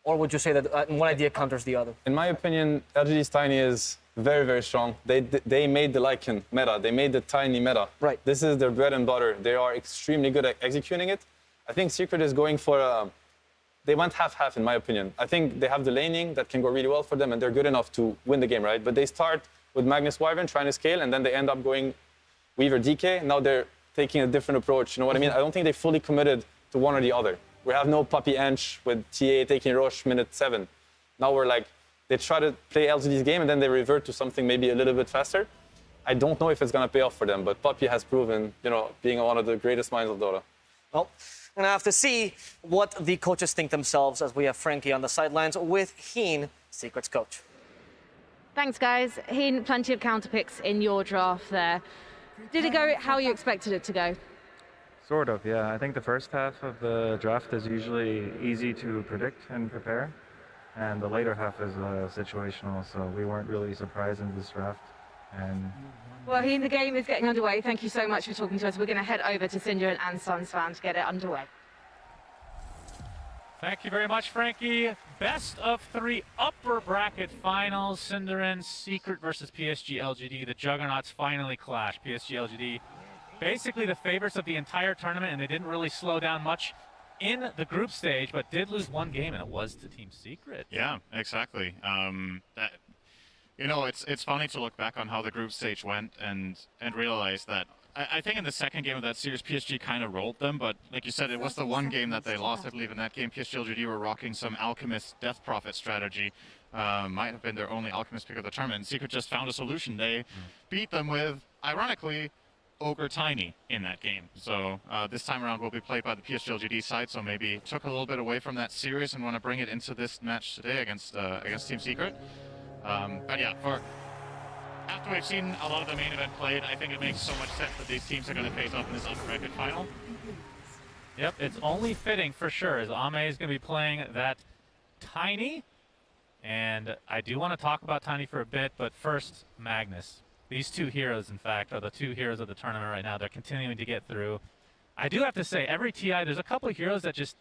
Or would you say that one idea counters the other? In my opinion, LGD's Tiny is very, very strong. They made the Lycan meta. They made the Tiny meta. Right. This is their bread and butter. They are extremely good at executing it. I think Secret is going for they went half-half in my opinion. I think they have the laning that can go really well for them and they're good enough to win the game, right? But they start with Magnus Wyvern trying to scale and then they end up going Weaver DK. Now they're taking a different approach. You know what I mean? I don't think they fully committed to one or the other. We have no Puppy Ench with TA taking Roche minute 7. Now we're like, they try to play LGD's game and then they revert to something maybe a little bit faster. I don't know if it's going to pay off for them, but Puppy has proven, you know, being one of the greatest minds of Dota. Well, and I have to see what the coaches think themselves as we have Frankie on the sidelines with Heen, Secret's coach. Thanks, guys. Heen, plenty of counter picks in your draft there. Did it go how you expected it to go? Sort of, yeah. I think the first half of the draft is usually easy to predict and prepare, and the later half is situational, so we weren't really surprised in this draft. And well, Heen, the game is getting underway. Thank you so much for talking to us. We're going to head over to Synderen and Sunsfan to get it underway. Thank you very much, Frankie. Best of 3 upper bracket finals. Synderen, Secret versus PSG LGD. The Juggernauts finally clash. PSG LGD, basically the favorites of the entire tournament, and they didn't really slow down much in the group stage, but did lose one game, and it was to Team Secret. Yeah, exactly. You know, it's funny to look back on how the group stage went and realize that I think in the second game of that series, PSG kind of rolled them, but like you said, it was the one game that they lost. I believe in that game, PSG LGD were rocking some Alchemist Death Prophet strategy. Might have been their only Alchemist pick of the tournament. And Secret just found a solution. They beat them with, ironically, Ogre Tiny in that game. So this time around will be played by the PSG LGD side, so maybe took a little bit away from that series and want to bring it into this match today against Team Secret. But yeah, after we've seen a lot of the main event played, I think it makes so much sense that these teams are going to face off in this upper bracket final. Yep, it's only fitting for sure, as Ame is going to be playing that Tiny. And I do want to talk about Tiny for a bit, but first, Magnus. These two heroes, in fact, are the two heroes of the tournament right now. They're continuing to get through. I do have to say, every TI, there's a couple of heroes that just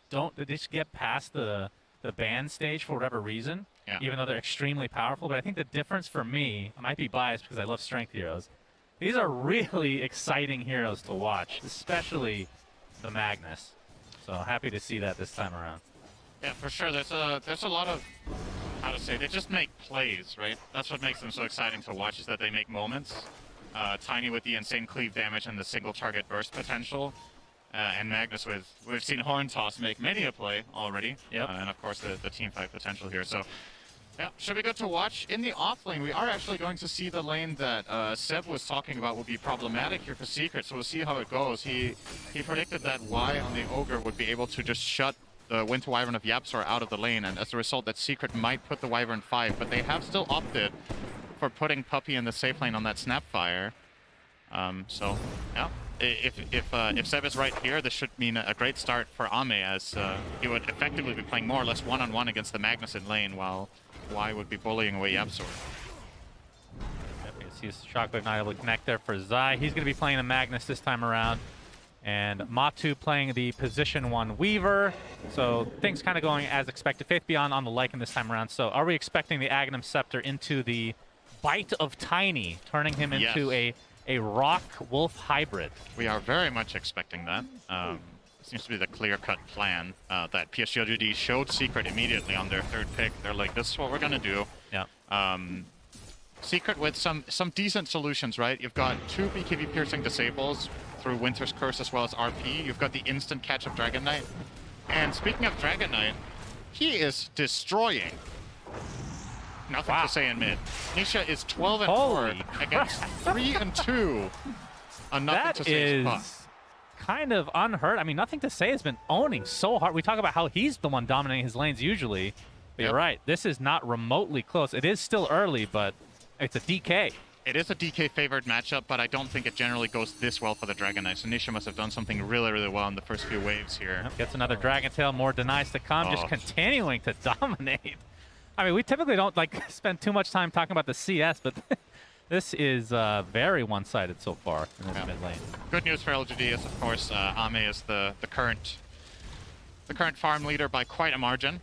get past the ban stage for whatever reason, even though they're extremely powerful. But I think the difference for me, I might be biased because I love strength heroes. These are really exciting heroes to watch, especially the Magnus. So happy to see that this time around. Yeah, for sure. There's a lot of, how to say, they just make plays, right? That's what makes them so exciting to watch, is that they make moments. Tiny with the insane cleave damage and the single target burst potential. And Magnus we've seen Horn Toss make many a play already. And of course the team fight potential here. So yeah, should be good to watch. In the off lane, we are actually going to see the lane that Seb was talking about will be problematic here for Secret. So we'll see how it goes. He predicted that Y on the Ogre would be able to just shut the Winter Wyvern of YapzOr out of the lane, and as a result that Secret might put the Wyvern 5, but they have still opted for putting Puppey in the safe lane on that Snapfire. So yeah, if Seb is right here, this should mean a great start for Ame, as he would effectively be playing more or less one-on-one against the Magnus in lane, while Y would be bullying away YapzOr. Yep, you can see Shockwave not able to connect there for Zai. He's going to be playing the Magnus this time around. And Matu playing the position 1 Weaver. So things kind of going as expected. Faith Beyond on the Lycan this time around. So are we expecting the Aghanim Scepter into the bite of Tiny, turning him into a Rock Wolf hybrid? We are very much expecting that. Seems to be the clear-cut plan that PSG LGD showed Secret immediately on their third pick. They're like, this is what we're going to do. Yeah. Secret with some decent solutions, right? You've got 2 BKB piercing disables through Winter's Curse as well as RP. You've got the instant catch of Dragon Knight. And speaking of Dragon Knight, he is destroying. Nothing to say in mid. Nisha is 12 and 4 against 3 and 2 on nothing to say spot. Kind of unheard. I mean, Nothing to Say has been owning so hard. We talk about how he's the one dominating his lanes usually. But you're right, this is not remotely close. It is still early, but it's a DK. It is a DK favored matchup, but I don't think it generally goes this well for the Dragon Knight. So Nisha must have done something really, really well in the first few waves here. Gets another Dragon Tail, more denies to come, just continuing to dominate. I mean, we typically don't spend too much time talking about the CS, but this is very one-sided so far in this mid lane. Good news for LGD is, of course, Ame is the current farm leader by quite a margin.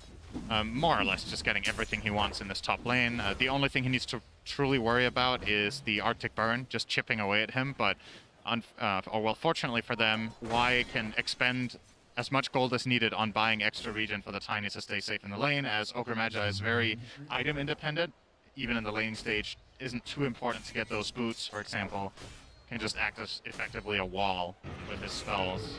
More or less just getting everything he wants in this top lane. The only thing he needs to truly worry about is the Arctic Burn, just chipping away at him, but fortunately for them, Y can expend as much gold as needed on buying extra regen for the Tinies to stay safe in the lane, as Ogre Magi is very item independent. Even in the lane stage, isn't too important to get those boots, for example. Can just act as effectively a wall with his spells.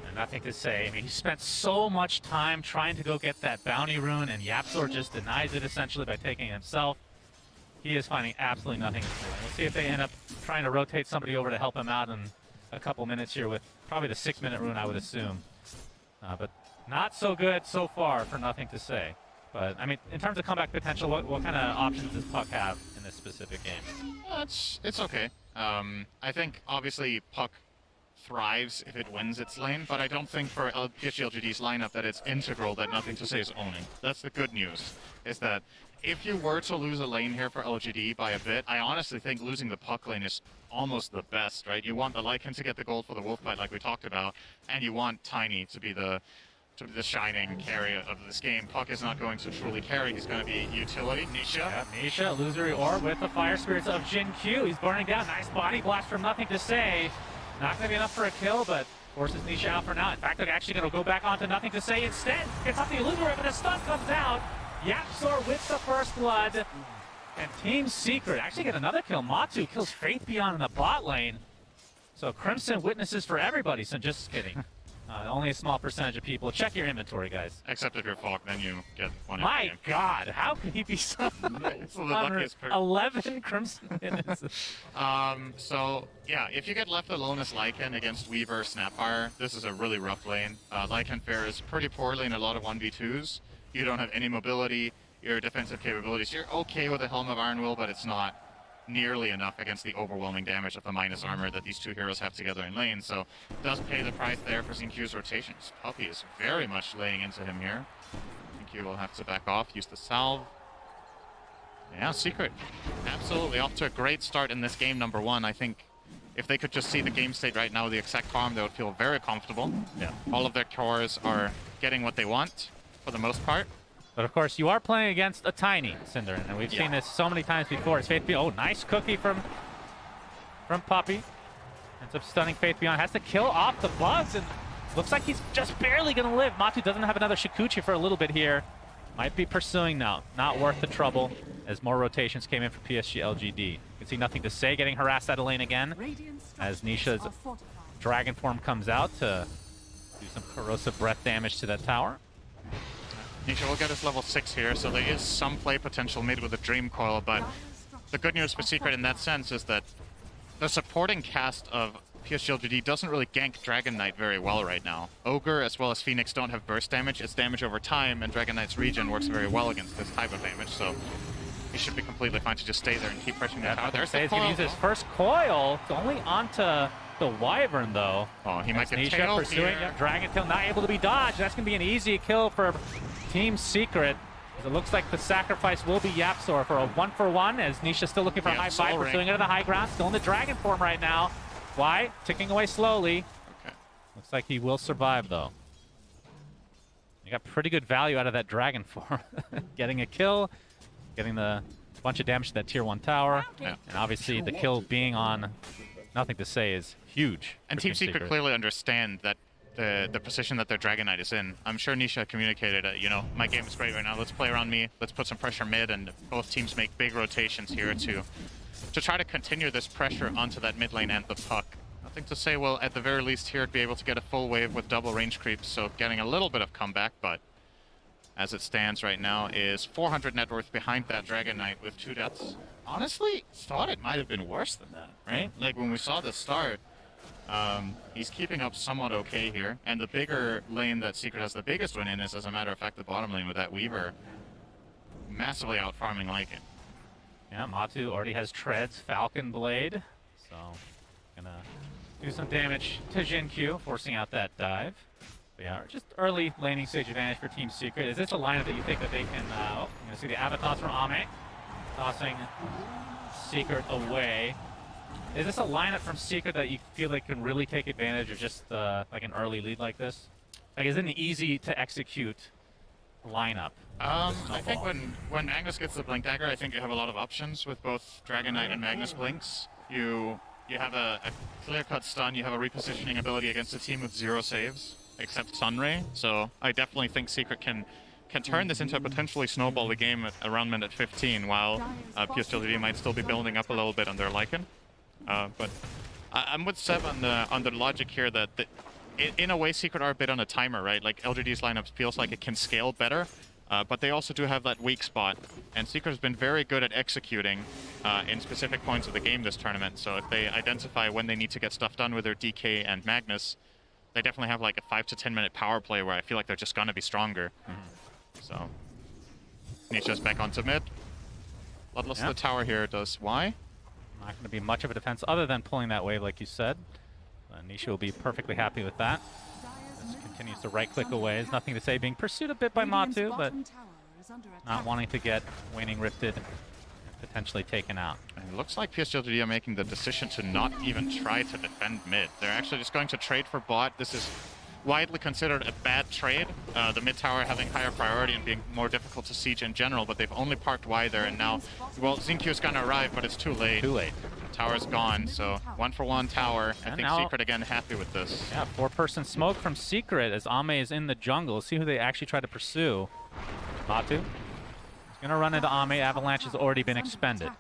And Nothing to Say. I mean, he spent so much time trying to go get that bounty rune, and YapzOr just denies it essentially by taking it himself. He is finding absolutely nothing to do. We'll see if they end up trying to rotate somebody over to help him out in a couple minutes here with probably the 6-minute rune, I would assume. But not so good so far for Nothing to Say. But, I mean, in terms of comeback potential, what kind of options does Puck have in this specific game? It's okay. I think, obviously, Puck thrives if it wins its lane, but I don't think for PSG LGD's lineup that it's integral that Nothing to Say is owning. That's the good news, is that if you were to lose a lane here for LGD by a bit, I honestly think losing the Puck lane is almost the best, right? You want the Lycan to get the gold for the Wolf fight like we talked about, and you want Tiny to be the shining carry of this game. Puck is not going to truly carry, he's going to be utility. Nisha. Yeah, Nisha, illusory orb with the Fire Spirits of Jin Q. He's burning down. Nice body blast from Nothing to Say. Not going to be enough for a kill, but forces Nisha out for now. In fact, they're actually going to go back onto Nothing to Say instead. Gets off the illusory orb, and the stun comes out. YapzOr with the first blood. And Team Secret actually get another kill. Matu kills Faith Beyond in the bot lane. So Crimson witnesses for everybody, so just kidding. Only a small percentage of people. Check your inventory, guys. Except if you're Falk, then you get one. My God, how can he be so? It's the luckiest person. 11 Crimson minutes. So yeah, if you get left alone as Lycan against Weaver, Snapfire, this is a really rough lane. Lycan fares pretty poorly in a lot of 1v2s. You don't have any mobility. Your defensive capabilities, you're okay with a Helm of Iron Will, but it's not nearly enough against the overwhelming damage of the minus armor that these two heroes have together in lane, so it does pay the price there for Xinq's rotations. Puppy is very much laying into him here. Xinq will have to back off, use the salve. Yeah, Secret absolutely off to a great start in this game, number one. I think if they could just see the game state right now with the exact farm, they would feel very comfortable. Yeah. All of their cores are getting what they want, for the most part. But of course, you are playing against a tiny Cinderin, and we've seen this so many times before. It's Faith Beyond. Oh, nice cookie from Puppy. Ends up stunning Faith Beyond. Has to kill off the buzz, and looks like he's just barely going to live. Matu doesn't have another Shikuchi for a little bit here. Might be pursuing now. Not worth the trouble, as more rotations came in for PSG LGD. You can see Nothing to Say getting harassed out of lane again, as Nisha's Dragon Form comes out to do some corrosive breath damage to that tower. Nisha will get us level 6 here, so there is some play potential mid with a Dream Coil, but the good news for Secret in that sense is that the supporting cast of PSG LGD doesn't really gank Dragon Knight very well right now. Ogre as well as Phoenix don't have burst damage, it's damage over time, and Dragon Knight's regen works very well against this type of damage, so he should be completely fine to just stay there and keep pressuring the tower. There's the He's going to use his first coil. It's only onto the Wyvern, though. Oh, he might get Nisha tailed pursuing here. Dragon Tail, not able to be dodged. That's going to be an easy kill for Team Secret. As it looks like the sacrifice will be Yapsor for a 1-for-1, as Nisha's still looking for a high fight, pursuing into the high ground. Still in the Dragon Form right now. Why? Ticking away slowly. Okay. Looks like he will survive, though. You got pretty good value out of that Dragon Form. Getting a kill, getting the bunch of damage to that tier 1 tower, and obviously the kill being on Nothing to Say is huge. And Team Secret clearly understand that the position that their Dragon Knight is in. I'm sure Nisha communicated, you know, my game is great right now, let's play around me, let's put some pressure mid, and both teams make big rotations here to try to continue this pressure onto that mid lane and the puck. Nothing to Say will, at the very least here, be able to get a full wave with double range creeps, so getting a little bit of comeback, but as it stands right now is 400 net worth behind that Dragon Knight with 2 deaths. Honestly, thought it might have been worse than that, right? Like when we saw the start, he's keeping up somewhat okay here, and the bigger lane that Secret has the biggest win in is, as a matter of fact, the bottom lane with that Weaver massively out farming Lycan. Yeah, Matu already has Treads, Falcon Blade, so gonna do some damage to Xinq, forcing out that dive. But yeah, just early laning stage advantage for Team Secret. Is this a lineup that you think that they can, you're gonna see the Avatos from Ame, tossing Secret away. Is this a lineup from Secret that you feel like can really take advantage of just like an early lead like this? Like, is it an easy to execute lineup? I think when Magnus gets the Blink Dagger, I think you have a lot of options with both Dragon Knight and Magnus Blinks. You have a clear-cut stun, you have a repositioning ability against a team with 0 saves, except Sunray. So I definitely think Secret can turn this into a potentially snowbally game around minute 15, while PSG LGD might still be building up a little bit on their Lycan. But I'm with Seb on the logic here that in a way Secret are a bit on a timer, right? Like LGD's lineup feels like it can scale better, but they also do have that weak spot. And Secret has been very good at executing in specific points of the game this tournament. So if they identify when they need to get stuff done with their DK and Magnus, they definitely have like a 5 to 10 minute power play where I feel like they're just gonna be stronger. So Nisha's back onto mid. Bloodlust the tower here does why? Not going to be much of a defense other than pulling that wave, like you said. Nisha will be perfectly happy with that. Just continues to right-click away. There's Nothing to Say, being pursued a bit by Matu, but not wanting to get Waning Rifted and potentially taken out. And it looks like PSG LGD are making the decision to not even try to defend mid. They're actually just going to trade for bot. This is widely considered a bad trade. The mid tower having higher priority and being more difficult to siege in general, but they've only parked Y there, and now, well, Xinq is gonna arrive, but it's too late. Too late. The tower's gone, so 1-for-1 tower. I think Secret again happy with this. Yeah, 4-person smoke from Secret as Ame is in the jungle. Let's see who they actually try to pursue. Matu. He's gonna run into Ame. Avalanche has already been expended.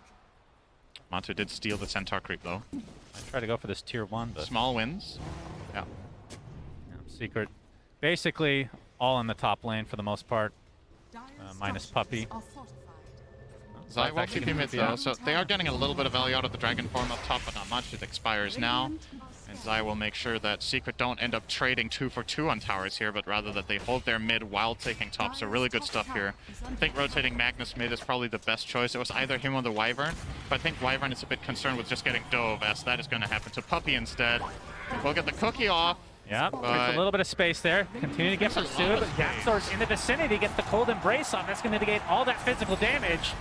Matu did steal the Centaur creep though. I try to go for this tier 1, but small wins. Yeah. Secret basically all in the top lane for the most part, minus Puppy. Zai will keep him mid though, so they are getting a little bit of value out of the Dragon form up top, but not much. It expires now. And Zai will make sure that Secret don't end up trading 2 for 2 on towers here, but rather that they hold their mid while taking top. So really good stuff here. I think rotating Magnus mid is probably the best choice. It was either him or the Wyvern, but I think Wyvern is a bit concerned with just getting dove, as that is going to happen to Puppy instead. We'll get the cookie off. Yeah, there's a little bit of space there. Continue to get pursued, but Gapsor's in the vicinity, gets the cold embrace on. That's going to mitigate all that physical damage.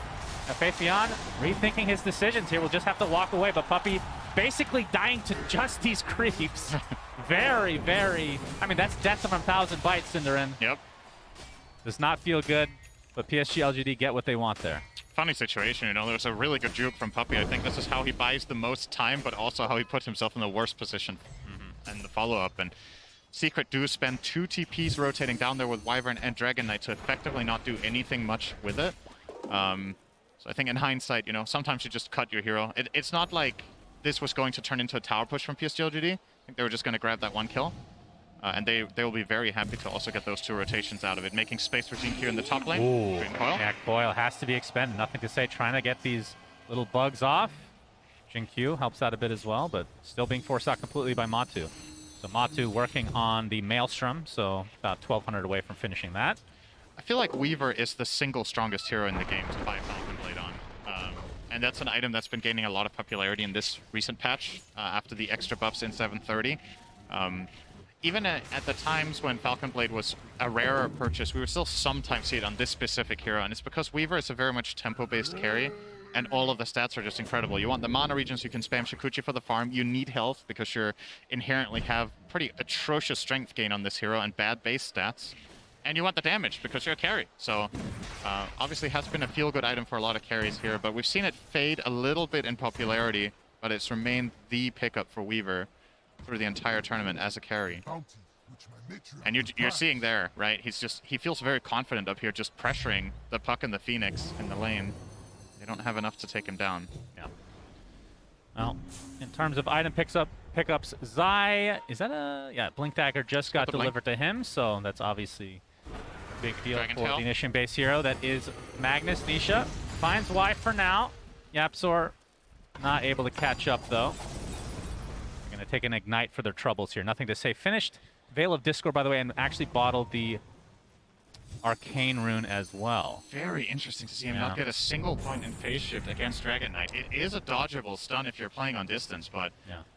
Now, Faith Beyond rethinking his decisions here. Will just have to walk away, but Puppy basically dying to just these creeps. Very, very... I mean, that's death from 1,000 bites, Cinderin. Yep. Does not feel good, but PSG LGD get what they want there. Funny situation, you know, there was a really good juke from Puppy. I think this is how he buys the most time, but also how he puts himself in the worst position in the follow-up. And Secret do spend 2 TPs rotating down there with Wyvern and Dragon Knight to effectively not do anything much with it. So I think in hindsight, you know, sometimes you just cut your hero. It's not like this was going to turn into a tower push from PSG LGD. I think they were just going to grab that 1 kill. And they will be very happy to also get those 2 rotations out of it, making space for Jinq here in the top lane. Ooh, Coil. yeah, Coil has to be expended. Nothing to say, trying to get these little bugs off. Jinq helps out a bit as well, but still being forced out completely by Matu. So Matu working on the Maelstrom, so about 1,200 away from finishing that. I feel like Weaver is the single strongest hero in the game to buy Falcon Blade on. And that's an item that's been gaining a lot of popularity in this recent patch after the extra buffs in 730. Even at the times when Falcon Blade was a rarer purchase, we would still sometimes see it on this specific hero, and it's because Weaver is a very much tempo-based carry, and all of the stats are just incredible. You want the mana regions, you can spam Shukuchi for the farm, you need health because you inherently have pretty atrocious strength gain on this hero and bad base stats. And you want the damage because you're a carry. So obviously has been a feel-good item for a lot of carries here, but we've seen it fade a little bit in popularity, but it's remained the pickup for Weaver through the entire tournament as a carry. And you're seeing there, right? He feels very confident up here, just pressuring the puck and the Phoenix in the lane. They don't have enough to take him down. Yeah. Well, in terms of item pickups, Zai, is that a... Yeah, Blink Dagger just got delivered to him, so that's obviously a big deal for the Initian-based hero. That is Magnus. Nisha finds Y for now. Yapzor not able to catch up, though. They're going to take an Ignite for their troubles here. Nothing to say. Finished Veil of Discord, by the way, and actually bottled the Arcane Rune as well. Very interesting to see him not get a single point in phase shift against Dragon Knight. It is a dodgeable stun if you're playing on distance, but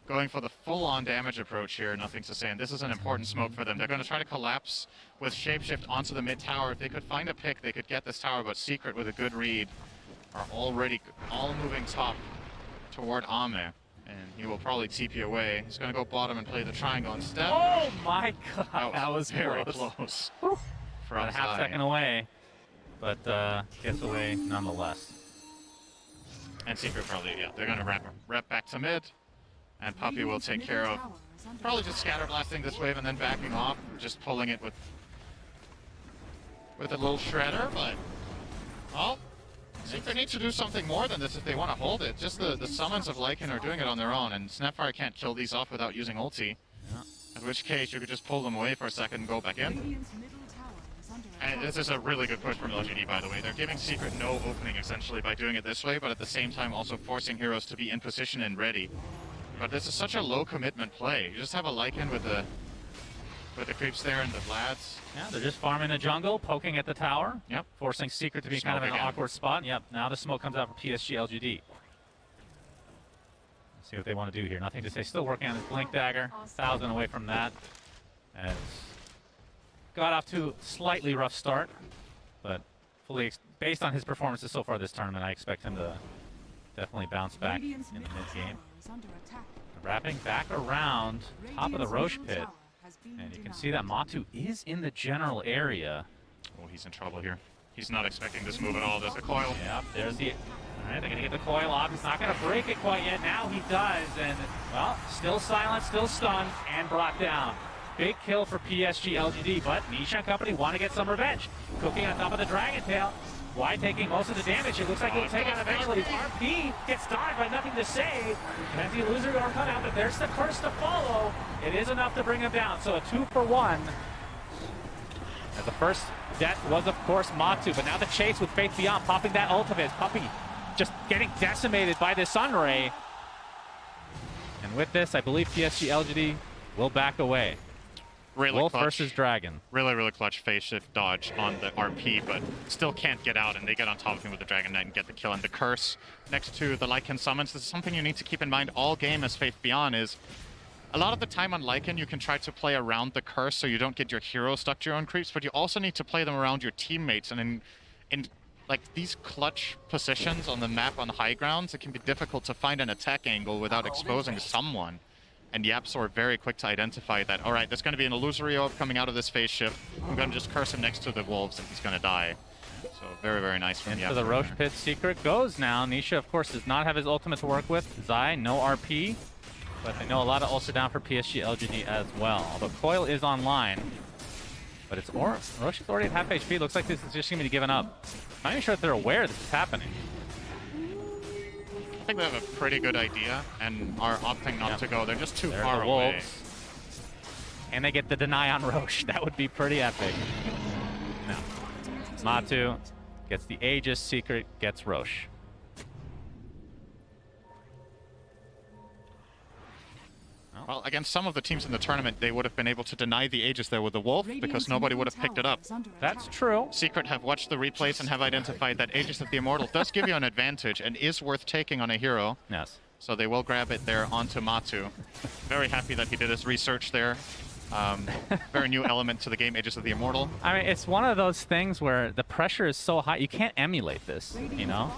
going for the full-on damage approach here, nothing to say. And this is an important smoke for them. They're going to try to collapse with shapeshift onto the mid tower. If they could find a pick, they could get this tower, but Secret with a good read are already all moving top toward Ame. And he will probably TP away. He's going to go bottom and play the triangle instead. Oh my god, that was very close. close. About a half second away, but gets away nonetheless. And Secret probably, they're going to rep back to mid, and Puppy will take care of probably just scatter blasting this wave and then backing off, just pulling it with a little shredder, but, well, Secret needs to do something more than this if they want to hold it. Just the summons of Lycan are doing it on their own, and Snapfire can't kill these off without using ulti, in which case you could just pull them away for a second and go back in. And this is a really good push from LGD, by the way. They're giving Secret no opening, essentially, by doing it this way, but at the same time also forcing heroes to be in position and ready. But this is such a low-commitment play. You just have a Lycan with the creeps there and the Vlads. Yeah, they're just farming the jungle, poking at the tower. Yep. Forcing Secret to be kind of in an awkward spot. Yep, now the smoke comes out from PSG LGD. Let's see what they want to do here. Nothing to say. Still working on his Blink Dagger. 1,000 away from that. As got off to a slightly rough start, but fully based on his performances so far this tournament, I expect him to definitely bounce back in the mid-game. Wrapping back around top of the Roche pit, and you can see that Matu is in the general area. Oh, he's in trouble here. He's not expecting this move at all. There's the coil. Yep, there's the... Alright, they're going to get the coil off. He's not going to break it quite yet. Now he does, and, well, still silent, still stunned, and brought down. Big kill for PSG LGD, but Nisha and company want to get some revenge. Cooking on top of the Dragon Tail. Y taking most of the damage. It looks like he'll take out eventually. RP gets dodged, but nothing to say. Plenty loser or cut out, but there's the curse to follow. It is enough to bring him down. So a 2-for-1. As the first death was, of course, Matu, but now the chase with Faith Beyond, popping that ult of his. Puppey just getting decimated by this Sunray. And with this, I believe PSG LGD will back away. Really Wolf clutch. versus Dragon. Really clutch phase shift dodge on the RP, but still can't get out, and they get on top of him with the Dragon Knight and get the kill. And the curse next to the Lycan summons, this is something you need to keep in mind all game as Faith Beyond is. A lot of the time on Lycan, you can try to play around the curse so you don't get your hero stuck to your own creeps, but you also need to play them around your teammates. And in like these clutch positions on the map on high grounds, it can be difficult to find an attack angle without exposing someone. And Yapsor are very quick to identify that, all right, there's going to be an illusory orb coming out of this phase shift. I'm going to just curse him next to the wolves and he's going to die. So very nice from Yapsor. Into the Roche Pit Secret goes now. Nisha, of course, does not have his ultimate to work with. Zai, no RP. But I know a lot of ults are down for PSG LGD as well. Although Coil is online. But it's Roche is already at half HP. Looks like this is just going to be given up. I'm not even sure if they're aware this is happening. I think they have a pretty good idea and are opting not to go. They're just too There are far the away. wolves. And they get the deny on Roche. That would be pretty epic. No. Matu gets the Aegis, Secret gets Roche. Well, against some of the teams in the tournament, they would have been able to deny the Aegis there with the Wolf because nobody would have picked it up. That's true. Secret have watched the replays and have identified that Aegis of the Immortal does give you an advantage and is worth taking on a hero. Yes. So they will grab it there onto Matu. Very happy that he did his research there. Very new element to the game, Aegis of the Immortal. I mean, it's one of those things where the pressure is so high, you can't emulate this, you know?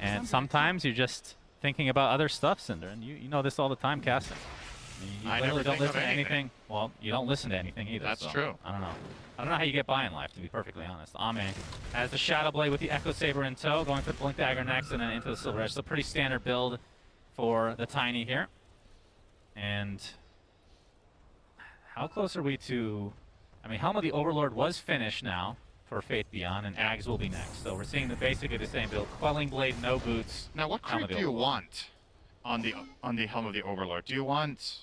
And sometimes you're just thinking about other stuff, Cinder, and you know this all the time casting. You I literally never don't think of listen to anything. anything. Well, you don't listen to anything either. That's so true. I don't know. I don't know how you get by in life, to be perfectly honest. Ame has the Shadow Blade with the Echo Saber in tow, going for the Blink Dagger next, and then into the Silver Edge. So pretty standard build for the Tiny here. And how close are we to... I mean, Helm of the Overlord was finished now for Faith Beyond, and Ags will be next. So we're seeing basically the same build. Quelling Blade, no boots. Now, what Helm of creep the do you Overlord. want on the Helm of the Overlord? Do you want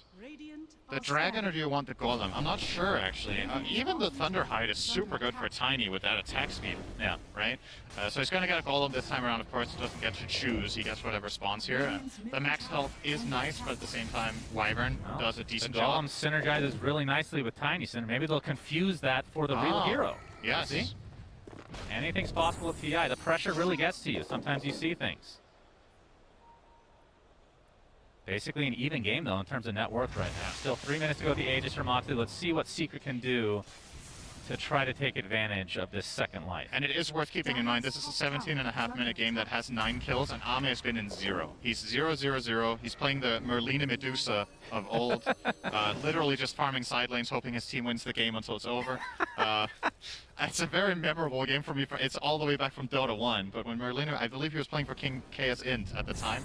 the Dragon or do you want the Golem? I'm not sure, actually. Even the Thunderhide is super good for Tiny with that attack speed. Yeah. Right? So he's going to get a Golem this time around, of course. Doesn't get to choose. He gets whatever spawns here. The max health is nice, but at the same time, Wyvern does a decent The job. Golem synergizes really nicely with Tiny Cinder. Maybe they'll confuse that for the real hero. Yes. See? Anything's possible with TI. The pressure really gets to you. Sometimes you see things. Basically an even game, though, in terms of net worth right now. Still 3 minutes to go with the Aegis for Matu. Let's see what Secret can do to try to take advantage of this second life. And it is worth keeping in mind, this is a 17.5-minute game that has 9 kills, and Ame has been in 0. He's 0-0-0. He's playing the Merlina Medusa of old, literally just farming side lanes, hoping his team wins the game until it's over. It's a very memorable game for me. It's all the way back from Dota 1, but when Merlina, I believe he was playing for King KS Int at the time.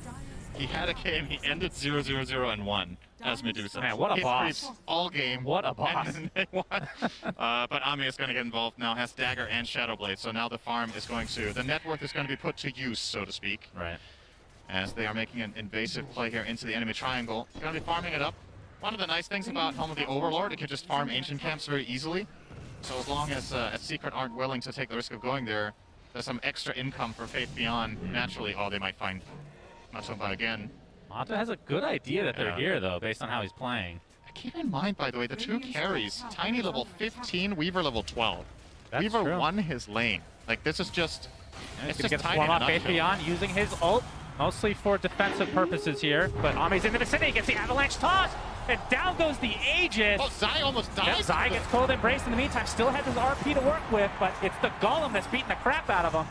He had a game, he ended 0-0-0 and won as Medusa. Man, what a He boss. creeps all game. What a boss. And then they won. But Ame is going to get involved now, has Dagger and Shadow Blade, so now the farm is going to, the net worth is going to be put to use, so to speak. Right. As they are making an invasive play here into the enemy triangle. Going to be farming it up. One of the nice things about Helm of the Overlord, it can just farm ancient camps very easily. So as long as Secret aren't willing to take the risk of going there, there's some extra income for Faith Beyond. Naturally, they might find Matsuba again. Matu has a good idea that they're here, though, based on how he's playing. Keep in mind, by the way, the 2 carries. Tiny level 15, Weaver level 12. That's Weaver true. won his lane. Like, this is just... And it's he's going just to get the Tiny swarm in a off Faith nutshell. Beyond using his ult, mostly for defensive purposes here. But Ame's in the vicinity, gets the avalanche toss, and down goes the Aegis. Oh, Zai almost died. Yeah, Zai gets cold embraced in the meantime, still has his RP to work with, but it's the Golem that's beating the crap out of him.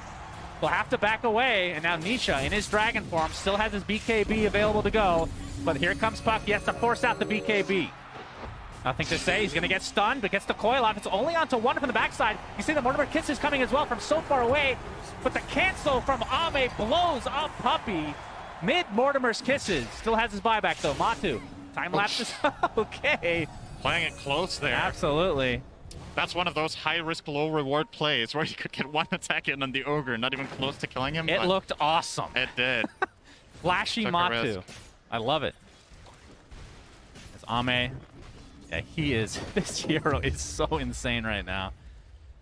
Will have to back away, and now Nisha, in his dragon form, still has his BKB available to go. But here comes Puck. He has to force out the BKB. Nothing to say. He's going to get stunned, but gets the coil off. It's only onto one from the backside. You see the Mortimer Kisses coming as well from so far away. But the cancel from Ame blows up Puppey. Mid Mortimer's Kisses. Still has his buyback, though. Matu. Time lapse is okay. Playing it close there. Absolutely. That's one of those high-risk, low-reward plays where you could get one attack in on the Ogre, not even close to killing him. It but looked awesome. It did. Flashy Took a Matu. risk. I love it. It's Ame. Yeah, he is. This hero is so insane right now.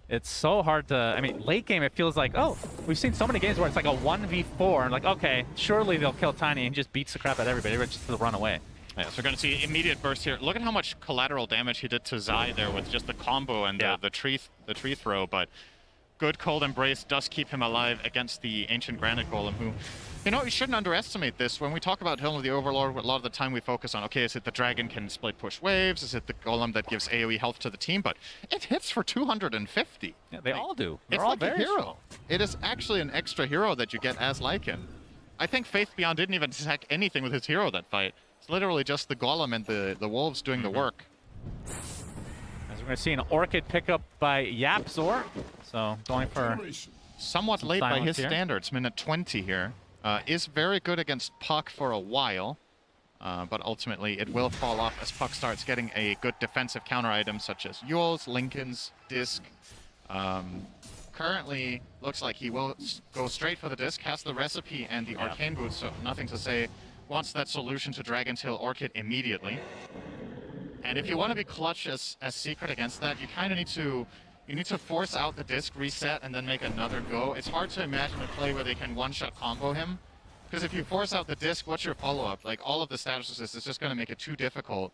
It's so hard to. I mean, late game, it feels like, oh, we've seen so many games where it's like a 1v4, and like, okay, surely they'll kill Tiny, and he just beats the crap out of everybody. Everybody just to run away. Yeah, so we're going to see immediate burst here. Look at how much collateral damage he did to Zai there with just the combo and the tree throw, but good Cold Embrace does keep him alive against the Ancient Granite Golem, who, you know, you shouldn't underestimate this. When we talk about Helm of the Overlord, a lot of the time we focus on, okay, is it the dragon can split push waves? Is it the golem that gives AoE health to the team? But it hits for 250. Yeah, they all do. It's like a hero. It is actually an extra hero that you get as Lycan. I think Faith Beyond didn't even attack anything with his hero that fight. It's literally just the golem and the wolves doing the work. As we're going to see an Orchid pickup by Yapzor. So going for somewhat late by his standards, minute 20 here. Is very good against Puck for a while, but ultimately it will fall off as Puck starts getting a good defensive counter items such as Yules, Lincoln's, Disc. Currently, looks like he will go straight for the Disc, has the recipe and the Arcane Boots, so nothing to say. Wants that solution to Dragon's Hill Orchid immediately. And if you want to be clutch as Secret against that, you kind of need to force out the Disc, reset, and then make another go. It's hard to imagine a play where they can one-shot combo him. Because if you force out the Disc, what's your follow-up? Like, all of the statuses, it's just going to make it too difficult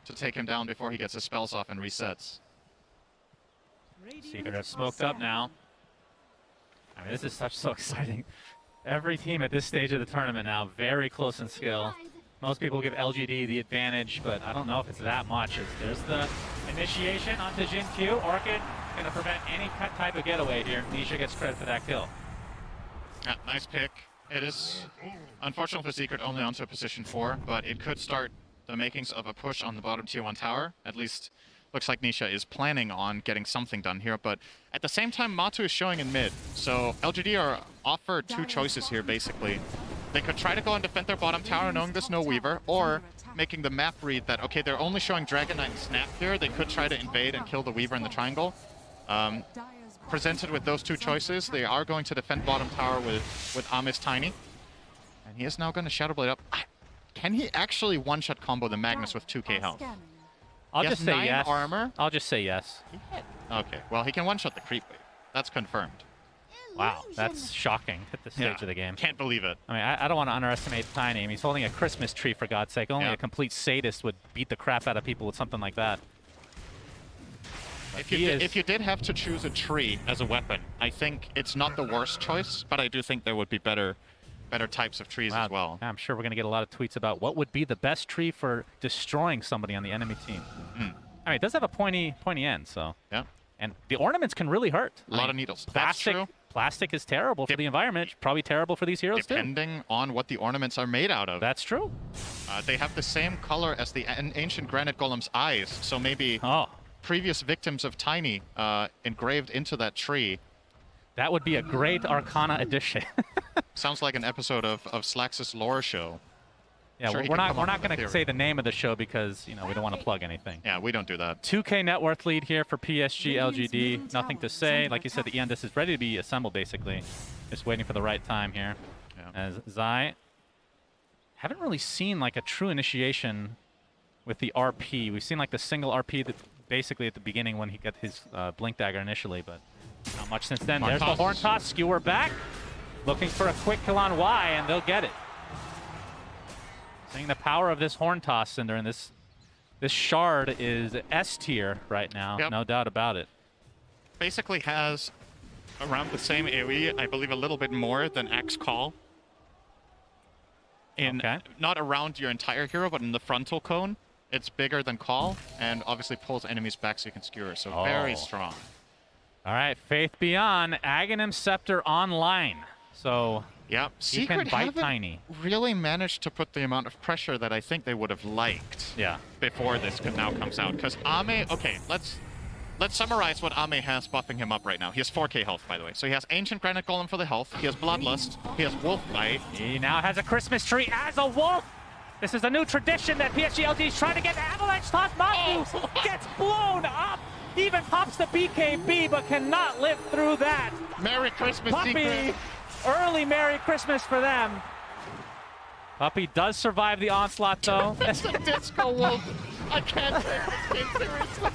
to take him down before he gets his spells off and resets. Secret has smoked up now. I mean, this is so exciting. Every team at this stage of the tournament now very close in skill. Most people give LGD the advantage, but I don't know if it's that much. There's the initiation onto Jin Q. Orchid going to prevent any type of getaway here. Nisha gets credit for that kill. Yeah, nice pick. It is unfortunate for Secret only onto a position 4, but it could start the makings of a push on the bottom tier 1 tower. At least looks like Nisha is planning on getting something done here, but at the same time, Matu is showing in mid. So LGD are offered 2 choices here, basically. They could try to go and defend their bottom tower knowing there's no Weaver, or making the map read that, okay, they're only showing Dragon Knight and Snap here. They could try to invade and kill the Weaver in the triangle. Presented with those 2 choices, they are going to defend bottom tower with Ame's Tiny. And he is now going to Shadow Blade up. Can he actually one-shot combo the Magnus with 2k health? I'll just say yes. Armor. I'll just say yes. Okay, well, he can one-shot the creep wave. That's confirmed. Wow, that's shocking at this stage of the game. Can't believe it. I mean, I don't want to underestimate Tiny. I mean, he's holding a Christmas tree, for God's sake. Only a complete sadist would beat the crap out of people with something like that. If you did have to choose a tree as a weapon, I think it's not the worst choice, but I do think there would be better types of trees as well. I'm sure we're going to get a lot of tweets about what would be the best tree for destroying somebody on the enemy team. I mean, it does have a pointy end, so. Yeah. And the ornaments can really hurt. A lot of needles. Plastic, That's true. Plastic is terrible for the environment. Probably terrible for these heroes, Depending on what the ornaments are made out of. That's true. They have the same color as the Ancient Granite Golem's eyes, so maybe previous victims of Tiny engraved into that tree. That would be a great Arcana addition. Sounds like an episode of Slax's lore show. Yeah, Sure, we're not going to say the name of the show because, you know, we don't want to plug anything. Yeah, we don't do that. 2K net worth lead here for PSG LGD. Nothing to say. Like you said, the Endis is ready to be assembled, basically. Just waiting for the right time here. Yeah. As Zai, haven't really seen like a true initiation with the RP. We've seen like the single RP that basically at the beginning when he got his Blink Dagger initially, but not much since then. There's the Horn Toss. Skewer back. Looking for a quick kill on Y, and they'll get it. Seeing the power of this Horn Toss, Cinder, and this shard is S tier right now, no doubt about it. Basically has around the same AoE, I believe a little bit more than Axe Call. Not around your entire hero, but in the frontal cone. It's bigger than Call, and obviously pulls enemies back so you can skewer, so very strong. All right, Faith Beyond, Aghanim Scepter online. So yeah, he can bite Tiny. Really managed to put the amount of pressure that I think they would have liked before this now comes out. Because Ame, okay, let's summarize what Ame has buffing him up right now. He has 4k health, by the way. So he has Ancient Granite Golem for the health. He has Bloodlust. He has Wolf Bite. He now has a Christmas tree as a wolf. This is a new tradition that PSG LGD is trying to get. Avalanche Toss Matu gets blown up. even pops the BKB, but cannot live through that. Merry Christmas, Puppy, Secret. early Merry Christmas for them. Puppy does survive the onslaught, though. It's a disco wolf. I can't take this game seriously.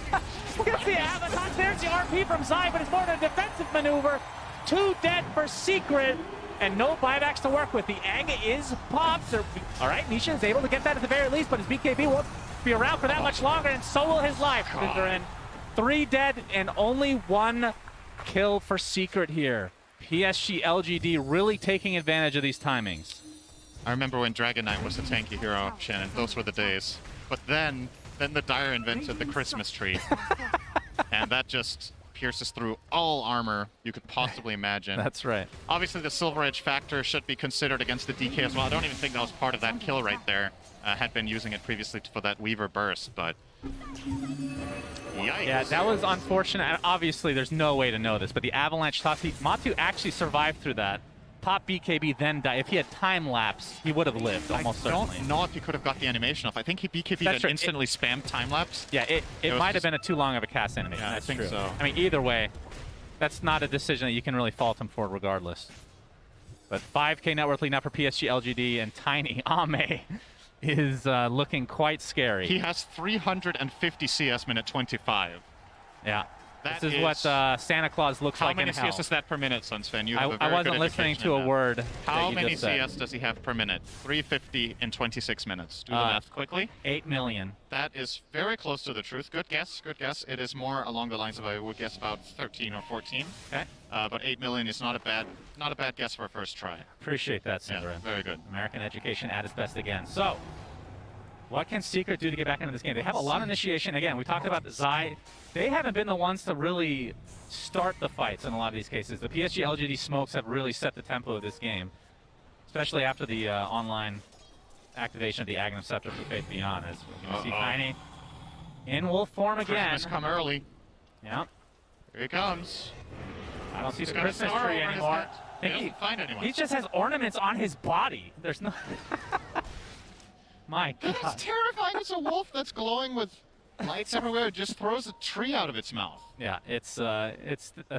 Look at the avatar. There's the RP from Zai, but it's more than a defensive maneuver. 2 dead for Secret, and no buybacks to work with. The Anga is popped. All right, Nisha is able to get that at the very least, but his BKB won't be around for that much longer, and so will his life. They're in 3 dead and only 1 kill for Secret here. PSG LGD really taking advantage of these timings. I remember when Dragon Knight was the tanky hero, Shannon. Those were the days. But then the Dire invented the Christmas tree. And that just pierces through all armor you could possibly imagine. That's right. Obviously, the Silver Edge factor should be considered against the DK as well. I don't even think that was part of that kill right there. Had been using it previously for that Weaver burst, but... Yikes. Yeah, that was unfortunate. And obviously, there's no way to know this, but the Avalanche toss, Matu actually survived through that. Pop BKB, then die. If he had time lapse, he would have lived, almost certainly. I don't know if he could have got the animation off. I think he BKB'd and instantly spammed time lapse. Yeah, it might have been too long of a cast animation. Yeah, That's I think true. so. I mean, either way, that's not a decision that you can really fault him for regardless. But 5K net worth lead now for PSG LGD, and Tiny Ame is looking quite scary. He has 350 CS minute 25. Yeah. That this is what Santa Claus looks like in hell. How many CS is that per minute, Sunsfan? You have a I very wasn't good listening indication to in a that. word. How that many you just said. CS does he have per minute? 350 in 26 minutes. Do the math quickly. 8 million. That is very close to the truth. Good guess, good guess. It is more along the lines of, I would guess, about 13 or 14. Okay. But 8 million is not a bad guess for a first try. Appreciate that, Sandra. Yeah, very good. American education at its best again. So, what can Secret do to get back into this game? They have a lot of initiation. Again, we talked about Zai. They haven't been the ones to really start the fights in a lot of these cases. The PSG LGD smokes have really set the tempo of this game, especially after the online activation of the Aghanim Scepter for Faith Beyond. As you can see Tiny in wolf form again. Christmas come early. Yep. Here he comes. I don't see He's the got a Christmas star tree over his anymore. head. He doesn't find anyone. He just has ornaments on his body. There's no... My God. That's terrifying. It's a wolf that's glowing with lights everywhere. It just throws a tree out of its mouth. Yeah, it's a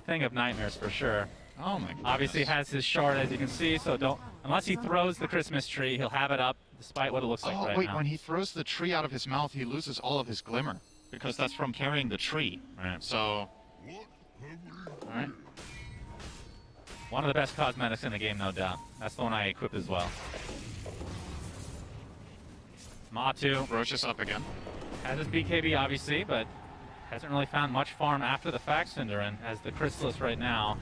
thing of nightmares for sure. Oh my God. Obviously has his shard, as you can see, so don't, unless he throws the Christmas tree, he'll have it up despite what it looks like right wait, now. when he throws the tree out of his mouth, he loses all of his glimmer because that's from carrying the tree. Right. So, all right. One of the best cosmetics in the game, no doubt. That's the one I equipped as well. Matu. Roche is up again. Has his BKB, obviously, but hasn't really found much farm after the fact Cinderin as the Chrysalis right now.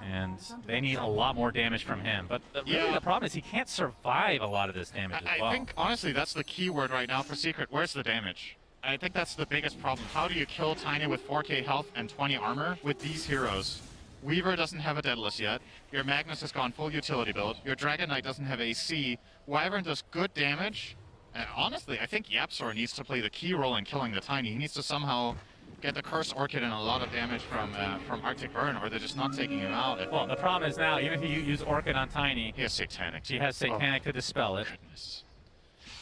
And they need a lot more damage from him. But really the problem is he can't survive a lot of this damage as well. I think, honestly, that's the key word right now for Secret. Where's the damage? I think that's the biggest problem. How do you kill Tiny with 4K health and 20 armor with these heroes? Weaver doesn't have a Daedalus yet. Your Magnus has gone full utility build. Your Dragon Knight doesn't have AC. Wyvern does good damage. Honestly, I think Yapsor needs to play the key role in killing the Tiny. He needs to somehow get the Cursed Orchid and a lot of damage from Arctic Burn, or they're just not taking him out. Well, the problem is now, even if you use Orchid on Tiny, he has Satanic. He has Satanic to dispel it. Goodness.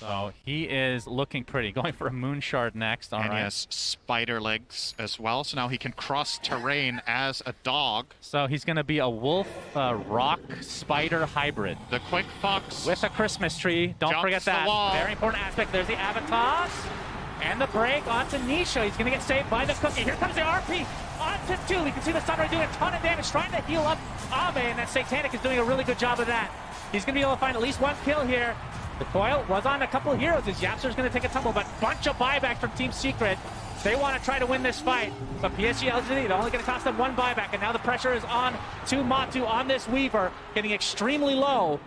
So he is looking pretty. Going for a Moon Shard next. All and right. he has spider legs as well, so now he can cross terrain as a dog. So he's going to be a wolf rock spider hybrid. The quick fox. With a Christmas tree. Don't forget that. Very important aspect. There's the avatars. And the break onto Nisha. He's going to get saved by the cookie. Here comes the RP onto 2. You can see the Sunray doing a ton of damage, trying to heal up Abe, and that Satanic is doing a really good job of that. He's going to be able to find at least one kill here. The coil was on a couple of heroes as Yapser's going to take a tumble, but bunch of buyback from Team Secret. They want to try to win this fight, but PSG LGD, they're only going to cost them one buyback, and now the pressure is on to Matu on this Weaver, getting extremely low.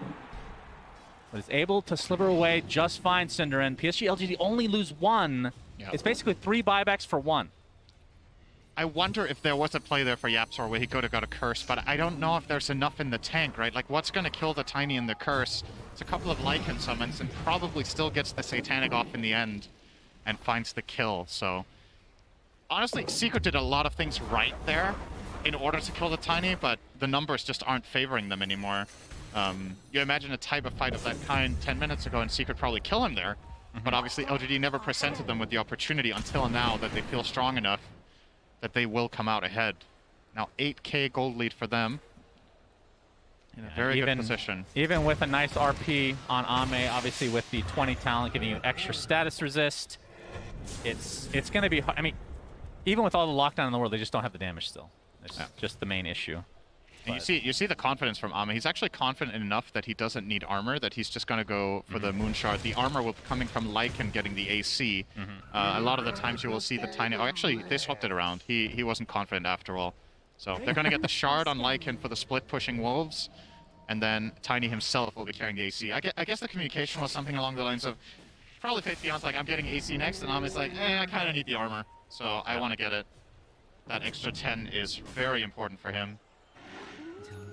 But is able to sliver away just fine, Cinderin. PSG LGD only lose 1. Yep. It's basically 3 buybacks for 1. I wonder if there was a play there for Yapsor where he could have got a curse, but I don't know if there's enough in the tank, right? Like, what's going to kill the Tiny in the curse? It's a couple of Lycan summons and probably still gets the Satanic off in the end and finds the kill. So, honestly, Secret did a lot of things right there in order to kill the Tiny, but the numbers just aren't favoring them anymore. You imagine a type of fight of that kind 10 minutes ago and Secret probably kill him there, But obviously LGD never presented them with the opportunity until now that they feel strong enough that they will come out ahead. Now 8k gold lead for them. In a very good position. Even with a nice RP on Ame, obviously with the 20 talent giving you extra status resist, it's going to be hard. I mean, even with all the lockdown in the world, they just don't have the damage still. It's just the main issue. And you see the confidence from Ame. He's actually confident enough that he doesn't need armor, that he's just going to go for the Moon Shard. The armor will be coming from Lycan getting the AC. A lot of the times you will see the tiny... Oh, actually, they swapped it around. He wasn't confident after all. So they're going to get the Shard on Lycan for the split pushing Wolves. And then Tiny himself will be carrying the AC. I guess the communication was something along the lines of, probably Faith Beyond's like, I'm getting AC next, and Ame's like, I kind of need the armor, so I want to get it. That extra 10 is very important for him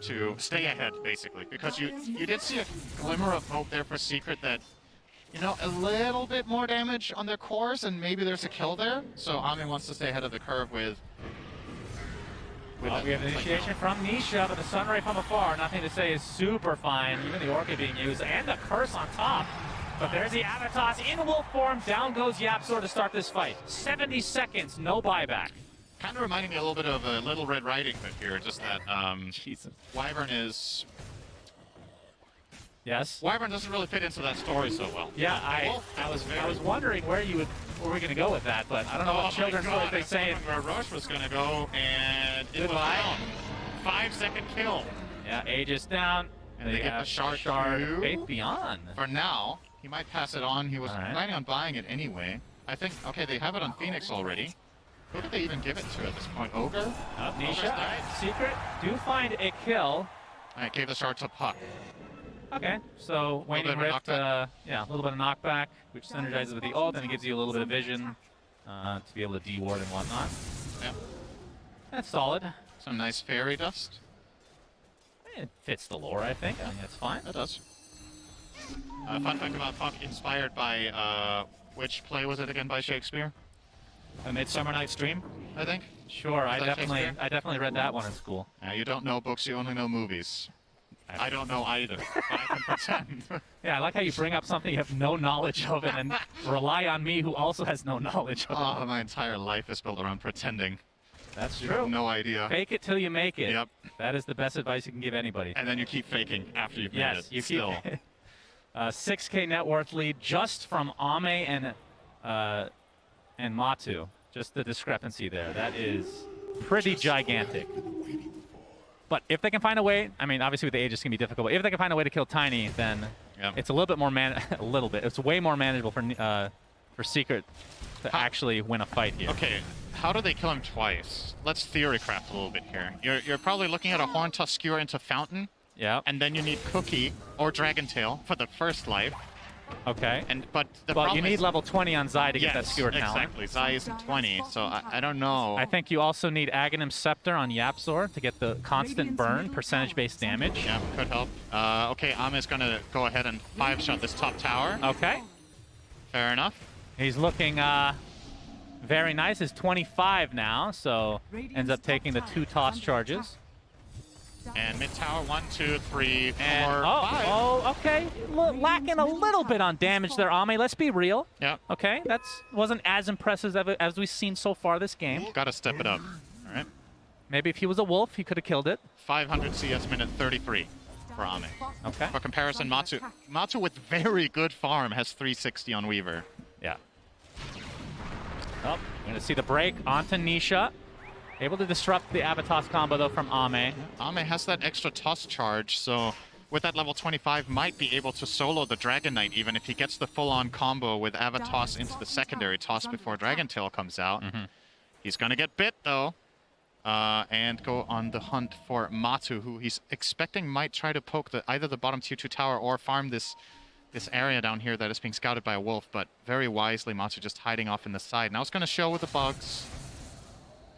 to stay ahead, basically, because you did see a glimmer of hope there for Secret that, you know, a little bit more damage on their cores, and maybe there's a kill there. So Ame wants to stay ahead of the curve with we have an initiation from Nisha, but the Sunray from afar, nothing to say, is super fine. Even the Orchid being used, and the Curse on top. But there's the Avatos in wolf form. Down goes YapzOr to start this fight. 70 seconds, no buyback. Kind of reminding me a little bit of a Little Red Riding Hood here, just that Wyvern is... Yes? Wyvern doesn't really fit into that story so well. Yeah, I was wondering where we're going to go with that, but I don't know what children's stories they say. Where Rush was going to go, and it was down. 5-second kill. Yeah, Aegis down. And they get the Shard Faith Beyond. For now, he might pass it on. He was planning on buying it anyway. I think, okay, they have it on Phoenix already. Who did they even give it to at this point? Ogre? Nisha, Secret, do find a kill. I gave the Shard to Puck. Okay, so Waning Rift, yeah, a little bit of knockback, which synergizes with the ult, and it gives you a little bit of vision to be able to de-ward and whatnot. Yeah. That's solid. Some nice fairy dust. It fits the lore, I think. I think that's fine. It does. Fun fact about Puck, inspired by, which play was it again by Shakespeare? A Midsummer Night's Dream? I think. Sure, I definitely read that one in school. You don't know books, you only know movies. I don't know either, but I can pretend. Yeah, I like how you bring up something you have no knowledge of and then rely on me who also has no knowledge of it. Oh, my entire life is built around pretending. That's You true. have no idea. Fake it till you make it. Yep. That is the best advice you can give anybody. And then you keep faking after you've made it. Yes, you Still. keep 6k net worth lead just from Ame and Matu. Just the discrepancy there. That is pretty gigantic. But if they can find a way, I mean, obviously with the age it's going to be difficult, but if they can find a way to kill Tiny, then it's a little bit more it's way more manageable for Secret to actually win a fight here. Okay, how do they kill him twice? Let's theory craft a little bit here. You're probably looking at a Horn Tusk Skewer into Fountain. Yeah. And then you need Cookie or Dragon Tail for the first life. Okay. But the well, problem you need is, level 20 on Zai to get that Skewer talent. Exactly. Zai isn't 20, so I don't know. I think you also need Aghanim Scepter on YapzOr to get the constant burn, percentage-based damage. Yeah, could help. Okay, Ame's going to go ahead and 5-shot this top tower. Okay. Fair enough. He's looking very nice. He's 25 now, so ends up taking the 2 toss charges. And mid tower, 1, 2, 3, 4, 5. Oh, okay. Lacking a little bit on damage there, Ame. Let's be real. Yeah. Okay, wasn't as impressive as we've seen so far this game. Got to step it up. All right. Maybe if he was a wolf, he could have killed it. 500 CS minute 33 for Ame. Okay. For comparison, Matu with very good farm has 360 on Weaver. Yeah. Oh, we're going to see the break onto Nisha. Able to disrupt the Avatos combo, though, from Ame. Ame has that extra toss charge, so with that level 25, might be able to solo the Dragon Knight, even if he gets the full-on combo with Avatos into the secondary toss before Dragon Tail comes out. He's going to get bit, though, and go on the hunt for Matu, who he's expecting might try to poke either the bottom tier 2 tower or farm this area down here that is being scouted by a wolf, but very wisely, Matu just hiding off in the side. Now it's going to show with the bugs.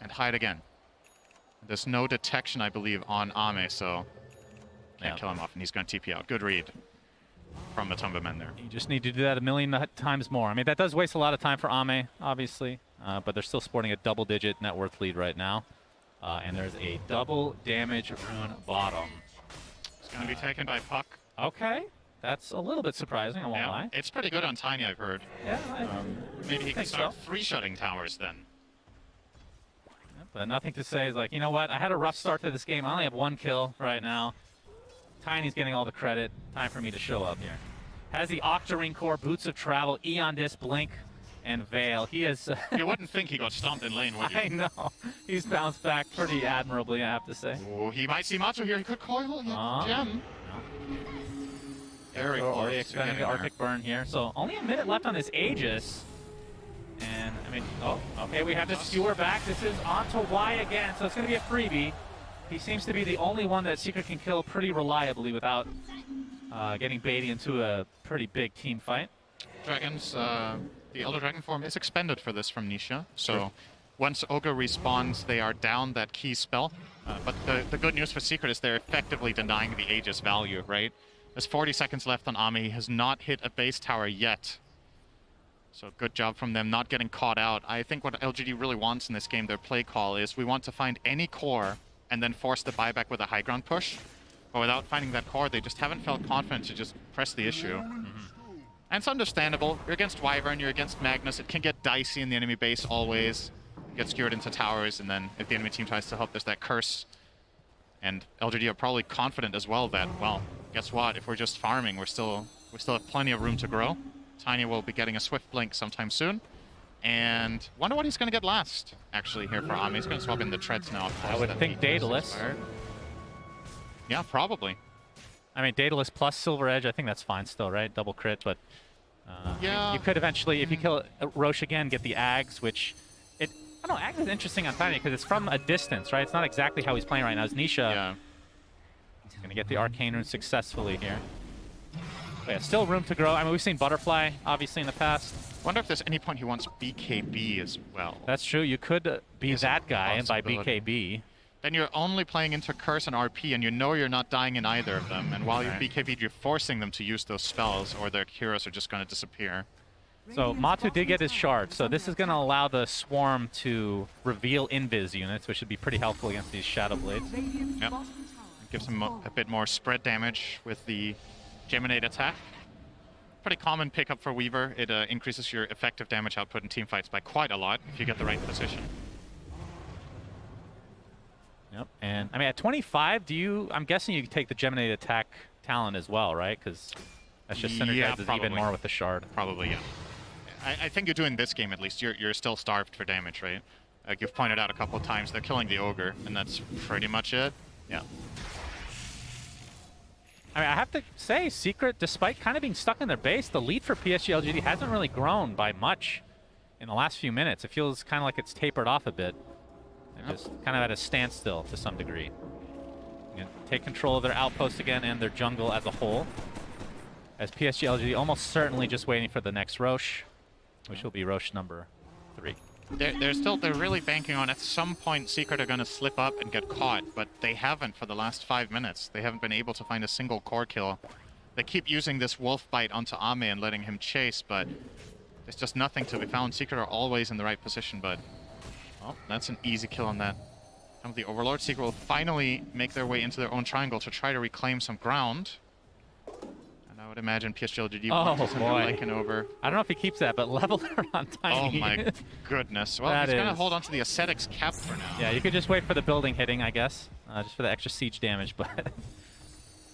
And hide again. There's no detection, I believe, on Ame, so can't kill him off, and he's going to TP out. Good read from the Tumba Men there. You just need to do that a million times more. I mean, that does waste a lot of time for Ame, obviously, but they're still sporting a double-digit net worth lead right now. And there's a double damage rune bottom. It's going to be taken by Puck. Okay. That's a little bit surprising, I won't lie. It's pretty good on Tiny, I've heard. Yeah, Maybe he can think start so. free-shutting towers then. But nothing to say is like, you know what? I had a rough start to this game. I only have 1 kill right now. Tiny's getting all the credit. Time for me to show up here. Has the Octarine Core, Boots of Travel, Eon Disc, Blink, and Veil. He is... You wouldn't think he got stomped in lane, would you? I know. He's bounced back pretty admirably, I have to say. Oh, he might see Matsu here. He could coil. Gem. Very close. Already to expending getting the there. Arctic Burn here. So only a minute left on this Aegis. And, I mean, oh, okay, we have this skewer back. This is onto Y again, so it's going to be a freebie. He seems to be the only one that Secret can kill pretty reliably without getting baited into a pretty big team fight. Dragons, the Elder Dragon form is expended for this from Nisha. So Sure. once Ogre respawns, they are down that key spell. But the good news for Secret is they're effectively denying the Aegis value, right? There's 40 seconds left on Ami. He has not hit a base tower yet. So good job from them not getting caught out. I think what LGD really wants in this game, their play call, is we want to find any core and then force the buyback with a high ground push. But without finding that core, they just haven't felt confident to just press the issue. And it's understandable. You're against Wyvern, you're against Magnus. It can get dicey in the enemy base always. Get skewered into towers, and then if the enemy team tries to help, there's that curse. And LGD are probably confident as well that, well, guess what? If we're just farming, we still have plenty of room to grow. Tiny will be getting a Swift Blink sometime soon. And wonder what he's going to get last, actually, here for Ami. He's going to swap in the treads now. Of course, I would that think he is Daedalus. inspired. Yeah, probably. I mean, Daedalus plus Silver Edge, I think that's fine still, right? Double crit, but Yeah. you could eventually, if you kill Roche again, get the Ags, which I don't know, Ags is interesting on Tiny because it's from a distance, right? It's not exactly how he's playing right now. It's Nisha. He's going to get the Arcane Rune successfully here. But yeah, still room to grow. I mean, we've seen Butterfly, obviously, in the past. Wonder if there's any point he wants BKB as well. That's true. You could be that guy and buy possibility. BKB. Then you're only playing into Curse and RP, and you know you're not dying in either of them. And while Right. you're BKB'd, you're forcing them to use those spells, or their heroes are just going to disappear. So Matu did get his shard, so this is going to allow the Swarm to reveal Invis units, which should be pretty helpful against these Shadow Blades. Yep. It gives him a bit more spread damage with the Geminate attack. Pretty common pickup for Weaver. It increases your effective damage output in teamfights by quite a lot if you get the right position. Yep. And I mean, at 25, I'm guessing you can take the Geminate attack talent as well, right? Because that's just synergizes even more with the shard. Probably, yeah. I think you're doing this game at least. You're still starved for damage, right? Like you've pointed out a couple of times, they're killing the Ogre, and that's pretty much it. Yeah. I mean, I have to say, Secret, despite kind of being stuck in their base, the lead for PSG LGD hasn't really grown by much in the last few minutes. It feels kind of like it's tapered off a bit. They're just kind of at a standstill to some degree. Take control of their outpost again and their jungle as a whole. As PSG LGD almost certainly just waiting for the next Roche, which will be Roche number 3. They're really banking on at some point Secret are going to slip up and get caught, but they haven't for the last 5 minutes. They haven't been able to find a single core kill. They keep using this wolf bite onto Ame and letting him chase, but there's just nothing to be found. Secret are always in the right position, but oh, that's an easy kill on that. Some of the Overlord. Secret will finally make their way into their own triangle to try to reclaim some ground. And I would imagine PSG LGD wants to like an over. I don't know if he keeps that, but Leveler on Tiny. Oh my goodness. Well, That he's going to is- hold on to the Ascetics cap for now. Yeah, you could just wait for the building hitting, I guess, just for the extra siege damage, but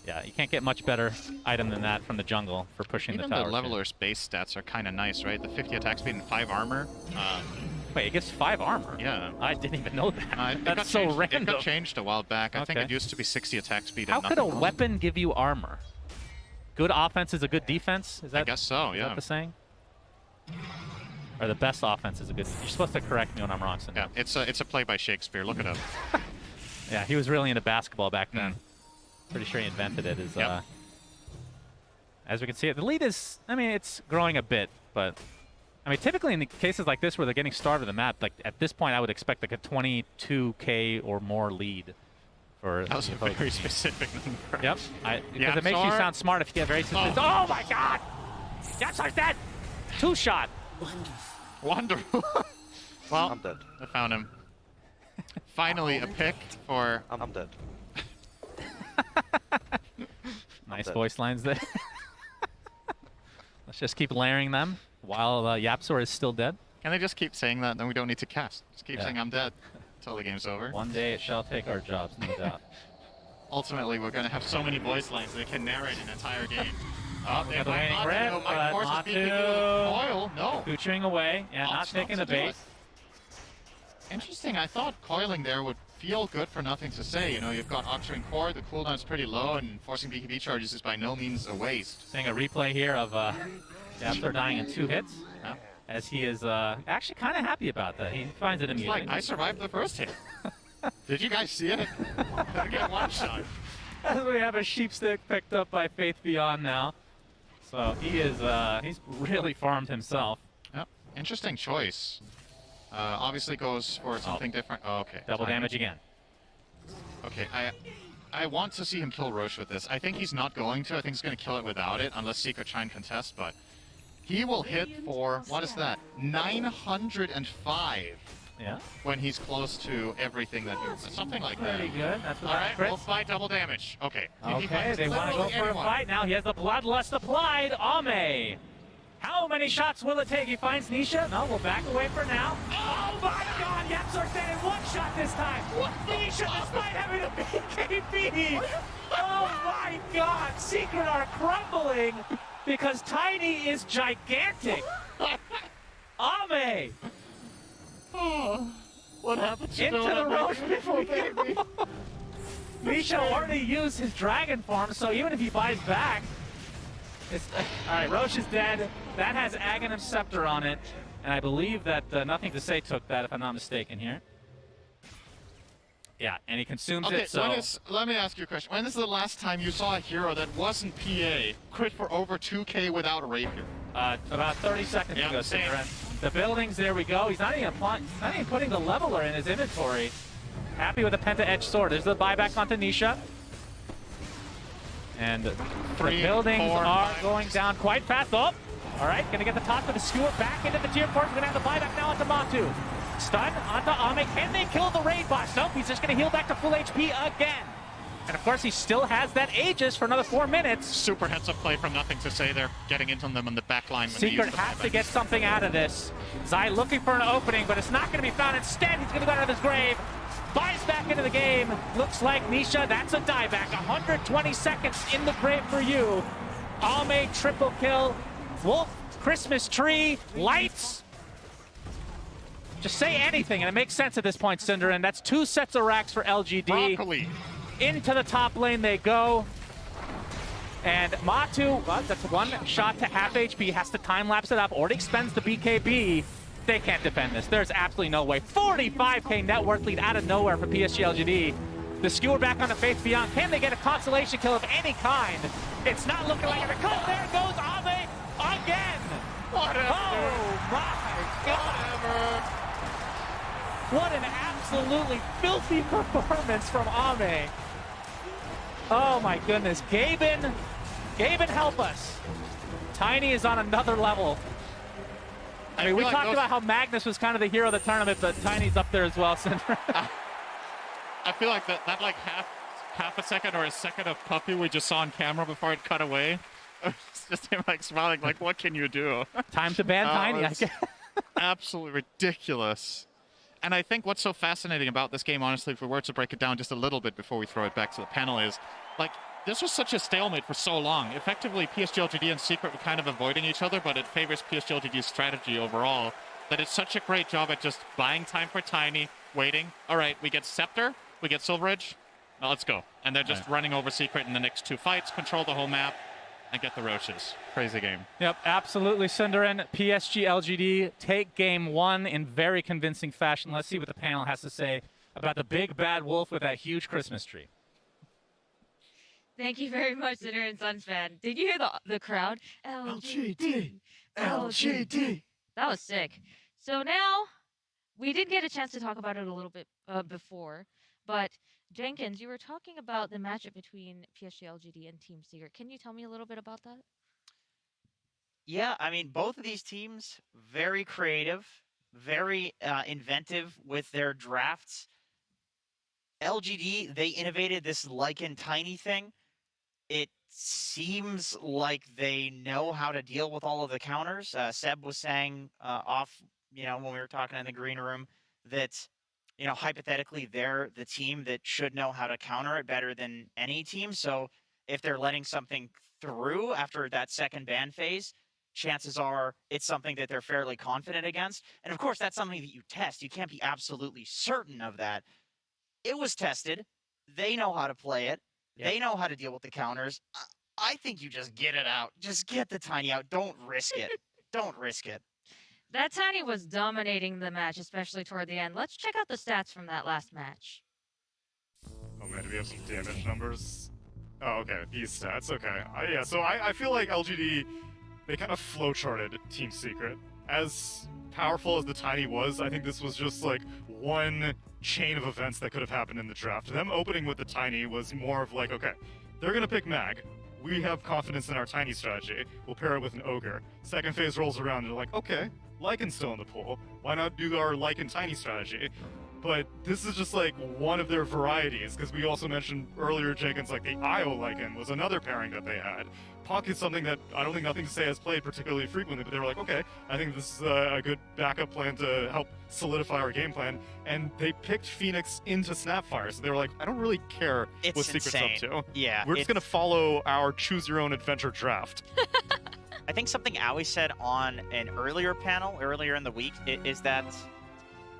yeah, you can't get much better item than that from the jungle for pushing Even the the tower. Leveler's base stats are kind of nice, right? The 50 attack speed and 5 armor. Wait, it gets 5 armor? Yeah. I didn't even know that. It That's got so changed, random. It got changed a while back. I think Okay. it used to be 60 attack speed How and could a nothing else. weapon give you armor? Good offense is a good defense? Is that, I guess so, is yeah. that the saying? Or the best offense is a good... You're supposed to correct me when I'm wrong, Cinder. Yeah, it's a play by Shakespeare. Look it up. Yeah, he was really into basketball back then. Pretty sure he invented it. As we can see, the lead is, I mean, it's growing a bit, but I mean, typically in the cases like this where they're getting starved of the map, like at this point, I would expect like a 22k or more lead for. That was a the opposing very team. specific number. Yep, because Yeah, it makes you Sora. sound smart if you get very specific. Oh my God! That's dead. 2 shot. Wonderful. Well, I'm dead. I found him. Finally, a pick for. I'm dead. Nice dead. voice lines there. Let's just keep layering them while Yapsor is still dead. Can they just keep saying that? Then we don't need to cast. Just keep saying I'm dead until the game's over. One day it shall take our jobs, no doubt. Ultimately, we're going to have so many voice lines they can narrate an entire game. Oh, they Got the might waning not. grip, No, but my force is beating you with coil. No. Cooching away, yeah, not Optional taking to the do bait. it. Interesting. I thought coiling there would feel good for nothing to say. You know, you've got Octuring Core, the cooldown's pretty low, and forcing BKB charges is by no means a waste. Seeing a replay here of Yapsor dying in 2 hits, as he is actually kind of happy about that. He finds it It's amusing. like, I survived the first hit. Did you guys see it? I get one shot. We have a sheep stick picked up by Faith Beyond now. So he is, he's really farmed himself. Yep. Interesting choice. Obviously goes for something different. Oh, okay. Double damage again. Okay, I want to see him kill Roche with this. I think he's not going to. I think he's going to kill it without it, unless Secret try and contest, but he will hit for, what is that, 905. Yeah. When he's close to everything that he... Something like that. Pretty good. That's what Alright, crits. we'll fight double damage. Okay. Okay, they want to go for a fight now. He has the bloodlust applied. Ame. How many shots will it take? He finds Nisha. No, we'll back away for now. Oh my god, Yapsor's dead in 1 shot this time. Nisha, despite having a BKB. Oh my god, Secret are crumbling because Tiny is gigantic. Ame. Oh, what happened to Into Dota, the Roche baby? Nisha already used his dragon form, so even if he buys back, it's... Alright, Roche is dead. That has Aghanim Scepter on it, and I believe that Nothing to Say took that, if I'm not mistaken here. Yeah, and he consumes Okay, it, so... let me ask you a question. When is the last time you saw a hero that wasn't PA crit for over 2k without a rapier? About 30 seconds ago, same. Cigarette. The buildings, there we go. He's not even putting the leveler in his inventory. Happy with the Penta-Edge sword. There's the buyback onto Nisha. And the 3, buildings 4, are 5. going down quite fast. Oh, all right, gonna get the top of the skewer back into the tier 4. He's gonna have the buyback now onto Matu. Stun onto Ame. Can they kill the raid boss? Nope, he's just gonna heal back to full HP again. And of course, he still has that Aegis for another 4 minutes. Super heads-up play from Nothing to Say. They're getting into them on the back line. When Secret has to get something out of this. Zai looking for an opening, but it's not going to be found. Instead, he's going to go out of his grave. Buys back into the game. Looks like Nisha, that's a dieback. 120 seconds in the grave for you. Ame, triple kill. Wolf, Christmas tree, lights. Just say anything, and it makes sense at this point, Cinder. And that's 2 sets of racks for LGD. Broccoli. Into the top lane they go. And Matu, well, that's 1 shot to half HP, has to time-lapse it up. Already expends the BKB. They can't defend this. There's absolutely no way. 45k net worth lead out of nowhere for PSG LGD. The skewer back on the Faith Beyond. Can they get a consolation kill of any kind? It's not looking like it. Because there goes Ame again. Whatever. Oh my god. What an absolutely filthy performance from Ame. Oh my goodness. Gaben, help us. Tiny is on another level. I mean, we talked about how Magnus was kind of the hero of the tournament, but Tiny's up there as well, Cinder. I feel like that like half a second or a second of Puppy we just saw on camera before it cut away. It's just him like smiling, like, what can you do? Time to ban Tiny, I guess. Absolutely ridiculous. And I think what's so fascinating about this game, honestly, if we were to break it down just a little bit before we throw it back to the panel, is, like, this was such a stalemate for so long. Effectively, PSG LGD and Secret were kind of avoiding each other, but it favors PSG LGD's strategy overall. That it's such a great job at just buying time for Tiny, waiting. All right, we get Scepter, we get Silver Edge, now let's go. And they're just running over Secret in the next 2 fights, control the whole map, and get the Roaches. Crazy game. Yep, absolutely, Cinderin. PSG LGD take game 1 in very convincing fashion. Let's see what the panel has to say about the big bad wolf with that huge Christmas tree. Thank you very much, Cinder and Suns fan. Did you hear the crowd? LGD, LGD. That was sick. So now, we did get a chance to talk about it a little bit before, but Jenkins, you were talking about the matchup between PSG LGD and Team Secret. Can you tell me a little bit about that? Yeah, I mean, both of these teams, very creative, very inventive with their drafts. LGD, they innovated this Lycan Tiny thing. It seems like they know how to deal with all of the counters. Seb was saying off, when we were talking in the green room that, hypothetically they're the team that should know how to counter it better than any team. So if they're letting something through after that second ban phase, chances are it's something that they're fairly confident against. And of course, that's something that you test. You can't be absolutely certain of that. It was tested. They know how to play it. Yep. They know how to deal with the counters. I think you just get it out. Just get the Tiny out. Don't risk it. Don't risk it. That Tiny was dominating the match, especially toward the end. Let's check out the stats from that last match. Oh man, do we have some damage numbers? Oh, okay, these stats, okay. Yeah, so I feel like LGD, they kind of flowcharted Team Secret. As powerful as the Tiny was, I think this was just like one chain of events that could have happened in the draft. Them opening with the Tiny was more of like, okay, they're gonna pick Mag. We have confidence in our Tiny strategy. We'll pair it with an Ogre. Second phase rolls around and they're like, okay, Lycan's still in the pool. Why not do our Lycan Tiny strategy? But this is just like one of their varieties, because we also mentioned earlier, Jenkins, like the IO Lycan was another pairing that they had. Puck is something that I don't think Nothing to Say has played particularly frequently, but they were like, okay, I think this is a good backup plan to help solidify our game plan. And they picked Phoenix into Snapfire, so they were like, I don't really care It's what Secret's insane. up to. Yeah, We're just going to follow our choose your own adventure draft. I think something Aoi said on an earlier panel, earlier in the week, is that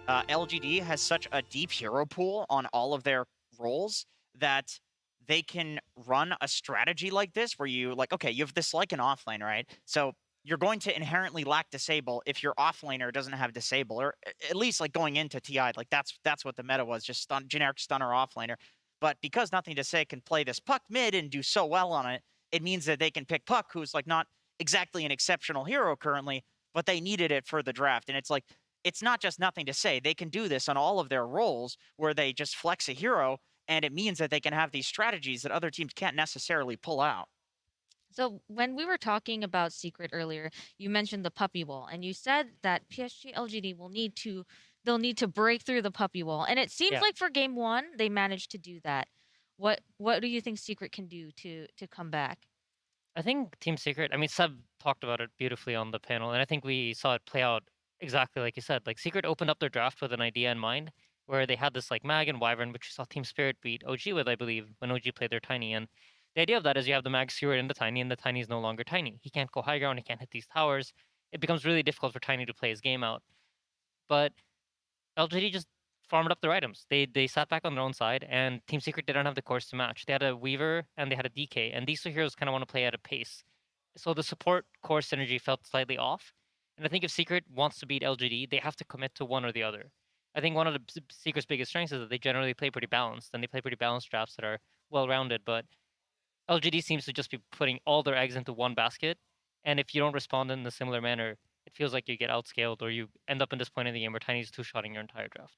LGD has such a deep hero pool on all of their roles that they can run a strategy like this where you, like, okay, you have this like an offlane, right? So you're going to inherently lack disable if your offlaner doesn't have disable, or at least like going into TI, like that's what the meta was, just generic stunner offlaner. But because Nothing to Say can play this Puck mid and do so well on it, it means that they can pick Puck, who's like not exactly an exceptional hero currently, but they needed it for the draft. And it's like, it's not just Nothing to Say. They can do this on all of their roles where they just flex a hero, and it means that they can have these strategies that other teams can't necessarily pull out. So when we were talking about Secret earlier, you mentioned the puppy wall, and you said that PSG LGD they'll need to break through the puppy wall. And it seems like for game one, they managed to do that. What do you think Secret can do to come back? I think Team Secret, I mean, Seb talked about it beautifully on the panel, and I think we saw it play out exactly like you said. Like, Secret opened up their draft with an idea in mind, where they had this, like, Mag and Wyvern, which you saw Team Spirit beat OG with, I believe, when OG played their Tiny. And the idea of that is you have the Mag Steward in the Tiny, and the Tiny is no longer Tiny. He can't go high ground, he can't hit these towers. It becomes really difficult for Tiny to play his game out. But LGD just farmed up their items. They sat back on their own side, and Team Secret didn't have the cores to match. They had a Weaver, and they had a DK, and these two heroes kind of want to play at a pace. So the support core synergy felt slightly off. And I think if Secret wants to beat LGD, they have to commit to one or the other. I think one of the Secret's biggest strengths is that they generally play pretty balanced, and they play pretty balanced drafts that are well-rounded, but LGD seems to just be putting all their eggs into one basket, and if you don't respond in a similar manner, it feels like you get outscaled, or you end up in this point in the game where Tiny's two-shotting your entire draft.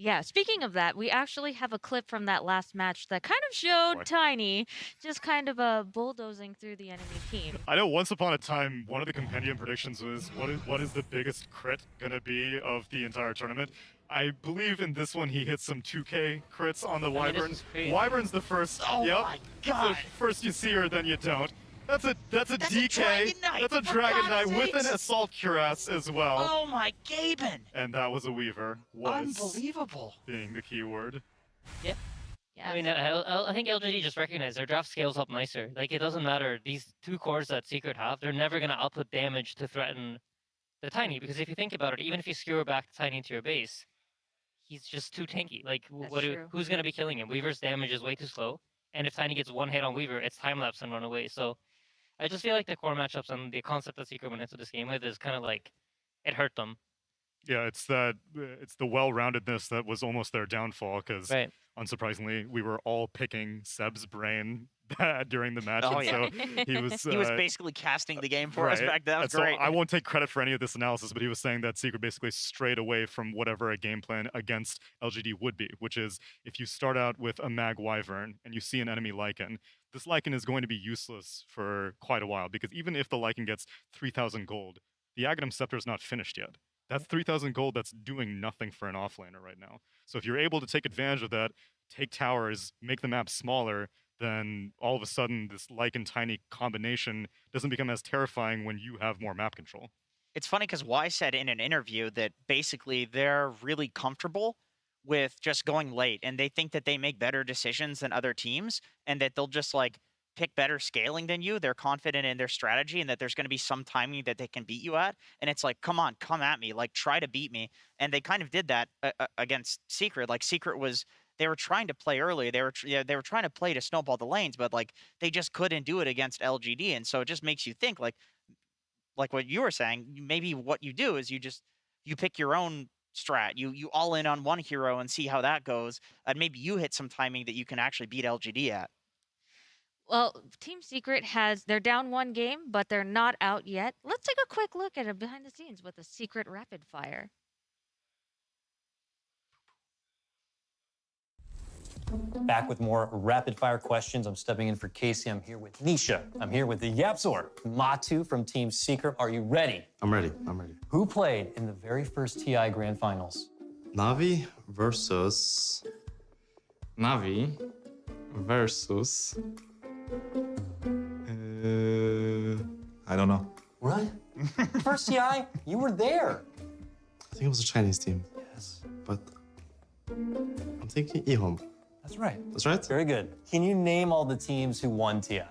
Yeah, speaking of that, we actually have a clip from that last match that kind of showed Tiny just kind of bulldozing through the enemy team. I know once upon a time, one of the compendium predictions was what is the biggest crit gonna be of the entire tournament. I believe in this one he hit some 2K crits on the Wyvern. Wyvern's the first. Oh yep. my god! So first you see her, then you don't. That's a DK. That's a for Dragon God's Knight with an sakes! Assault Cuirass as well. Oh my Gaben! And that was a Weaver. Was Unbelievable. being the keyword. Yeah. I mean, I think LGD just recognized their draft scales up nicer. Like, it doesn't matter. These two cores that Secret have, they're never going to output damage to threaten the Tiny. Because if you think about it, even if you skewer back the Tiny into your base, he's just too tanky. Like, who's going to be killing him? Weaver's damage is way too slow. And if Tiny gets one hit on Weaver, it's time-lapse and run away. So I just feel like the core matchups and the concept that Secret went into this game with is kind of like, it hurt them. Yeah, it's the well-roundedness that was almost their downfall, because unsurprisingly, we were all picking Seb's brain during the match. Oh, and yeah. so he was basically casting the game for us back then. That was and great. So I won't take credit for any of this analysis, but he was saying that Secret basically strayed away from whatever a game plan against LGD would be, which is if you start out with a Mag Wyvern and you see an enemy Lycan, this Lycan is going to be useless for quite a while, because even if the Lycan gets 3,000 gold, the Aghanim Scepter is not finished yet. That's 3,000 gold that's doing nothing for an offlaner right now. So if you're able to take advantage of that, take towers, make the map smaller, then all of a sudden this Lycan and Tiny combination doesn't become as terrifying when you have more map control. It's funny because Y said in an interview that basically they're really comfortable with just going late, and they think that they make better decisions than other teams, and that they'll just like pick better scaling than you. They're confident in their strategy, and that there's going to be some timing that they can beat you at. And it's like, come on, come at me, like try to beat me. And they kind of did that against Secret. Like Secret was, they were trying to play early. They were trying to play to snowball the lanes, but like they just couldn't do it against LGD. And so it just makes you think like what you were saying, maybe what you do is you pick your own strat. You all in on one hero and see how that goes. And maybe you hit some timing that you can actually beat LGD at. Well, Team Secret they're down one game, but they're not out yet. Let's take a quick look at it behind the scenes with a secret rapid fire. Back with more rapid fire questions. I'm stepping in for Casey. I'm here with Nisha. I'm here with the Yapzor. Matu from Team Secret. Are you ready? I'm ready. I'm ready. Who played in the very first TI Grand Finals? Navi versus. I don't know. What? First TI? You were there. I think it was a Chinese team. Yes. But I'm thinking eHome. That's right. That's right? Very good. Can you name all the teams who won TI?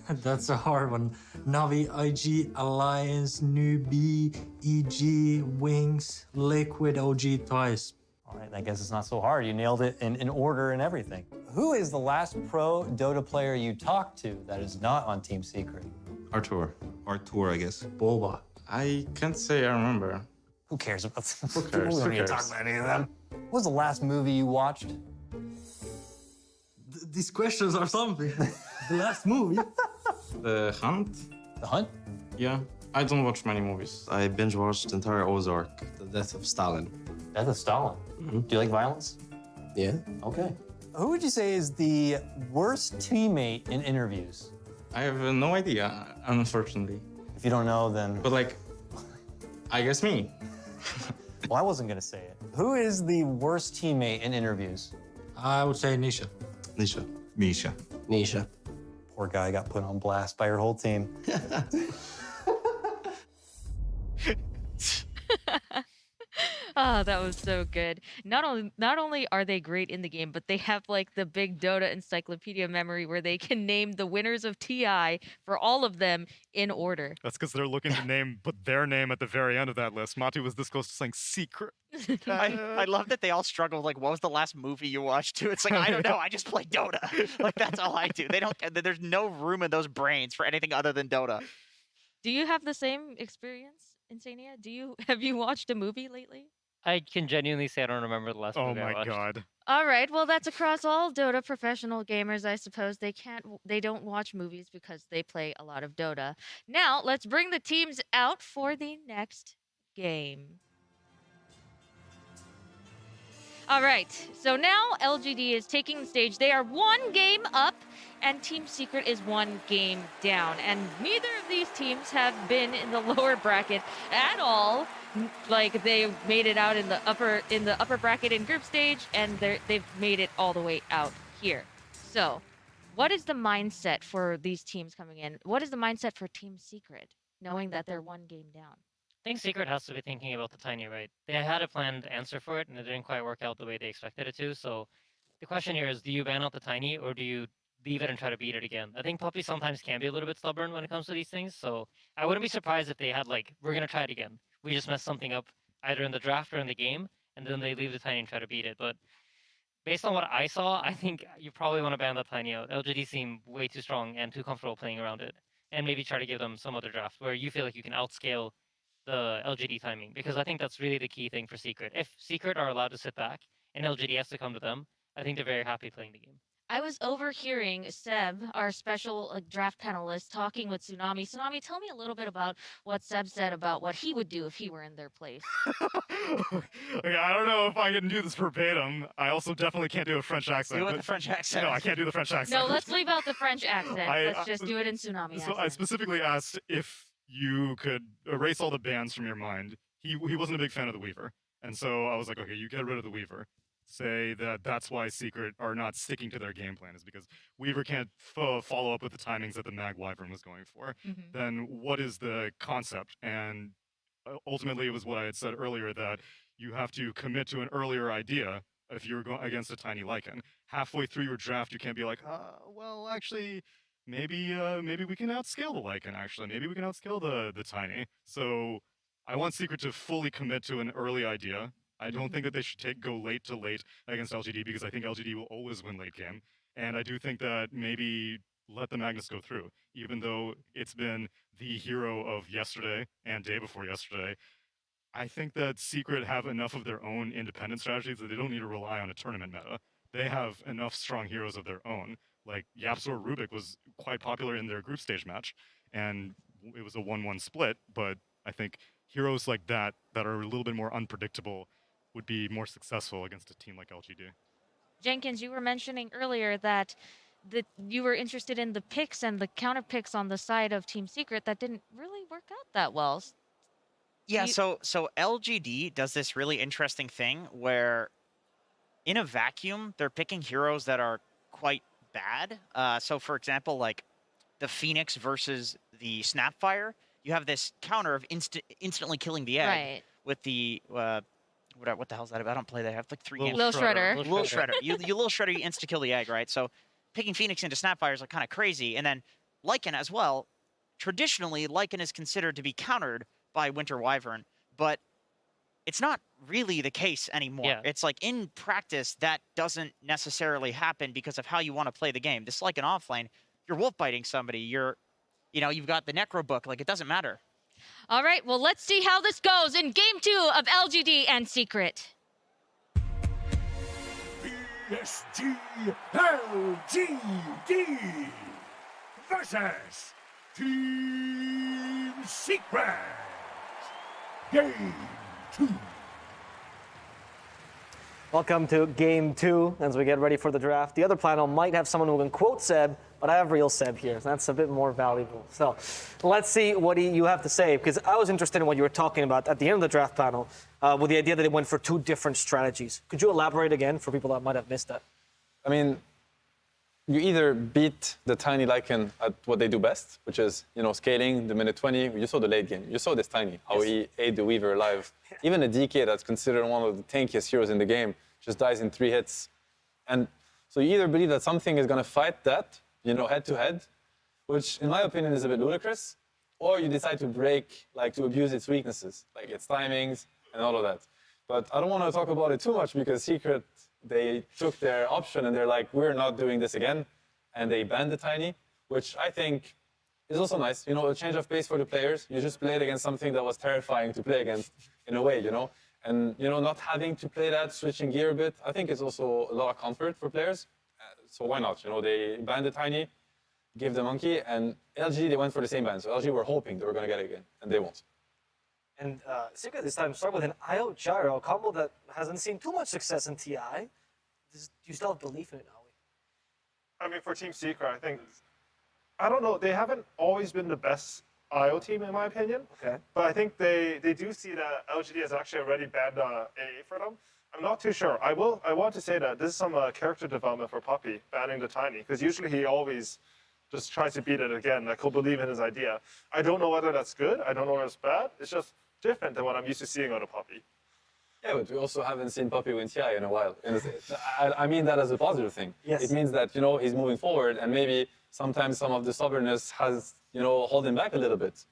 That's a hard one. Navi, IG, Alliance, Newbie, EG, Wings, Liquid, OG twice. All right, I guess it's not so hard. You nailed it in order and everything. Who is the last pro Dota player you talked to that is not on Team Secret? Artur, I guess. Boba. I can't say I remember. Who cares about them? Who cares? We don't Who need to cares? talk about any of them. What was the last movie you watched? These questions are something. The last movie. The Hunt? The Hunt? Yeah. I don't watch many movies. I binge watched the entire Ozark, The Death of Stalin. Death of Stalin? Mm-hmm. Do you like violence? Yeah. Okay. Who would you say is the worst teammate in interviews? I have no idea, unfortunately. If you don't know, then... But like, I guess me. Well, I wasn't gonna say it. Who is the worst teammate in interviews? I would say Nisha. Nisha. Poor guy got put on blast by your whole team. Oh, that was so good. Not only are they great in the game, but they have like the big Dota encyclopedia memory where they can name the winners of TI for all of them in order. That's because they're looking to put their name at the very end of that list. Matu was this close to saying Secret. I love that they all struggle. Like, what was the last movie you watched too? It's like, I don't know. I just play Dota. Like, that's all I do. They don't. There's no room in those brains for anything other than Dota. Do you have the same experience, Insania? Have you watched a movie lately? I can genuinely say I don't remember the last movie I Oh my watched. god. All right, well that's across all Dota professional gamers, I suppose. They don't watch movies because they play a lot of Dota. Now, let's bring the teams out for the next game. All right, so now LGD is taking the stage. They are one game up, and Team Secret is one game down. And neither of these teams have been in the lower bracket at all. Like, they made it out in the upper bracket in group stage, and they've made it all the way out here. So, what is the mindset for these teams coming in? What is the mindset for Team Secret, knowing that they're one game down? I think Secret has to be thinking about the Tiny, right? They had a planned answer for it, and it didn't quite work out the way they expected it to. So the question here is, do you ban out the Tiny, or do you leave it and try to beat it again? I think Puppy sometimes can be a little bit stubborn when it comes to these things. So I wouldn't be surprised if they had, like, we're going to try it again. We just messed something up either in the draft or in the game, and then they leave the Tiny and try to beat it. But based on what I saw, I think you probably want to ban the Tiny out. LGD seem way too strong and too comfortable playing around it. And maybe try to give them some other draft where you feel like you can outscale the LGD timing, because I think that's really the key thing for Secret. If Secret are allowed to sit back and LGD has to come to them, I think they're very happy playing the game. I was overhearing Seb, our special draft panelist, talking with Tsunami. Tsunami, tell me a little bit about what Seb said about what he would do if he were in their place. Okay, I don't know if I can do this verbatim. I also definitely can't do a French accent. Do it with the French accent. No, I can't do the French accent. No, let's leave out the French accent. Let's just do it in Tsunami So accent. I specifically asked if you could erase all the bans from your mind. He wasn't a big fan of the Weaver. And so I was like, okay, you get rid of the Weaver. say that that's why Secret are not sticking to their game plan, is because Weaver can't follow up with the timings that the Mag Wyvern was going for. Then what is the concept? And ultimately, it was what I had said earlier, that you have to commit to an earlier idea if you're going against a tiny Lycan. Halfway through your draft, you can't be like, well, actually, maybe we can outscale the Lycan, actually. Maybe we can outscale the tiny. So I want Secret to fully commit to an early idea. I don't think that they should go late to late against LGD, because I think LGD will always win late game. And I do think that maybe let the Magnus go through, even though it's been the hero of yesterday and day before yesterday. I think that Secret have enough of their own independent strategies that they don't need to rely on a tournament meta. They have enough strong heroes of their own. Like Yapzor Rubik was quite popular in their group stage match, and it was a 1-1 split, but I think heroes like that are a little bit more unpredictable would be more successful against a team like LGD. Jenkins, you were mentioning earlier that you were interested in the picks and the counter picks on the side of Team Secret that didn't really work out that well. Yeah, so LGD does this really interesting thing where in a vacuum, they're picking heroes that are quite bad. So for example, like the Phoenix versus the Snapfire, you have this counter of instantly killing the egg with the what the hell's that about? I don't play that. I have like 3 games. Lil Shredder. Lil Shredder. You Lil Shredder, you insta-kill the egg, right? So picking Phoenix into Snapfires are kind of crazy. And then Lycan as well. Traditionally, Lycan is considered to be countered by Winter Wyvern, but it's not really the case anymore. Yeah. It's like in practice, that doesn't necessarily happen because of how you want to play the game. This Lycan offlane, you're wolf biting somebody. You've got the Necro book. Like, it doesn't matter. All right, well, let's see how this goes in Game 2 of LGD and Secret. PSG LGD versus Team Secret. Game 2. Welcome to Game 2 as we get ready for the draft. The other panel might have someone who can quote Seb, but I have real Seb here, so that's a bit more valuable. So let's see what you have to say, because I was interested in what you were talking about at the end of the draft panel with the idea that it went for 2 different strategies. Could you elaborate again for people that might have missed that? I mean, you either beat the tiny Lycan at what they do best, which is, scaling the minute 20. You saw the late game. You saw this tiny, how he ate the Weaver alive. Even a DK that's considered one of the tankiest heroes in the game just dies in 3 hits. And so you either believe that something is going to fight that, head-to-head, which in my opinion is a bit ludicrous, or you decide to to abuse its weaknesses, like its timings and all of that. But I don't want to talk about it too much because Secret, they took their option and they're like, we're not doing this again. And they banned the tiny, which I think is also nice. A change of pace for the players. You just played against something that was terrifying to play against in a way, And, not having to play that, switching gear a bit, I think it's also a lot of comfort for players. So why not? They banned the tiny, gave the monkey, and LG, they went for the same ban. So LG were hoping they were going to get it again, and they won't. And Secret this time started with an IO Gyro, a combo that hasn't seen too much success in TI. Do you still have belief in it, Nawi? I mean, for Team Secret, I think, I don't know, they haven't always been the best IO team, in my opinion. Okay. But I think they do see that LGD has actually already banned AA for them. I'm not too sure. I want to say that this is some character development for Puppy, banning the tiny, because usually he always just tries to beat it again, like he'll believe in his idea. I don't know whether that's good, I don't know whether it's bad, it's just different than what I'm used to seeing out of Puppy. Yeah, but we also haven't seen Puppy win TI in a while. I mean that as a positive thing. Yes. It means that, he's moving forward, and maybe sometimes some of the stubbornness has, hold him back a little bit.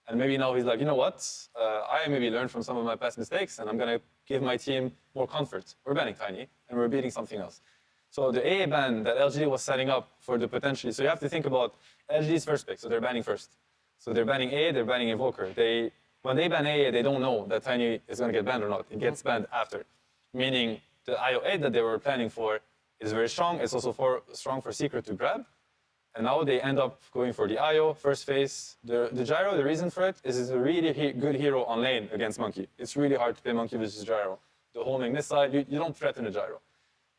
And maybe now he's like, you know what, I maybe learned from some of my past mistakes, and I'm going to give my team more comfort. We're banning tiny, and we're beating something else. So the AA ban that LGD was setting up for the potentially, so you have to think about LGD's first pick, so they're banning first. So they're banning AA, they're banning Invoker. When they ban AA, they don't know that tiny is going to get banned or not. It gets banned after. Meaning the IO8 that they were planning for is very strong. It's also strong for Secret to grab. And now they end up going for the IO, first phase. The Gyro, the reason for it is it's a really good hero on lane against Monkey. It's really hard to play Monkey versus Gyro. The homing this side, you don't threaten the Gyro.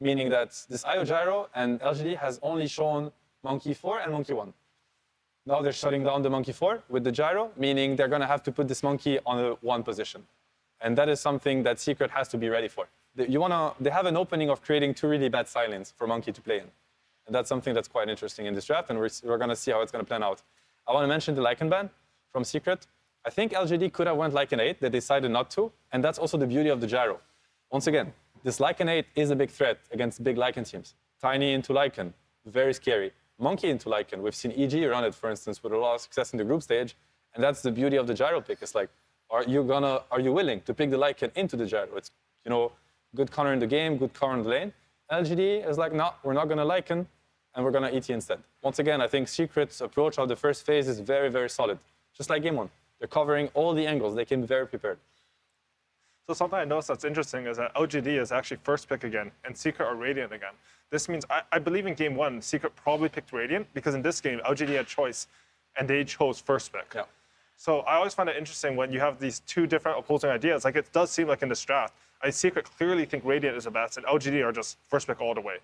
Meaning that this IO Gyro and LGD has only shown Monkey 4 and Monkey 1. Now they're shutting down the Monkey 4 with the Gyro, meaning they're going to have to put this Monkey on a 1 position. And that is something that Secret has to be ready for. They have an opening of creating 2 really bad silence for Monkey to play in. And that's something that's quite interesting in this draft, and we're going to see how it's going to plan out. I want to mention the Lycan ban from Secret. I think LGD could have went Lycan 8. They decided not to, and that's also the beauty of the gyro. Once again, this Lycan 8 is a big threat against big Lycan teams. Tiny into Lycan, very scary. Monkey into Lycan. We've seen EG run it, for instance, with a lot of success in the group stage, and that's the beauty of the gyro pick. It's like, are you willing to pick the Lycan into the gyro? It's, good counter in the game, good counter in the lane. LGD is like, no, we're not going to Lycan, and we're going to ET instead. Once again, I think Secret's approach of the first phase is very, very solid. Just like game 1. They're covering all the angles. They came very prepared. So something I noticed that's interesting is that LGD is actually first pick again, and Secret are Radiant again. This means, I believe in game 1, Secret probably picked Radiant, because in this game, LGD had choice, and they chose first pick. Yeah. So I always find it interesting when you have these 2 different opposing ideas. Like, it does seem like in this draft, Secret clearly think Radiant is the best, and LGD are just first pick all the way.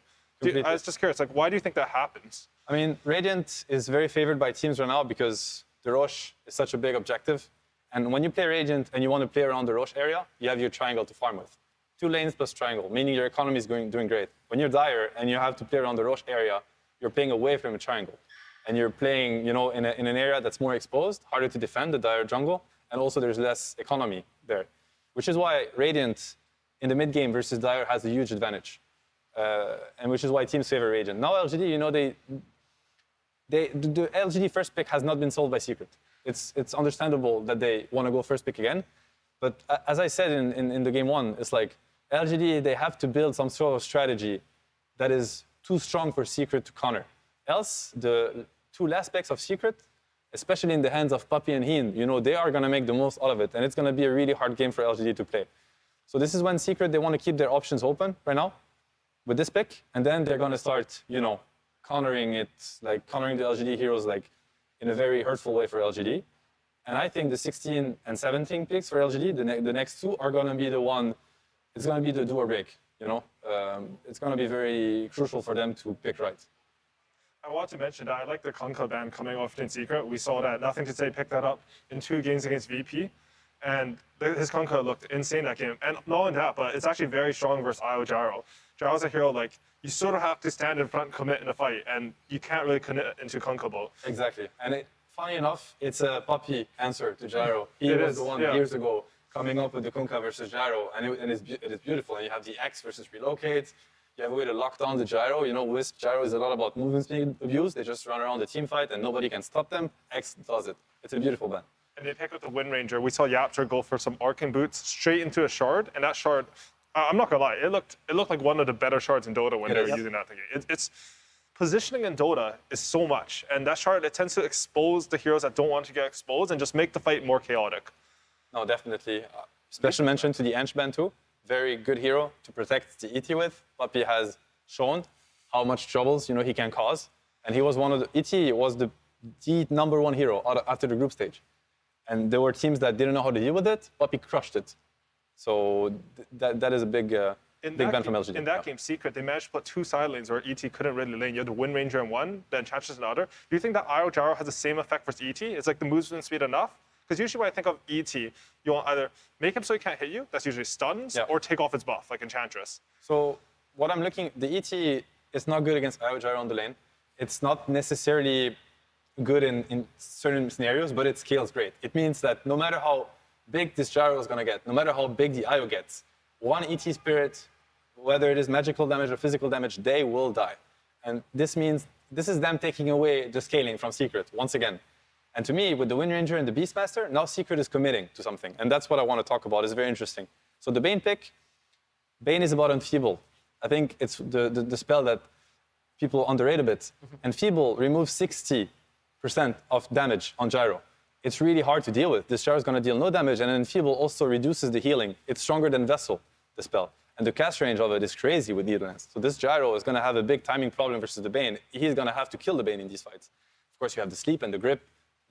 I was just curious, like, why do you think that happens? I mean, Radiant is very favored by teams right now because the Roche is such a big objective. And when you play Radiant and you want to play around the Roche area, you have your triangle to farm with. 2 lanes plus triangle, meaning your economy is doing great. When you're Dire and you have to play around the Roche area, you're playing away from a triangle. And you're playing, in an area that's more exposed, harder to defend, the Dire jungle, and also there's less economy there. Which is why Radiant in the mid game versus Dire has a huge advantage. And which is why teams favor Radiant. Now LGD, the LGD first pick has not been sold by Secret. It's understandable that they want to go first pick again. But as I said in the game 1, it's like LGD, they have to build some sort of strategy that is too strong for Secret to counter. Else, the 2 last picks of Secret, especially in the hands of Puppy and Heen, they are going to make the most out of it. And it's going to be a really hard game for LGD to play. So this is when Secret, they want to keep their options open right now with this pick. And then they're going to start, countering it, like countering the LGD heroes, like in a very hurtful way for LGD. And I think the 16 and 17 picks for LGD, the next 2 are going to be the one, it's going to be the do or break, It's going to be very crucial for them to pick right. I want to mention that I like the Kunkka ban coming off in Secret. We saw that Nothing to Say picked that up in 2 games against VP. And his Kunkka looked insane that game. And not only that, but it's actually very strong versus IO Gyro. Gyro's a hero, like, you sort of have to stand in front, commit in a fight, and you can't really commit into Kunkka bow. Exactly. And funny enough, it's a Puppy answer to Gyro. He was the one years ago coming up with the Kunkka versus Gyro, and it is beautiful. And you have the X versus relocate. You have a way to lock down the Gyro. Wisp Gyro is a lot about movement speed abuse. They just run around the team fight, and nobody can stop them. X does it. It's a beautiful ban. And they pick up the Wind Ranger. We saw Yapster go for some Arcane Boots straight into a shard, and that shard, I'm not gonna lie, it looked like one of the better shards in Dota when they were using that thing. It's positioning in Dota is so much, and that shard, it tends to expose the heroes that don't want to get exposed and just make the fight more chaotic. No, definitely. Special mention to the Ench ban too. Very good hero to protect the ET with. Puppy has shown how much troubles he can cause, and he was one of the ET was the number 1 hero after the group stage. And there were teams that didn't know how to deal with it. Puppy crushed it. So that is a big ban from LGD. In that game, Secret, they managed to put 2 side lanes where ET couldn't really lane. You had the Wind Ranger in one, the Enchantress in the other. Do you think that IO Gyro has the same effect for ET? It's like the movement speed enough? Because usually when I think of ET, you want either make him so he can't hit you, that's usually stuns, or take off his buff, like Enchantress. So what I'm looking, the ET is not good against IO Gyro on the lane. It's not necessarily good in certain scenarios, but it scales great. It means that no matter how big this Gyro is going to get, no matter how big the IO gets, 1 ET Spirit, whether it is magical damage or physical damage, they will die. And this means, this is them taking away the scaling from Secret, once again. And to me, with the Wind Ranger and the Beastmaster, now Secret is committing to something. And that's what I want to talk about. It's very interesting. So the Bane pick, Bane is about Enfeeble. I think it's the spell that people underrate a bit. Enfeeble removes 60% of damage on Gyro. It's really hard to deal with. This Gyro is going to deal no damage, and Enfeeble also reduces the healing. It's stronger than Vessel, the spell. And the cast range of it is crazy with Needlance. So this Gyro is going to have a big timing problem versus the Bane. He's going to have to kill the Bane in these fights. Of course, you have the Sleep and the Grip,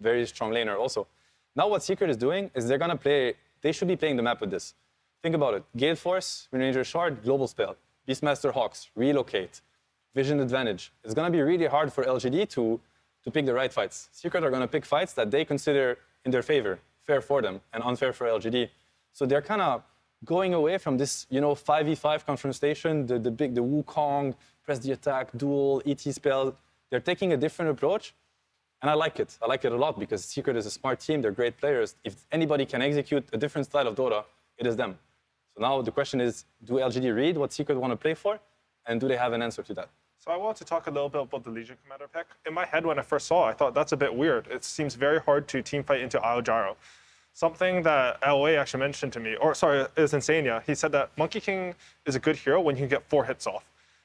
very strong laner also. Now what Secret is doing is they're going to play, they should be playing the map with this. Think about it. Gale Force, Wind Ranger Shard, Global Spell. Beastmaster Hawks, Relocate, Vision Advantage. It's going to be really hard for LGD to pick the right fights. Secret are going to pick fights that they consider in their favor, fair for them, and unfair for LGD. So they're kind of going away from this, 5v5 confrontation, the Wukong, press the attack, duel, ET spell. They're taking a different approach, and I like it. I like it a lot because Secret is a smart team. They're great players. If anybody can execute a different style of Dota, it is them. So now the question is, do LGD read what Secret want to play for, and do they have an answer to that? So I want to talk a little bit about the Legion Commander pick. In my head, when I first saw it, I thought that's a bit weird. It seems very hard to teamfight into Gyro. Something that LOA actually mentioned to me, or sorry, is Insania. He said that Monkey King is a good hero when you can get 4 hits off.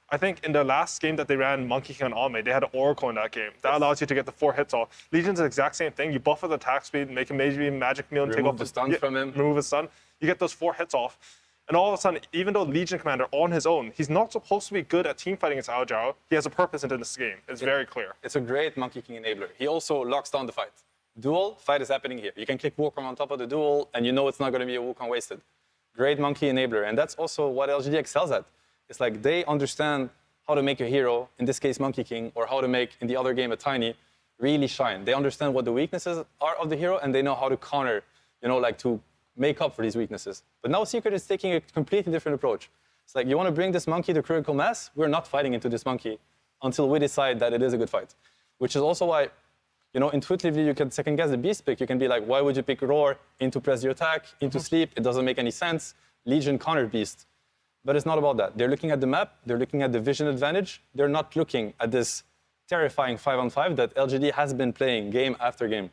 I think in the last game that they ran Monkey King on Ame, they had an Oracle in that game. That allows you to get the 4 hits off. Legion's the exact same thing. You buff with attack speed, make him maybe Magic Meal, and take off the stun from him. Remove his stun. You get those 4 hits off. And all of a sudden, even though Legion Commander on his own, he's not supposed to be good at teamfighting against Gyro. He has a purpose into this game. It's very clear. It's a great Monkey King enabler. He also locks down the fight. Duel, fight is happening here. You can click Wukong on top of the duel, and you know it's not going to be a Wukong wasted. Great Monkey enabler. And that's also what LGD excels at. It's like they understand how to make a hero, in this case Monkey King, or how to make, in the other game, a Tiny, really shine. They understand what the weaknesses are of the hero, and they know how to counter, to make up for these weaknesses. But now Secret is taking a completely different approach. It's like, you want to bring this monkey to critical mass? We're not fighting into this monkey until we decide that it is a good fight. Which is also why, intuitively you can second guess the beast pick. You can be like, why would you pick Roar into press the attack, into sleep? It doesn't make any sense. Legion counter beast. But it's not about that. They're looking at the map, they're looking at the vision advantage. They're not looking at this terrifying 5-on-5 that LGD has been playing game after game.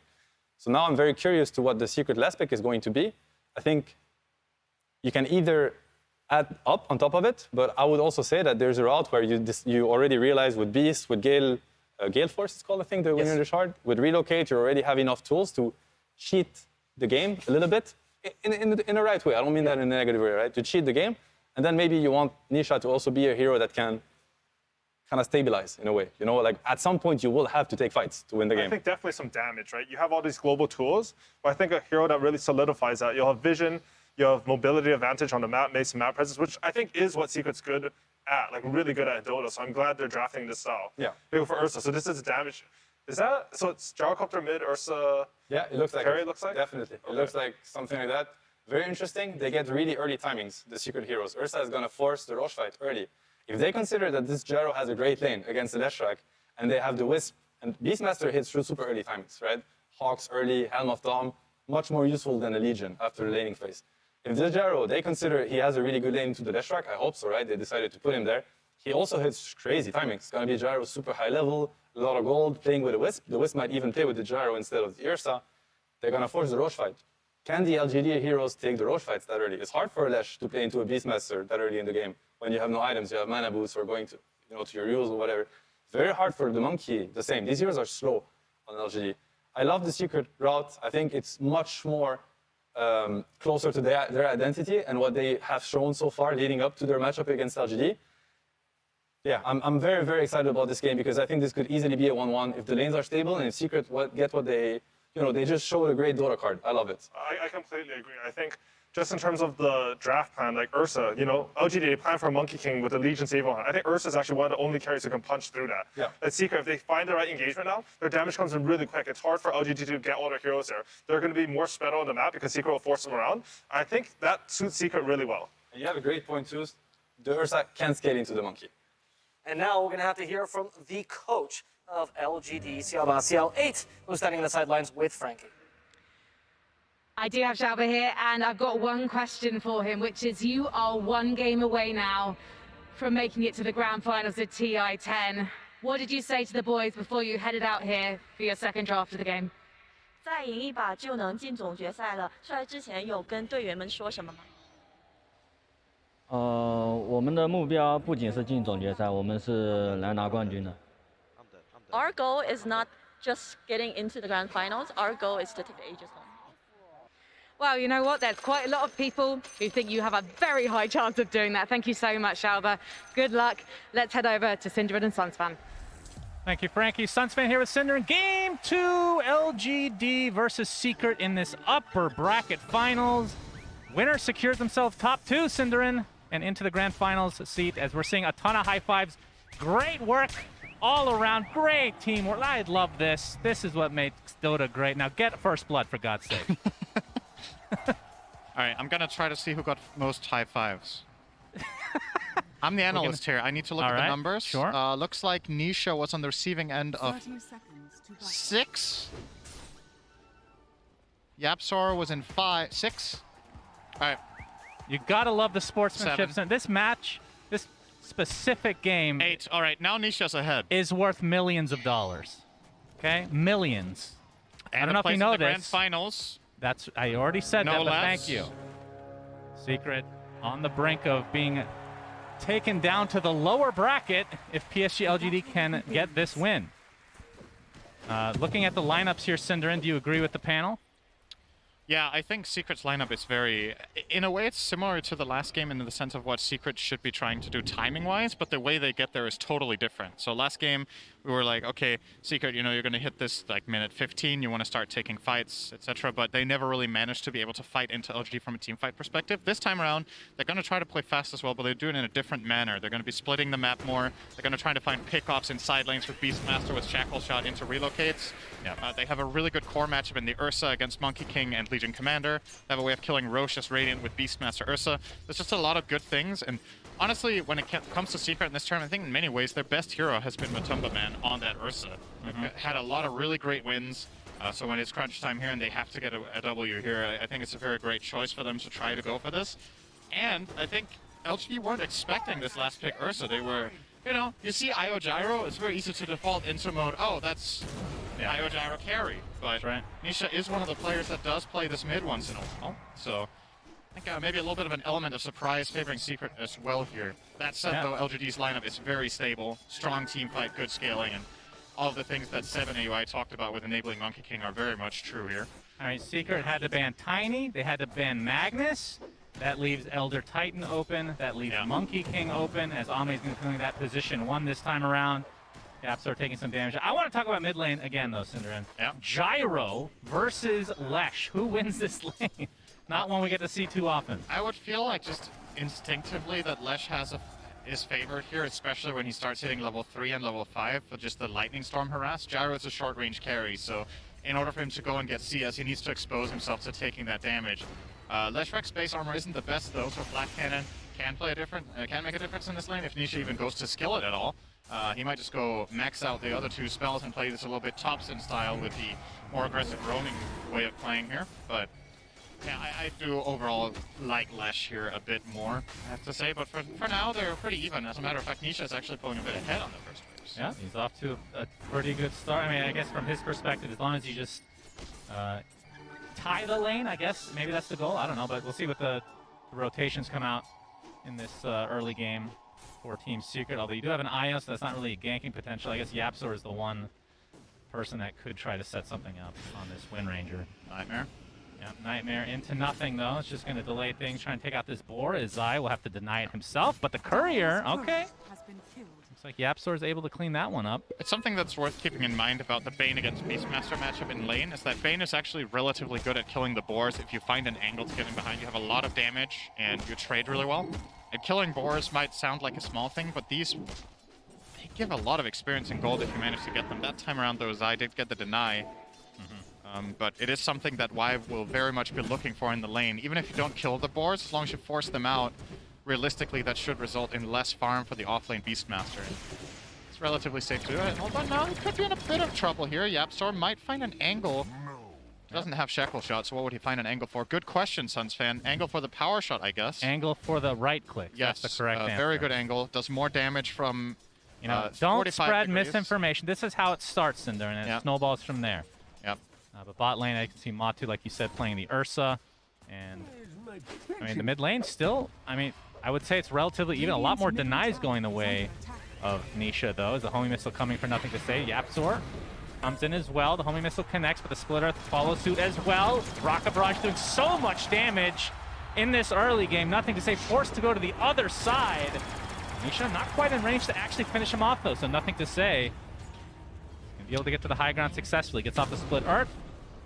So now I'm very curious to what the Secret last pick is going to be. I think you can either add up on top of it, but I would also say that there's a route where you already realize with Beast, with Gale Force, it's called, I think, the winner in the shard. With Relocate, you already have enough tools to cheat the game a little bit in the right way. I don't mean that in a negative way, right? To cheat the game, and then maybe you want Nisha to also be a hero that can kind of stabilize in a way. Like at some point you will have to take fights to win the game. I think definitely some damage, right? You have all these global tools, but I think a hero that really solidifies that, you'll have vision, you have mobility advantage on the map, makes some map presence, which I think is what Secret's good at, like really good at Dota. So I'm glad they're drafting this style. Yeah. Big for Ursa. So this is damage. Is that, so it's Gyrocopter mid, Ursa? Yeah, it looks like Carry it. Looks like? Definitely. It looks like something like that. Very interesting. They get really early timings, the Secret heroes. Ursa is going to force the Roche fight early. If they consider that this Gyro has a great lane against the Leshrac, and they have the Wisp, and Beastmaster hits through super early timings, right? Hawks early, Helm of Dom, much more useful than a Legion after the laning phase. If this Gyro, they consider he has a really good lane to the Leshrac, I hope so, right? They decided to put him there. He also hits crazy timings. It's going to be Gyro super high level, a lot of gold, playing with a Wisp. The Wisp might even play with the Gyro instead of the Ursa. They're going to force the Roche fight. Can the LGD heroes take the Roche fights that early? It's hard for a Lesh to play into a Beastmaster that early in the game. When you have no items, you have mana boosts or going to, to your rules or whatever. Very hard for the Monkey, the same. These heroes are slow on LGD. I love the Secret route. I think it's much more closer to their identity and what they have shown so far leading up to their matchup against LGD. Yeah, I'm very, very excited about this game because I think this could easily be a 1-1 if the lanes are stable and if Secret get what they, they just showed a great Dota card. I love it. I completely agree. I think just in terms of the draft plan, like Ursa, LGD plan for Monkey King with the Legion save on. I think Ursa is actually one of the only carries who can punch through that. Yeah. At Secret, if they find the right engagement now, their damage comes in really quick. It's hard for LGD to get all their heroes there. They're going to be more spread on the map because Secret will force them around. I think that suits Secret really well. And you have a great point too. The Ursa can scale into the Monkey. And now we're going to have to hear from the coach of LGD, CL8, who's standing on the sidelines with Frankie. I do have Xiaoba here, and I've got one question for him, which is you are one game away now from making it to the grand finals of TI10. What did you say to the boys before you headed out here for your second draft of the game? 再赢一把就能进总决赛了。出来之前有跟队员们说什么吗？我们的目标不仅是进总决赛，我们是来拿冠军的。Our goal is not just getting into the grand finals. Our goal is to take the Aegis home. Well, you know what? There's quite a lot of people who think you have a very high chance of doing that. Thank you so much, Xiaoba. Good luck. Let's head over to Syndred and Sunsfan. Thank you, Frankie. Sunsfan here with Cinder. Game 2, LGD versus Secret in this upper bracket finals. Winner secures themselves top 2, Cinderin, and into the grand finals seat as we're seeing a ton of high fives. Great work all around. Great teamwork. I love this. This is what makes Dota great. Now get first blood, for God's sake. All right, I'm gonna try to see who got most high fives. I'm the analyst here. I need to look at the numbers. Sure. Looks like Nisha was on the receiving end of 6. Yapsor was in 6. All right. You gotta love the sportsmanship. 7. This match, this specific game, 8. All right, now Nisha's ahead. is worth millions of dollars. Okay, millions. And I don't know if you know the this. Grand Finals. That's I already said No that, but less. thank you. Secret on the brink of being taken down to the lower bracket if PSG LGD can get this win. Looking at the lineups here, Cinderin, do you agree with the panel? Yeah, I think Secret's lineup is very... In a way, it's similar to the last game in the sense of what Secret should be trying to do timing-wise, but the way they get there is totally different. So last game, we were like, okay, Secret, you know, you're going to hit this like minute 15, you want to start taking fights, etc., but they never really managed to be able to fight into LGD from a team fight perspective. This time around, they're going to try to play fast as well, but they do it in a different manner. They're going to be splitting the map more. They're going to try to find pickoffs in side lanes with Beastmaster with Shackle Shot into relocates. They have a really good core matchup in the Ursa against Monkey King and Legion Commander. They have a way of killing Roche as Radiant with Beastmaster Ursa. There's just a lot of good things, and honestly, when it comes to Secret in this tournament, I think in many ways their best hero has been Matumba Man on that Ursa. They've had a lot of really great wins, so when it's crunch time here and they have to get a W here, I think it's a very great choice for them to try to go for this. And I think LGD weren't expecting this last pick Ursa. They were, you know, you see IO Gyro, it's very easy to default into mode, oh, that's IO Gyro carry. But Nisha is one of the players that does play this mid once in a while, so I think maybe a little bit of an element of surprise favoring Secret as well here. That said, though, LGD's lineup is very stable, strong team fight, good scaling, and all of the things that 7AUI talked about with enabling Monkey King are very much true here. All right, Secret had to ban Tiny. They had to ban Magnus. That leaves Elder Titan open. That leaves Monkey King open, as Ame's going to be that position 1 this time around. Gaps are taking some damage. I want to talk about mid lane again, though, Cinderin. Gyro versus Lesh. Who wins this lane? Not one we get to see too often. I would feel like just instinctively that Lesh is favored here, especially when he starts hitting level 3 and level 5 for just the Lightning Storm harass. Gyro is a short-range carry, so in order for him to go and get CS, he needs to expose himself to taking that damage. Leshrek's base armor isn't the best, though, so Black Cannon can make a difference in this lane if Nisha even goes to skill it at all. He might just go max out the other 2 spells and play this a little bit Thompson style with the more aggressive roaming way of playing here, but yeah, I do overall like Lesh here a bit more, I have to say, but for now, they're pretty even. As a matter of fact, Nisha is actually pulling a bit ahead on the first waves. Yeah, he's off to a pretty good start. I mean, I guess from his perspective, as long as you just tie the lane, I guess, maybe that's the goal. I don't know, but we'll see what the rotations come out in this early game for Team Secret. Although you do have an IO, so that's not really a ganking potential. I guess Yapsor is the one person that could try to set something up on this Wind Ranger. Nightmare. Yeah, Nightmare into nothing, though. It's just going to delay things, try and take out this boar, as Zai will have to deny it himself. But the Courier, okay. Looks like Yapsor is able to clean that one up. It's something that's worth keeping in mind about the Bane against Beastmaster matchup in lane, is that Bane is actually relatively good at killing the boars. If you find an angle to get in behind, you have a lot of damage, and you trade really well. And killing boars might sound like a small thing, but they give a lot of experience in gold if you manage to get them. That time around, though, Zai did get the deny. But it is something that Wive will very much be looking for in the lane. Even if you don't kill the boars, as long as you force them out, realistically that should result in less farm for the offlane Beastmaster. It's relatively safe to do it. Hold on now, he could be in a bit of trouble here. Yapsor might find an angle. He doesn't have Shackle Shot, so what would he find an angle for? Good question, Suns fan. Angle for the power shot, I guess. Angle for the right click. Yes, that's the correct answer. Very good angle. Does more damage from You know, don't 45 spread degrees. misinformation. This is how it starts, Cinder, and it snowballs from there. Yep. But bot lane, I can see Matu, like you said, playing the Ursa. And, I mean, the mid lane still, I mean, I would say it's relatively even. A lot more denies going the way of Nisha, though. Is the homing missile coming for nothing to say? Yapsor comes in as well. The homing missile connects, but the Split Earth follows suit as well. Rocket Barrage doing so much damage in this early game. Nothing to say. Forced to go to the other side. Nisha not quite in range to actually finish him off, though, so nothing to say. Be able to get to the high ground successfully. Gets off the Split Earth,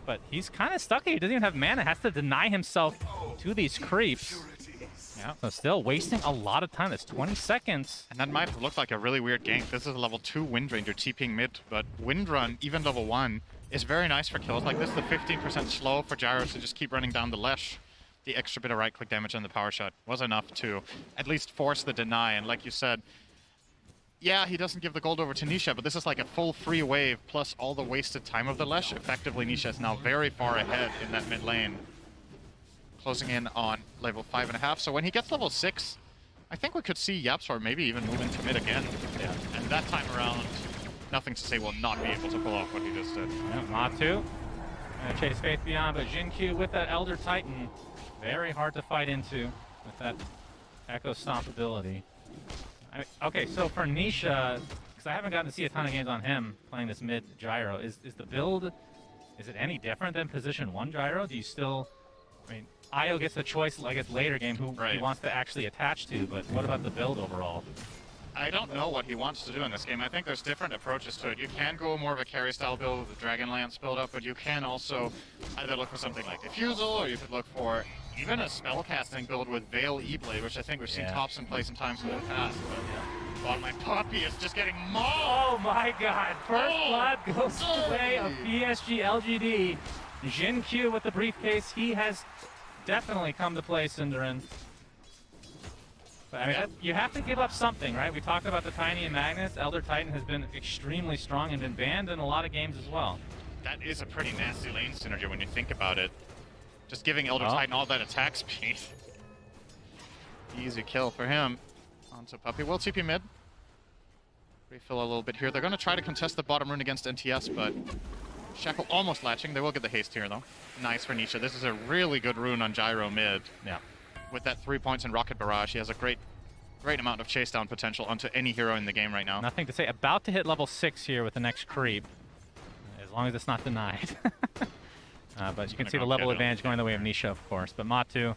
but he's kind of stuck here. He doesn't even have mana. Has to deny himself to these creeps. Yeah, so still wasting a lot of time. That's 20 seconds. And that might have looked like a really weird gank. This is a level 2 Wind Ranger TPing mid, but Wind Run, even level 1, is very nice for kills like this. The 15% slow for Gyros to just keep running down the Lesh. the extra bit of right-click damage and the power shot was enough to at least force the deny. And like you said, yeah, he doesn't give the gold over to Nisha, but this is like a full free wave plus all the wasted time of the Lesh. Effectively, Nisha is now very far ahead in that mid lane, closing in on level 5.5. So when he gets level 6, I think we could see Yapsor maybe even move into mid again. Yeah. And that time around, nothing to say will not be able to pull off what he just did. Yeah, Matu gonna chase Faith Beyond, but Jinkyu with that Elder Titan, very hard to fight into with that Echo Stomp ability. Okay, so for Nisha, because I haven't gotten to see a ton of games on him playing this mid gyro, is the build, is it any different than position 1 gyro? Do you still, I mean, Io gets the choice, I guess, later game who he wants to actually attach to, but what about the build overall? I don't know what he wants to do in this game. I think there's different approaches to it. You can go more of a carry style build with the Dragonlance build up, but you can also either look for something like Diffusal, or you could look for even a spellcasting build with Veil E-Blade, which I think we've seen Thompson play sometimes in the past. But my puppy is just getting mauled! Oh my god! First blood goes the way of PSG LGD. Jinkyu with the briefcase, he has definitely come to play, Cinderin. But I mean, you have to give up something, right? We talked about the Tiny and Magnus. Elder Titan has been extremely strong and been banned in a lot of games as well. That is a pretty nasty lane synergy when you think about it. Just giving Elder Titan all that attack speed. Easy kill for him. Onto Puppy. Will TP mid. Refill a little bit here. They're going to try to contest the bottom rune against NTS, but Shackle almost latching. They will get the haste here, though. Nice for Nisha. This is a really good rune on Gyro mid. Yeah. With that 3 points in Rocket Barrage, he has a great amount of chase down potential onto any hero in the game right now. Nothing to say. About to hit level 6 here with the next creep, as long as it's not denied. But you can see the level advantage going the way of Nisha, of course. But Matu,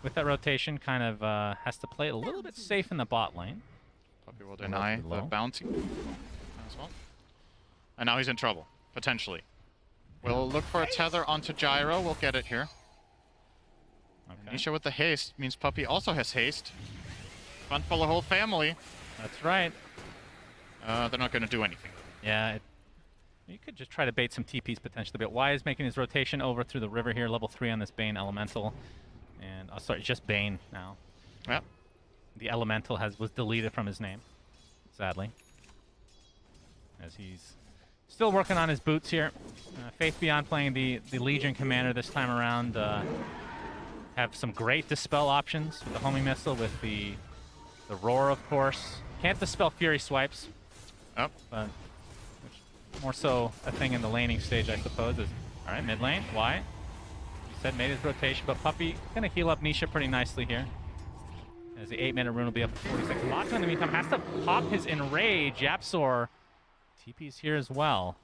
with that rotation, kind of has to play a little bit safe in the bot lane. Puppy will deny the bounty as well. And now he's in trouble, potentially. We'll look for a tether onto Gyro. We'll get it here. Okay. Nisha with the haste means Puppy also has haste. Fun for the whole family. That's right. They're not going to do anything. Yeah, you could just try to bait some TPs potentially, but Y is making his rotation over through the river here, level 3 on this Bane Elemental. And, sorry, just Bane now. Yep. The Elemental was deleted from his name, sadly. As he's still working on his boots here. Faith Beyond playing the Legion Commander this time around. Have some great dispel options with the homing missile, with the roar, of course. Can't dispel Fury swipes. Oh. But more so a thing in the laning stage, I suppose. All right, mid lane. Y. He said made his rotation, but Puppy gonna heal up Nisha pretty nicely here. As the 8-minute rune will be up to 46. Matu in the meantime has to pop his Enrage. Yapsor TP's here as well.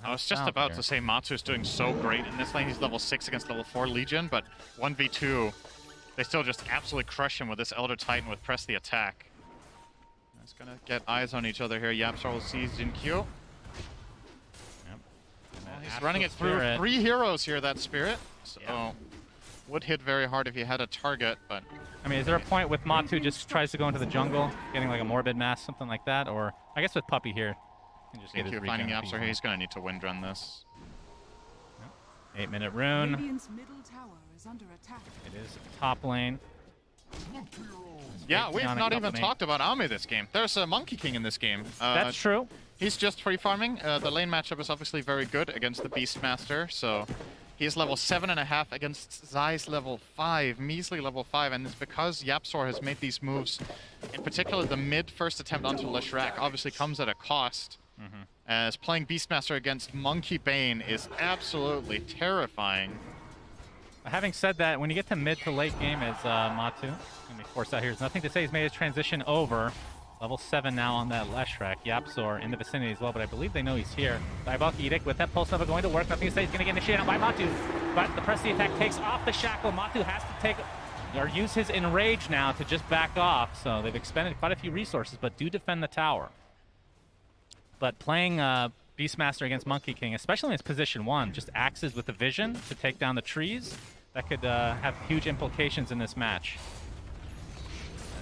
I was just about to say Matsu's doing so great in this lane. He's level 6 against level 4 Legion, but 1v2, they still just absolutely crush him with this Elder Titan with Press the Attack. It's gonna get eyes on each other here. Yapsor will seize Jinkyu. Yep. Well, he's running it through 3 heroes here, that Spirit. So would hit very hard if he had a target, but... I mean, is there a point with Matu just tries to go into the jungle, getting like a Morbid Mass, something like that? Or, I guess with Puppy here, just get his finding Yapsor here, he's going to need to wind run this. 8-minute rune. Radiant's middle tower is under attack. It is top lane. Yeah, we have not even talked about Ame this game. There's a Monkey King in this game. That's true. He's just free farming. The lane matchup is obviously very good against the Beastmaster, so he is level 7.5 against Zai's level 5, measly level 5, and it's because Yapsor has made these moves. In particular, the mid first attempt onto Leshrac obviously comes at a cost. As playing Beastmaster against Monkey Bane is absolutely terrifying. Having said that, when you get to mid to late game as Matu, going to be forced out here, there's nothing to say. He's made his transition over. Level 7 now on that Leshrac. Yapsor in the vicinity as well, but I believe they know he's here. Diabolic Edict with that Pulse Nova going to work. Nothing to say. He's going to get initiated by Matu, but the Press the Attack takes off the Shackle. Matu has to take or use his Enrage now to just back off. So they've expended quite a few resources, but do defend the tower. But playing Beastmaster against Monkey King, especially in its position 1, just axes with the vision to take down the trees, that could have huge implications in this match.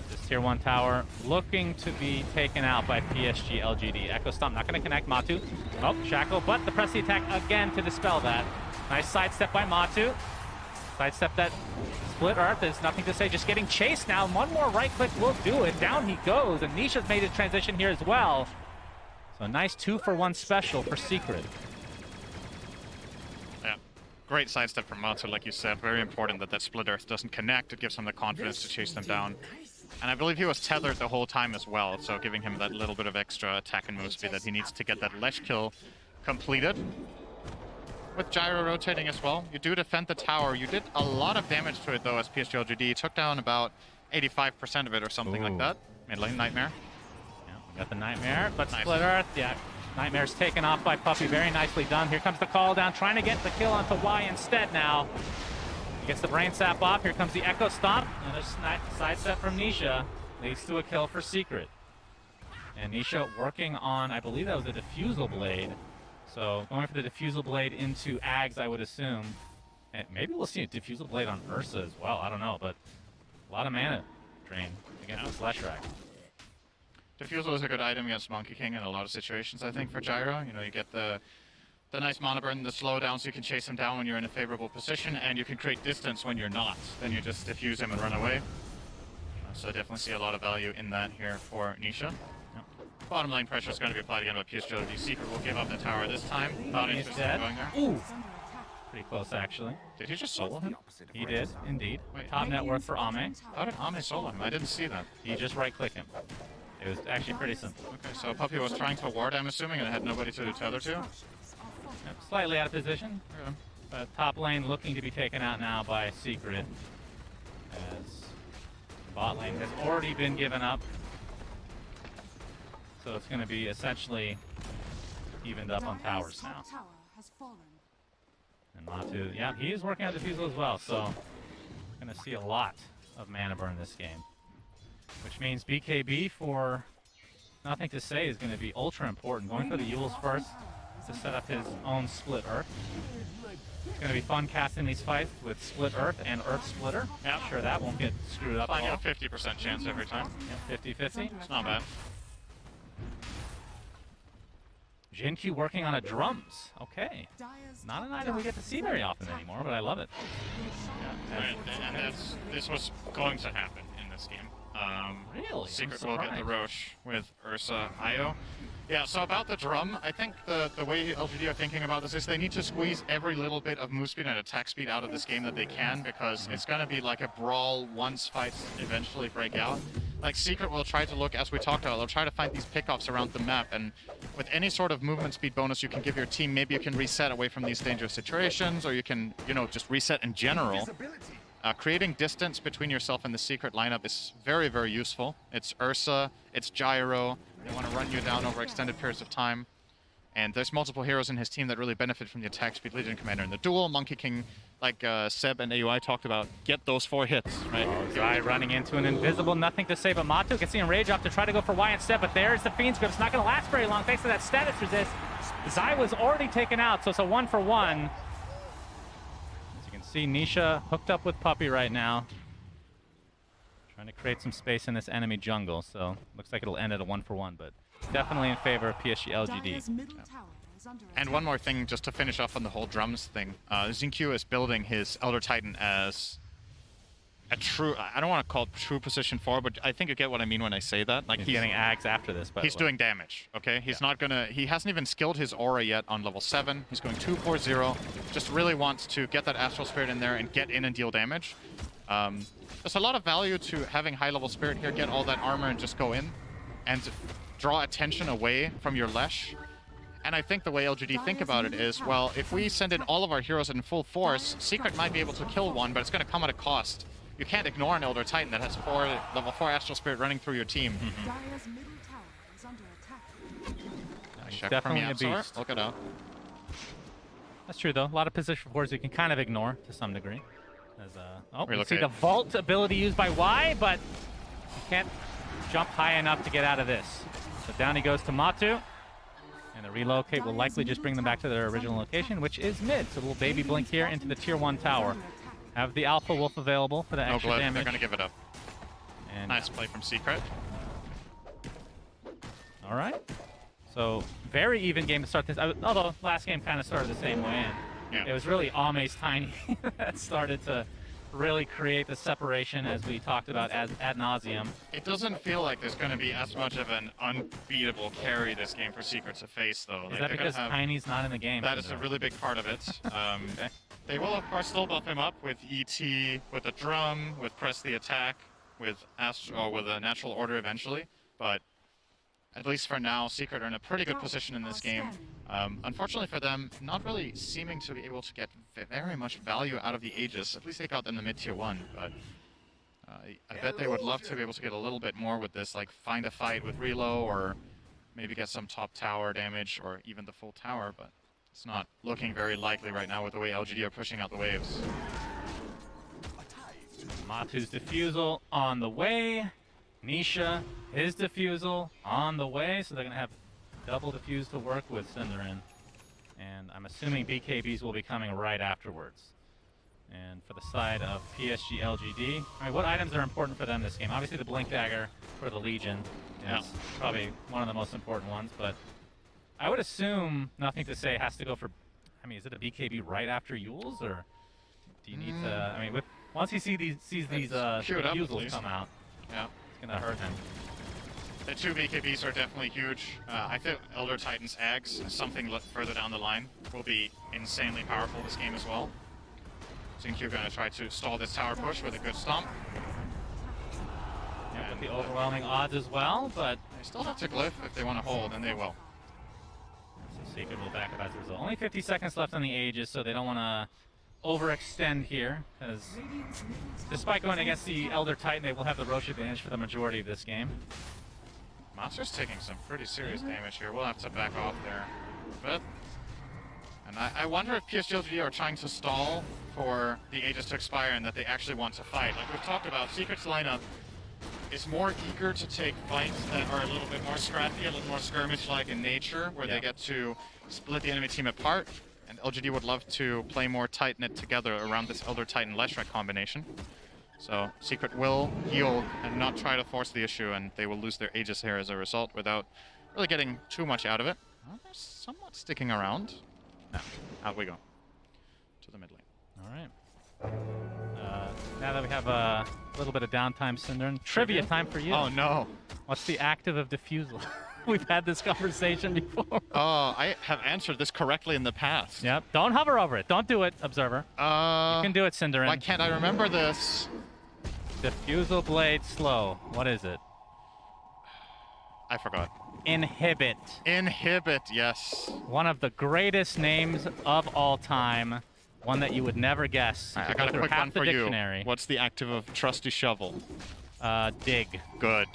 This tier 1 tower looking to be taken out by PSG LGD. Echo Stomp not going to connect Matu. Oh, Shackle, but the Press the Attack again to dispel that. Nice sidestep by Matu. Sidestep that split earth. There's nothing to say. Just getting chased now. One more right click will do it. Down he goes. And Nisha's made his transition here as well. So a nice 2-for-1 special for Secret. Yeah. Great sidestep from Matu, like you said. Very important that that split earth doesn't connect. It gives him the confidence to chase them down. And I believe he was tethered the whole time as well, so giving him that little bit of extra attack and move speed that he needs to get that Lesh kill completed. With Gyro rotating as well, you do defend the tower. You did a lot of damage to it though as PSG LGD. You took down about 85% of it or something like that. Mid lane Nightmare. Yeah, we got the Nightmare, but Nice. Split Earth, yeah. Nightmare's taken off by Puppey, very nicely done. Here comes the call down, trying to get the kill onto Y instead now. He gets the Brain Sap off, here comes the Echo Stomp. Another sidestep from Nisha, leads to a kill for Secret. And Nisha working on, I believe that was a Diffusal Blade. So going for the Diffusal Blade into Ags, I would assume. And maybe we'll see a Diffusal Blade on Ursa as well, I don't know, but a lot of mana drain against the Slash Rack. Diffusal is a good item against Monkey King in a lot of situations, I think, for Gyro. You know, you get the nice mana burn, the slowdown, so you can chase him down when you're in a favorable position, and you can create distance when you're not. Then you just diffuse him and run away. So I definitely see a lot of value in that here for Nisha. Bottom lane pressure is going to be applied again by PSG LGD. Secret will give up the tower this time. Not He's interested dead. in going there. Ooh! Pretty close, actually. Did he just solo him? He did, indeed. Wait, Top net worth for Ame. How did Ame solo him? I didn't see that. He just right-clicked him. It was actually pretty simple. Okay, so Puppey was trying to ward, I'm assuming, and had nobody to tether to. Yep, slightly out of position. Okay. But top lane looking to be taken out now by Secret. As bot lane has already been given up. So it's going to be essentially evened up on towers now. And Matu, yeah, he is working on Diffusal as well, so we're going to see a lot of mana burn this game. Which means BKB for Nothing to Say is going to be ultra important. Going for the Yules first to set up his own Split Earth. It's going to be fun casting these fights with Split Earth and Earth Splitter. Yeah, I'm sure that won't get screwed up at all. 50% chance every time. Yeah, 50-50. It's not bad. Jinkyu working on a drums. Okay. Not an item we get to see very often anymore, but I love it. Yeah, and this was going to happen in this game. Really? Secret will get the Roche with Ursa IO. Yeah, so about the drum, I think the way LGD are thinking about this is they need to squeeze every little bit of move speed and attack speed out of this game that they can, because it's going to be like a brawl once fights eventually break out. Like Secret will try to look, as we talked about, they'll try to find these pickoffs around the map, and with any sort of movement speed bonus you can give your team, maybe you can reset away from these dangerous situations, or you can, you know, just reset in general. Creating distance between yourself and the Secret lineup is very, very useful. It's Ursa, it's Gyro, they want to run you down over extended periods of time. And there's multiple heroes in his team that really benefit from the attack speed. Legion Commander in the duel, Monkey King, like Seb and AUI talked about, get those 4 hits, right? Guy running into an invisible Nothing to Say, but Matu gets the Enrage off to try to go for Y instead, but there's the Fiend's Grip. It's not going to last very long thanks to that status resist. Zai was already taken out, so it's a 1-for-1. As you can see, Nisha hooked up with Puppey right now. Trying to create some space in this enemy jungle, so looks like it'll end at a 1-for-1, but definitely in favor of PSG LGD. And one more thing, just to finish off on the whole drums thing. Jinkyu is building his Elder Titan as a true, I don't want to call it true position 4, but I think you get what I mean when I say that. Like He's getting Ags after this, but he's doing damage, okay? He's not gonna, he hasn't even skilled his aura yet on level 7. He's going 2-4-0. Just really wants to get that Astral Spirit in there and get in and deal damage. There's a lot of value to having high level Spirit here, get all that armor and just go in and draw attention away from your Lesh. And I think the way LGD think about it is, well, if we send in all of our heroes in full force, Secret might be able to kill one, but it's going to come at a cost. You can't ignore an Elder Titan that has level 4 Astral Spirit running through your team. Check definitely from a Yapzor. beast. Look it up. That's true, though. A lot of position 4s you can kind of ignore to some degree. As, oh, we see Relocate. the Vault ability used by Y, but you can't jump high enough to get out of this. So down he goes to Matu. And the relocate will likely just bring them back to their original location, which is mid. So a little baby blink here into the tier 1 tower. Have the Alpha Wolf available for the No extra glove, damage. they're going to give it up. And Nice play from Secret. all right. So very even game to start this. Although last game kind of started the same way. And Yeah. It was really Ame's Tiny that started to really create the separation as we talked about ad nauseum. It doesn't feel like there's going to be as much of an unbeatable carry this game for Secret to face, though. Is that because Tiny's not in the game? That is a really big part of it. Okay. They will, of course, still buff him up with ET, with the drum, with press the attack, with with a natural order eventually. But at least for now, Secret are in a pretty good position in this game. Unfortunately for them, not really seeming to be able to get very much value out of the Aegis. At least they got them the mid-tier 1, but I bet they would love to be able to get a little bit more with this, like find a fight with Relo, or maybe get some top tower damage, or even the full tower, but it's not looking very likely right now with the way LGD are pushing out the waves. Matu's defusal on the way. Nisha, his defusal on the way, so they're going to have double defuse to work with Cinderin. And I'm assuming BKBs will be coming right afterwards. And for the side of PSG LGD, I mean, what items are important for them this game? Obviously the Blink Dagger for the Legion is probably one of the most important ones, but I would assume Nothing to Say has to go for, I mean, is it a BKB right after Yules, or do you need to, I mean, once he sees these defusals come out, it's going to hurt him. The 2 BKBs are definitely huge. I think Elder Titan's Ags, something further down the line, will be insanely powerful this game as well. Zinq going to try to stall this tower push with a good stomp. Yeah, with the overwhelming odds as well, but they still have to glyph if they want to hold, and they will. So Secret will back up as a result. Only 50 seconds left on the Aegis, so they don't want to overextend here, because despite going against the Elder Titan, they will have the Roche advantage for the majority of this game. Monster's taking some pretty serious damage here. We'll have to back off there a bit. And I wonder if PSG LGD are trying to stall for the Aegis to expire and that they actually want to fight. Like we've talked about, Secret's lineup is more eager to take fights that are a little bit more scrappy, a little more skirmish-like in nature, where they get to split the enemy team apart. And LGD would love to play more tight-knit together around this Elder Titan Leshrac combination. So Secret will heal and not try to force the issue, and they will lose their Aegis here as a result without really getting too much out of it. Well, they're somewhat sticking around. Now, out we go. To the mid lane. All right. Now that we have a little bit of downtime, Cinderin, trivia time for you. Oh no. What's the active of defusal? We've had this conversation before. Oh, I have answered this correctly in the past. Yep. Don't hover over it. Don't do it, Observer. You can do it, Cinderin. Why can't I remember this? Diffusal blade slow. What is it? I forgot. Inhibit. Inhibit, yes. One of the greatest names of all time. One that you would never guess. I got a quick one for you. What's the active of Trusty Shovel? Dig. Good.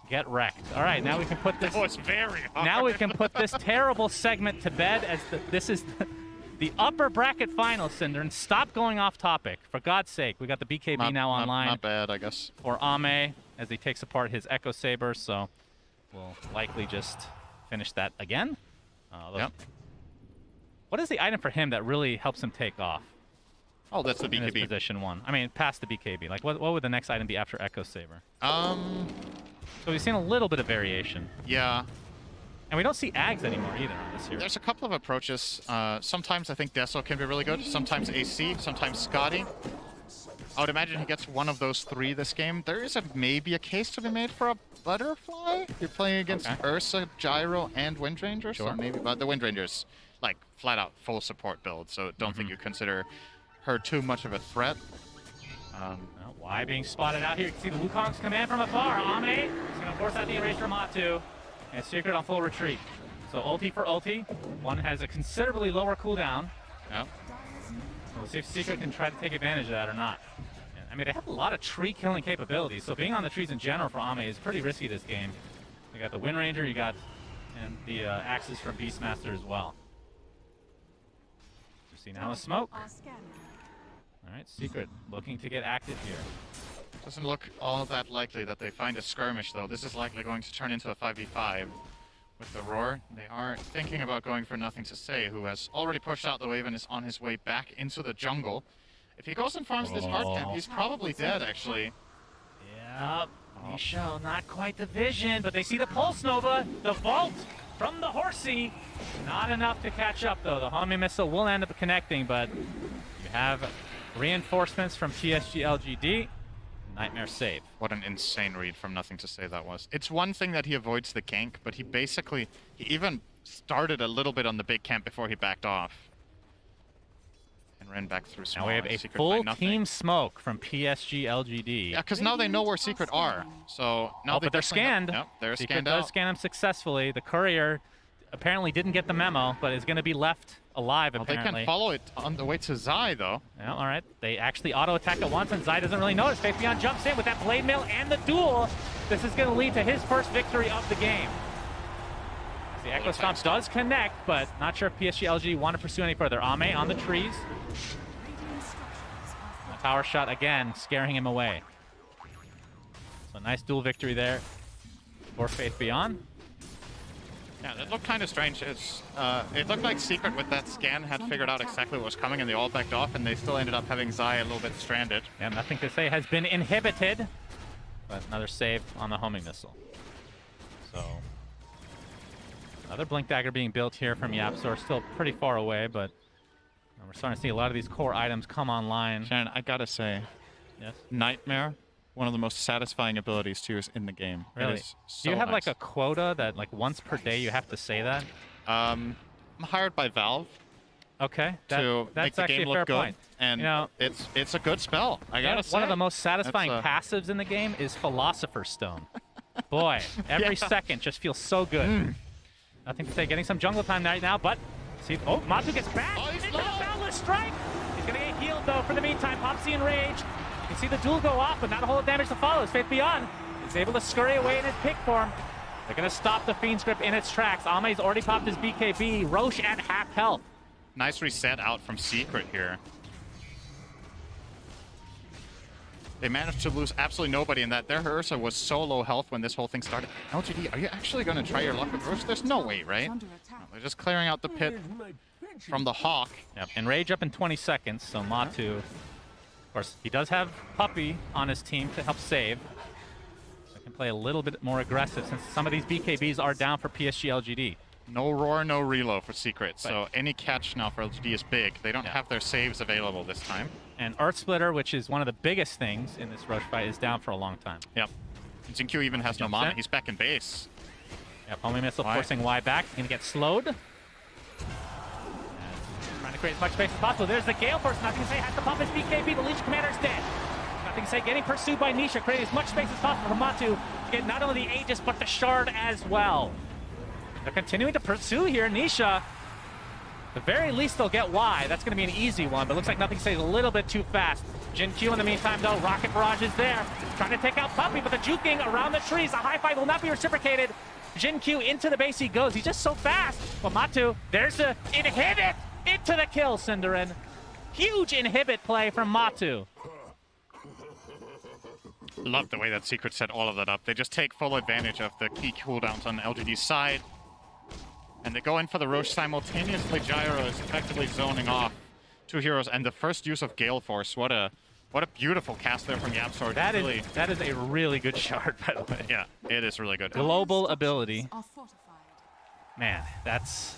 Get wrecked. All right, now we can put this. Oh, it's very hard. Now we can put this terrible segment to bed, as this is the upper bracket final, Cinderin. Stop going off topic, for God's sake. We got the BKB now online. Not bad, I guess. For Ame, as he takes apart his Echo Saber, so we'll likely just finish that again. Yep. What is the item for him that really helps him take off? Oh, that's the in his BKB. position 1. I mean, past the BKB. Like, what would the next item be after Echo Saber? So we've seen a little bit of variation. Yeah. And we don't see Ags anymore either on this hero. There's a couple of approaches. Sometimes I think Deso can be really good. Sometimes AC. Sometimes Scotty. I would imagine he gets one of those 3 this game. There is maybe a case to be made for a Butterfly. You're playing against Ursa, Gyro, and Windranger. So maybe, but the Windranger's like flat out full support build. So don't think you consider her too much of a threat. Why being spotted out here? You can see the Wukong's command from afar. Ame is going to force out the erase from Matu. And Secret on full retreat. So ulti for ulti. One has a considerably lower cooldown. Yep. We'll see if Secret can try to take advantage of that or not. I mean, they have a lot of tree killing capabilities, so being on the trees in general for Ame is pretty risky this game. You got the Windranger, you got and the axes from Beastmaster as well. You see now a smoke. All right, Secret looking to get active here. Doesn't look all that likely that they find a skirmish, though. This is likely going to turn into a 5v5 with the Roar. They are thinking about going for Nothing to Say, who has already pushed out the wave and is on his way back into the jungle. If he goes and farms this hard camp, he's probably dead, actually. Yep. Nisho, not quite the vision, but they see the Pulse Nova, the Vault from the horsey. Not enough to catch up, though. The homing missile will end up connecting, but you have reinforcements from PSG LGD. Nightmare save. What an insane read from Nothing to Say that was. It's one thing that he avoids the gank, but he even started a little bit on the big camp before he backed off. And ran back through small. Now we have a Secret full by team smoke from PSG LGD. Yeah, because now they know where Secret are. So now but they're scanned. Yep, they're Secret scanned does out. scan them successfully. The courier apparently didn't get the memo, but is going to be left alive, Well, apparently. they can follow it on the way to Zai, though. Yeah, all right. They actually auto-attack at once, and Zai doesn't really notice. Faithbeyond jumps in with that blade mail and the duel. This is going to lead to his first victory of the game. The Echo Stomp does connect, but not sure if PSG LG want to pursue any further. Ame on the trees. The power shot again, scaring him away. So nice duel victory there for Faithbeyond. Yeah, it looked kind of strange. It looked like Secret with that scan had figured out exactly what was coming, and they all backed off, and they still ended up having Zai a little bit stranded. Yeah, Nothing to Say has been inhibited, but another save on the homing missile. So another Blink Dagger being built here from YapzOr, still pretty far away, but we're starting to see a lot of these core items come online. Shannon, I gotta say, yes, Nightmare, one of the most satisfying abilities to use in the game. Really? It is so Do you have nice. like a quota that like once per day you have to say that? I'm hired by Valve. Okay, To that's make the actually game a fair look good, point. and You know, it's a good spell. I gotta say, one of the most satisfying That's, passives in the game is Philosopher's Stone. Boy, every second just feels so good. Nothing to Say getting some jungle time right now, but see, Matu gets back into the Boundless Strike. He's gonna get healed though for the meantime. Popsy in rage. You can see the duel go off, but not a whole lot of damage to follow. As Faithbeyond is able to scurry away in his pick form. They're gonna stop the Fiend's Grip in its tracks. Ame's already popped his BKB. Roche at half health. Nice reset out from Secret here. They managed to lose absolutely nobody in that. Their Ursa was so low health when this whole thing started. LGD, are you actually going to try your luck with Roche? There's no way, right? No, they're just clearing out the pit from the Hawk. Yep, and Rage up in 20 seconds, so Matu, of course, he does have Puppey on his team to help save. So can play a little bit more aggressive since some of these BKBs are down for PSG LGD. No roar, no reload for Secret, so any catch now for LGD is big. They don't have their saves available this time. And Earth Splitter, which is one of the biggest things in this rush fight, is down for a long time. Yep. Zinq even has no mana. He's back in base. Yep, homing missile forcing Y back. He's gonna get slowed. And trying to create as much space as possible. There's the Gale Force. Nothing to Say has to pop his BKB. The Legion Commander's dead. Nothing to Say getting pursued by Nisha, creating as much space as possible for Matu to get not only the Aegis, but the Shard as well. They're continuing to pursue here. Nisha, at the very least, they'll get Y. That's going to be an easy one, but looks like Nothing to Say is a little bit too fast. Jin Q in the meantime, though, Rocket Barrage is there. Trying to take out Puppey, but the juking around the trees. The high five will not be reciprocated. Jin Q into the base he goes. He's just so fast. But Matu, there's the inhibit into the kill, Cinderin. Huge inhibit play from Matu. Love the way that Secret set all of that up. They just take full advantage of the key cooldowns on LGD's side. And they go in for the Roche simultaneously. Gyro is effectively zoning off two heroes, and the first use of Gale Force. What a beautiful cast there from YapzOr. That is a really good shard, by the way. Yeah, it is really good. Global ability. Man, that's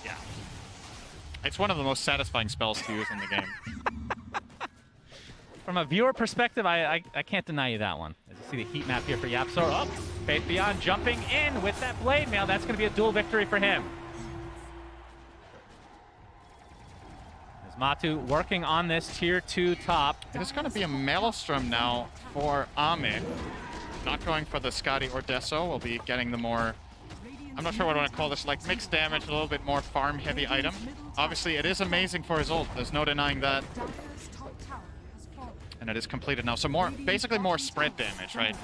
It's one of the most satisfying spells to use in the game. From a viewer perspective, I can't deny you that one. As you see the heat map here for YapzOr. Oh, Faithbeyond jumping in with that blade mail. That's going to be a dual victory for him. As Matu working on this tier 2 top. It is going to be a Maelstrom now for Ame. Not going for the Skadi or Deso. We'll be getting the more, I'm not sure what I want to call this, like mixed damage, a little bit more farm heavy item. Obviously, it is amazing for his ult. There's no denying that. And it is completed now. So basically more spread damage, right?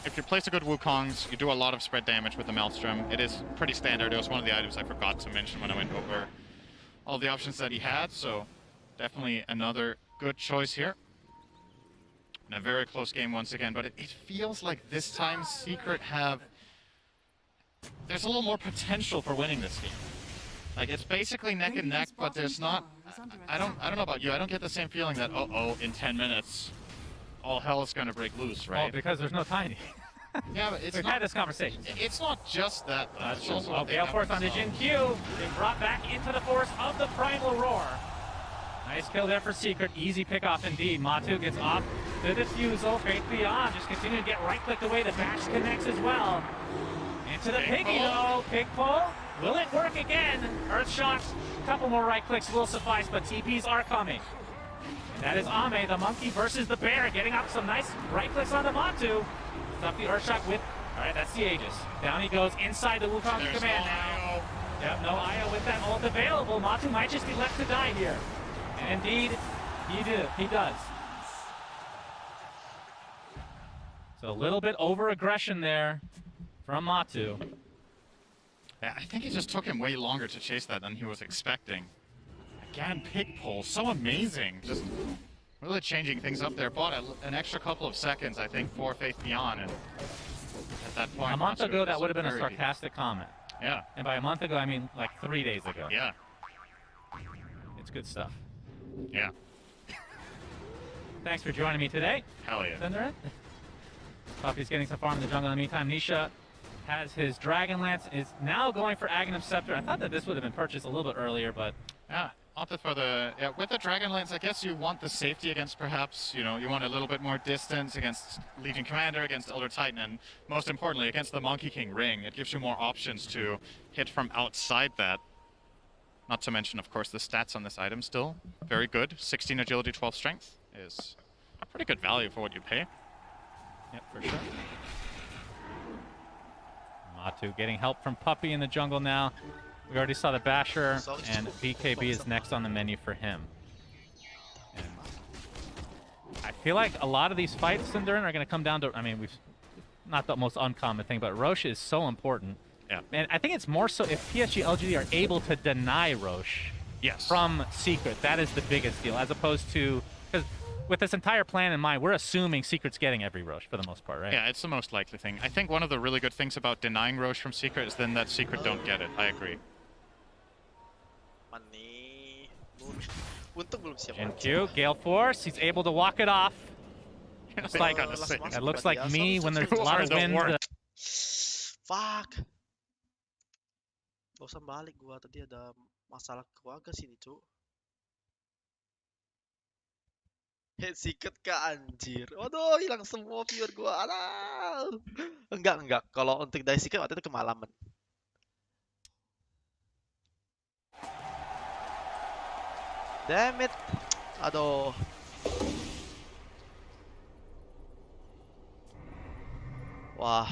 If you place a good Wukongs, you do a lot of spread damage with the Maelstrom. It is pretty standard. It was one of the items I forgot to mention when I went over all the options that he had. So definitely another good choice here. And a very close game once again. But it feels like this time Secret there's a little more potential for winning this game. Like, it's basically neck and neck, but there's not... I don't know about you. I don't get the same feeling that, in 10 minutes, all hell is going to break loose, right? Well, because there's no Tiny. Yeah, but it's We've not, had this conversation. It's not just that. It's also what they Gale have Force on the as Jin well. Q. Being brought back into the force of the Primal Roar. Nice kill there for Secret. Easy pick off indeed. Matu gets off the defusal. Faith Beyond just continuing to get right clicked away. The bash connects as well. Into the Pig piggy pull. though. Pig pull. Will it work again? Earth shots. A couple more right clicks will suffice, but TPs are coming. And that is Ame, the monkey versus the bear, getting up some nice right clicks on the Matu. Stop the Earth shot with. Alright, that's the Aegis. Down he goes inside the Wukong There's command no now. IO. Yep, no Io with that ult available. Matu might just be left to die here. And indeed, he does. So a little bit over aggression there from Matu. Yeah, I think it just took him way longer to chase that than he was expecting. Again, pig pull, so amazing. Just really changing things up there. Bought an extra couple of seconds, I think, for Faith Beyond. And at that point, A month Matu ago, that was would have been a very- sarcastic comment. Yeah. And by a month ago, I mean like 3 days ago. Yeah. It's good stuff. Yeah. Thanks for joining me today. Hell yeah. Cinderin. Puppy's getting some farm in the jungle in the meantime. Nisha has his Dragon Lance, is now going for Aghanim Scepter. I thought that this would have been purchased a little bit earlier, but Yeah, opted for the with the Dragon Lance. I guess you want the safety against perhaps you want a little bit more distance against Legion Commander, against Elder Titan, and most importantly against the Monkey King Ring. It gives you more options to hit from outside that. Not to mention, of course, the stats on this item still very good. 16 agility, 12 strength is pretty good value for what you pay. yep, for sure. Matu getting help from Puppy in the jungle now. We already saw the Basher, and BKB is next on the menu for him. And I feel like a lot of these fights, Cinderin, are going to come down to, I mean, we've not the most uncommon thing, but Roche is so important. Yeah. And I think it's more so if PSG LGD are able to deny Roche from Secret. That is the biggest deal, as opposed to, because with this entire plan in mind, we're assuming Secret's getting every Roche for the most part, right? Yeah, it's the most likely thing. I think one of the really good things about denying Roche from Secret is then that Secret don't get it. I agree. And Q, Gale Force, he's able to walk it off. It's like, it looks like me when there's a lot of wind. Fuck. Gak usah balik gua, tadi ada masalah keluarga sini, cu. Hit secret kah anjir. Waduh, hilang semua viewer gua. Alah. Enggak. Kalau untuk dari secret waktu itu kemalaman. Damn it. Aduh. Wah.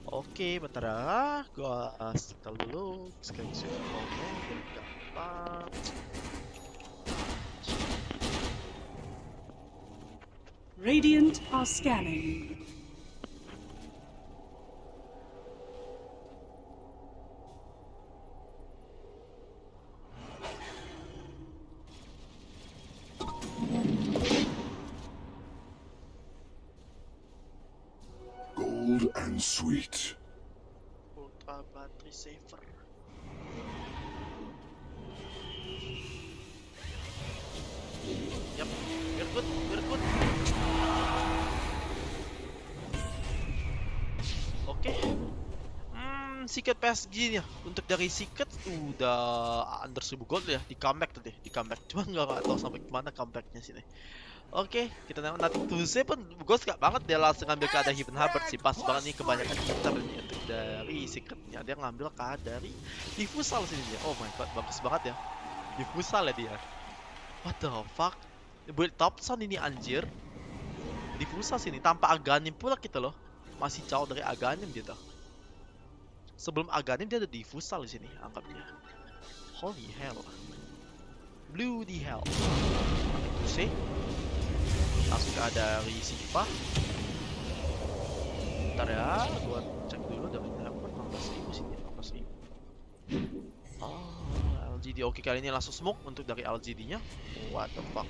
Oke, bentar ya. Gua setel dulu. Sekarang sudah ngomong biar gampang. Radiant are scanning. Gold and sweet. Ultra battery saver. Yap, we're good. Oke. Secret PSG nya. Untuk dari Secret udah under 1000 gold ya di comeback tadi, Cuma nggak tahu sampai kemana comebacknya sini. Oke, kita nengok Nothing to Say pun gue suka banget dia langsung ngambil keadaan Hidden Hubbard sih. Pas banget nih kebanyakan hitter nih untuk dari Secretnya. Dia ngambil keadaan dari Diffusal sini dia. Oh my god, bagus banget ya. Diffusal ya dia. What the fuck? Build top sound ini anjir. Diffusal sini tanpa Aghanim pula gitu loh. Masih jauh dari Aghanim dia tuh. Sebelum Aghanim dia ada Diffusal di sini anggapnya. Holy hell. Bloody hell. Nothing to Say. Langsung ke dari Siva. Bentar ya, gua cek dulu dari berapa? 15.000 sini, 15.000. Oh, LGD. Oke, kali ini langsung smoke untuk dari LGD-nya. What the fuck?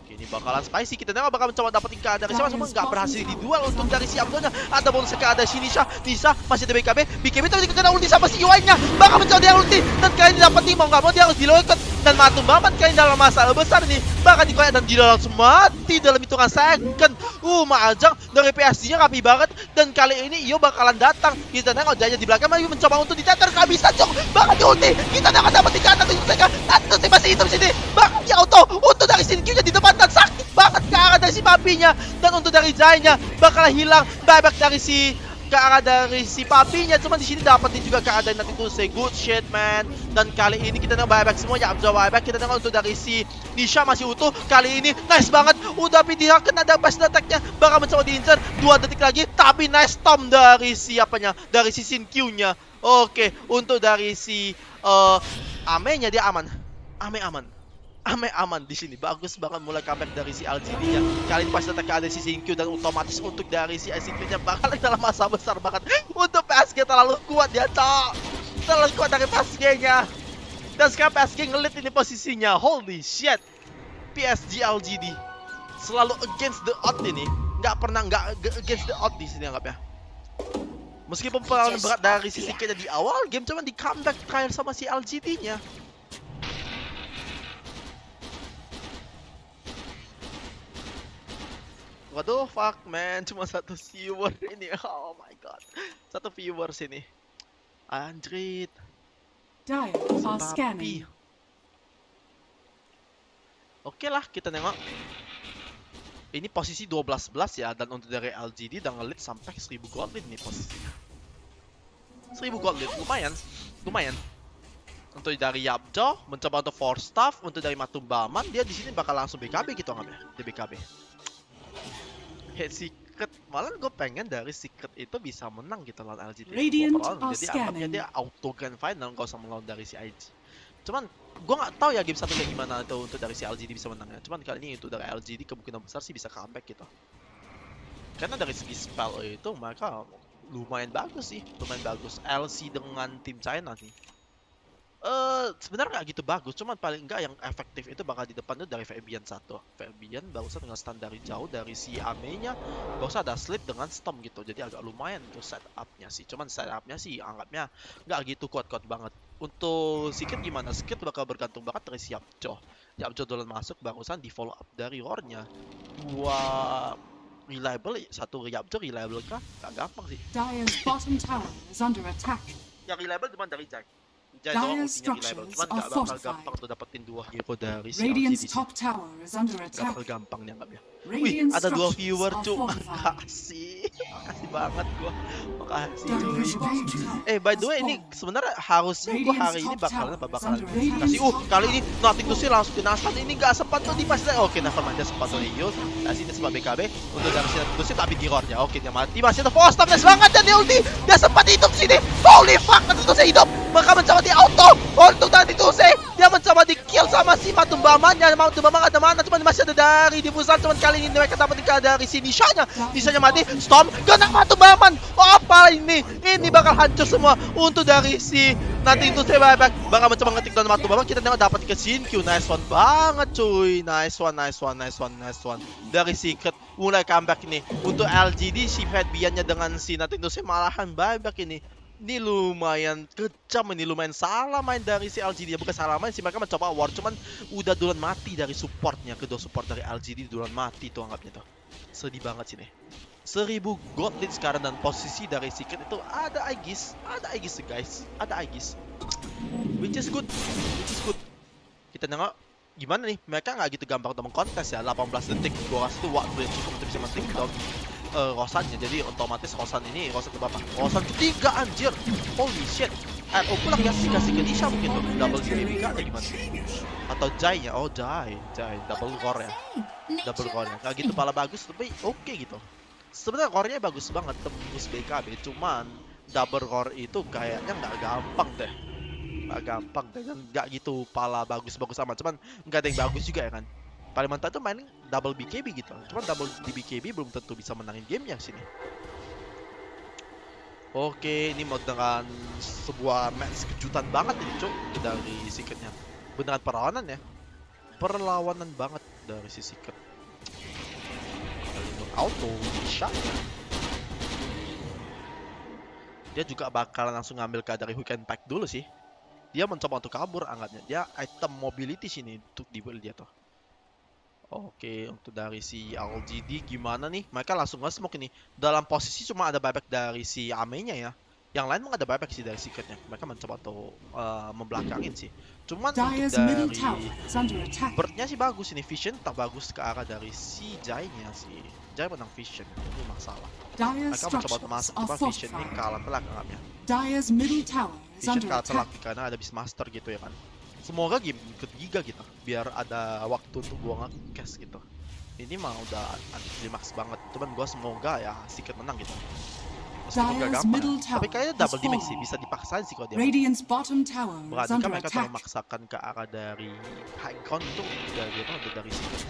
Oke, ini bakalan spicy. Kita nengok bakal mencoba dapetin keadaan Nisha, cuma nggak berhasil di duel untuk dari si Abdonya. Ada bonus keadaan si Nisha. Nisha masih ada BKB tapi kena ulti sama si UI-nya. Bakal mencoba dia ulti dan kali ini dapat mau nggak mau dia harus dilokot dan Matumbaman kali ini dalam masalah besar nih. Bakal dikoyak dan dia langsung mati dalam hitungan second. Majang dari PSG-nya rapi banget dan kali ini Iyo bakalan datang. Kita nengok Jaya di belakang lagi mencoba untuk diteter, nggak bisa cok. Bakal di ulti. Kita nengok dapetin keadaan mereka. Nanti masih hidup sini. Bakal di auto untuk dari sini Q-nya di depan dan sakit banget ke arah dari si papinya dan untuk dari Jaya-nya bakal hilang buyback dari si ke arah dari si papinya, cuman di sini dapetin juga keadaan nanti tuh say good shit man. Dan kali ini kita nengok buyback semua ya, buyback kita nengok untuk dari si Nisha masih utuh. Kali ini nice banget, udah pindah kena ada bash attack-nya, bakal mencoba diincer 2 detik lagi tapi nice storm dari siapanya, dari si Sin Q-nya. Oke, untuk dari si Ame-nya dia aman. Ame aman di sini. Bagus banget mulai comeback dari si LGD-nya. Kali ini pas datang ke ada si Sinkyu dan otomatis untuk dari si ICQ-nya bakal dalam masa besar banget. Untuk PSG terlalu kuat ya, cok. Terlalu kuat dari PSG-nya. Dan sekarang PSG ngelit ini posisinya. Holy shit. PSG LGD selalu against the odd ini. Nggak pernah nggak against the odd di sini anggapnya. Meskipun pengalaman berat dari si Sinkyu-nya di awal game, cuman di comeback terakhir sama si LGD-nya. Waduh, fuck man, cuma 1 viewer ini. Oh my god, 1 viewer sini. Anjrit. Dire are scanning. Oke lah, kita nengok. Ini posisi 12-11 ya, dan untuk dari LGD dan ngelit sampai 1000 gold lead nih posisinya. 1000 gold lead, lumayan. Untuk dari Yapjo mencoba untuk force staff, untuk dari Matumbaman dia di sini bakal langsung BKB gitu anggapnya, di BKB. Secret, malah gue pengen dari Secret itu bisa menang gitu lawan LGD. Jadi anggapnya dia auto grand final, gak usah melawan dari si IG. Cuman gue nggak tahu ya game satu kayak gimana itu untuk dari si LGD bisa menangnya. Cuman kali ini itu dari LGD kemungkinan besar sih bisa comeback gitu. Karena dari segi spell itu mereka lumayan bagus sih, lumayan bagus. LC dengan tim China nih. Sebenarnya nggak gitu bagus, cuman paling enggak yang efektif itu bakal di depan tuh dari Fabian satu. Fabian barusan dengan stand dari jauh dari si Ame-nya, barusan ada slip dengan storm gitu, jadi agak lumayan tuh setup-nya sih. Cuman setup-nya sih anggapnya nggak gitu kuat-kuat banget. Untuk Secret gimana? Secret bakal bergantung banget dari si Yapjo. Yapjo duluan masuk, barusan di follow up dari Roar-nya. Reliable, satu Yapjo reliable kah? Gak gampang sih. Dire's bottom tower is under attack. Yang reliable cuma dari Jack. Dire's structures are fortified. Radiant's top tower is under attack. Gampang nih anggapnya. Wih, ada 2 viewer cuy. Makasih. Makasih banget gua. Makasih cuy. By the way ini sebenarnya harusnya gua hari ini bakalan kasih kali ini nothing to see langsung kena stun. Ini enggak sempat tuh dipas. Oke, never mind, dia sempat tuh Yus. Kasih dia sempat BKB untuk dari sini tuh tapi di roar-nya. Oke, dia mati. Masih ada force stop banget dan dia ulti. Dia sempat hidup sini. Holy fuck, itu saya hidup. Maka mencoba di auto untuk tadi tuh dia mencoba di kill sama si Matumbaman. Matumbaman ada mana, cuman masih ada dari di pusat. Cuman kali ini mereka dapat dari si Nisha-nya mati. Storm kena Matumbaman. Apa ini? Ini bakal hancur semua untuk dari si nanti itu saya bakal mencoba ngetik down Matumbaman. Kita tengok dapat ke Sinkyu. Nice one banget cuy. Nice one. Dari Secret mulai comeback ini. Untuk LGD si Fabian-nya dengan si nanti itu saya malahan buyback ini. Ini lumayan kejam, ini lumayan salah main dari si LGD. Bukan salah main sih, mereka mencoba war, cuman udah duluan mati dari supportnya. Kedua support dari LGD duluan mati tuh anggapnya tuh. Sedih banget sih nih. 1000 gold lead sekarang dan posisi dari Secret itu ada Aegis guys, ada Aegis. Which is good. Kita nengok gimana nih, mereka nggak gitu gampang untuk mengkontes ya. 18 detik, gua rasa itu waktu yang cukup untuk bisa men-take down Rosannya. Jadi otomatis Rosan ini, Rosan ke berapa? Rosan ketiga anjir. Holy shit. RO pulang ya, dikasih ke Nisha mungkin tuh. Double BKB atau gimana? Atau Jai-nya, Jai. Double core ya. Nggak gitu pala bagus, tapi oke gitu. Sebenarnya core-nya bagus banget, tembus BKB. Cuman double core itu kayaknya nggak gampang deh. Dan nggak gitu pala bagus-bagus amat. Cuman nggak ada yang bagus juga ya kan. Paling mantap tuh main double BKB gitu. Cuman double di BKB belum tentu bisa menangin gamenya sini. Oke, ini mau dengan sebuah match kejutan banget ini, cuk, dari Secret-nya. Beneran perlawanan ya. Perlawanan banget. dari si Secret. Auto shot. Dia juga bakalan langsung ngambil ke dari Weekend Pack dulu sih. Dia mencoba untuk kabur anggapnya. Dia item mobility sini untuk di build dia tuh. Oke, untuk dari si LGD gimana nih? Mereka langsung nge-smoke ini. Dalam posisi cuma ada buyback dari si Ame-nya ya. Yang lain nggak ada buyback sih dari Secretnya. Mereka mencoba untuk membelakangin sih. Cuman untuk dari Bird-nya sih bagus ini. Vision tak bagus ke arah dari si Jai-nya sih. Jai menang Vision. Ini masalah. Mereka mencoba untuk masuk. Cuma Vision ini kalah telak anggapnya. Vision kalah telak karena ada Beastmaster gitu ya kan. Semoga game ketiga gitu, biar ada waktu untuk gua nge-cash gitu. Ini mah udah anti-climax banget, cuman gua semoga ya Secret menang gitu. Semoga gampang, tapi kayaknya double damage sih, bisa dipaksain sih kalau dia. Berarti kan mereka terlalu memaksakan ke arah dari high ground itu dari Secret.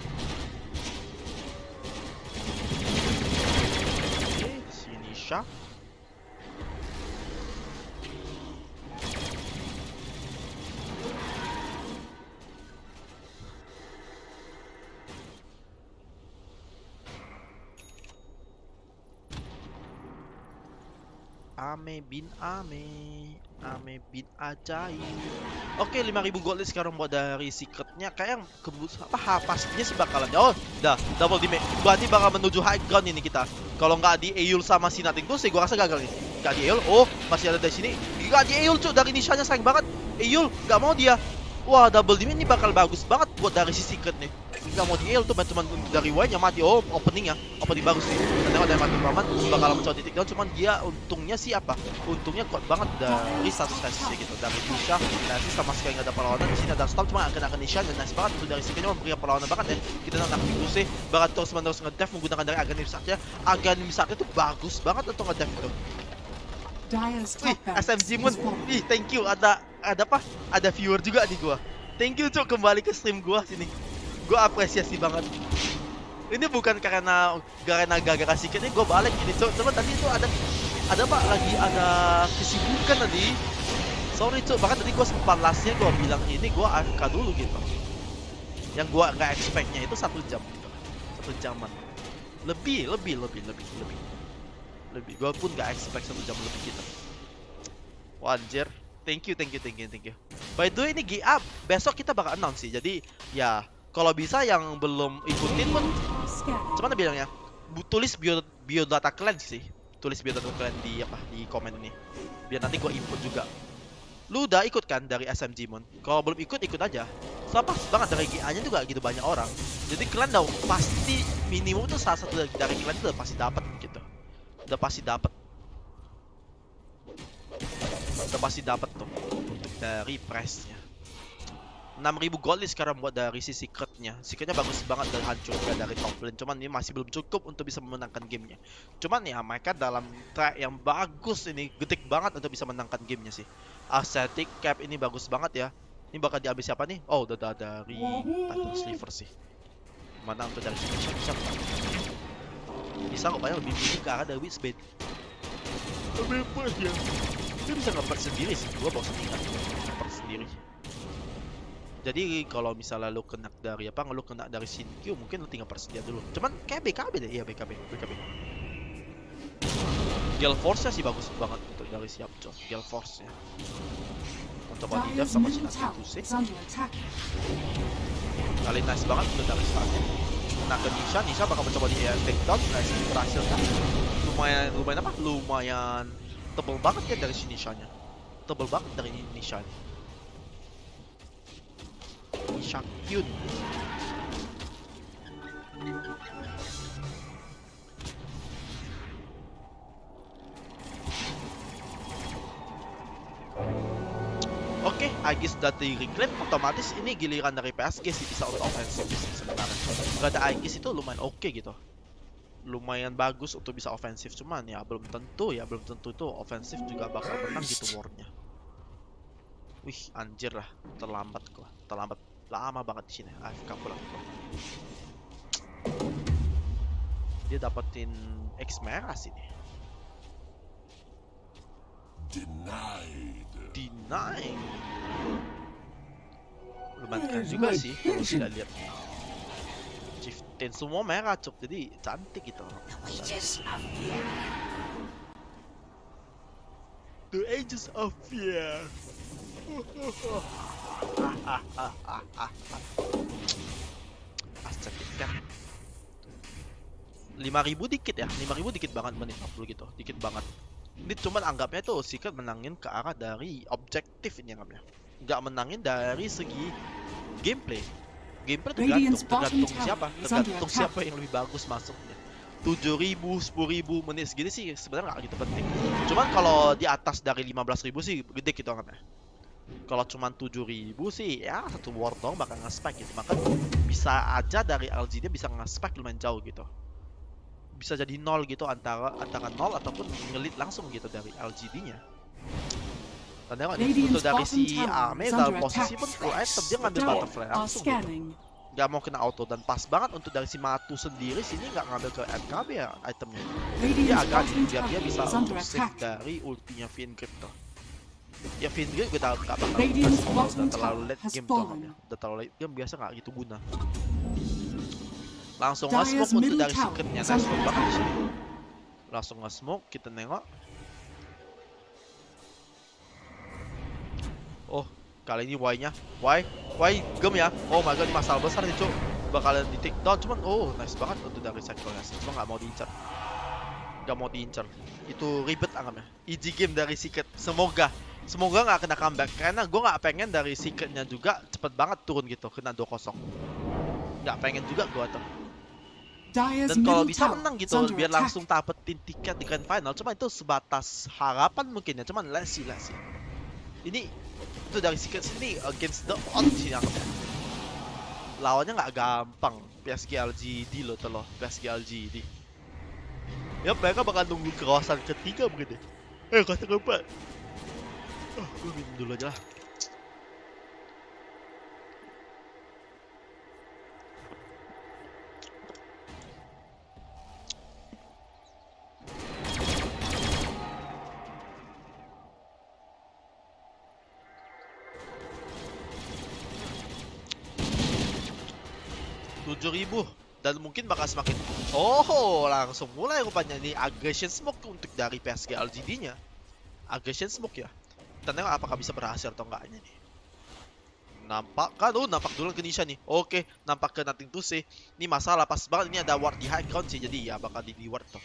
Oke, sini Shark. Ame bin ajaib. Oke, 5.000 gold sekarang buat dari Secretnya. Kayak pastinya sih bakalan. Oh, dah double damage. Berarti bakal menuju high ground ini kita. Kalau nggak di Eul sama si Nothing tuh, gua rasa gagal nih. Nggak di Eul. Oh, masih ada dari sini. Nggak di Eul cuy, dari Nishanya sayang banget. Eul nggak mau dia. Wah, double damage ini bakal bagus banget buat dari si Secret nih. Nggak mau di Eul tuh, cuma dari Wine yang mati. Oh, opening bagus sih. Tengok dari mati paman bakal mencoba titik down, cuman dia untungnya sih untungnya kuat banget dari status sih gitu. Dari Nisha, Nasi sama sekali nggak ada perlawanan. Di sini ada stop, cuma akan Nisha dan nice banget untuk dari Secretnya memberikan perlawanan banget ya. Kita nonton aktif sih, bakal terus-menerus nge-dev menggunakan dari Aghanim Sakya. Aghanim Sakya tuh bagus banget untuk nge-dev itu. Wih, SMG Moon, wih, thank you. Ada apa? Ada viewer juga nih gua. Thank you cuk, kembali ke stream gua sini. Gua apresiasi banget. Ini bukan karena gara-gara Secret ini gua balik gini cuk. Cuman tadi itu ada apa lagi ada kesibukan tadi. Sorry cuk, bahkan tadi gua sempat lastnya gua bilang ini gua AFK dulu gitu. Yang gua nggak expect-nya itu 1 jam gitu. 1 jaman. Lebih. Gua pun nggak expect 1 jam lebih gitu. Wah, anjir. Thank you. By the way, ini GA besok kita bakal announce sih. Jadi ya kalau bisa yang belum ikutin pun, cuman bilangnya tulis biodata kalian sih. Tulis biodata kalian di komen ini. Biar nanti gua input juga. Lu udah ikut kan dari SMG Moon? Kalau belum ikut aja. Soalnya pas banget dari GA-nya juga gitu banyak orang. Jadi kalian udah pasti minimum tuh salah satu dari kalian tuh udah pasti dapat gitu. Udah pasti dapat tuh untuk dari press-nya. 6.000 gold sekarang buat dari si Secretnya. Secretnya bagus banget dan hancur dari top lane. Cuman ini masih belum cukup untuk bisa memenangkan gamenya. Cuman ya mereka dalam track yang bagus ini, getik banget untuk bisa menangkan gamenya sih. Aesthetic cap ini bagus banget ya. Ini bakal diambil siapa nih? Oh, udah dari Titan Sliver sih. Mana untuk dari bisa kok banyak lebih pilih ke arah dari Witchbane. Bebas ya. Dia bisa nge-perk sendiri sih. Gua bawa nge-perk sendiri. Jadi kalau misalnya lu kena dari Shinkyu, mungkin lu tinggal persedia dulu. Cuman kayak BKB deh, iya BKB. Gale Force-nya sih bagus banget untuk dari Siapco. Gale Force-nya. Untuk body dev sama Shinatsu sih. Kali nice banget untuk dari startnya. Nah ke Nisha bakal mencoba di take down. Nice, berhasil kan. Lumayan tebel banget ya dari si Nisha-nya. Tebel banget dari Nisha-nya. Shakyun. Oke, Aegis udah di reclaim, otomatis ini giliran dari PSG sih bisa untuk offensive sih sebenarnya. Gak ada Aegis itu lumayan oke gitu. Lumayan bagus untuk bisa ofensif, cuman ya belum tentu itu ofensif juga bakal menang gitu war-nya. Wih, anjir lah, terlambat lama banget di sini. AFK pulang. Dia dapetin X merah sini. Denied. Lumayan keren juga sih kalau tidak lihat. Chieftain semua merah cuk, jadi cantik gitu. The Ages of Fear. Cantik kan. 5.000 dikit ya, 5.000 dikit banget menit 40 gitu, dikit banget. Ini cuman anggapnya tuh Secret menangin ke arah dari objektif ini anggapnya. Nggak menangin dari segi gameplay. Gameplay tergantung siapa yang lebih bagus masuknya. 7.000, 10.000 menit segini sih sebenarnya nggak gitu penting. Cuman kalau di atas dari 15.000 sih gede gitu anggapnya. Kalau cuman 7.000 sih ya satu war dong bakal nge-spike gitu. Maka bisa aja dari LGD bisa nge-spike lumayan jauh gitu. Bisa jadi 0 gitu antara 0 ataupun ngelit langsung gitu dari LGD-nya. Dan tengok nih, untuk dari si Ame dalam posisi pun full item dia ngambil butterfly langsung gitu. Gak mau kena auto dan pas banget untuk dari si Matu sendiri sini nggak ngambil ke MKB ya itemnya. Dia agak biar dia bisa untuk save dari ultinya Fingrip tuh. Ya Fingrip gue tau gak bakal udah terlalu late game tuh anggapnya. Udah terlalu late game biasa nggak gitu guna. Langsung nge-smoke untuk dari secretnya, nice work banget disini. Langsung nge-smoke, kita nengok. Oh, kali ini Y-nya, Y gem ya. Oh my god, ini masalah besar nih cuk. Bakalan di take down, cuman oh nice banget untuk dari cycle-nya. Cuma nggak mau diincar. Itu ribet anggapnya. Easy game dari secret, semoga nggak kena comeback. Karena gue nggak pengen dari secretnya juga cepet banget turun gitu, kena 2-0. Nggak pengen juga gue tuh. Dan kalau bisa menang gitu biar langsung dapetin tiket di grand final, cuma itu sebatas harapan mungkin ya, cuman let's see. Ini itu dari Secret sini against the odds sih anggapnya. Lawannya nggak gampang, PSG LGD loh PSG LGD. Ya mereka bakal nunggu kawasan ketiga mungkin deh. Kawasan keempat. Gue minum dulu aja lah. Dan mungkin bakal semakin langsung mulai rupanya nih aggression smoke untuk dari PSG LGD-nya. Aggression smoke ya. Kita tengok apakah bisa berhasil atau enggaknya nih. Nampak dulu ke Nisha nih. Oke, nampak ke nothing to say. Ini masalah pas banget ini ada ward di high ground sih, jadi ya bakal di ward tuh.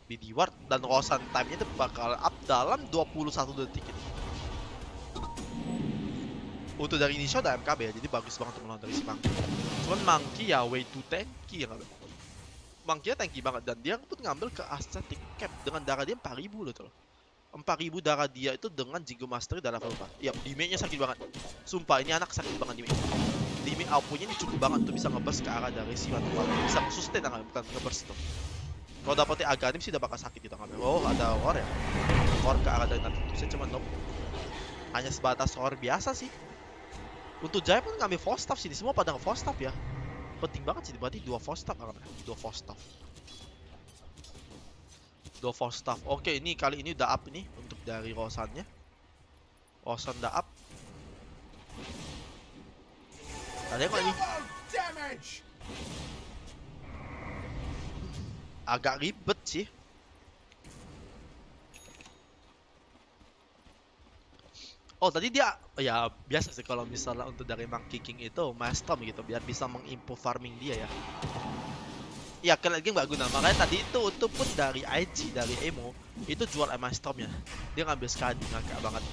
Di ward dan Rosan time-nya itu bakal up dalam 21 detik ini. Untuk dari Nisha udah MKB ya, jadi bagus banget untuk melawan dari si Monkey. Cuman Monkey ya way too tanky ya nggak. Monkey-nya tanky banget dan dia pun ngambil ke aesthetic cap dengan darah dia 4.000 loh tuh. 4.000 darah dia itu dengan Jigo Mastery dan level 4. Ya, damage-nya sakit banget. Sumpah ini anak sakit banget damage. Damage output-nya ini cukup banget untuk bisa nge-burst ke arah dari si Watu. Bisa sustain bukan nge-burst tuh. Kalau dapetnya Aganim sih udah bakal sakit gitu ngambil. Oh, ada Roar ya. Roar ke arah dari nanti itu saya cuma nope. Hanya sebatas Roar biasa sih. Untuk Jaya pun ngambil 4 staff sini, semua pada nge-4 staff ya. Penting banget sih, berarti 2 4 staff anggapnya. 2 4 staff. 2 4 staff. Oke, ini kali ini udah up nih untuk dari Rosannya. Rosan udah up. Ada kok ini. Agak ribet sih. Oh tadi dia ya biasa sih kalau misalnya untuk dari Monkey King itu Maelstrom gitu biar bisa mengimprove farming dia ya. Ya kalian lagi nggak guna, makanya tadi itu pun dari IG dari Emo itu jual Maelstrom ya. Dia ngambil Skadi ngakak banget.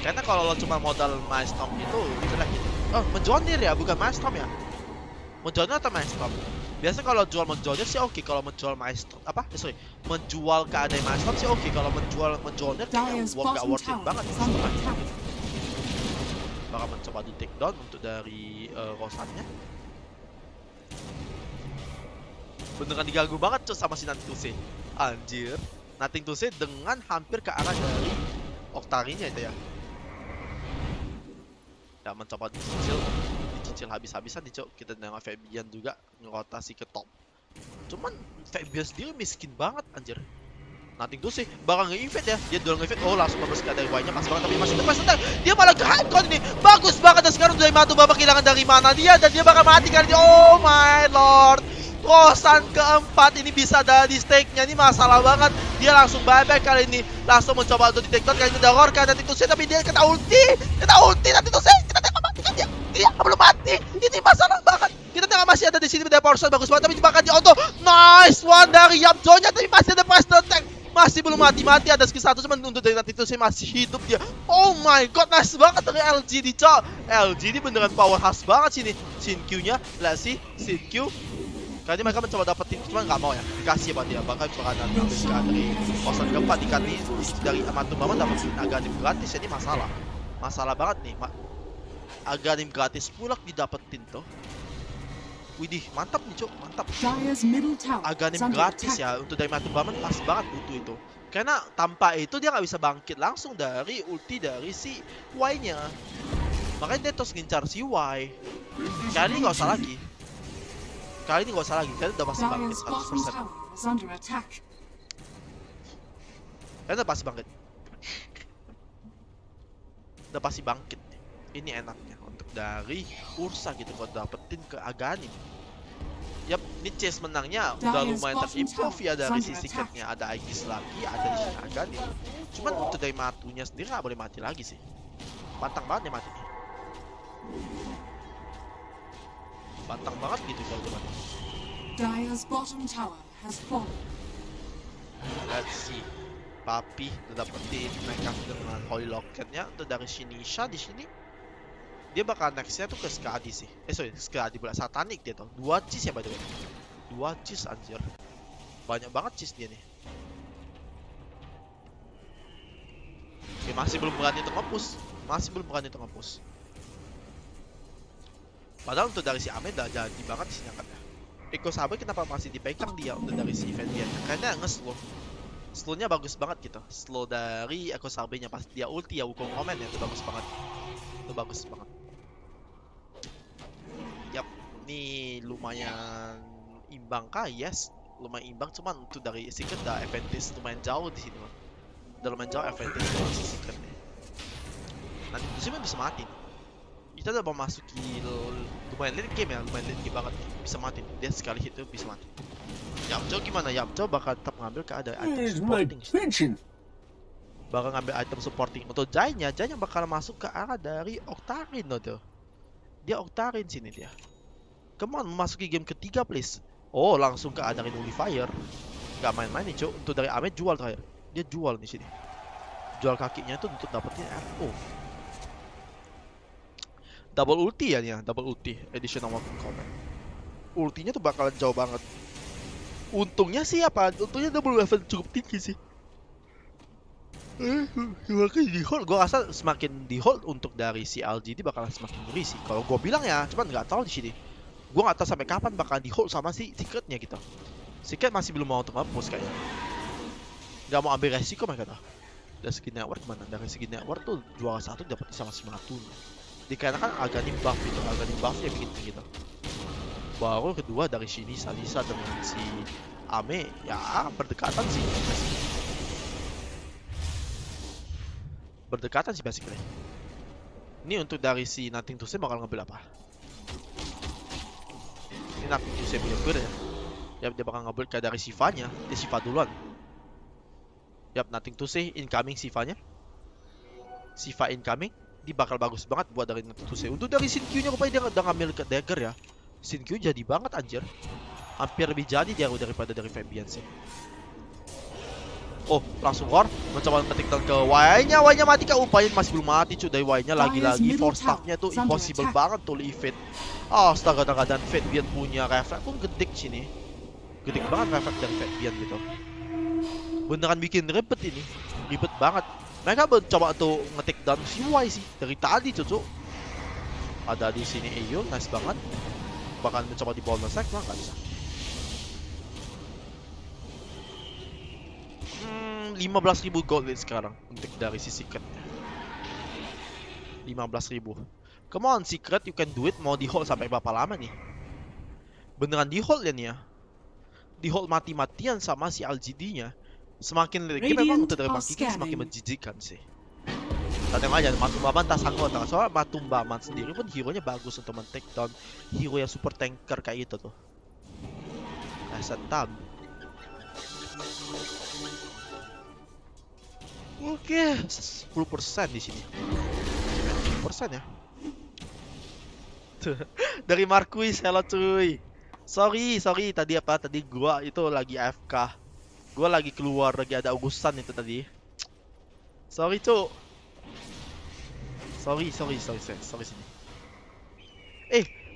Karena kalau lo cuma modal Maelstrom itu jelek gitu. Oh menjonir ya bukan Maelstrom ya. Menjonir atau Maelstrom? Biasa kalau jual menjonir sih oke, kalau menjual Maelstrom menjual keadaan Maelstrom sih oke, kalau menjonir kayaknya nggak worth it banget. Bakal mencoba di take down untuk dari Rosannya. Beneran diganggu banget cuy sama si Nothing to Say. Anjir, Nothing to Say dengan hampir ke arah dari Octarinya itu ya. Ya mencoba dicicil habis-habisan nih cok. Kita dengan Fabian juga ngerotasi ke top. Cuman Fabian sendiri miskin banget anjir. Nothing to say. Baka nge-event ya. Dia dulu nge-event. Oh, langsung babas ka dari Y-nya. Pas banget tapi masih tepas santai. Dia malah ke-handcon ini. Bagus banget. Dan sekarang udah matu babak kehilangan dari mana dia. Dan dia bakal mati kali ini. Oh my lord. Kosan keempat ini bisa ada di stake-nya. Ini masalah banget. Dia langsung buyback kali ini. Langsung mencoba untuk di-take down. Kali ini udah Lorca. Nanti to say. Tapi dia kena ulti. Nanti to say. Kita tengok matikan dia. Dia belum mati. Ini masalah banget. Kita tengah masih ada di sini. Ada power shot bagus banget. Tapi bakal di auto. Nice one dari Yapjo-nya. Tapi masih ada press attack. Masih belum mati-mati, ada skill 1 cuman untuk dari nanti itu saya masih hidup dia. Oh my god, nice banget dari LGD, cok. LGD beneran powerhouse banget sini. Sin-Q-nya, lihat sih, Sin-Q. Kali ini mereka mencoba dapetin, cuman nggak mau ya. Dikasih apa dia, bakal bakalan ambil dari kosan keempat dikasih dari Amatu Mama dapetin Aganim gratis. Ini masalah banget nih. Aganim gratis pula didapetin tuh. Widih, mantap nih cok, mantap. Aganim gratis ya, untuk dari Matu Baman pas banget butuh itu. Karena tanpa itu dia nggak bisa bangkit langsung dari ulti dari si Y-nya. Makanya dia terus ngincar si Y. Kali ini nggak usah lagi. Kali udah pasti bangkit 100%. Kalian udah pasti bangkit. Udah pasti bangkit. Ini enaknya untuk dari Ursa gitu kalau dapetin ke Aganim. Yap, ini chase menangnya udah lumayan terimprove ya dari si secretnya. Ada Aegis lagi, ada di sini Aganim. Cuman untuk dari Matunya sendiri nggak boleh mati lagi sih. Pantang banget ya matinya. Pantang banget gitu kalau dia mati. Dire's bottom tower has fallen. Let's see. Papi udah dapetin mereka dengan Holy Locket-nya untuk dari Shinisha di sini. Dia bakal next-nya tuh ke Skadi sih. Skadi pula Satanic dia tuh. 2 cheese ya by the way. 2 cheese anjir. Banyak banget cheese dia nih. Oke, masih belum berani untuk nge-push. Padahal untuk dari si Ame udah jadi banget sih nyangkatnya. Eko Sabe kenapa masih dipegang dia untuk dari si Fabian? Karena nge-slow. Slow-nya bagus banget gitu. Slow dari Eko Sabe-nya pas dia ulti ya Wukong komen ya, itu bagus banget. Yap, ini lumayan imbang kah? Yes, lumayan imbang, cuman untuk dari Secret udah advantage lumayan jauh di sini, man. Udah lumayan jauh advantage dari si Secret nih. Nanti itu sih bisa mati. Kita udah mau masuki lumayan late game ya, lumayan late game banget. Bisa mati, dia sekali hit tuh bisa mati. Yapjo gimana? Yapjo bakal tetap ngambil ke ada item supporting. Bakal ngambil item supporting. Untuk Jai-nya bakal masuk ke arah dari Octarine loh tuh. Dia Octarine sini dia. Come on, memasuki game ketiga please. Oh, langsung ke ada Nullifier. Gak main-main nih cok. Untuk dari Ahmed jual terakhir. Dia jual di sini. Jual kakinya itu untuk dapetin RO. Double ulti ya nih ya, double ulti. Additional weapon combat. Ultinya tuh bakalan jauh banget. Untungnya sih apa? Untungnya double level cukup tinggi sih. Semakin di hold, gue rasa semakin di hold untuk dari si LGD bakalan semakin ngeri sih. Kalau gue bilang ya, cuman nggak tahu di sini. Gue nggak tahu sampai kapan bakalan di hold sama si Secretnya gitu. Secret masih belum mau untuk nge-push kayaknya. Nggak mau ambil resiko mereka tuh. Dari segi network mana? Dari segi network tuh juara 1 dapat sama si Matu. Dikarenakan Aganim buff gitu, Aganim buff dia bikin gitu. Baru kedua dari sini Salisa dengan si Ame ya berdekatan sih. Berdekatan sih basically. Ini untuk dari si Nothing to Say bakal ngambil apa? Ini Nothing to Say punya gue ya. Yap, dia bakal ngambil kayak dari Siva-nya. Dia Siva duluan. Yap, Nothing to Say incoming Siva-nya. Siva incoming. Dia bakal bagus banget buat dari Nothing to Say. Untuk dari Sin-Q-nya rupanya dia udah ngambil ke dagger ya. Sin-Q jadi banget anjir. Hampir lebih jadi dia daripada dari Fabian sih. Oh, langsung war mencoba ngetik down ke Y-nya. Y-nya mati kah? Upayain masih belum mati cuy. Dari Y-nya lagi-lagi force staff-nya tuh impossible banget tuh evade. Oh, astaga, dan Fabian punya refleks pun gedik sini. Gedik banget refleks dari Fabian gitu. Beneran bikin ribet ini. Ribet banget. Mereka mencoba tuh ngetik down si Y sih dari tadi cucu. Ada di sini Eyo, nice banget. Bahkan mencoba di bawah sack, nggak bisa. 15.000 gold lead sekarang untuk dari si Secret. 15.000. Come on Secret, you can do it. Mau di hold sampai berapa lama nih? Beneran di hold ya nih ya. Di hold mati-matian sama si LGD-nya. Semakin late game memang untuk dari Monkey King semakin menjijikkan sih. Tengok aja Matumbaman tak sanggup tengah. Soalnya Matumbaman sendiri pun hero-nya bagus untuk men-take down hero yang super tanker kayak itu tuh. Setam. Oke, 10% di sini. 10% ya. Tuh, dari Marquis, hello cuy. Sorry tadi apa? Tadi gua itu lagi AFK. Gua lagi keluar, lagi ada urusan itu tadi. Sorry, Cuk. Sorry sini.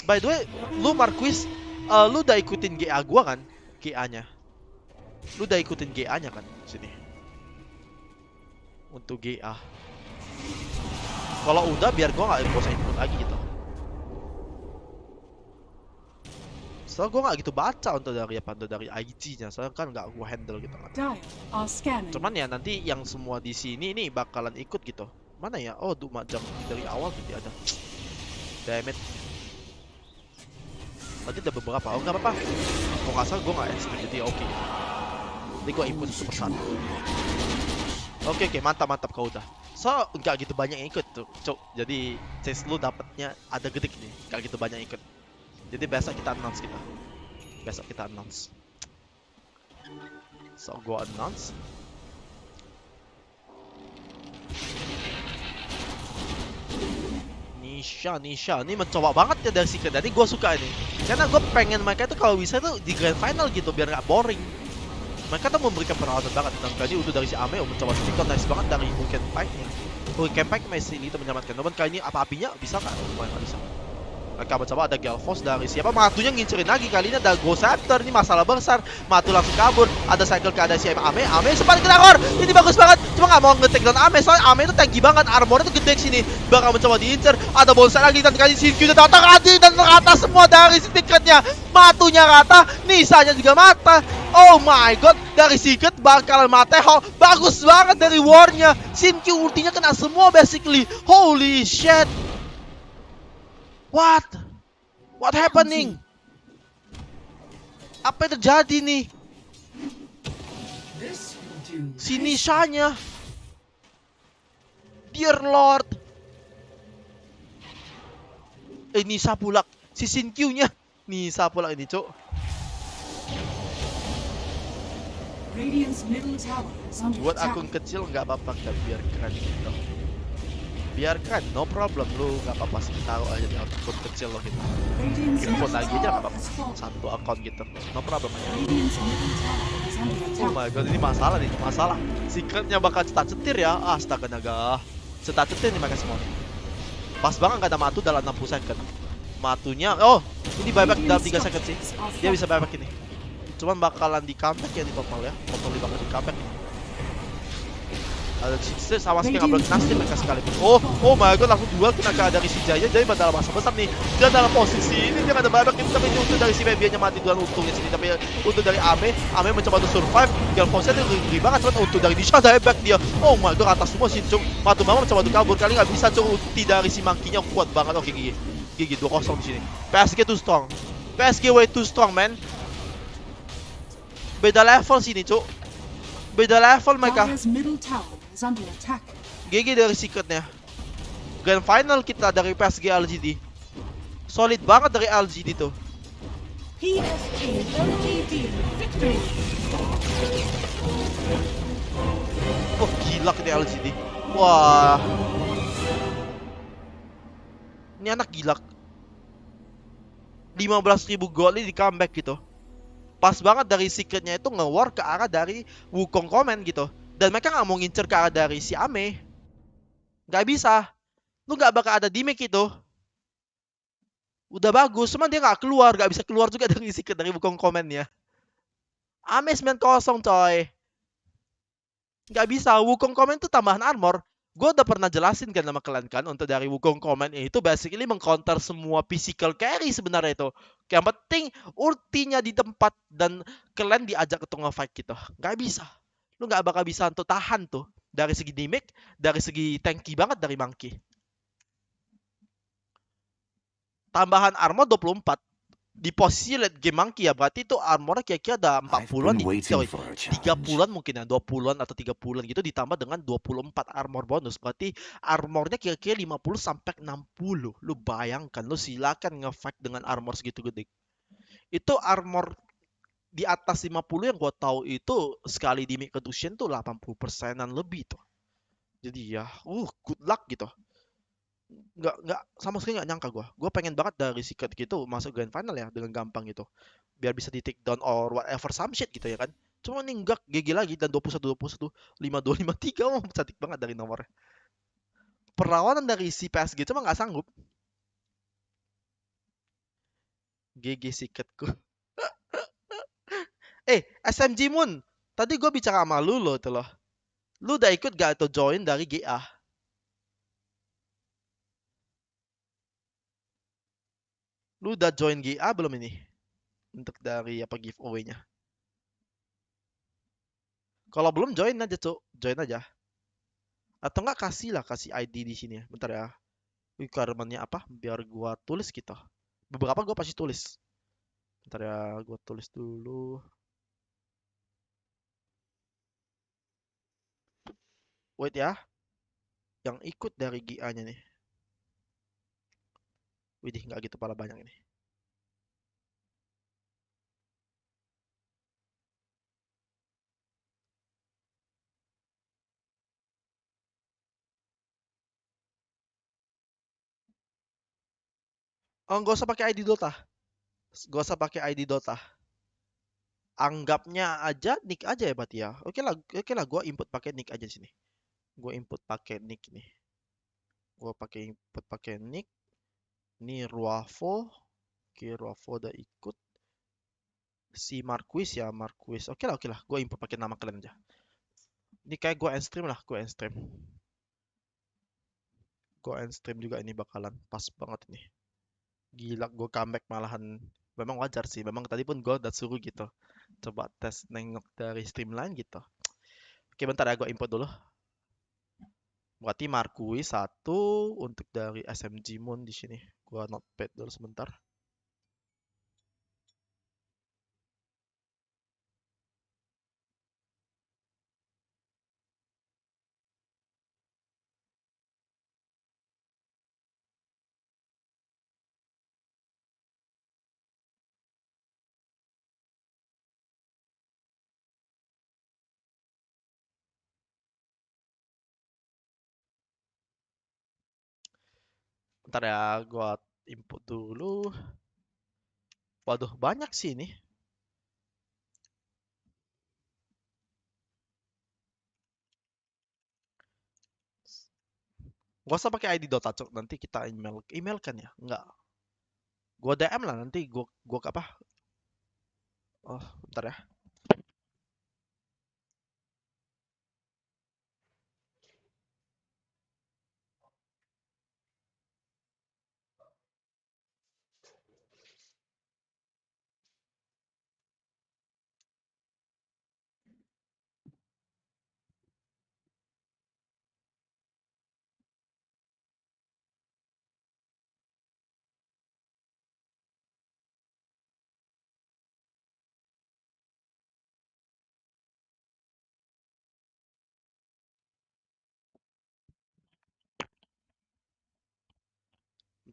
By the way, lu Marquis, lu udah ikutin GA gua kan? GA-nya. Lu udah ikutin GA-nya kan sini. Untuk GA. Kalau udah biar gua nggak bosan ikut lagi gitu. Soalnya gue gak gitu baca untuk dari IG-nya, soalnya kan gak gue handle gitu kan. Cuman ya nanti yang semua di sini nih bakalan ikut gitu. Mana ya? Oh, macam dari awal gitu ada. Damn it. Tadi ada beberapa. Oh nggak apa-apa. Kalau nggak salah gue nggak expect jadi oke. Jadi gue input satu persatu. Oke, mantap kau udah. So nggak gitu banyak yang ikut tuh, Cuk. Jadi chase lu dapatnya ada gede nih. Nggak gitu banyak yang ikut. Jadi besok kita announce So gua announce. Nisha ini mencoba banget ya dari secret. Jadi gua suka ini. Karena gua pengen mereka tuh kalau bisa tuh di grand final gitu biar nggak boring. Mereka tuh memberikan peralatan banget. Dan tadi untuk dari si Ame mencoba speaker nice banget dari Hurricane Pike-nya. Hurricane Pike masih itu menyelamatkan. Namun kali ini apinya bisa nggak? Nggak bisa. Mereka mencoba ada Galvos dari siapa? Matunya ngincerin lagi. Kali ini ada Ghost Raptor. Ini masalah besar. Matu langsung kabur. Ada cycle ke ada si Ame sempat kedakor. Ini bagus banget. Cuma nggak mau nge-take down Ame. Soalnya Ame itu tanky banget. Armornya tuh gede sini. Bakal mencoba diincer. Ada bonsai lagi. Dan kali ini Shinju udah datang lagi. Dan rata semua dari secretnya. Matunya rata. Nisanya juga mata. Oh my god. Dari secret bakalan mati. Bagus banget dari war-nya. Shinju ultinya kena semua basically. Holy shit. What happening? Apa yang terjadi nih? Si Nishanya. Dear Lord. Nisa pula. Si Shinkyu-nya. Nisa pula ini, Cuk. Buat akun kecil nggak apa-apa, kita biarkan gitu. Biarkan, no problem, lu nggak apa-apa sih, taruh aja di akun kecil lo gitu. Input lagi aja nggak apa-apa, satu akun gitu, no problem aja. Oh my god, ini masalah. Secretnya bakal cetak-cetir ya, astaga naga. Cetak-cetir nih mereka semua. Pas banget nggak ada matu dalam 60 second. Matunya, oh ini buyback dalam 3 second sih. Dia bisa buyback ini. Cuman bakalan di comeback ya di total ya, total bakal di comeback ini. Ada Sixer sama sekali nggak boleh nasib mereka sekalipun. Oh my god, langsung duel kena dari si Jaya. Jadi dalam masa besar nih. Dia dalam posisi ini dia nggak ada buyback itu, tapi ini untuk dari si Baby-nya mati duel untungnya sini. Tapi untuk dari Ame mencoba untuk survive. Galvosnya tuh ngeri banget, cuman untuk dari Nisha buyback dia. Oh my god, atas semua Shinju. Matumama mencoba untuk kabur, kali nggak bisa. Cuk, ulti dari si Monkey-nya kuat banget. Oke, gigi 2-0 di sini. PSG too strong. PSG way too strong, man. Beda level sini, Cuk. Beda level mereka. GG dari secretnya. Grand final kita dari PSG LGD. Solid banget dari LGD tuh. PSG LGD victory. Oh gila ke LGD. Wah. Ini anak gila. 15.000 gold ini di comeback gitu. Pas banget dari secretnya itu nge-war ke arah dari Wukong Comment gitu. Dan mereka nggak mau ngincer ke arah dari si Ame. Nggak bisa. Lu nggak bakal ada damage itu. Udah bagus, cuman dia nggak keluar. Nggak bisa keluar juga dari secret dari Wukong Comment-nya. Ame 9-0 coy. Nggak bisa. Wukong Comment itu tambahan armor. Gue udah pernah jelasin kan sama kalian kan. Untuk dari Wukong Comment itu basically mengcounter semua physical carry sebenarnya itu. Yang penting ultinya di tempat dan kalian diajak ke tengah fight gitu. Nggak bisa. Lu nggak bakal bisa untuk tahan tuh. Dari segi damage, dari segi tanky banget dari Monkey. Tambahan armor 24. di posisi late game monkey ya, berarti itu armornya kira-kira ada 40-an, 30-an mungkin ya, 20-an atau 30-an gitu ditambah dengan 24 armor bonus. Berarti armornya kira-kira 50 sampai 60. Lu bayangkan, lu silakan nge-fight dengan armor segitu gede. Itu armor di atas 50 yang gua tahu itu sekali di mid contusion tuh 80%-an lebih tuh. Jadi ya, good luck gitu. Nggak sama sekali nggak nyangka gue pengen banget dari Secret gitu masuk grand final ya dengan gampang gitu biar bisa di take down or whatever some shit gitu ya kan. Cuma nih enggak GG lagi dan 21 52 53 mau cantik banget dari nomornya. Perlawanan dari si PSG cuma nggak sanggup. GG Secretku. SMG Moon, tadi gue bicara sama lu loh tuh loh. Lu udah ikut gak atau join dari GA? Lu udah join GA belum ini? Untuk dari apa giveaway-nya? Kalau belum join aja, Cuk. Join aja. Atau enggak kasih ID di sini ya. Bentar ya. Requirement-nya apa? Biar gua tulis gitu. Beberapa gua pasti tulis. Bentar ya, gua tulis dulu. Wait ya. Yang ikut dari GA-nya nih. Widih, nggak gitu pala banyak ini. Oh, nggak usah pakai ID Dota. Nggak usah pakai ID Dota. Anggapnya aja nick aja ya berarti ya. Oke lah, gua input pakai nick aja di sini. Gua input pakai nick nih. Gua pakai input pakai nick. Ini Ruafo. Oke, Ruafo udah ikut. Si Marquis ya, Marquis. Oke lah. Gue input pakai nama kalian aja. Ini kayak gue end stream lah, gue end stream. Gue end stream juga ini bakalan pas banget ini. Gila, gue comeback malahan. Memang wajar sih, memang tadi pun gue udah suruh gitu. Coba tes nengok dari stream lain gitu. Oke, bentar ya, gue input dulu. Berarti Marquis 1 untuk dari SMG Moon di sini. Gue notepad dulu sebentar. Bentar ya, gue input dulu. Waduh, banyak sih ini. Gak usah pakai ID Dota, Cok. Nanti kita email kan ya? Enggak. Gua DM lah nanti gua apa? Oh, bentar ya.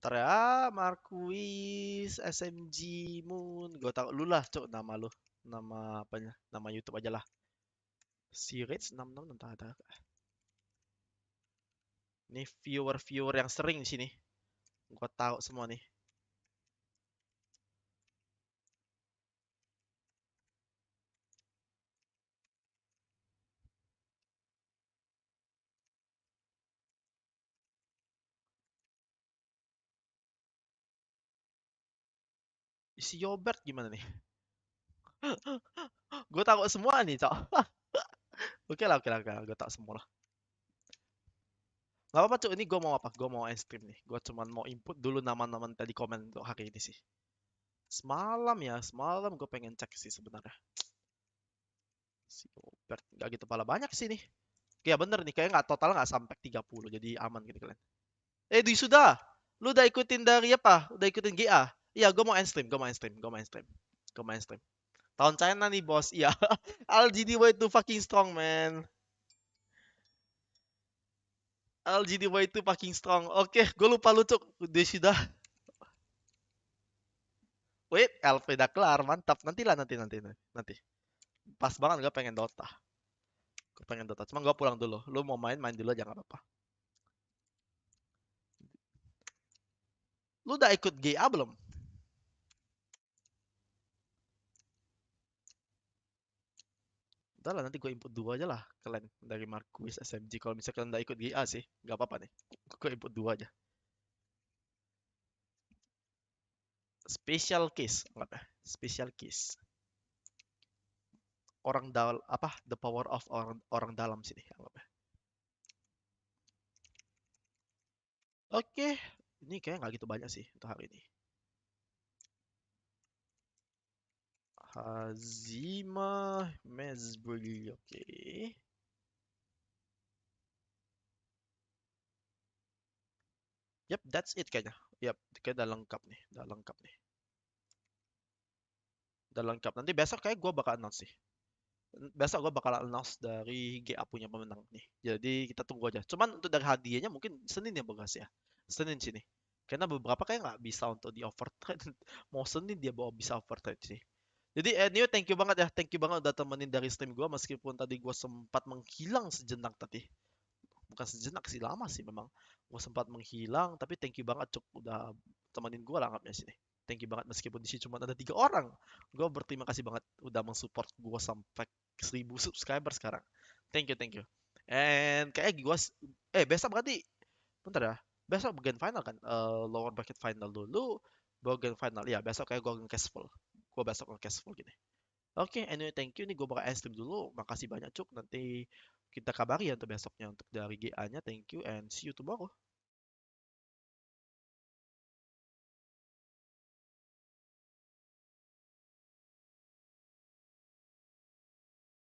Bentar ya, Marquis, SMG Moon. Gua tahu lu lah, Cok, nama lu. Nama apanya? Nama YouTube aja lah. Si Rage 66 entah ada. Ini viewer yang sering di sini. Gua tahu semua nih. Isi Yobert gimana nih? Gue tahu semua nih, Cok. Oke lah. Gue tahu semua lah. Gak apa-apa, Cok. Ini gue mau apa? Gue mau end stream nih. Gue cuman mau input dulu nama-nama tadi komen untuk hari ini sih. Semalam gue pengen cek sih sebenarnya. Si Yobert gak gitu pala banyak sih nih. Ya bener nih, kayaknya total nggak sampai 30, jadi aman gitu kalian. Dwi sudah. Lu udah ikutin dari apa? Udah ikutin GA? Iya, gue mau end stream. Tahun China nih, bos. Iya. LGD way too fucking strong, man. LGD way too fucking strong. Oke, gue lupa lu, Cuk. Udah sudah. Wait, Allpha udah kelar. Mantap. Nanti. Pas banget gue pengen Dota. Cuma gue pulang dulu. Lu mau main dulu aja, nggak apa-apa. Lu udah ikut GA belum? Udah lah, nanti gue input 2 aja lah kalian dari Marquis SMG. Kalau misalnya kalian udah ikut GA sih, nggak apa-apa nih. Gue input 2 aja. Special case, nggak apa? Special case. The power of orang dalam sini, anggap ya. Oke, ini kayaknya nggak gitu banyak sih untuk hari ini. Hazima Mesbury, oke. Yep, that's it kayaknya. Yep, kayak udah lengkap nih, Udah lengkap. Nanti besok kayak gue bakal announce sih. Besok gue bakal announce dari GA punya pemenang nih. Jadi kita tunggu aja. Cuman untuk dari hadiahnya mungkin Senin ya Bogas ya. Senin sini. Karena beberapa kayak nggak bisa untuk di overtrade. Mau Senin dia bawa bisa overtrade sih. Jadi anyway, thank you banget ya. Thank you banget udah temenin dari stream gue. Meskipun tadi gue sempat menghilang sejenak tadi. Bukan sejenak sih, lama sih memang. Gue sempat menghilang. Tapi thank you banget Cuk. Udah temenin gue lah anggapnya sini. Thank you banget meskipun di sini cuma ada 3 orang. Gue berterima kasih banget udah mensupport gue sampai 1000 subscriber sekarang. Thank you. And kayak gue besok berarti bentar ya. Besok bagian final kan? Lower bracket final dulu. Bagian final ya. Besok kayak gue nge-cash full. Gue besok nge-cash full gini. Oke, anyway, thank you nih. Gue bakal stream dulu. Makasih banyak Cuk. Nanti kita kabari ya untuk besoknya untuk dari GA-nya. Thank you and see you tomorrow.